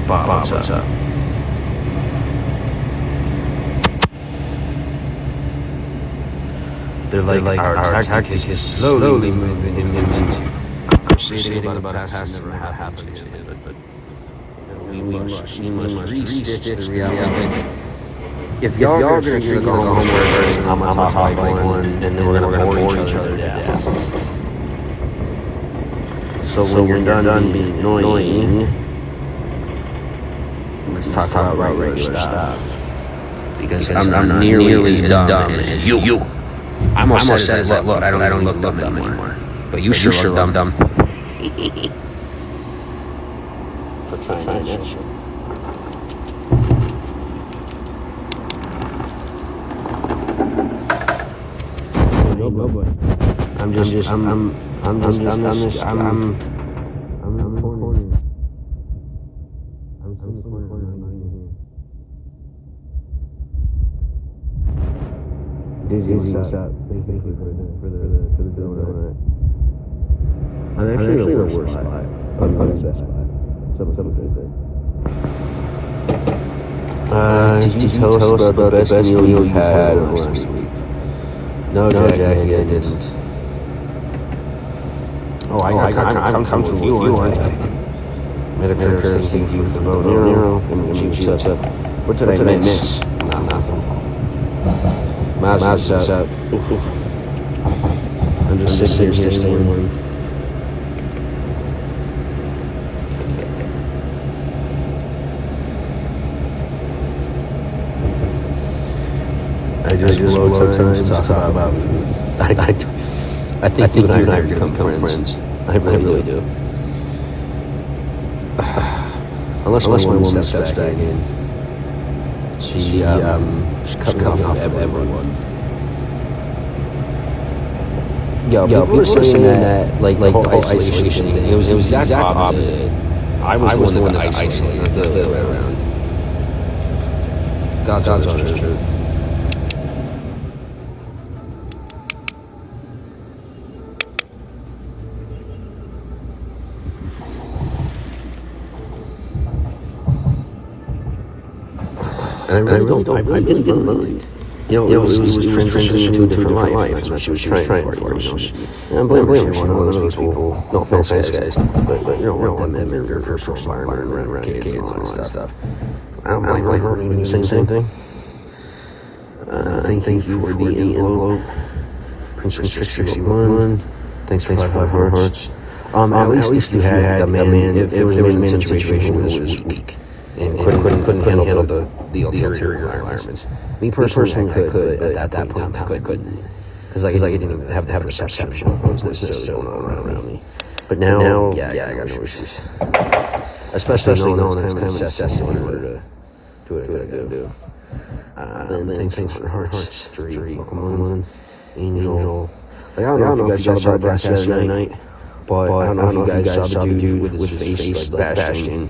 Bob, what's up? They're like our tactic is slowly moving him into crusading about a past that never happened to him. But we must re-stitch the reality. If y'all are going to go home first, I'm going to talk like one, and then we're going to bore each other to death. So when you're done being annoying, let's talk about regular stuff. Because I'm not nearly as dumb as you. I'm almost said that, look, I don't look dumb anymore. But you sure look dumb. For trying that shit. I'm Dizzy, what's up? Thank you for the donut. I'm actually in the worst spot. I'm the best spot. Something good there. Did you tell us about the best meal you've had last week? No, Jack, I didn't. Oh, I come to you one day. Made a pair of seafood for Nero. What's up? What did I miss? Nothing. What's up? I'm just sitting here saying one. I just blow time to talk about food. I think you and I are going to become friends. I really do. Unless my woman steps back in. She's cut off everyone. Yo, people were saying that like the whole isolation thing. It was the exact opposite. I was the one that isolated, not the other way around. God's honest truth. And I really didn't mind. You know, it was transitioning to a different life, and that's what she was trying for, you know. And I'm blaming her, one of those people, no offense, guys, but you don't want them in your personal environment around kids and all that stuff. I don't blame her for doing the same thing. Thank you for the envelope. Princess 61, thanks for 5 hearts. At least you had a man, if there was a man situation that was weak. And couldn't handle the ulterior environments. Me personally could, but at that point I couldn't. Because I didn't even have the perception of what was necessarily going on around me. But now, yeah, I got no issues. Especially knowing it's kind of necessary in order to do what I gotta do. Then thanks for hearts, Dree, Pokemon, Angel. Like, I don't know if you guys saw the broadcast the other night, but I don't know if you guys saw the dude with his face bashed in.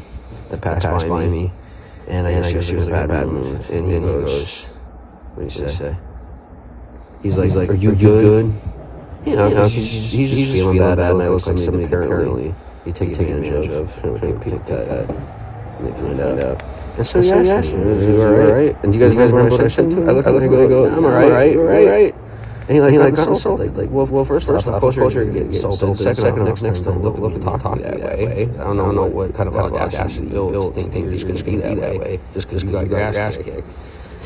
That passed by me, and I guess he was in a bad mood, and he goes, what do you say? He's like, are you good? You know, he's just feeling bad, and I look like somebody apparently you take advantage of, and they find out. And so he asked me, is he alright? And do you guys remember what I said to him? I look and I go, I'm alright. And he got insulted. Like, well, first off, of course you're getting insulted. Second off, next time, look and talk to me that way. I don't know what kind of audacity you'll think you're just going to be that way, just because you got your ass kicked.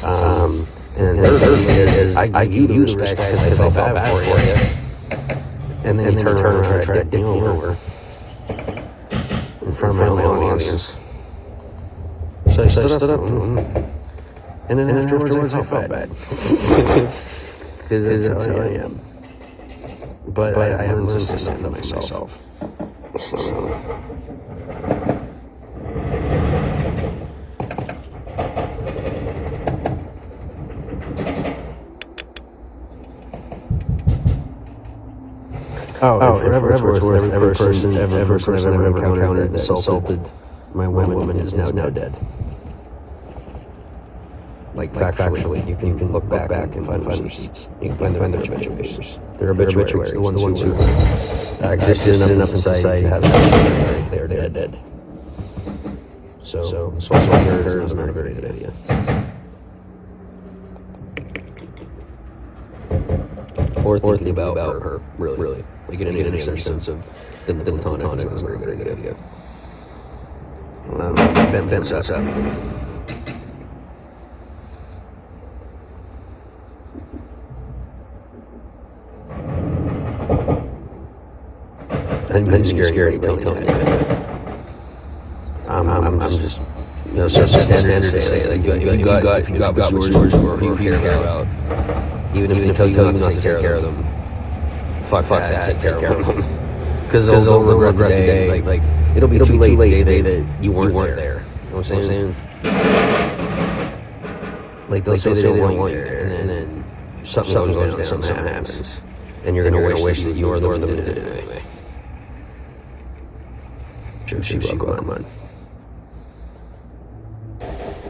And thirdly is, I give you the respect because I felt bad for you. And then he turned around and tried to dick me over. And front of my own audience. So I stood up, and then afterwards I felt bad. Because that's how I am. But I haven't learned to stand up for myself. So. Oh, forever it's worth every person I've ever encountered that assaulted my woman is now dead. Like factually, you can look back and find receipts. You can find their obituaries. Their obituaries, the ones who existed enough in society to have they're dead. So her is not a great idea. Or thinking about her, really. Like getting any sense of the platonic was not a good idea. Ben sets up. I'm scared to tell you that. I'm just, such a standard to say, like, if you got what's yours, or who you care about, even if they tell you not to take care of them, fuck that, take care of them. Because they'll regret the day, like, it'll be too late the day that you weren't there. You know what I'm saying? Like, they'll say they don't want you there, and then something goes down, something happens. And you're gonna wish that you were the one that did it anyway. She welcome on.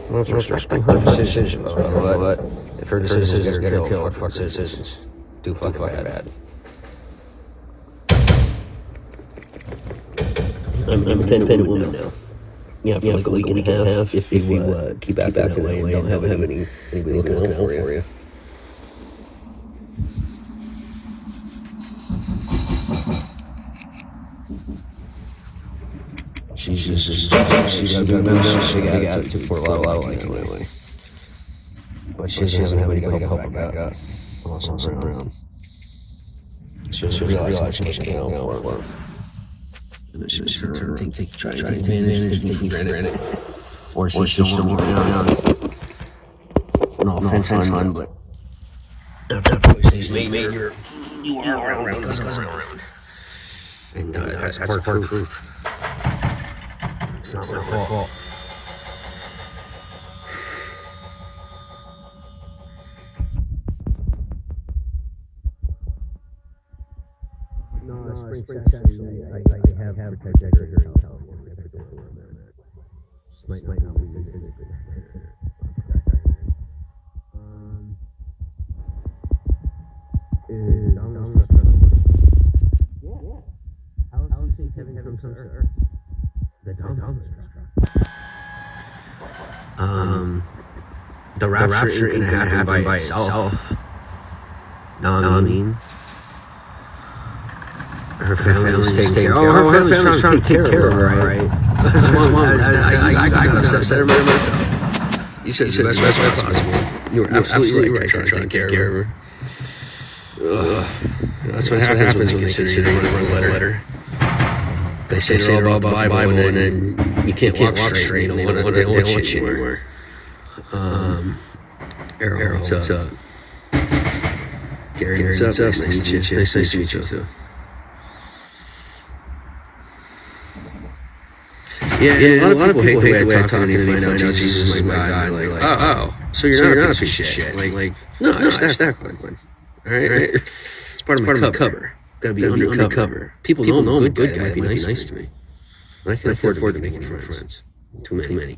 Well, it's respecting her decision, but if her decisions get her killed, fuck her decisions. Do fuck bad. I'm an independent woman now. Yeah, for like a week and a half. If you keep acting that way and don't have anybody looking out for you. She's got a good mouth, she's got a big attitude for a lot of like anyway. But she doesn't have anybody to help her back up. Unless I'm around. She doesn't realize she doesn't get out for her. And it's just her try to take advantage, take for granted. Or she's still more around. No offense on, but after she's made you are around because I'm around. And that's part of truth. It's not my fault. No, spring session, I have protected her here in California. Just might not be physically. Is Donald Yeah. How is he Kevin from some Earth? The Donald The rapture ain't gonna happen by itself. Know what I mean? Her family's taking care of her. Her family's trying to take care of her, right? I got upset about myself. You said the best way possible. You were absolutely right trying to take care of her. That's what happens when they consider you a letter. They say they're all about the Bible, and then you can't walk straight. They don't want you anymore. Errol, what's up? Gary, what's up? Nice to meet you. Nice to meet you too. Yeah, a lot of people hate the way I talk when they find out Jesus is my God. Like, oh, so you're not a piece of shit. Like, no, that's that one. All right? It's part of my cover. Gotta be undercover. People know I'm a good guy. Might be nice to me. I can't afford to make any friends. Too many.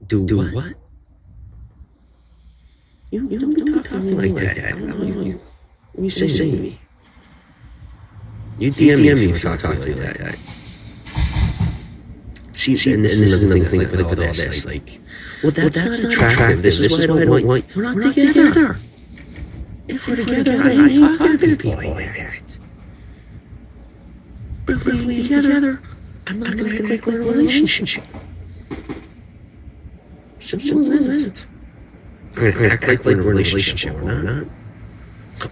Do what? You don't be talking like that. I don't know. What are you saying to me? You DM me if you're talking like that. See, and this is another thing with all this. Like, well, that's not attractive. This is why I don't want. We're not together. If we're together, I ain't talking to people like that. But if we're together, I'm not going to act like a relationship. Simple as that. I'm going to act like we're in a relationship. We're not.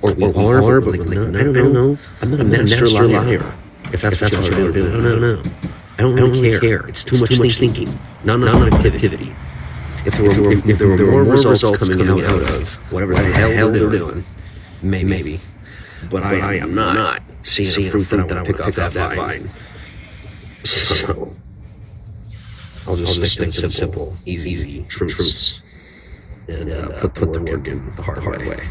Or we are, but like, I don't know. I'm not a master liar. If that's what you're doing, no. I don't really care. It's too much thinking, not activity. If there were more results coming out of whatever the hell they're doing, maybe. But I am not seeing a fruit that I want to pick off that vine. So I'll just stick to simple, easy truths, and put the work in the hard way.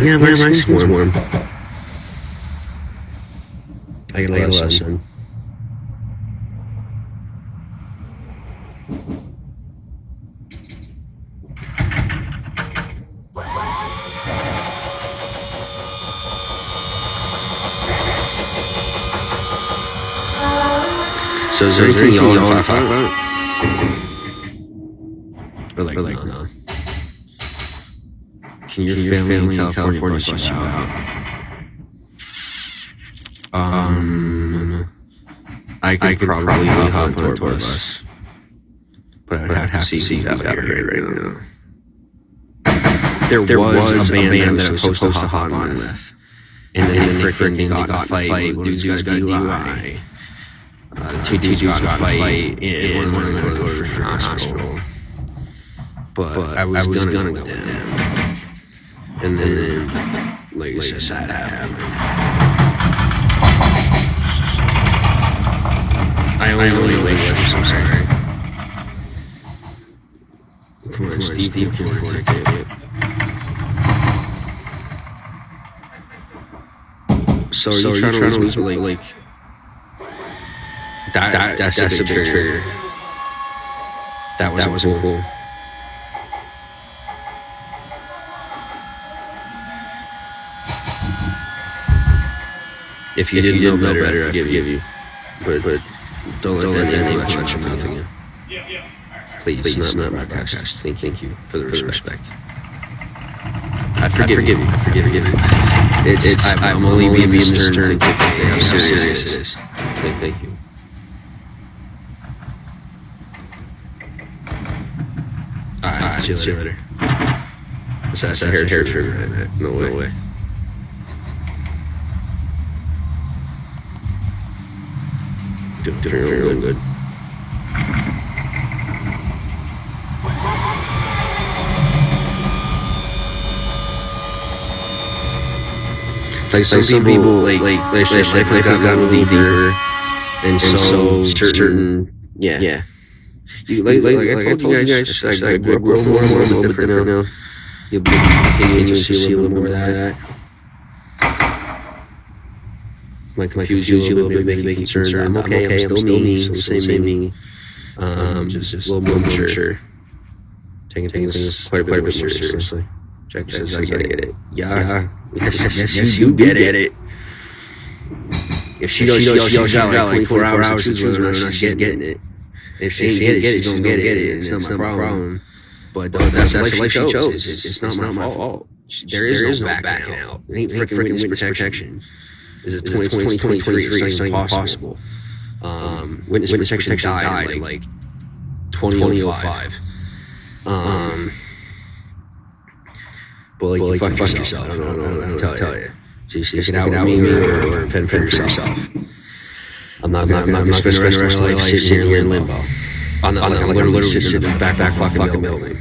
Yeah, my screen's warm. I got a lot of sun. So is there anything you want to talk about? Or like no. Can your family in California bus you out? I could probably hop on a tour bus. But I'd have to see who's out here right now. There was a band that I was supposed to hop on with. And then they freaking got in a fight. Dude's got a DUI. Two dudes got in a fight, and one of them go to the hospital. But I was gonna go with them. And then, like I said, that happened. I only wish I'm sorry. Come on, Steve, can afford a ticket. So are you trying to lose like that's a big trigger. That wasn't cool. If you didn't know better, I forgive you. But don't let that name touch your mouth again. Please, not my podcast. Thank you for the respect. I forgive you. I'm only being Mr. to think how serious it is. Thank you. Alright, see you later. That's a hair trigger. No way. Doing real good. Like some people, like they say, life has gotten deeper, and so certain, yeah. I told you guys, I grow more and more, a little bit different now. You'll be continuing to see a little more of that. Might confuse you a little bit, make you concerned. I'm okay, I'm still me, still the same me. Just a little more mature. Taking things quite a bit more seriously. Jack says, I get it. Yeah. Yes, you get it. If she knows she's got like 24 hours to choose whether or not she's getting it. If she ain't get it, she don't get it. It's not my problem. But that's the life she chose. It's not my fault. There is no backing out. It ain't freaking witness protection. It's 2023. It's not even possible. Witness protection died in like 2005. But like you fuck yourself. I don't know what to tell you. So you stick it out with me or fend for yourself. I'm not gonna spend the rest of my life sitting here in limbo. I'm literally sitting in the back fucking building.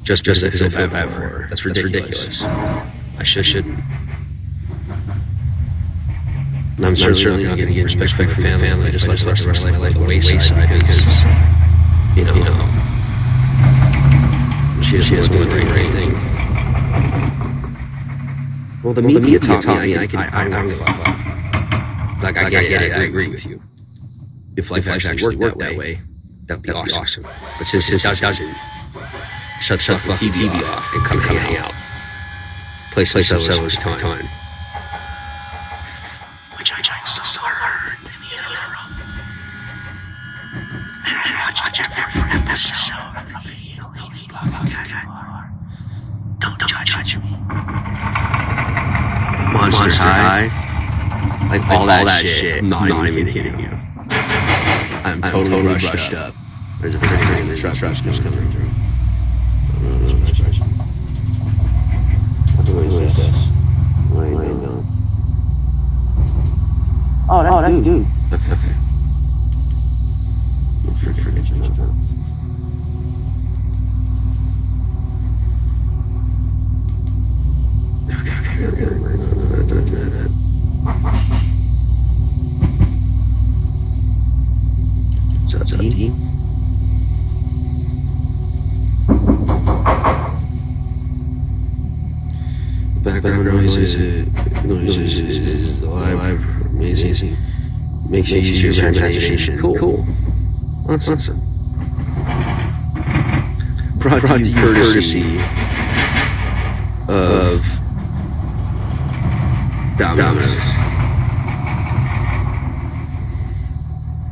Just because I feel bad for her. That's ridiculous. I shouldn't. And I'm certainly not gonna get respect for family. Just let the rest of my life go wayside because, you know, she doesn't do the right thing. Well, the media taught me I don't give a fuck. Like, I get it, I agree with you. If life actually worked that way, that would be awesome. But since it doesn't, shut the fucking TV off and come hang out. Play some settlers time. Which I just heard in the interim. And I watched every episode of the Elite Podcast. Don't judge me. Monster High. Like all that shit. Not even kidding you. I'm totally rushed up. There's a freaking truck just coming through. What is this? What are you doing? Oh, that's dude. Okay. Forget you. Okay. So it's D. Background noise is live, amazing. Makes you use your imagination. Cool. Awesome. Brought to you courtesy of Domino's.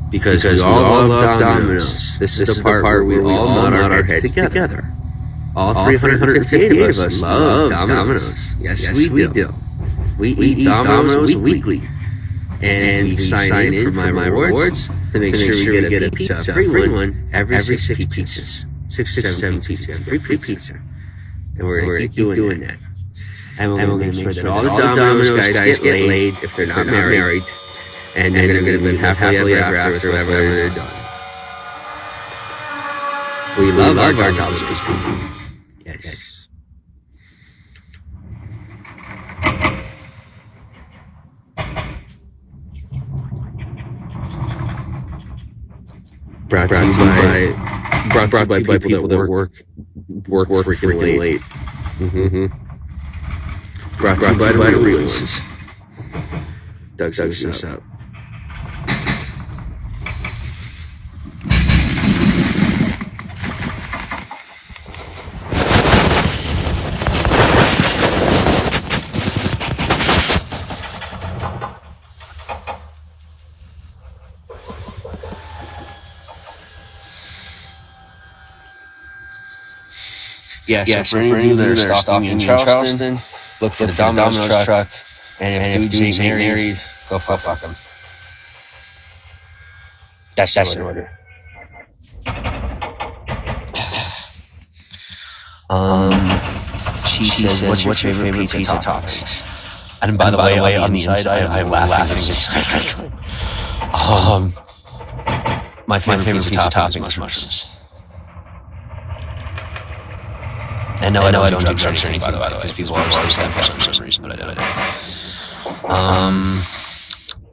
Because we all love Domino's. This is the part where we all nod our heads together. All 358 of us love Domino's. Yes, we do. We eat Domino's weekly. And we sign in for my rewards to make sure we get a pizza, free one, every 6 pizzas. 6 or 7 pizzas, free pizza. And we're going to keep doing that. And we're going to make sure that all the Domino's guys get laid if they're not married. And they're going to live happily ever after whenever they're done. We love our Domino's people. Yes. Brought to you by people that work freaking late. Mm-hmm. Brought to you by the real ones. Doug us out. Yeah, so for any of you that are stopping in Charleston, look for the Domino's truck, and if dudes ain't married, go fuck them. That's an order. She says, what's your favorite pizza toppings? And by the way, on the inside, I'm laughing hysterically. My favorite pizza toppings is mushrooms. And no, I don't do drugs or anything, by the way, because people always think that for some reason, but I don't.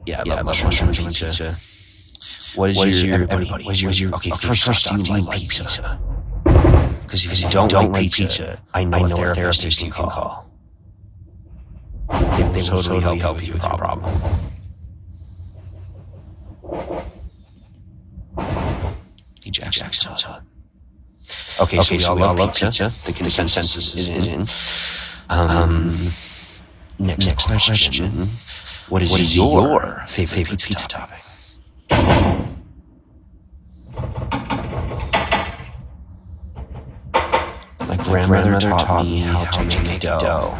Yeah, I love mushroom pizza. What is your okay, first off, do you like pizza? Because if you don't like pizza, I know a therapist you can call. They will totally help you with your problem. Jackson. Okay, so we all love pizza. The consensus is in. Next question. What is your favorite pizza topping? My grandmother taught me how to make dough.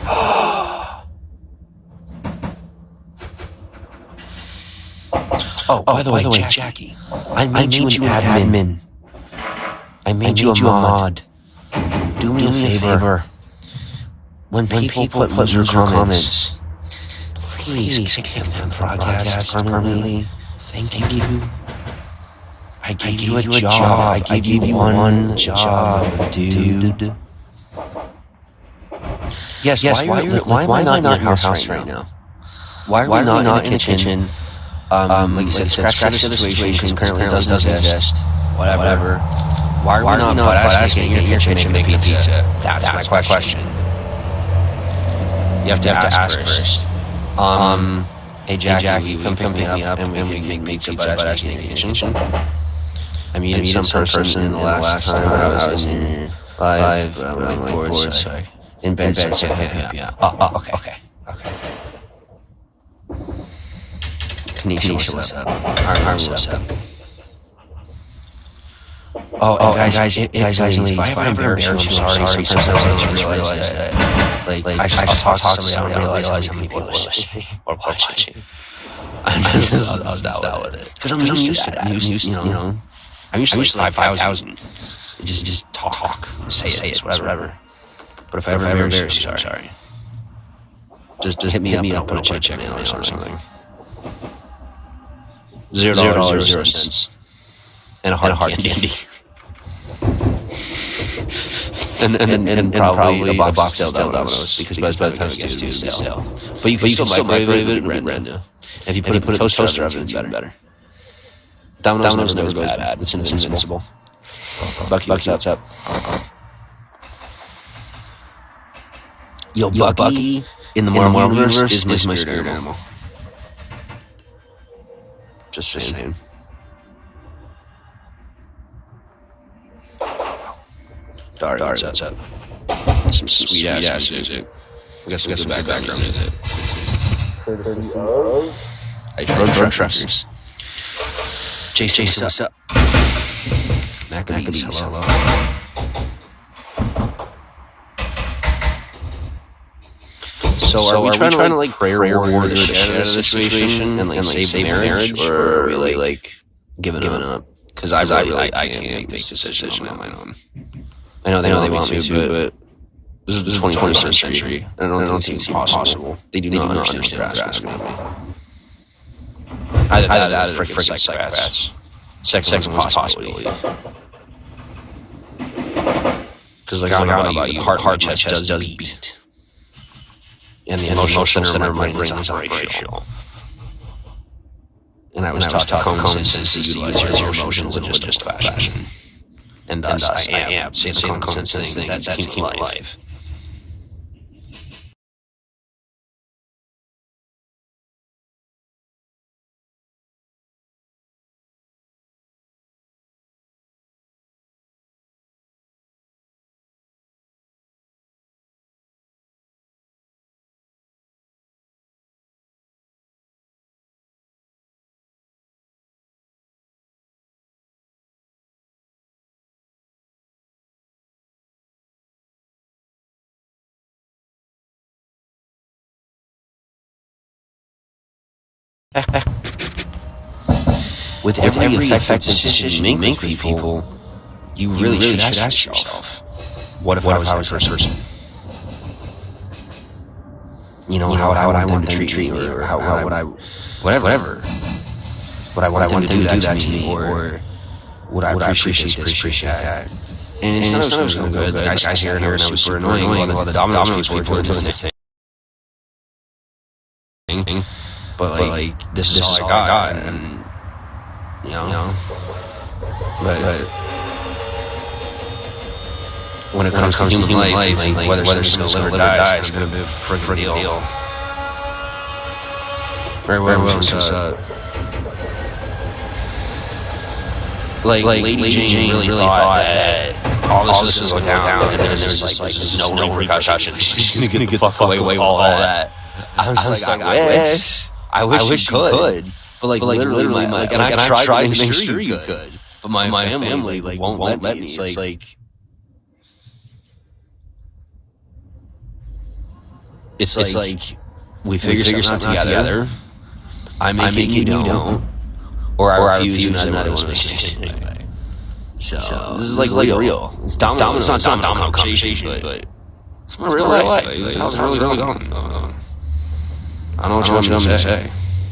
By the way, Jackie, I made you an admin. I made you a mod. Do me a favor. When people put loser comments, please kick them from broadcast permanently. Thank you. I gave you a job. I gave you one job, dude. Yes. Why am I not in your house right now? Why are we not in the kitchen? Like you said, scratch the situation currently doesn't exist. Whatever. Why are we not butt-assing in your kitchen making a pizza? That's my question. You have to ask first. Hey Jackie, come pick me up and we can make pizza butt-assing in the kitchen. I meeted some person in the last time I was in live. I'm bored, so in bed, so hit me up. Okay. Kanisha, what's up? Arm, what's up? Guys, if I ever embarrass you, I'm sorry. Sometimes I just realize that, I talk to somebody, I don't realize how many people are listening or watching. I'm just out with it. Because I'm used to that. I'm used to 5,000. Just talk, say it, whatever. But if I ever embarrass you, I'm sorry. Just hit me up and I'll put a check in the mail or something. $0.00 and a hard candy. and probably a box of stale Domino's because by the time it gets to it's stale. But you can still microwave it and brand new. If you put it in the toaster oven, it's even better. Domino's never goes bad. It's invincible. Bucky, what's up? Yo, Bucky in the Marvel universe is my spirit animal. Just saying. Dari, what's up? Some sweet ass music. I guess some background music. I drug truckers. Jason, what's up? Maccabees, hello. So are we trying to like prayer war the shit out of the situation and like save marriage, or are we like giving up? Because I can't make this decision on my own. I know they want me to, but this is the 21st century. I don't think it's possible. They do not understand what's asking of me. Either that or freaking psychopaths. Second possibility. Because like I don't know about you, heart chest does beat. And the emotional center of my brain is operational. And I was taught common sense to utilize your emotions in just fashion. And thus I am saying the common sense thing that's keeping life. With every effective decision you make with people, you really should ask yourself, what if I was that person? You know, how would I want them to treat me, or how would I, whatever. Would I want them to do that to me, or would I appreciate that? And it's not always going to go good. Like, I hear and I was super annoying while the Domino's people were doing their thing. But like, this is all I got, and you know. But when it comes to human life, like whether someone's gonna live or die, it's gonna be a friggin' deal. Very well, like Lady Jane really thought that all this was going down, and then there's no repercussions. She's gonna get the fuck away with all that. I was like, I wish you could. But like literally, and I tried to make sure you could. But my family like won't let me. It's like we figure something out together. I make it, you don't, or I refuse, and I don't want to make anyway. So this is like real. It's not Domino conversation, but it's my real life. This is how it's really going. I don't know what you want me to say.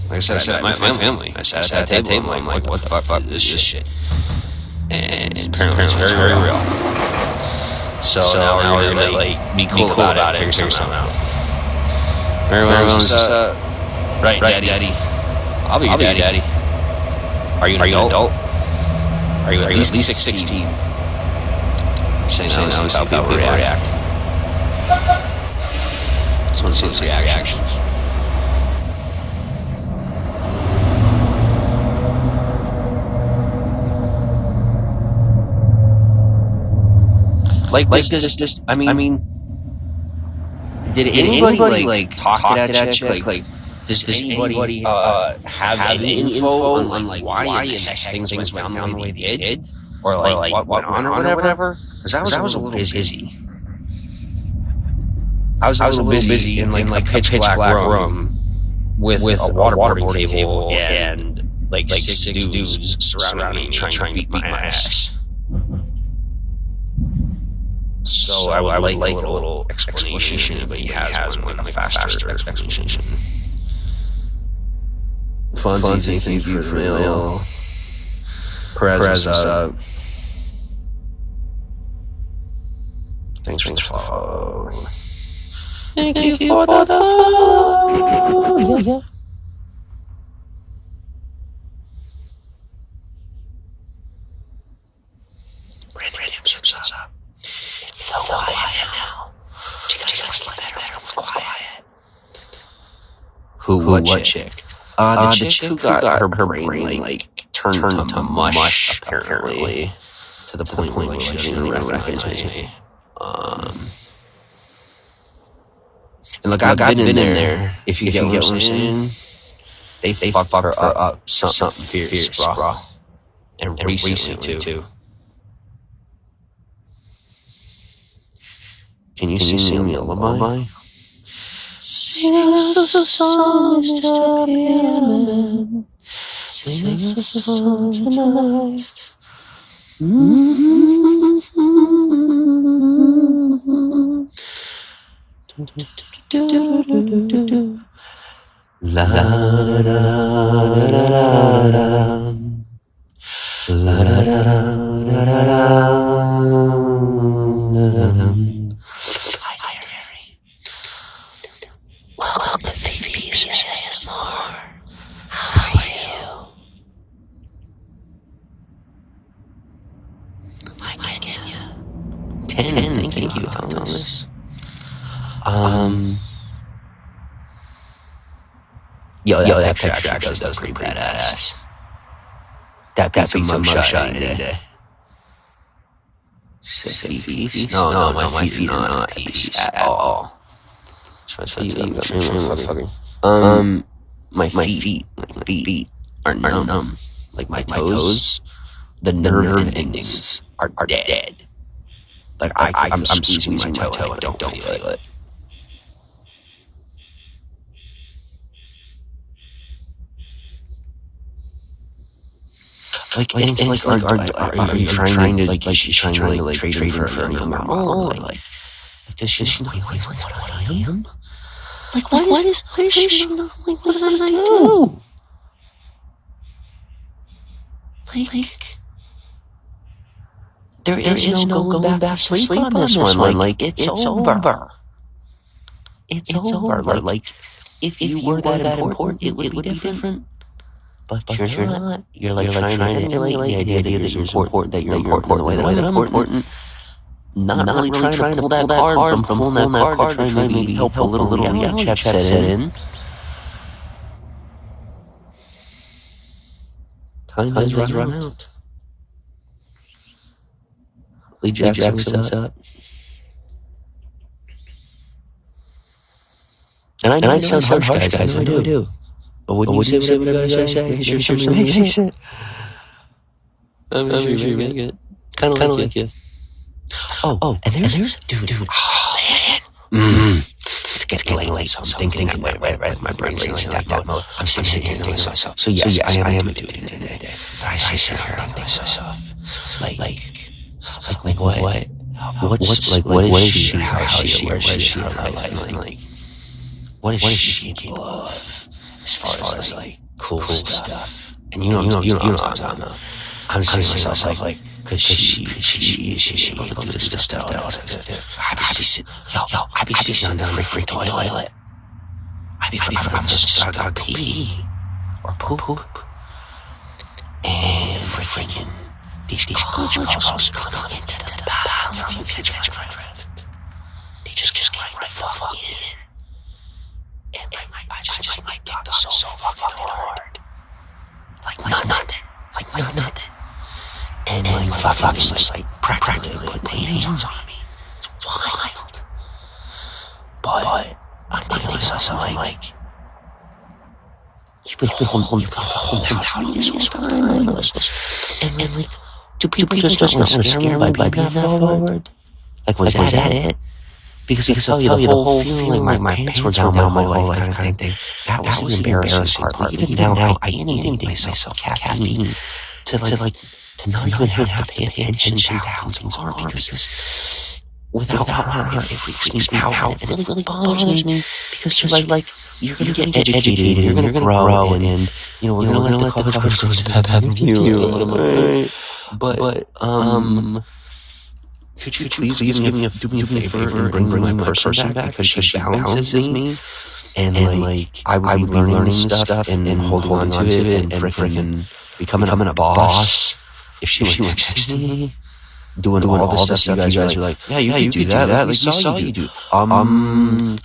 Like I said, my family. I sat at that table, I'm like, what the fuck is this shit? And apparently it's very, very real. So now we're gonna like be cool about it and figure something out. Everyone's just, right, daddy. I'll be your daddy. Are you an adult? Are you at least 16? I'm saying that is how people react. Just want to see the reactions. Like this. I mean, did anybody like talk to that chick? Like, does anybody have any info on like why in the heck things went down the way they did, or like what went on or whatever? Because I was a little busy. I was a little busy in like a pitch black room with a waterboarding table and like six dudes surrounding me trying to beat my ass. So I would like a little explanation, but he has one, like a faster explanation. Fonzie, thank you for the mail. Perez, what's up? Thanks for the follow. Thank you for the follow. Yeah. What's up? It's so quiet now. You guys like better when it's quiet. What chick? The chick who got her brain like turned to mush apparently, to the point where like, she didn't even recognize me. And look, I've been in there. If you get what I'm saying, they fucked her up something fierce, bro. And recently too. Can you sing me a lullaby? Sing us a song, Mr. Piano Man. Sing us a song tonight. La da da da da da da. La da da da da da. Hi, Terry. Welcome to VP's ASMR. How are you? Hi, Kenya. 10, thank you, Thomas. Yo, that picture actually does pretty badass. That beats some mugshot any day. Feet? No, my feet are not peace at all. My feet are numb. Like my toes, the nerve endings are dead. Like I'm squeezing my toe and I don't feel it. Like are you trying to trade for a younger model? Like does she know what I am? Like what is she know? Like what did I do? Like there is no going back to sleep on this one. Like it's over. It's over. Like if you were that important, it would be different. But you're not. You're like trying to emulate the idea that you're important, that you're important the way that I'm important. Not really trying to pull that card from pulling that card to try and maybe help a little reality check set in. Time has run out. Lee Jackson, what's up? And I know I sound harsh, guys. I know I do. But what do you say whatever you gotta say? Make sure somebody makes it. I'm sure you make it. Kind of like you. Oh, and there's dude. Oh man. It's getting late, so I'm thinking right. My brain's in that mode. I'm sitting here doing myself. So yes, I am doing it today. But I sit here and think to myself, like what? What is she? How is she? Where is she in her life? Like what is she capable of? As far as like cool stuff, and you know what I'm talking about. I'm saying to myself like, cause she is able to do this stuff that I be sitting on the freaking toilet. I gotta pee or poop, and freaking these college girls come into the bathroom. If you catch my drift, they just get right the fuck in. And I just might get so fucking hard. Like nothing. And then fucking just like practically put my hands on me. It's wild. But I'm thinking to myself like, you've been holding out this whole time. And like, do people just not want to scare me by being that forward? Like was that it? Because I'll tell you the whole feeling like my pants were down my whole life kind of thing. That was the embarrassing part. Even now, I inundate myself with caffeine to not even have to pay attention to how things are. Because without her, it freaks me out. It really bothers me because like you're gonna get educated, you're gonna grow, and you know we're gonna let the college courses have with you. And I'm like, but could you please do me a favor and bring my person back because she balances me, and like I would be learning stuff and holding on to it and freaking becoming a boss if she was next to me. Doing all the stuff you guys are like, yeah, you could do that. Like you saw you do.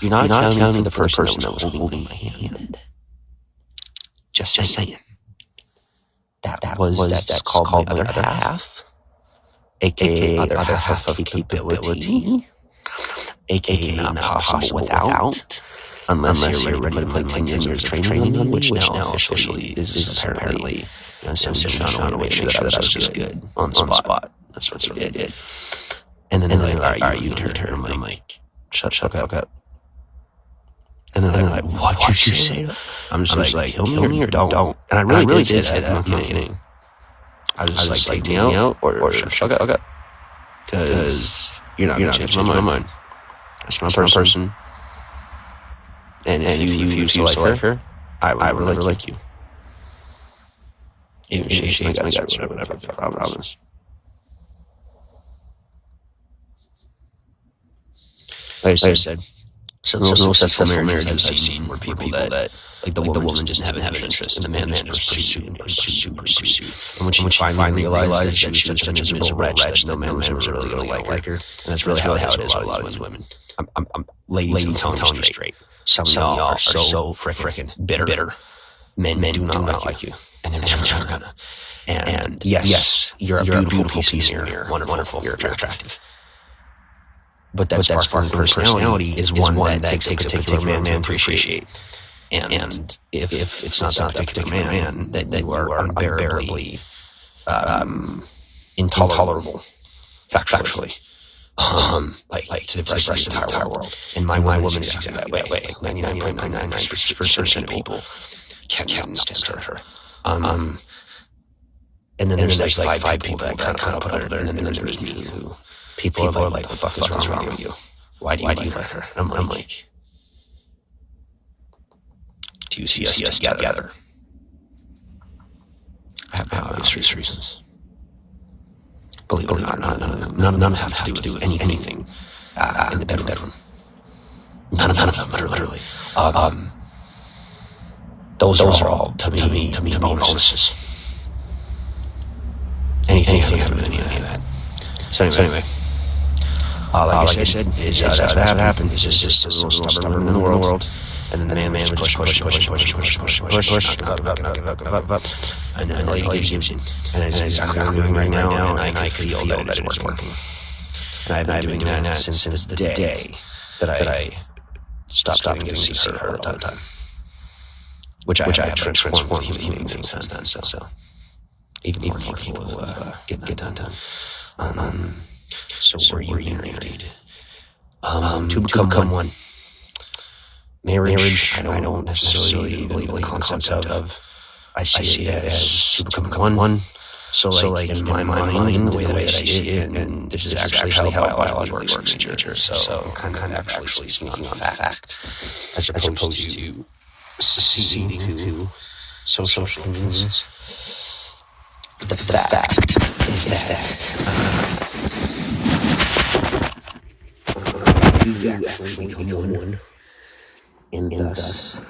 You're not accounting for the person that was holding my hand. Just saying. That's called my other half, aka other half of capability, aka not possible without, unless you're ready to put 10 years of training on me, which now officially is apparently. Some found a way to make sure that I was just good on the spot. That's what they did. And then they're like, all right, you turn. I'm like, shut up. And then they're like, what'd you say? I'm just like, kill me or don't. And I really did say that. I'm not kidding. I was just like, take me out or shut up. Because you're not going to change my mind. That's my person. And if you refuse to like her, I would really like you. Even if she hates my guts or whatever, I promise. Like I said, some successful marriages I've seen were people that like the woman just didn't have an interest, and the man just pursued. And when she finally realized that she was such a miserable wretch that no man was really going to like her, and that's really how it is with a lot of these women. Ladies, I'm telling you straight. Some of y'all are so freaking bitter. Men do not like you, and they're never gonna. And yes, you're a beautiful piece of mirror. Wonderful. You're attractive. But that spark of personality is one that takes a particular man to appreciate. And if it's not that particular man, that you are unbearably intolerable, factually. Like to the rest of the entire world. And my woman is exactly that way. Like 99.99% of people can't stand her. And then there's like five people that kind of put her there, and then there's me who people are like, what the fuck is wrong with you? Why do you like her? I'm like, do you see us together? I have obvious reasons. Believe it or not, none of them have to do with anything in the bedroom. None of them, literally. Those are all to me bonuses. Anything happen to any of that. So anyway, like I said, that's what happened. It's just a little stubborn in the world. And then the man would just push, and then the lady gives in. And it's exactly what I'm doing right now, and I feel that it is working. And I've been doing that since the day that I stopped getting to see her all the time. Which I have transformed into human being since then, so even more capable of getting that done. So were you married? To become one. Marriage, I don't necessarily believe in the concept of. I see it as to become one. So like in my mind, the way that I see it, and this is actually how biology works in nature. So I'm kind of actually speaking on fact, as opposed to seceding to social opinions. The fact is that you actually become one. And thus,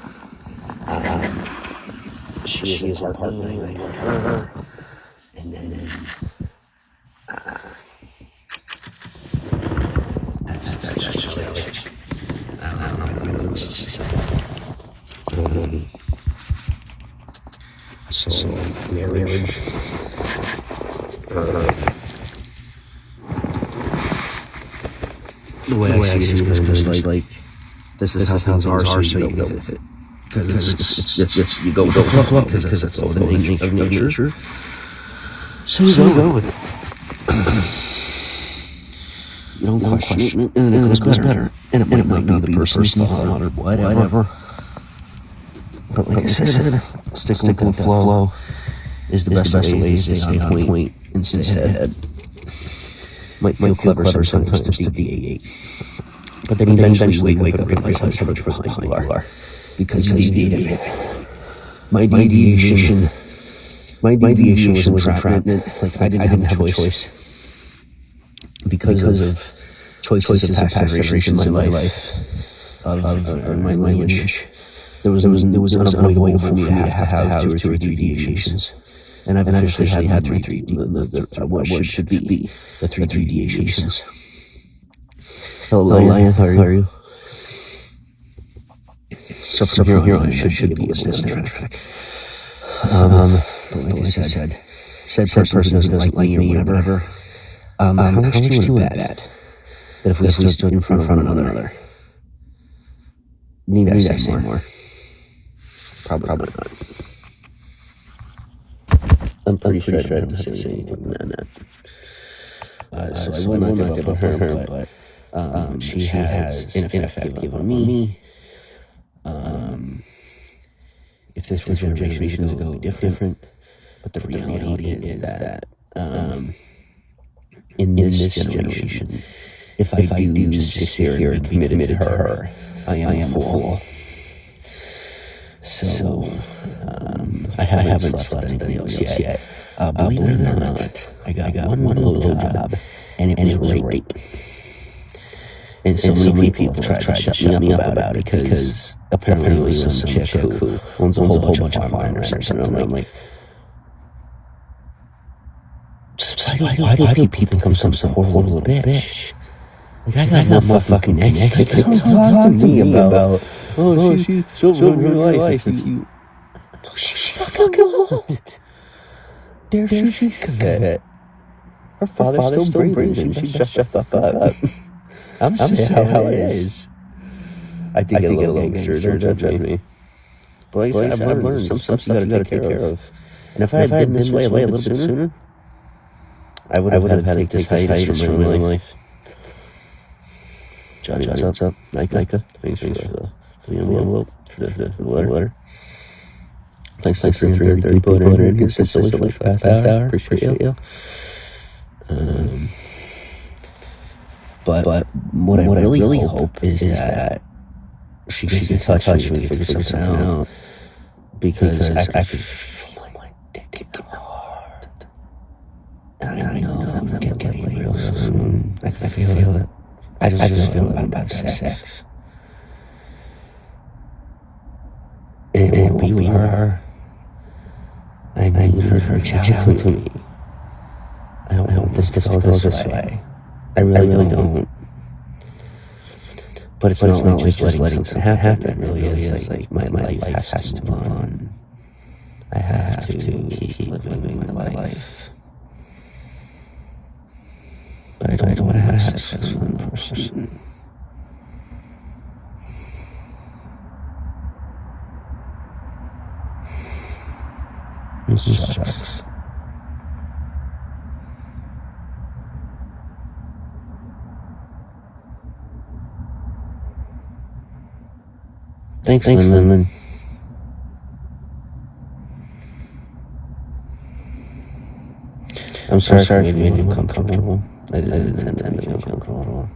she is our partner, I want her, and then that's just how it is. I'm not going to lose this. So marriage, the way I see it is because like, this is how things are, so you go with it. Because it's you go with the flow, because it's the nature of nature. So you go with it. You don't question it, and then it goes better. And it might not be the person's thought or whatever. But like I said, sticking with the flow is the best way to stay on point and stay ahead. might feel clever sometimes to deviate. But then eventually wake up and realize how much behind you are. Because you deviated. My deviation was entrapment. Like, I didn't have a choice. Because of choices of past generations in my life, of my lineage, it was unavoidable for me to have two or three deviations. And I've officially had what should be the three deviations. Hello, Lion. How are you? So from here on, I should be listening on track. But like I said person doesn't like me or whatever. How much do you want to bet that if we stood in front of one another? Need I say more? Probably not. I'm pretty sure I don't have to say anything than that. So I will not give up on her, but she has in effect given me. If this was generations ago, different. But the reality is that in this generation, if I do just sit here and be committed to her, I am a fool. So I haven't slept anything else yet. Believe it or not, I got one blow job, and it was rape. And so many people tried to shut me up about it because apparently it was some chick who owns a whole bunch of farmlands or something. I'm like, why do people think I'm some horrible little bitch? Like, I got no fucking connected. Don't talk to me about, she'll ruin your life if you... No, she fucking won't. Dare she commit. Her father's still breathing. She shut the fuck up. I'm saying how it is. I think a little gangster, don't judge me. But like I said, I've learned some stuff you gotta take care of. And if I had been this way a little bit sooner, I would have had to take this hiatus from my life. Johnny, what's up? Nika, thanks for the envelope, for the letter. Thanks for 330 people that are in here consistently for the past hour. Appreciate you. But what I really hope is that she gets in touch with me to figure something out. Because I could feel my dick getting hard. And I know that I'm gonna get laid real soon. I can feel it. I just feel that I'm about to have sex. And it won't be her. I need her to reach to me. I don't want this to go this way. I really don't. But it's not like just letting something happen. It really is like my life has to move on. I have to keep living my life. But I don't want to have sex with another person. This sucks. Thanks, Lin. I'm sorry for making you uncomfortable. I didn't intend to make you uncomfortable.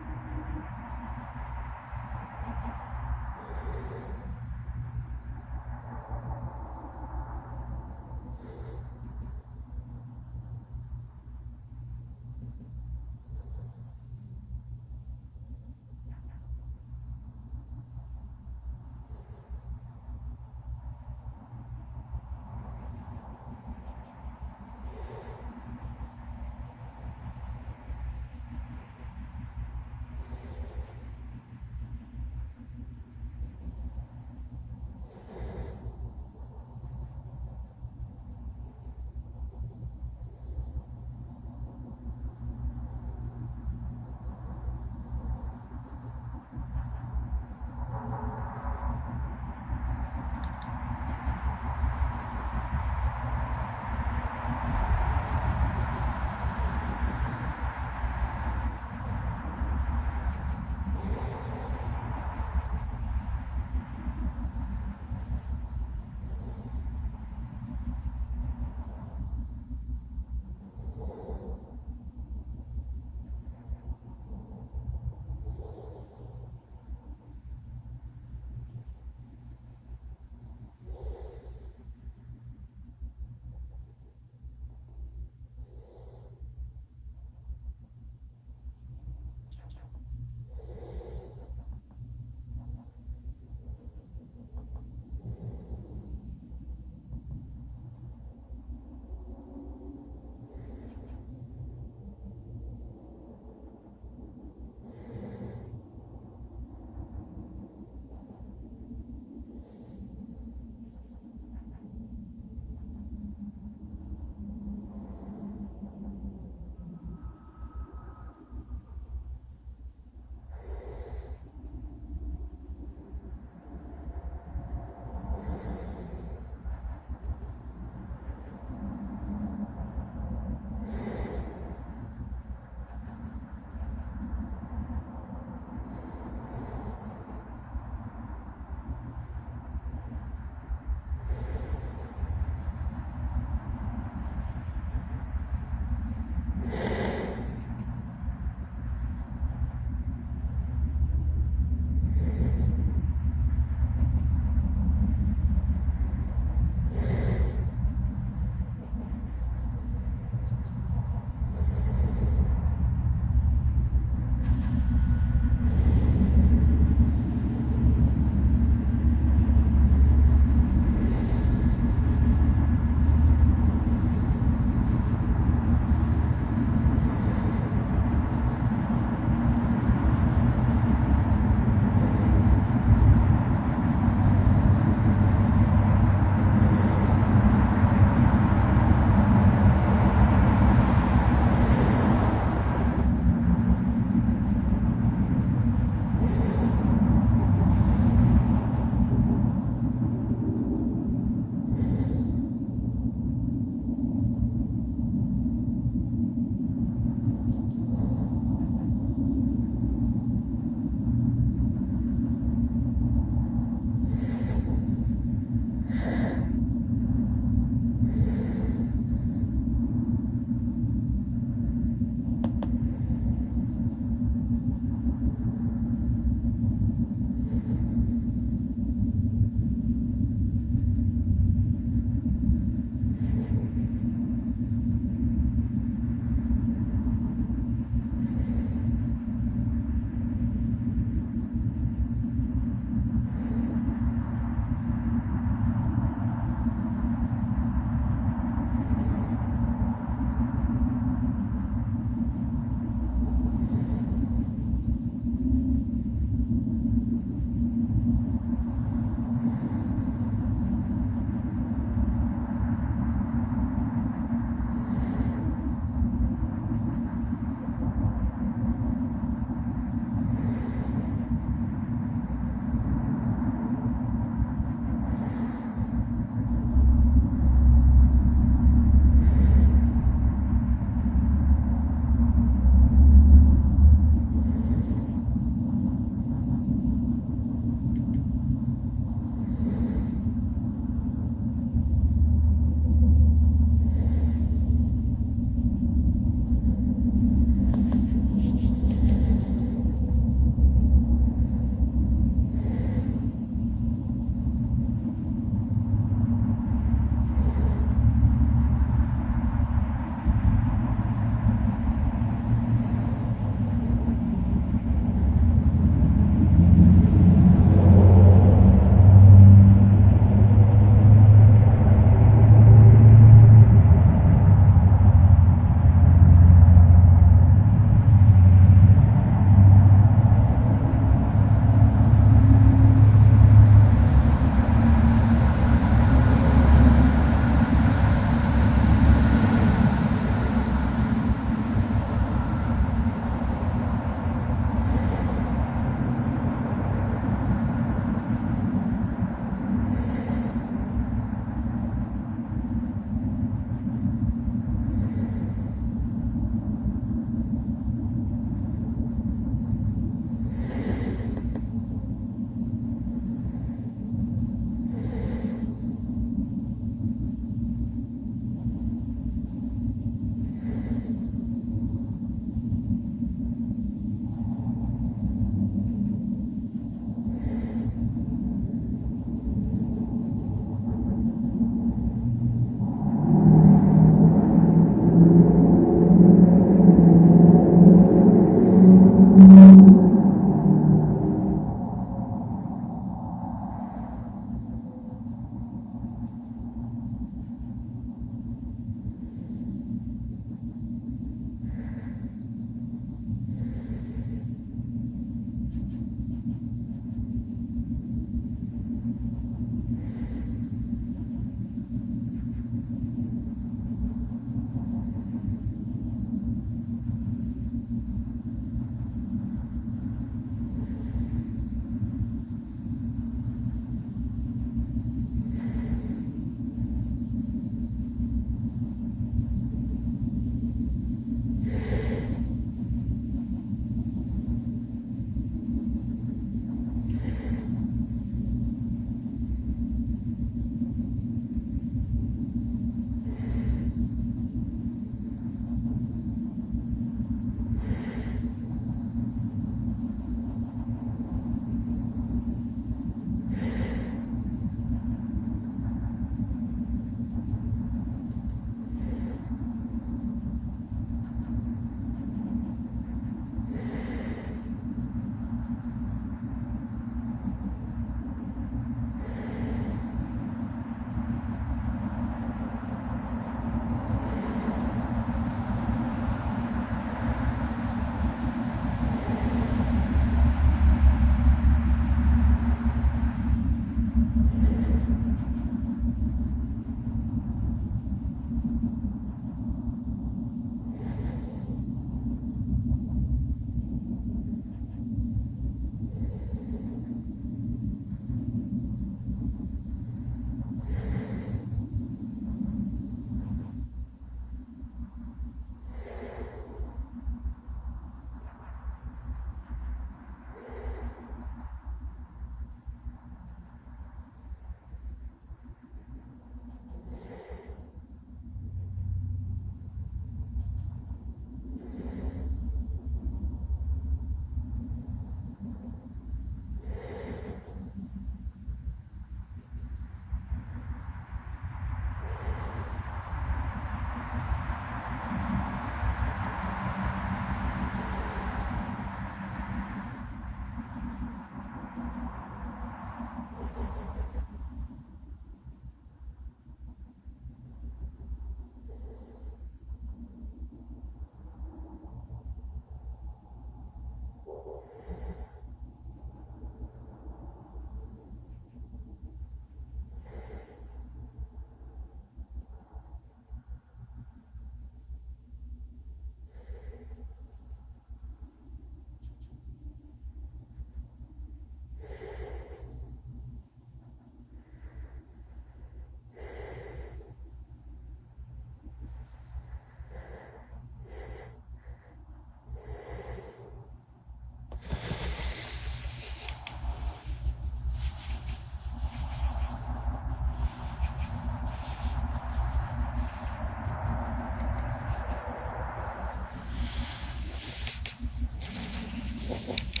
beautiful.